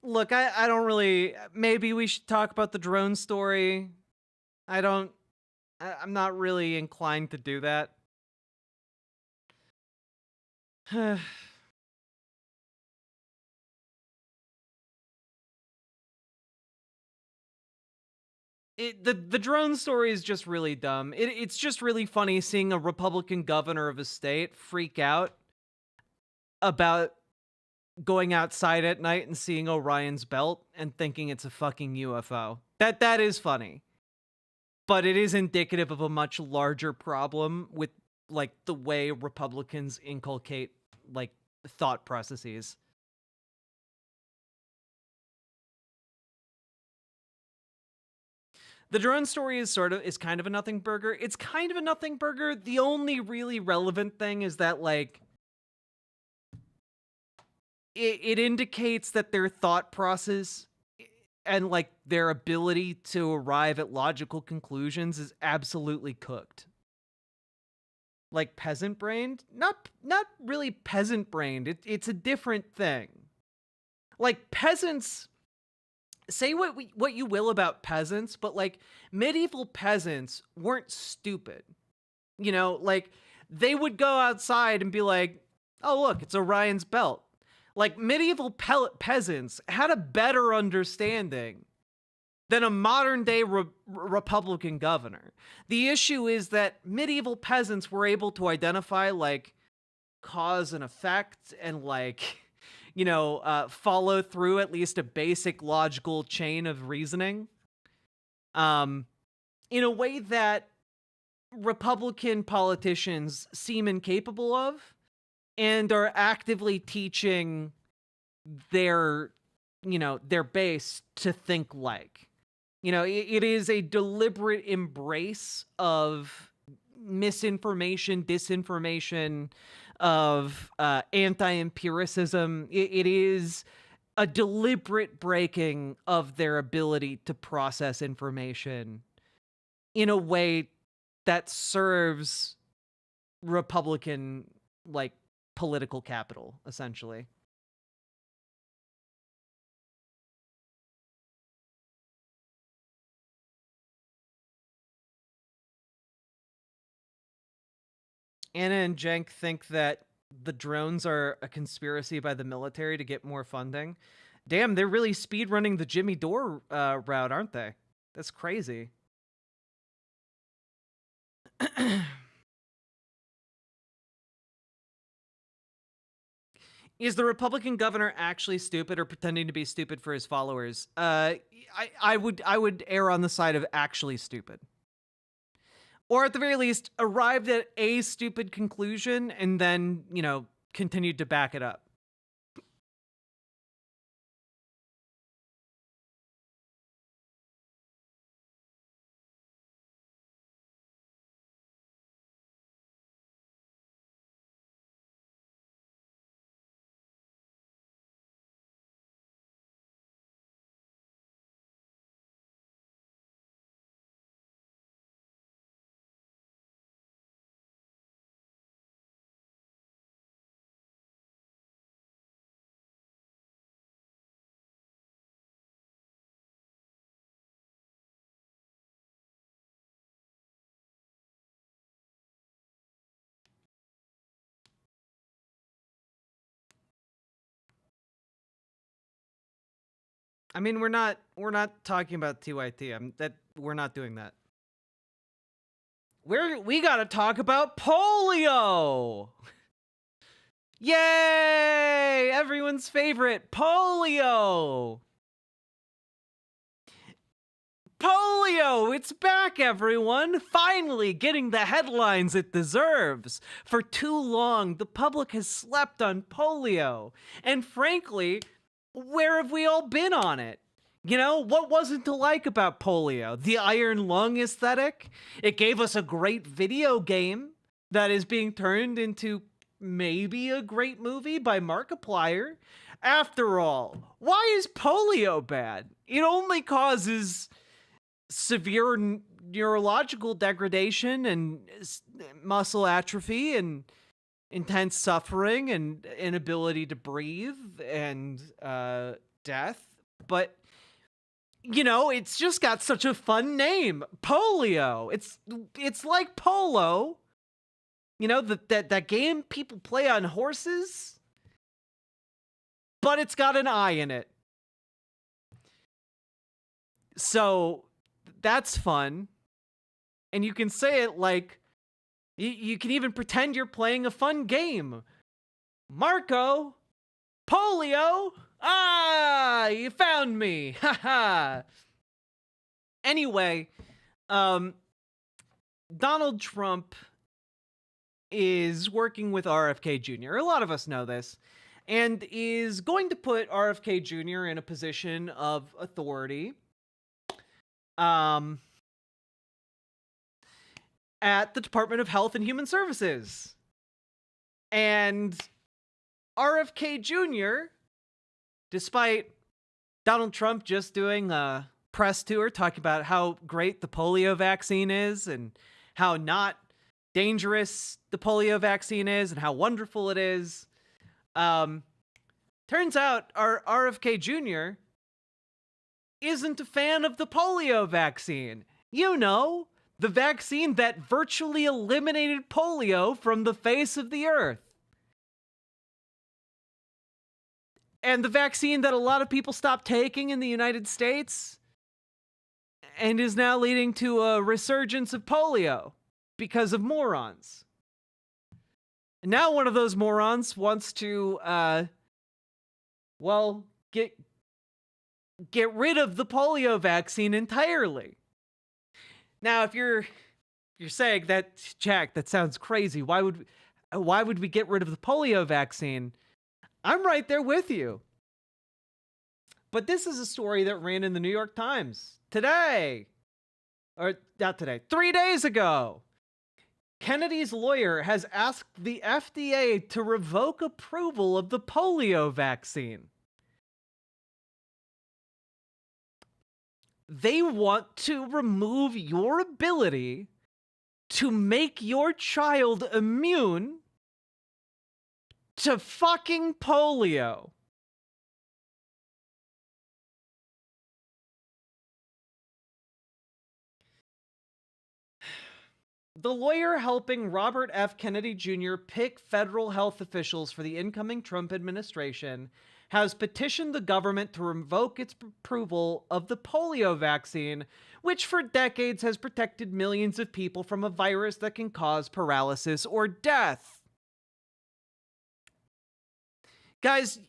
Speaker 5: look, I don't really. Maybe we should talk about the drone story. I'm not really inclined to do that. The drone story is just really dumb. It's just really funny seeing a Republican governor of a state freak out about going outside at night and seeing Orion's belt and thinking it's a fucking UFO. That is funny. But it is indicative of a much larger problem with like the way Republicans inculcate like thought processes. The drone story is kind of a nothing burger. It's kind of a nothing burger. The only really relevant thing is that like it indicates that their thought process and like their ability to arrive at logical conclusions is absolutely cooked. Like peasant brained? Not really peasant brained. It's a different thing. Like peasants, say what you will about peasants, but like medieval peasants weren't stupid. You know, like they would go outside and be like, "Oh, look, it's Orion's belt." Like medieval peasants had a better understanding than a modern day Republican governor. The issue is that medieval peasants were able to identify like cause and effect and like, you know, follow through at least a basic logical chain of reasoning in a way that Republican politicians seem incapable of and are actively teaching their, you know, their base to think like. You know, it is a deliberate embrace of misinformation, disinformation, of anti-empiricism. It is a deliberate breaking of their ability to process information in a way that serves Republican, like, political capital, essentially. Anna and Jenk think that the drones are a conspiracy by the military to get more funding. Damn, they're really speedrunning the Jimmy Dore route, aren't they? That's crazy. Is the Republican governor actually stupid or pretending to be stupid for his followers? I would err on the side of actually stupid. Or at the very least, arrived at a stupid conclusion and then, you know, continued to back it up. I mean, we're not talking about TYT. We're not doing that. We gotta talk about polio. Yay! Everyone's favorite, polio. Polio, it's back, everyone! Finally getting the headlines it deserves. For too long, the public has slept on polio. And frankly, where have we all been on it? You know, what wasn't to like about polio? The iron lung aesthetic? It gave us a great video game that is being turned into maybe a great movie by Markiplier. After all, why is polio bad? It only causes severe neurological degradation and muscle atrophy and intense suffering and inability to breathe and death. but it's just got such a fun name. Polio. It's like polo. That game people play on horses, but it's got an I in it. So that's fun. And you can say it like, you can even pretend you're playing a fun game. Marco, polio. Ah, you found me. Haha. Anyway, Donald Trump is working with RFK Jr. A lot of us know this, and is going to put RFK Jr. in a position of authority at the Department of Health and Human Services. And RFK Jr., despite Donald Trump just doing a press tour talking about how great the polio vaccine is and how not dangerous the polio vaccine is and how wonderful it is, turns out our RFK Jr. isn't a fan of the polio vaccine. The vaccine that virtually eliminated polio from the face of the earth. And the vaccine that a lot of people stopped taking in the United States and is now leading to a resurgence of polio because of morons. And now one of those morons wants to, get rid of the polio vaccine entirely. Now, if you're saying that, Jack, that sounds crazy. Why would we get rid of the polio vaccine? I'm right there with you. But this is a story that ran in the New York Times today. Or not today, 3 days ago. Kennedy's lawyer has asked the FDA to revoke approval of the polio vaccine. They want to remove your ability to make your child immune to fucking polio. The lawyer helping Robert F. Kennedy Jr. pick federal health officials for the incoming Trump administration has petitioned the government to revoke its approval of the polio vaccine, which for decades has protected millions of people from a virus that can cause paralysis or death. Guys,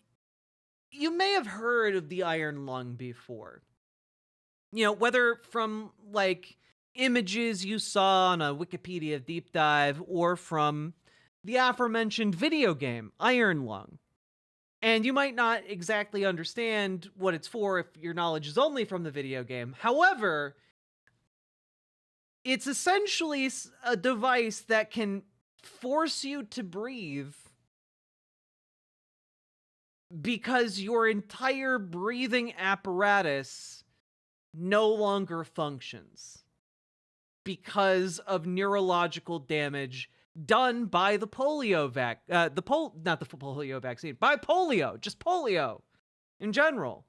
Speaker 5: you may have heard of the iron lung before. Whether from, images you saw on a Wikipedia deep dive or from the aforementioned video game, Iron Lung. And you might not exactly understand what it's for if your knowledge is only from the video game. However, it's essentially a device that can force you to breathe because your entire breathing apparatus no longer functions because of neurological damage done by the polio vaccine, by polio, just polio in general.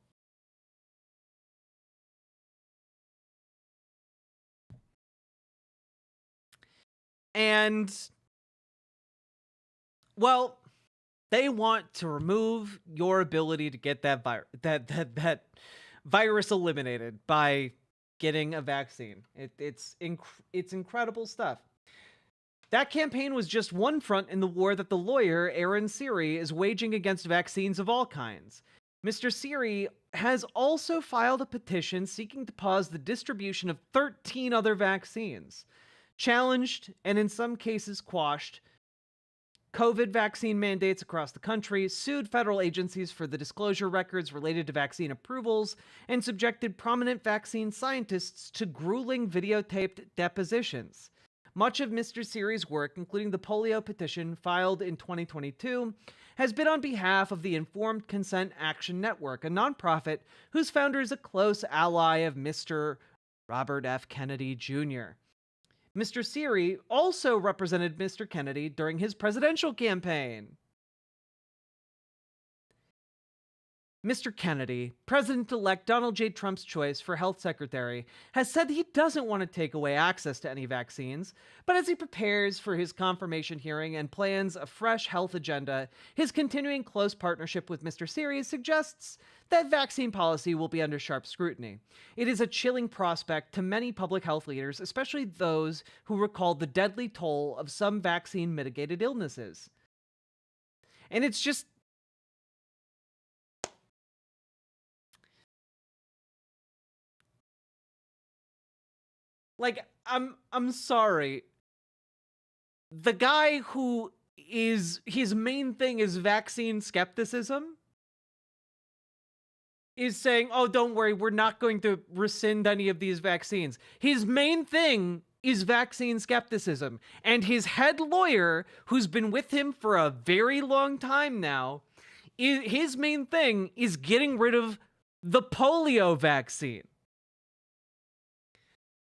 Speaker 5: And, they want to remove your ability to get that virus eliminated by getting a vaccine. It's incredible stuff. That campaign was just one front in the war that the lawyer, Aaron Siri, is waging against vaccines of all kinds. Mr. Siri has also filed a petition seeking to pause the distribution of 13 other vaccines, challenged and in some cases quashed COVID vaccine mandates across the country, sued federal agencies for the disclosure records related to vaccine approvals, and subjected prominent vaccine scientists to grueling videotaped depositions. Much of Mr. Siri's work, including the polio petition filed in 2022, has been on behalf of the Informed Consent Action Network, a nonprofit whose founder is a close ally of Mr. Robert F. Kennedy Jr. Mr. Siri also represented Mr. Kennedy during his presidential campaign. Mr. Kennedy, President-elect Donald J. Trump's choice for health secretary, has said he doesn't want to take away access to any vaccines, but as he prepares for his confirmation hearing and plans a fresh health agenda, his continuing close partnership with Mr. Series suggests that vaccine policy will be under sharp scrutiny. It is a chilling prospect to many public health leaders, especially those who recall the deadly toll of some vaccine-mitigated illnesses. And it's just... like, I'm sorry. The guy who is, his main thing is vaccine skepticism, is saying, oh, don't worry, we're not going to rescind any of these vaccines. His main thing is vaccine skepticism. And his head lawyer, who's been with him for a very long time now, his main thing is getting rid of the polio vaccine.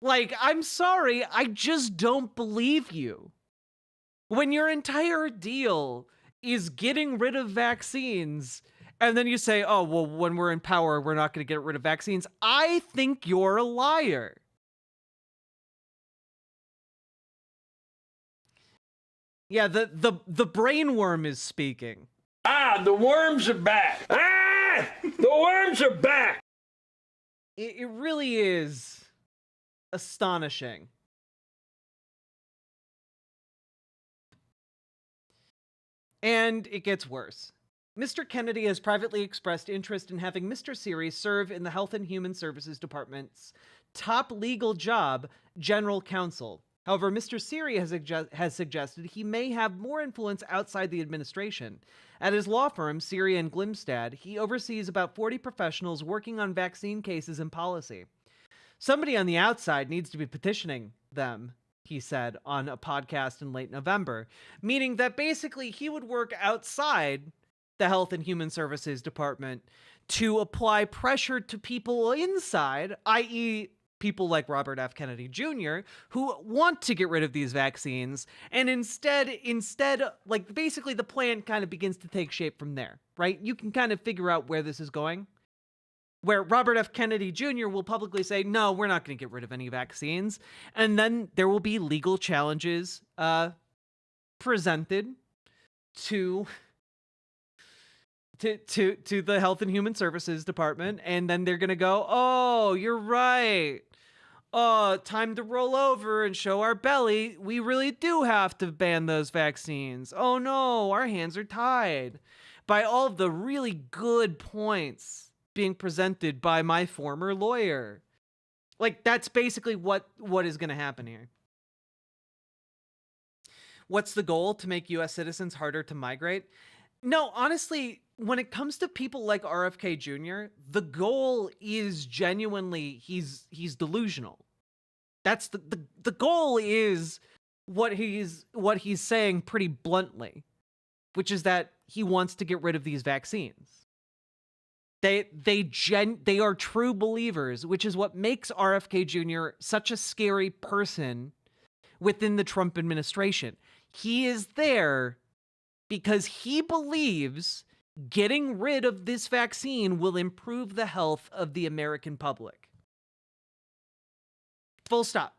Speaker 5: Like, I'm sorry, I just don't believe you. When your entire deal is getting rid of vaccines, and then you say, oh, well, when we're in power, we're not going to get rid of vaccines, I think you're a liar. Yeah, the brain worm is speaking.
Speaker 2: Ah, the worms are back. Ah, the worms are back.
Speaker 5: It really is astonishing. And it gets worse. Mr. Kennedy has privately expressed interest in having Mr. Series serve in the Health and Human Services Department's top legal job, General Counsel. However, Mr. Series has suggested he may have more influence outside the administration. At his law firm, Series and Glimstad, he oversees about 40 professionals working on vaccine cases and policy. Somebody on the outside needs to be petitioning them, he said on a podcast in late November, meaning that basically he would work outside the Health and Human Services Department to apply pressure to people inside, i.e., people like Robert F. Kennedy Jr., who want to get rid of these vaccines, and instead, like, basically the plan kind of begins to take shape from there, right? You can kind of figure out where this is going. Where Robert F. Kennedy Jr. will publicly say, no, we're not going to get rid of any vaccines. And then there will be legal challenges presented to the Health and Human Services Department. And then they're going to go, oh, you're right. Oh, time to roll over and show our belly. We really do have to ban those vaccines. Oh, no, our hands are tied by all of the really good points being presented by my former lawyer. Like, that's basically what is going to happen here. What's the goal? To make U.S. citizens harder to migrate? No, honestly, when it comes to people like RFK Jr., the goal is genuinely, he's delusional. That's the goal is what he's saying pretty bluntly, which is that he wants to get rid of these vaccines. They are true believers, which is what makes RFK Jr. such a scary person within the Trump administration. He is there because he believes getting rid of this vaccine will improve the health of the American public. Full stop.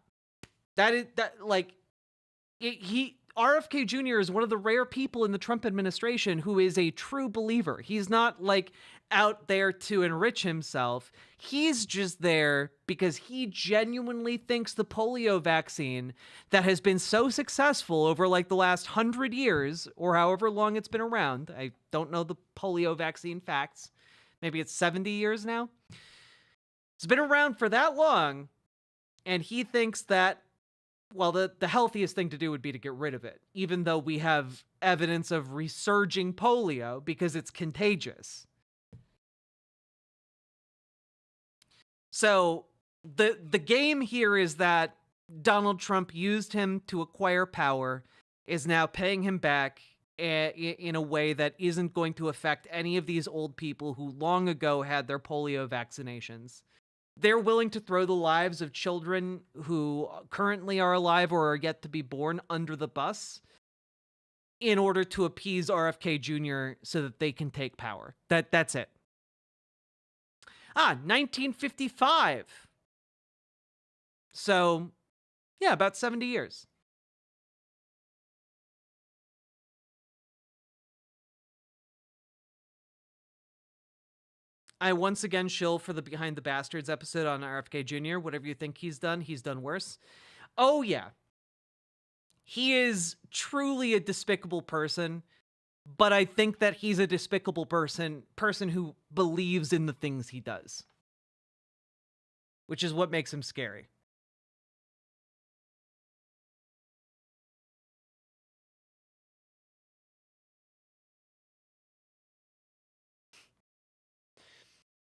Speaker 5: RFK Jr. is one of the rare people in the Trump administration who is a true believer. He's not like out there to enrich himself. He's just there because he genuinely thinks the polio vaccine that has been so successful over like the last 100 years or however long it's been around. I don't know the polio vaccine facts. Maybe it's 70 years now. It's been around for that long. And he thinks that, well, the healthiest thing to do would be to get rid of it, even though we have evidence of resurging polio because it's contagious. So the game here is that Donald Trump used him to acquire power, is now paying him back in a way that isn't going to affect any of these old people who long ago had their polio vaccinations. They're willing to throw the lives of children who currently are alive or are yet to be born under the bus in order to appease RFK Jr. so that they can take power. That's it. 1955. So, yeah, about 70 years. I once again shill for the Behind the Bastards episode on RFK Jr. Whatever you think he's done worse. Oh, yeah. He is truly a despicable person, but I think that he's a despicable person who believes in the things he does, which is what makes him scary.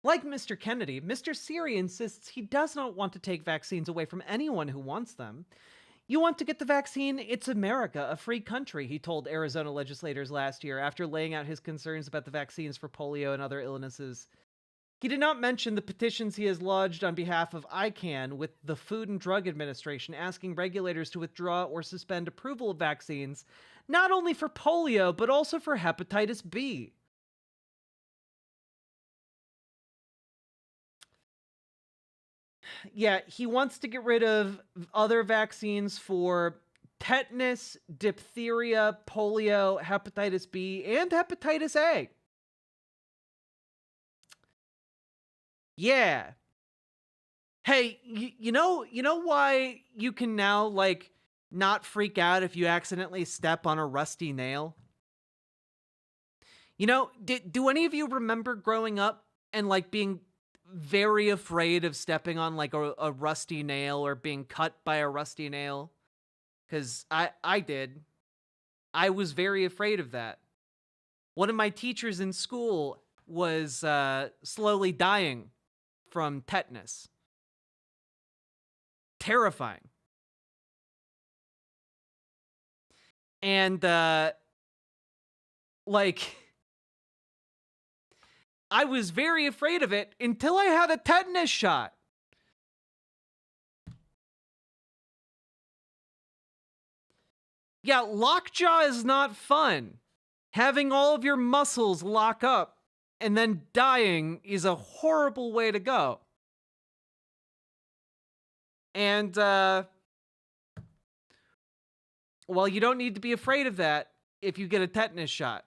Speaker 5: Like Mr. Kennedy, Mr. Siri insists he does not want to take vaccines away from anyone who wants them. You want to get the vaccine? It's America, a free country, he told Arizona legislators last year after laying out his concerns about the vaccines for polio and other illnesses. He did not mention the petitions he has lodged on behalf of ICANN with the Food and Drug Administration asking regulators to withdraw or suspend approval of vaccines, not only for polio, but also for hepatitis B. Yeah, he wants to get rid of other vaccines for tetanus, diphtheria, polio, hepatitis B, and hepatitis A. Yeah. Hey, you know why you can now, like, not freak out if you accidentally step on a rusty nail? You know, do any of you remember growing up and, like, being very afraid of stepping on, like, a rusty nail or being cut by a rusty nail? Because I did. I was very afraid of that. One of my teachers in school was slowly dying from tetanus. Terrifying. And, like, I was very afraid of it until I had a tetanus shot. Yeah, lockjaw is not fun. Having all of your muscles lock up and then dying is a horrible way to go. And, well, you don't need to be afraid of that if you get a tetanus shot.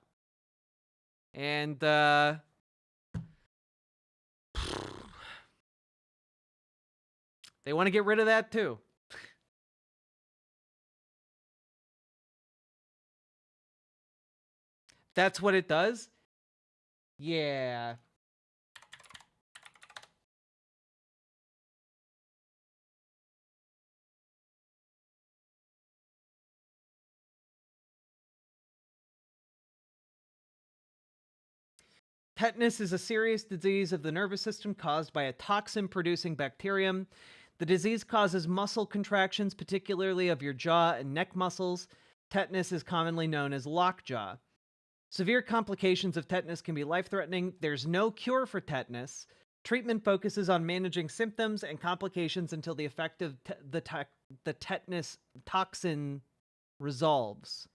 Speaker 5: And, they want to get rid of that too. That's what it does? Yeah. Tetanus is a serious disease of the nervous system caused by a toxin-producing bacterium. The disease causes muscle contractions, particularly of your jaw and neck muscles. Tetanus is commonly known as lockjaw. Severe complications of tetanus can be life-threatening. There's no cure for tetanus. Treatment focuses on managing symptoms and complications until the effect of the tetanus toxin resolves.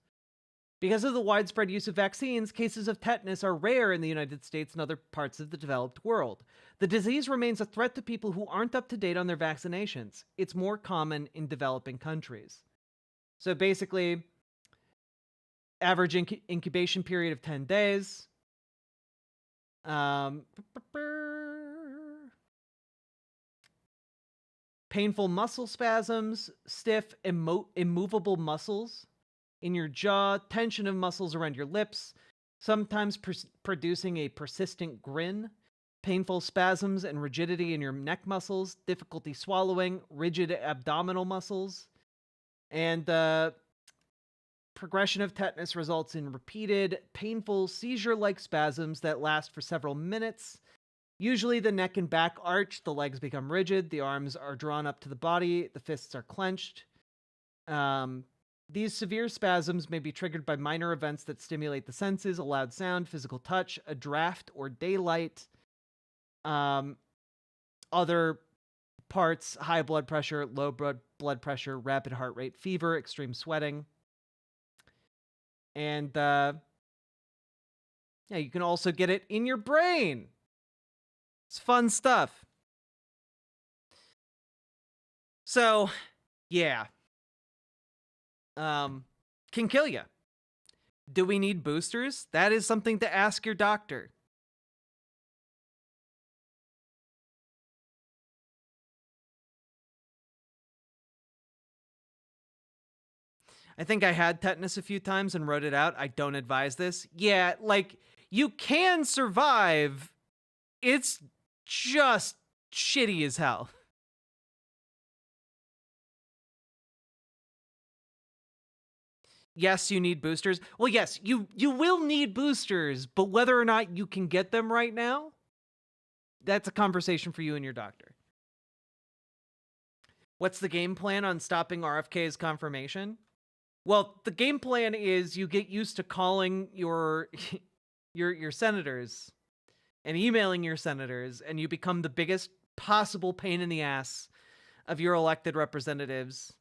Speaker 5: Because of the widespread use of vaccines, cases of tetanus are rare in the United States and other parts of the developed world. The disease remains a threat to people who aren't up to date on their vaccinations. It's more common in developing countries. So basically, average incubation period of 10 days. Painful muscle spasms, stiff, immovable muscles in your jaw, tension of muscles around your lips, sometimes producing a persistent grin, painful spasms and rigidity in your neck muscles, difficulty swallowing, rigid abdominal muscles, and progression of tetanus results in repeated, painful, seizure-like spasms that last for several minutes. Usually the neck and back arch, the legs become rigid, the arms are drawn up to the body, the fists are clenched. These severe spasms may be triggered by minor events that stimulate the senses, a loud sound, physical touch, a draft or daylight. Other parts, high blood pressure, low blood pressure, rapid heart rate, fever, extreme sweating. And, yeah, you can also get it in your brain. It's fun stuff. So, yeah. Can kill you. Do we need boosters? That is something to ask your doctor. I think I had tetanus a few times and wrote it out. I don't advise this. Yeah, like, you can survive. It's just shitty as hell. Yes, you need boosters. Well, yes, you will need boosters, but whether or not you can get them right now, that's a conversation for you and your doctor. What's the game plan on stopping RFK's confirmation? Well, the game plan is you get used to calling your senators and emailing your senators, and you become the biggest possible pain in the ass of your elected representatives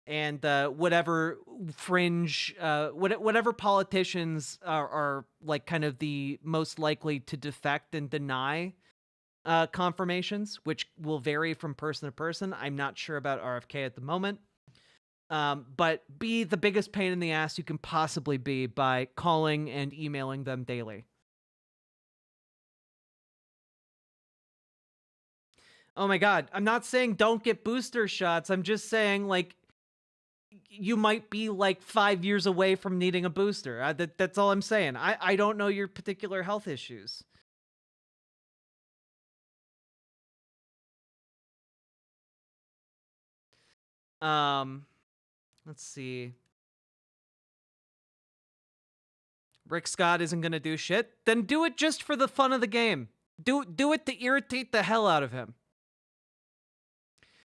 Speaker 5: and whatever fringe, whatever politicians are like kind of the most likely to defect and deny confirmations, which will vary from person to person. I'm not sure about RFK at the moment. But be the biggest pain in the ass you can possibly be by calling and emailing them daily. Oh my God. I'm not saying don't get booster shots. I'm just saying, like, you might be like 5 years away from needing a booster. That's all I'm saying. I don't know your particular health issues. Let's see. Rick Scott isn't going to do shit. Then do it just for the fun of the game. Do it to irritate the hell out of him.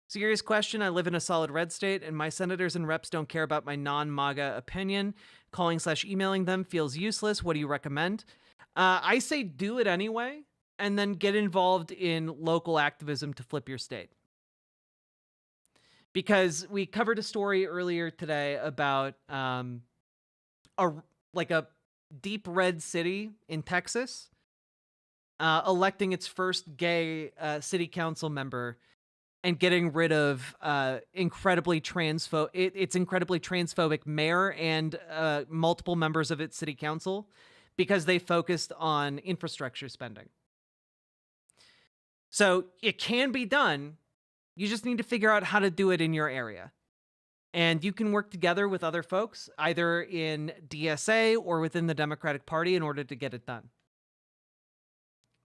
Speaker 5: Serious question. I live in a solid red state, and my senators and reps don't care about my non-MAGA opinion. Calling/emailing them feels useless. What do you recommend? I say do it anyway, and then get involved in local activism to flip your state. Because we covered a story earlier today about a deep red city in Texas electing its first gay city council member and getting rid of its incredibly transphobic mayor and multiple members of its city council because they focused on infrastructure spending. So it can be done. You just need to figure out how to do it in your area. And you can work together with other folks, either in DSA or within the Democratic Party, in order to get it done.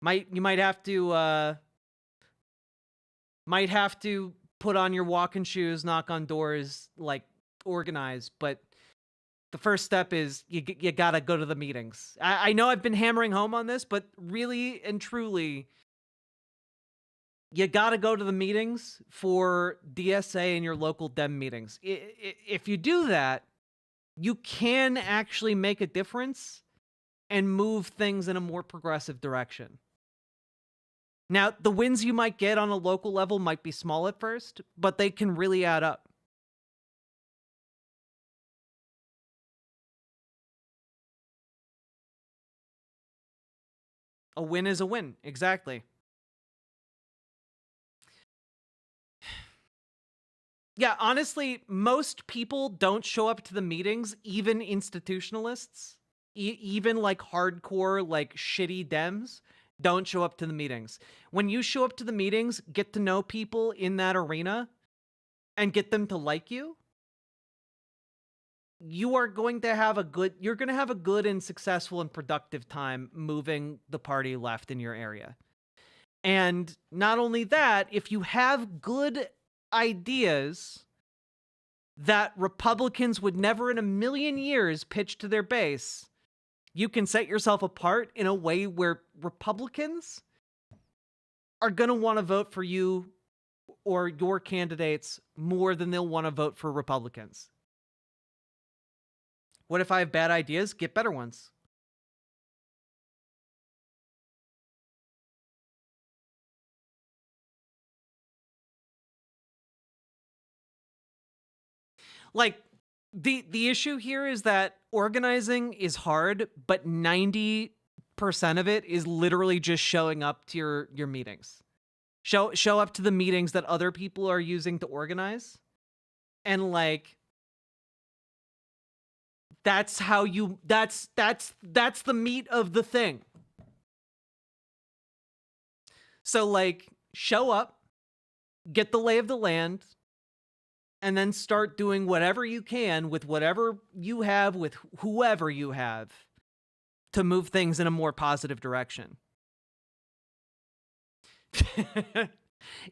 Speaker 5: You might have to put on your walking shoes, knock on doors, like organize. But the first step is you gotta go to the meetings. I know I've been hammering home on this, but really and truly, you got to go to the meetings for DSA and your local Dem meetings. If you do that, you can actually make a difference and move things in a more progressive direction. Now, the wins you might get on a local level might be small at first, but they can really add up. A win is a win, exactly. Yeah, honestly, most people don't show up to the meetings, even institutionalists, even like hardcore, like shitty Dems, don't show up to the meetings. When you show up to the meetings, get to know people in that arena and get them to like you, you're going to have a good and successful and productive time moving the party left in your area. And not only that, if you have good ideas that Republicans would never in a million years pitch to their base, you can set yourself apart in a way where Republicans are going to want to vote for you or your candidates more than they'll want to vote for Republicans. What if I have bad ideas? Get better ones. Like, the issue here is that organizing is hard, but 90% 5% of it is literally just showing up to your meetings. Show up to the meetings that other people are using to organize. And like that's how you that's the meat of the thing. So like show up, get the lay of the land, and then start doing whatever you can with whatever you have, with whoever you have, to move things in a more positive direction.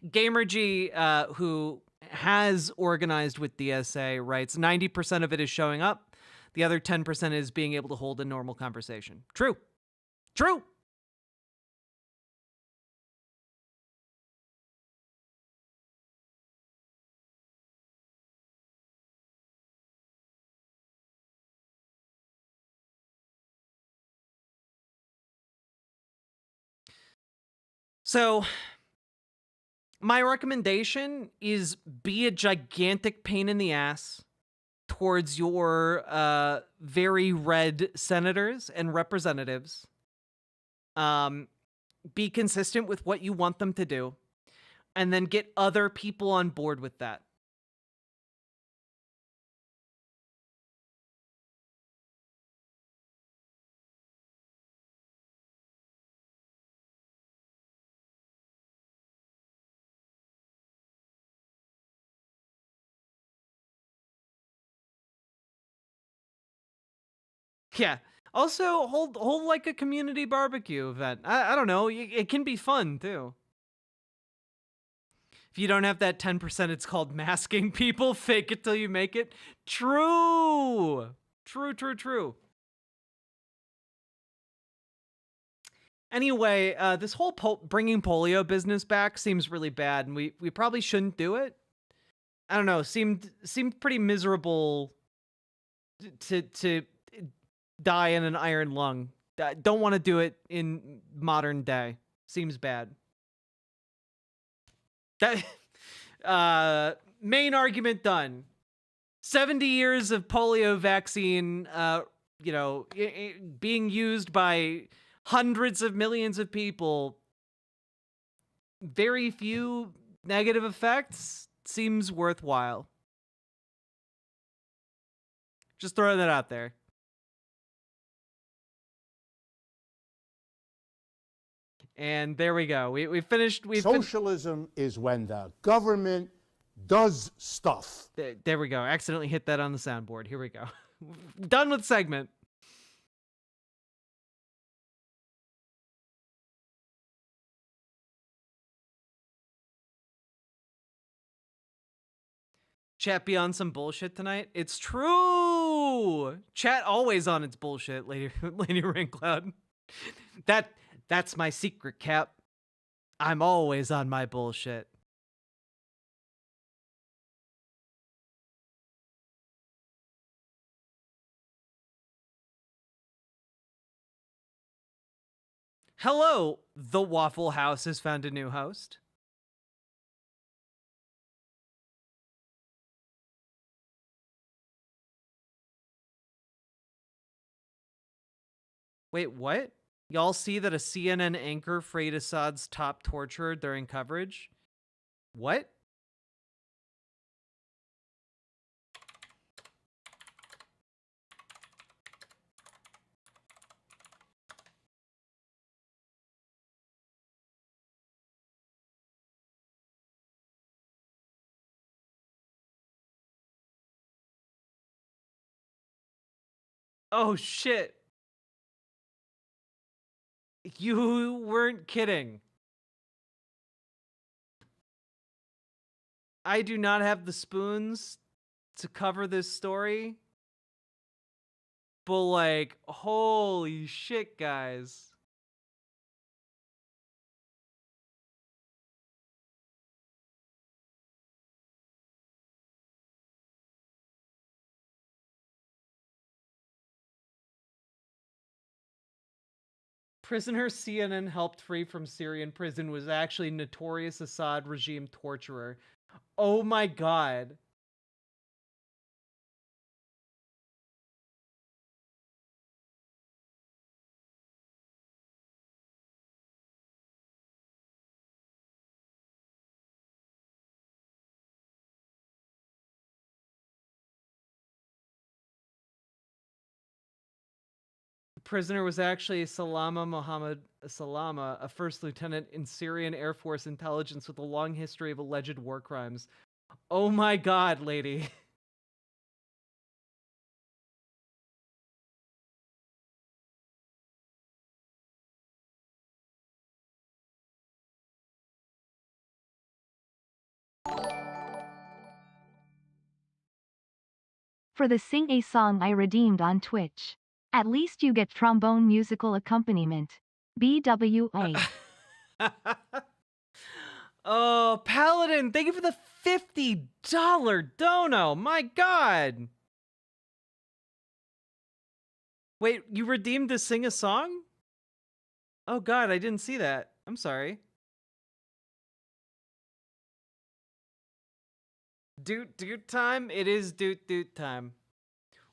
Speaker 5: GamerG, who has organized with DSA, writes 90% of it is showing up. The other 10% is being able to hold a normal conversation. True. True. So, my recommendation is be a gigantic pain in the ass towards your very red senators and representatives. Be consistent with what you want them to do, and then get other people on board with that. Yeah. Also, hold like a community barbecue event. I don't know. It can be fun too. If you don't have that 10%, it's called masking people. Fake it till you make it. True. True, true, true. Anyway, this whole bringing polio business back seems really bad, and we probably shouldn't do it. I don't know. Seemed pretty miserable to die in an iron lung. Don't want to do it in modern day. Seems bad. That main argument done. 70 years of polio vaccine, being used by hundreds of millions of people. Very few negative effects. Seems worthwhile. Just throwing that out there. And there we go. We finished.
Speaker 1: Socialism is when the government does stuff.
Speaker 5: There we go. Accidentally hit that on the soundboard. Here we go. Done with segment. Chat be on some bullshit tonight? It's true! Chat always on its bullshit, Lady Raincloud. That's my secret, Cap. I'm always on my bullshit. Hello, the Waffle House has found a new host. Wait, what? Y'all see that a CNN anchor frayed Assad's top torturer during coverage? What? Oh, shit. You weren't kidding. I do not have the spoons to cover this story. But like, holy shit, guys. Prisoner CNN helped free from Syrian prison was actually notorious Assad regime torturer. Oh my god. prisoner was actually Salama Mohammed Salama, a first lieutenant in Syrian Air Force intelligence with a long history of alleged war crimes. Oh my god, lady.
Speaker 6: For the Sing a Song I redeemed on Twitch. At least you get trombone musical accompaniment. BWA.
Speaker 5: Oh, Paladin, thank you for the $50 dono. My god. Wait, you redeemed to Sing a Song? Oh god, I didn't see that. I'm sorry. Doot time? It is doot time.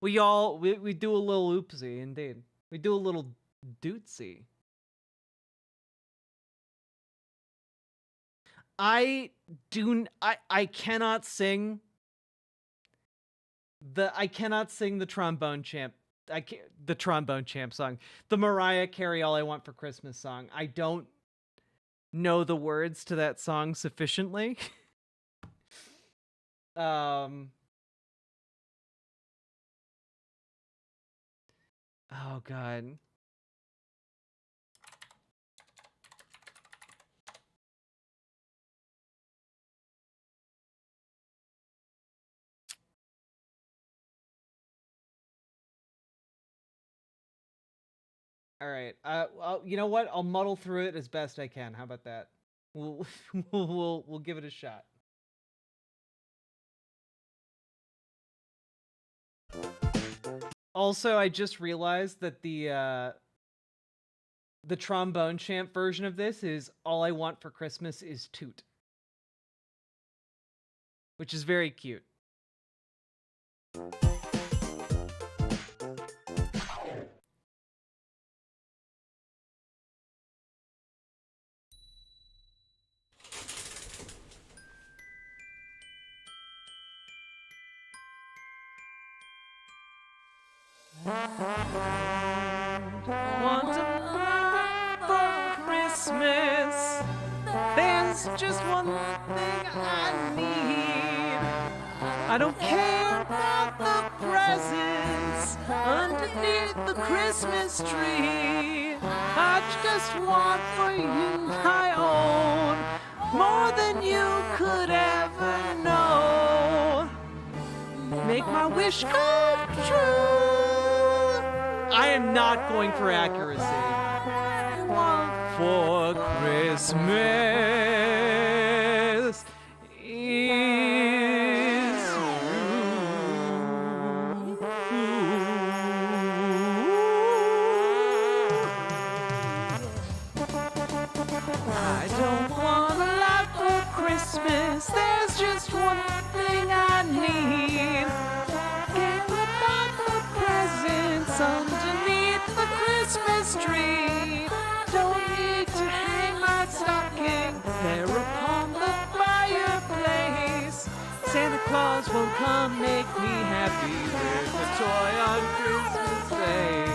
Speaker 5: We do a little oopsie, indeed. We do a little dootsy. I cannot sing the Trombone Champ. The Trombone Champ song. The Mariah Carey All I Want for Christmas song. I don't know the words to that song sufficiently. Oh god. All right. You know what? I'll muddle through it as best I can. How about that? We'll give it a shot. Also, I just realized that the Trombone Champ version of this is All I Want for Christmas is Toot. Which is very cute. Want a lot for Christmas. There's just one thing I need. I don't care about the presents underneath the Christmas tree. I just want for you my own, more than you could ever know. Make my wish come true. I am not going for accuracy. For Christmas is I don't want a lot for Christmas. There's just one thing I need. Get about the presents underneath the Christmas tree. Don't need to hang my stocking there upon the fireplace. Santa Claus won't come make me happy with a toy on Christmas Day.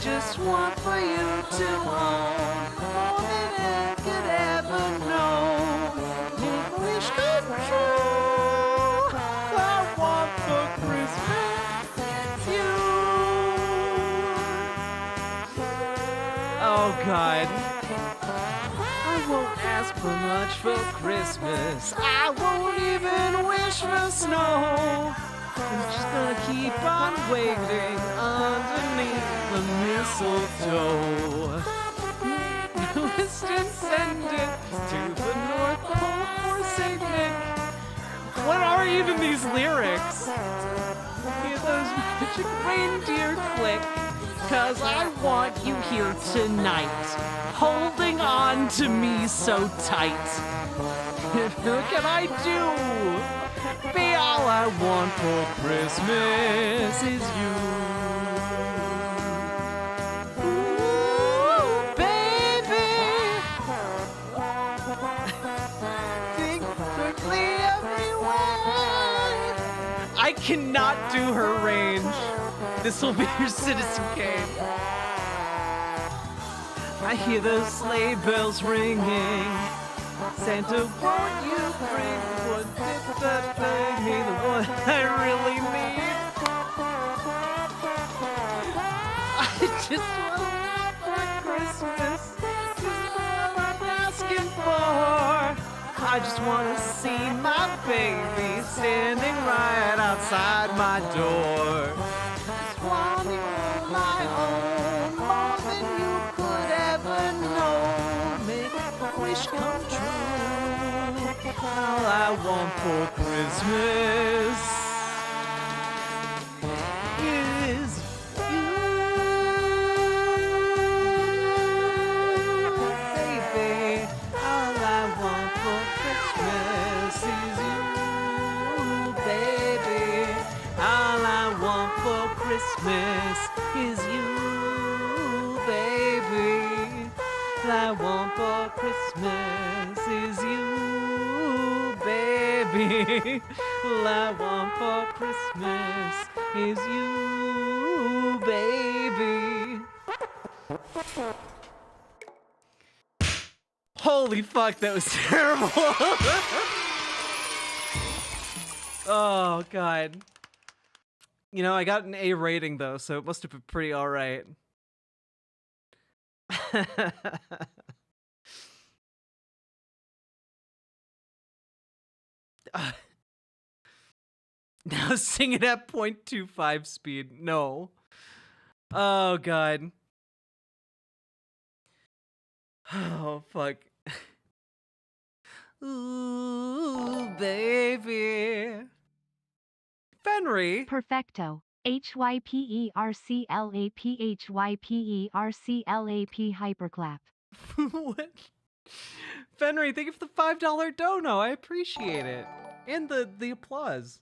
Speaker 5: Just want for you to own more than I could ever know. Make a wish come true. I want for Christmas you. Oh God. I won't ask for much for Christmas. I won't even wish for snow. I'm just gonna keep on waiting underneath the mistletoe. List and send it to the North Pole for St. Nick. What are even these lyrics? Hear those magic reindeer click. 'Cause I want you here tonight, holding on to me so tight. What can I do? Be all I want for Christmas is you. Ooh, baby. Think quickly everywhere. I cannot do her range. This will be your Citizen Kane. I hear those sleigh bells ringing. Santa, won't you bring one me the one I really need? I just want for Christmas is all I'm asking for. I just want to see my baby standing right outside my door. Just want you my own, more than you could ever know. Make a wish come true. All I want for Christmas is baby. All I want for Christmas is you, baby. All I want for Christmas is you, baby. All I want for Christmas is you, baby. All I want for Christmas is you, baby. Holy fuck, that was terrible. Oh, God. You know, I got an A rating, though, so it must have been pretty alright. Now sing it at 0.25 speed. No. Oh, God. Oh, fuck. Ooh, baby. Fenry.
Speaker 6: Perfecto. HYPERCLAPHYPERCLAP hyperclap.
Speaker 5: What? Fenry, thank you for the $5 dono. I appreciate it. And the applause.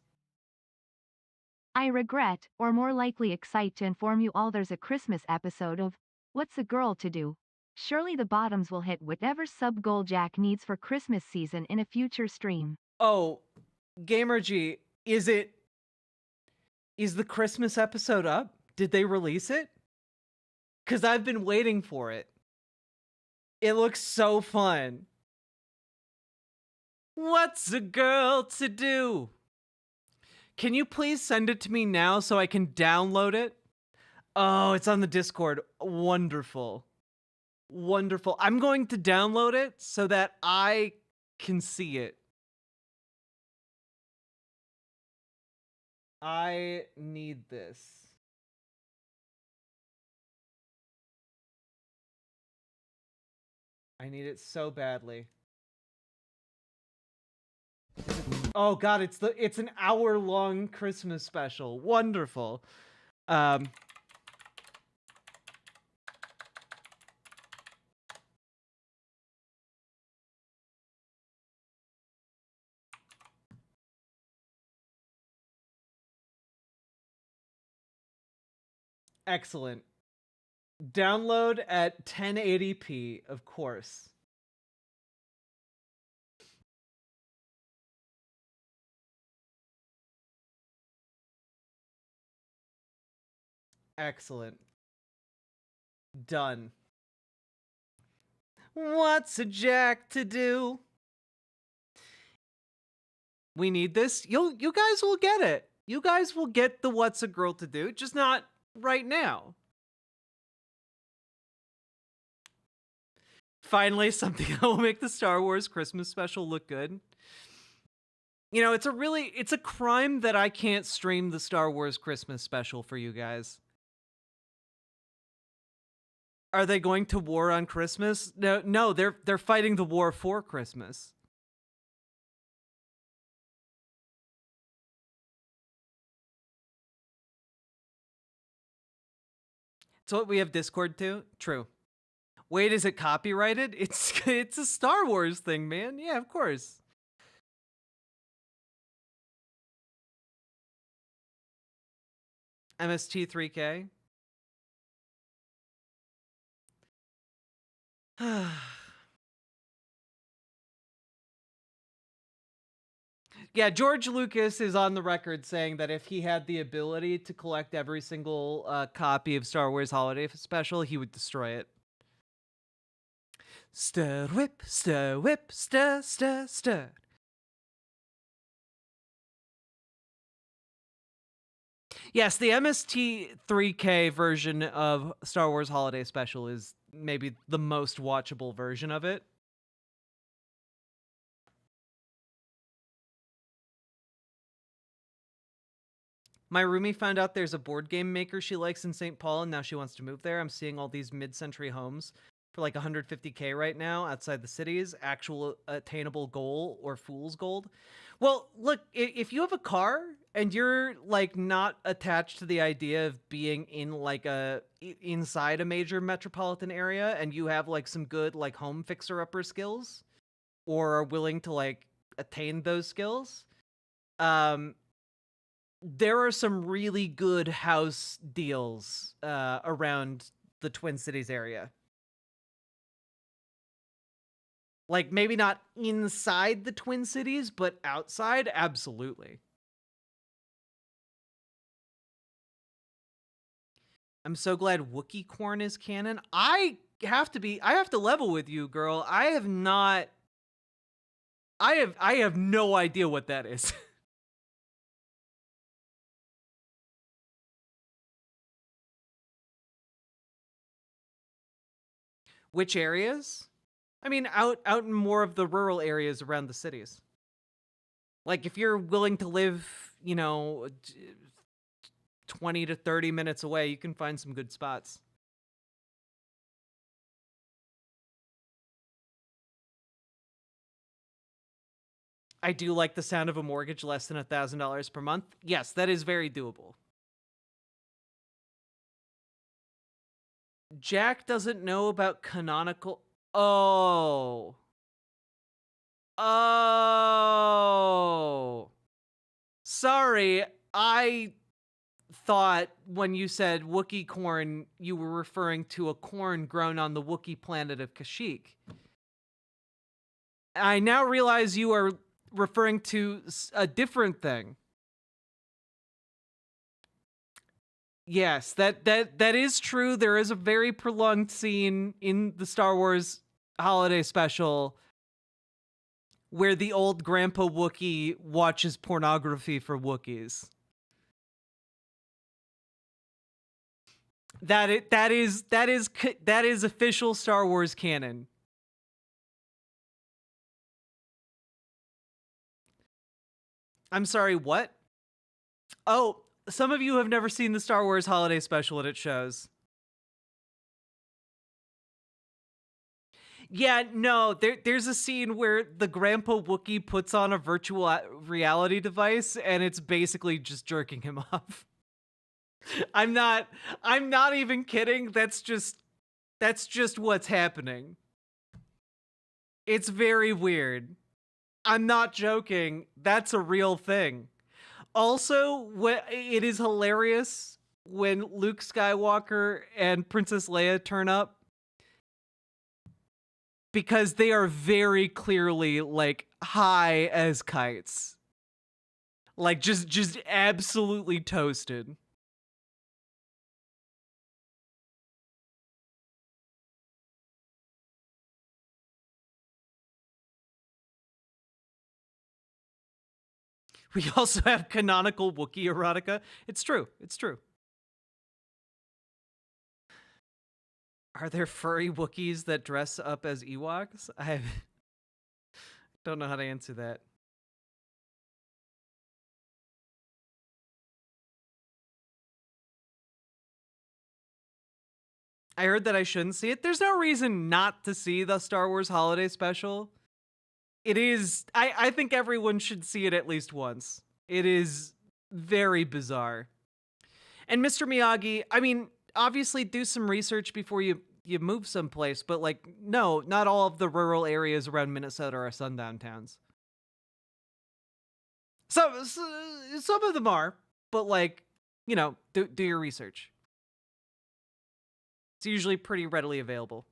Speaker 6: I regret, or more likely excite to inform you all there's a Christmas episode of What's a Girl to Do? Surely the bottoms will hit whatever sub goal Jack needs for Christmas season in a future stream.
Speaker 5: Oh, Gamer G, is the Christmas episode up? Did they release it? Because I've been waiting for it. It looks so fun. What's a girl to do? Can you please send it to me now so I can download it? Oh, it's on the Discord. Wonderful. Wonderful. I'm going to download it so that I can see it. I need this. I need it so badly. Oh God, it's an hour-long Christmas special. Wonderful. Excellent. Download at 1080p, of course. Excellent. Done. What's a Jack to do? We need this. You guys will get it. You guys will get the What's a Girl to Do, just not right now. Finally, something that will make the Star Wars Christmas special look good. You know, it's a crime that I can't stream the Star Wars Christmas special for you guys. Are they going to war on Christmas? No, they're fighting the war for Christmas. So what we have Discord too? True. Wait, is it copyrighted? It's a Star Wars thing, man. Yeah, of course. MST3K. Yeah, George Lucas is on the record saying that if he had the ability to collect every single copy of Star Wars Holiday Special, he would destroy it. Stir whip, stir whip, stir, stir, stir. Yes, the MST3K version of Star Wars Holiday Special is maybe the most watchable version of it. My roomie found out there's a board game maker she likes in St. Paul, and now she wants to move there. I'm seeing all these mid-century homes for like 150K right now outside the cities. Actual attainable goal or fool's gold. Well, look, if you have a car and you're like not attached to the idea of being in like inside a major metropolitan area, and you have like some good like home fixer-upper skills, or are willing to like attain those skills, there are some really good house deals around the Twin Cities area. Like, maybe not inside the Twin Cities, but outside, absolutely. I'm so glad Wookiee corn is canon. I have to level with you, girl. I have no idea what that is. Which areas? I mean, out in more of the rural areas around the cities. Like, if you're willing to live, 20 to 30 minutes away, you can find some good spots. I do like the sound of a mortgage less than $1,000 per month. Yes, that is very doable. Jack doesn't know about canonical... Oh. Sorry, I thought when you said Wookiee corn, you were referring to a corn grown on the Wookiee planet of Kashyyyk. I now realize you are referring to a different thing. Yes, that is true. There is a very prolonged scene in the Star Wars Holiday Special where the old Grandpa Wookiee watches pornography for Wookiees. That is official Star Wars canon. I'm sorry, what? Oh, some of you have never seen the Star Wars Holiday Special and it shows. Yeah, no, there's a scene where the Grandpa Wookiee puts on a virtual reality device and it's basically just jerking him off. I'm not even kidding. That's just what's happening. It's very weird. I'm not joking. That's a real thing. Also, it is hilarious when Luke Skywalker and Princess Leia turn up, because they are very clearly like high as kites. Like just absolutely toasted. We also have canonical Wookiee erotica. It's true. It's true. Are there furry Wookiees that dress up as Ewoks? I don't know how to answer that. I heard that I shouldn't see it. There's no reason not to see the Star Wars Holiday Special. It is... I think everyone should see it at least once. It is very bizarre. And Mr. Miyagi, I mean, obviously do some research before you move someplace, but like, no, not all of the rural areas around Minnesota are sundown towns. Some of them are, but like, do your research. It's usually pretty readily available.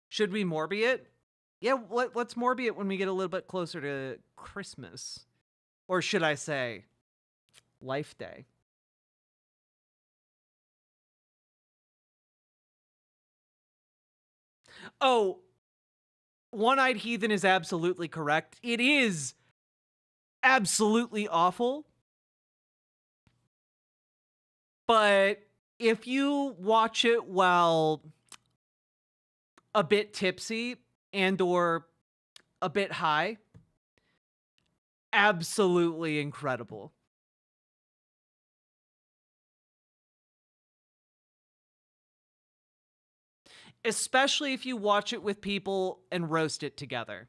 Speaker 5: Should we Morby it? Yeah, let's Morby it when we get a little bit closer to Christmas. Or should I say, Life Day. Oh, One-Eyed Heathen is absolutely correct. It is absolutely awful. But if you watch it while a bit tipsy and or a bit high, absolutely incredible. Especially if you watch it with people and roast it together.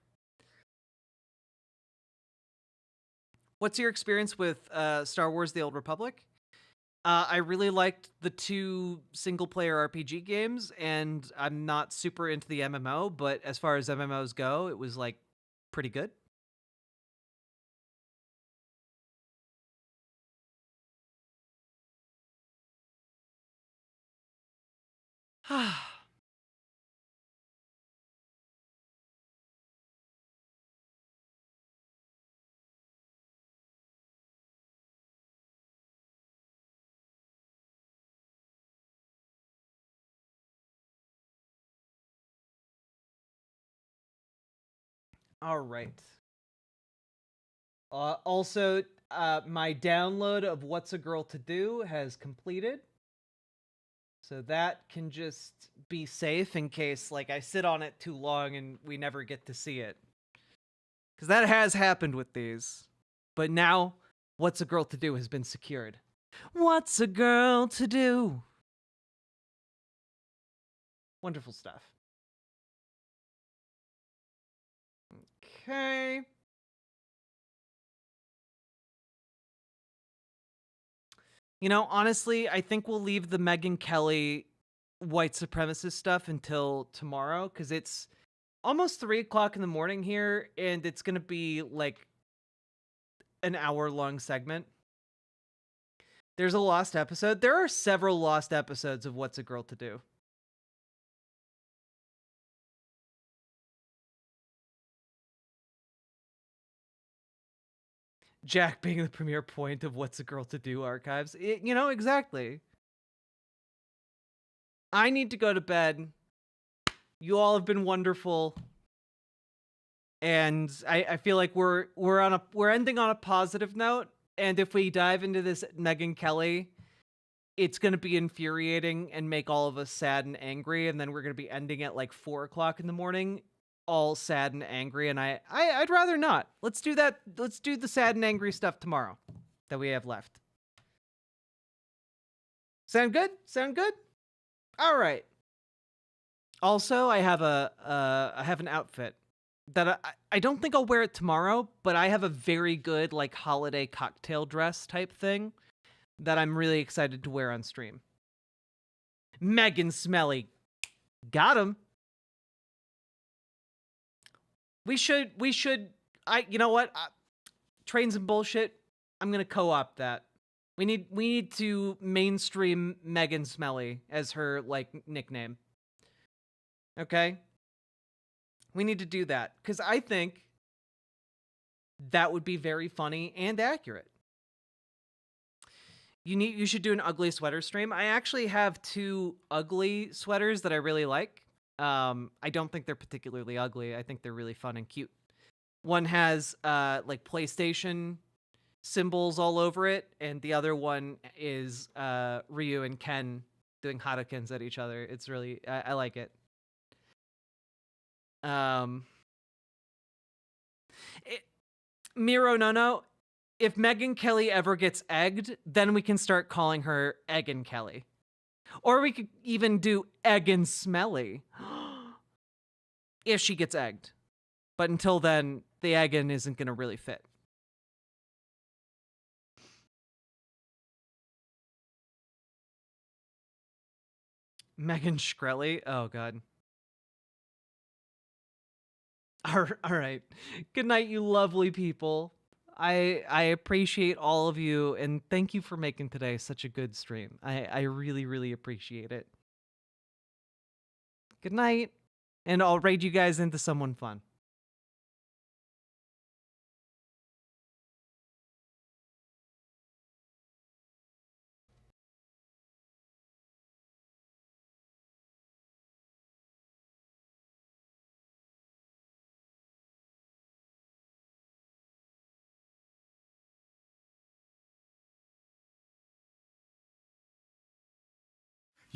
Speaker 5: What's your experience with Star Wars: The Old Republic? I really liked the 2 single-player RPG games, and I'm not super into the MMO, but as far as MMOs go, it was, like, pretty good. All right. Also, my download of What's a Girl to Do has completed. So that can just be safe in case, like, I sit on it too long and we never get to see it. Because that has happened with these. But now, What's a Girl to Do has been secured. What's a girl to do? Wonderful stuff. Okay. You know, honestly, I think we'll leave the Megyn Kelly white supremacist stuff until tomorrow, because it's almost 3 o'clock in the morning here, and it's going to be like an hour-long segment. There's a lost episode. There are several lost episodes of What's a Girl to Do. Jack being the premier point of What's a Girl to Do archives. You know, exactly. I need to go to bed. You all have been wonderful. And I feel like we're ending on a positive note. And if we dive into this Megyn Kelly, it's going to be infuriating and make all of us sad and angry. And then we're going to be ending at like 4 o'clock in the morning, all sad and angry. And I'd rather not. Let's do that. Let's do the sad and angry stuff tomorrow that we have left. Sound good? Sound good? All right. Also, I have an outfit that I don't think I'll wear it tomorrow, but I have a very good like holiday cocktail dress type thing that I'm really excited to wear on stream. Megyn Smelly. Got him. We should, you know what? Trains and bullshit. I'm going to co-opt that. We need to mainstream Megyn Smelly as her, like, nickname. Okay? We need to do that. Because I think that would be very funny and accurate. You should do an ugly sweater stream. I actually have 2 ugly sweaters that I really like. I don't think they're particularly ugly. I think they're really fun and cute. One has like PlayStation symbols all over it, and the other one is Ryu and Ken doing Hadokens at each other. It's really I like it. Miro no. If Megyn Kelly ever gets egged, then we can start calling her Eggin Kelly. Or we could even do Eggin Smelly. If she gets egged. But until then, the Eggin isn't going to really fit. Megyn Shkreli? Oh, God. All right. Good night, you lovely people. I appreciate all of you, and thank you for making today such a good stream. I really, really appreciate it. Good night, and I'll raid you guys into someone fun.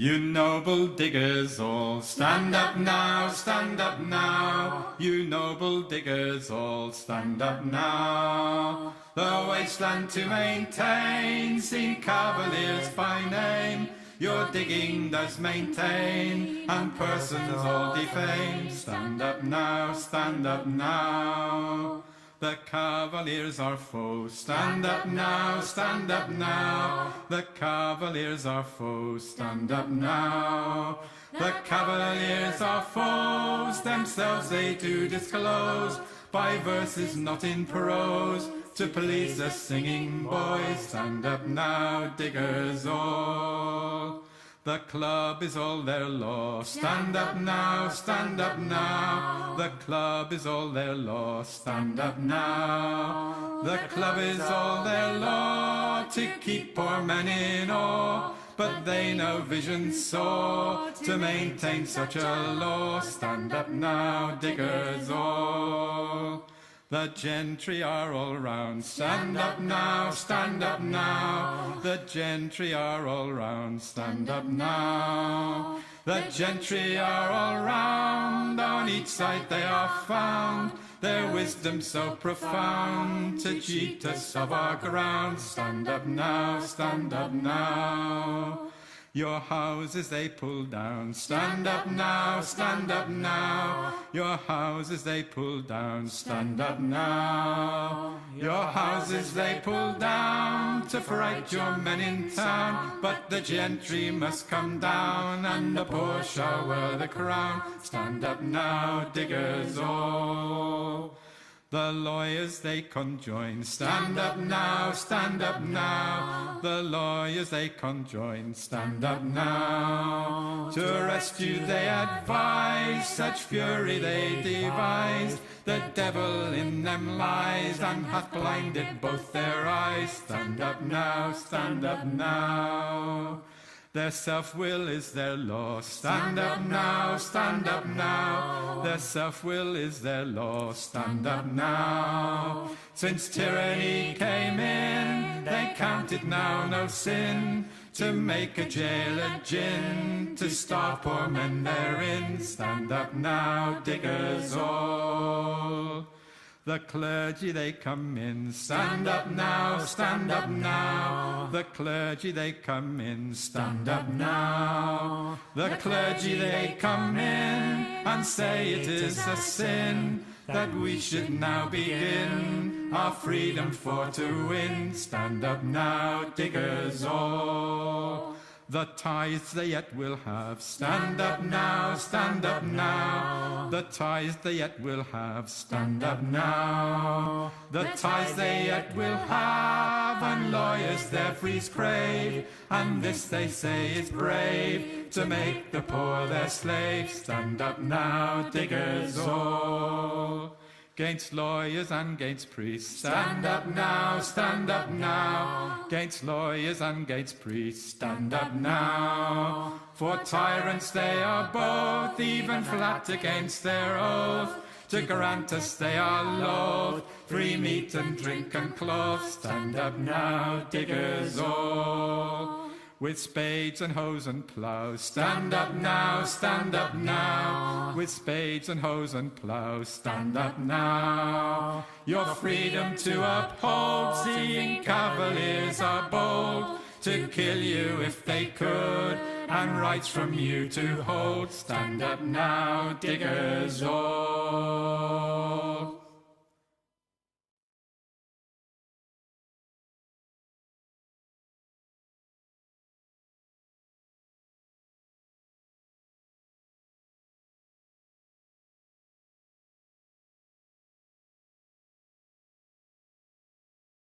Speaker 3: You noble diggers all, stand up now, stand up now. You noble diggers all, stand up now. The wasteland to maintain, seen cavaliers by name. Your digging does maintain, and persons all defame. Stand up now, stand up now. The cavaliers are foes. Stand up now, stand up now. The cavaliers are foes. Stand up now. The cavaliers are foes. Themselves they do disclose by verses not in prose to please the singing boys. Stand up now, diggers all. The club is all their law. Stand up now, stand up now. The club is all their law. Stand up now. The club is all their law to keep poor men in awe. But they no vision saw to maintain such a law. Stand up now, diggers all. The gentry are all round. Stand up now, stand up now. The gentry are all round. Stand up now. The gentry are all round. On each side they are found. Their wisdom so profound to cheat us of our ground. Stand up now, stand up now. Your houses they pull down. Stand up now, stand up now. Your houses they pull down. Stand up now. Your houses they pull down to fright your men in town. But the gentry must come down, and the poor shall wear the crown. Stand up now, diggers all. The lawyers they conjoin. Stand up now, stand up now. The lawyers they conjoin. Stand up now. To rescue they advise, such fury they devise. The devil in them lies, and hath blinded both their eyes. Stand up now, stand up now. Their self-will is their law. Stand up now, stand up now. Their self-will is their law. Stand up now. Since tyranny came in, they count it now no sin to make a jail a gin, to starve poor men therein. Stand up now, diggers all. The clergy they come in. Stand up now, stand up now. The clergy they come in. Stand up now. The clergy they come in and say it is a sin that we should now begin our freedom for to win. Stand up now, diggers all. The tithes they yet will have. Stand up now, stand up now. The tithes they yet will have. Stand up now. The tithes they yet will have, and lawyers their frees crave. And this they say is brave, to make the poor their slaves. Stand up now, diggers all. 'Gainst lawyers and 'gainst priests. Stand up now, stand up now. 'Gainst lawyers and 'gainst priests. Stand up now. For tyrants they are both, even flat against their oath. To grant us they are loath, free meat and drink and clothes. Stand up now, diggers all. With spades and hoes and plows. Stand up now, stand up now. With spades and hoes and plows. Stand up now. Your freedom to uphold, seeing cavaliers are bold to kill you if they could, and rights from you to hold. Stand up now, diggers all.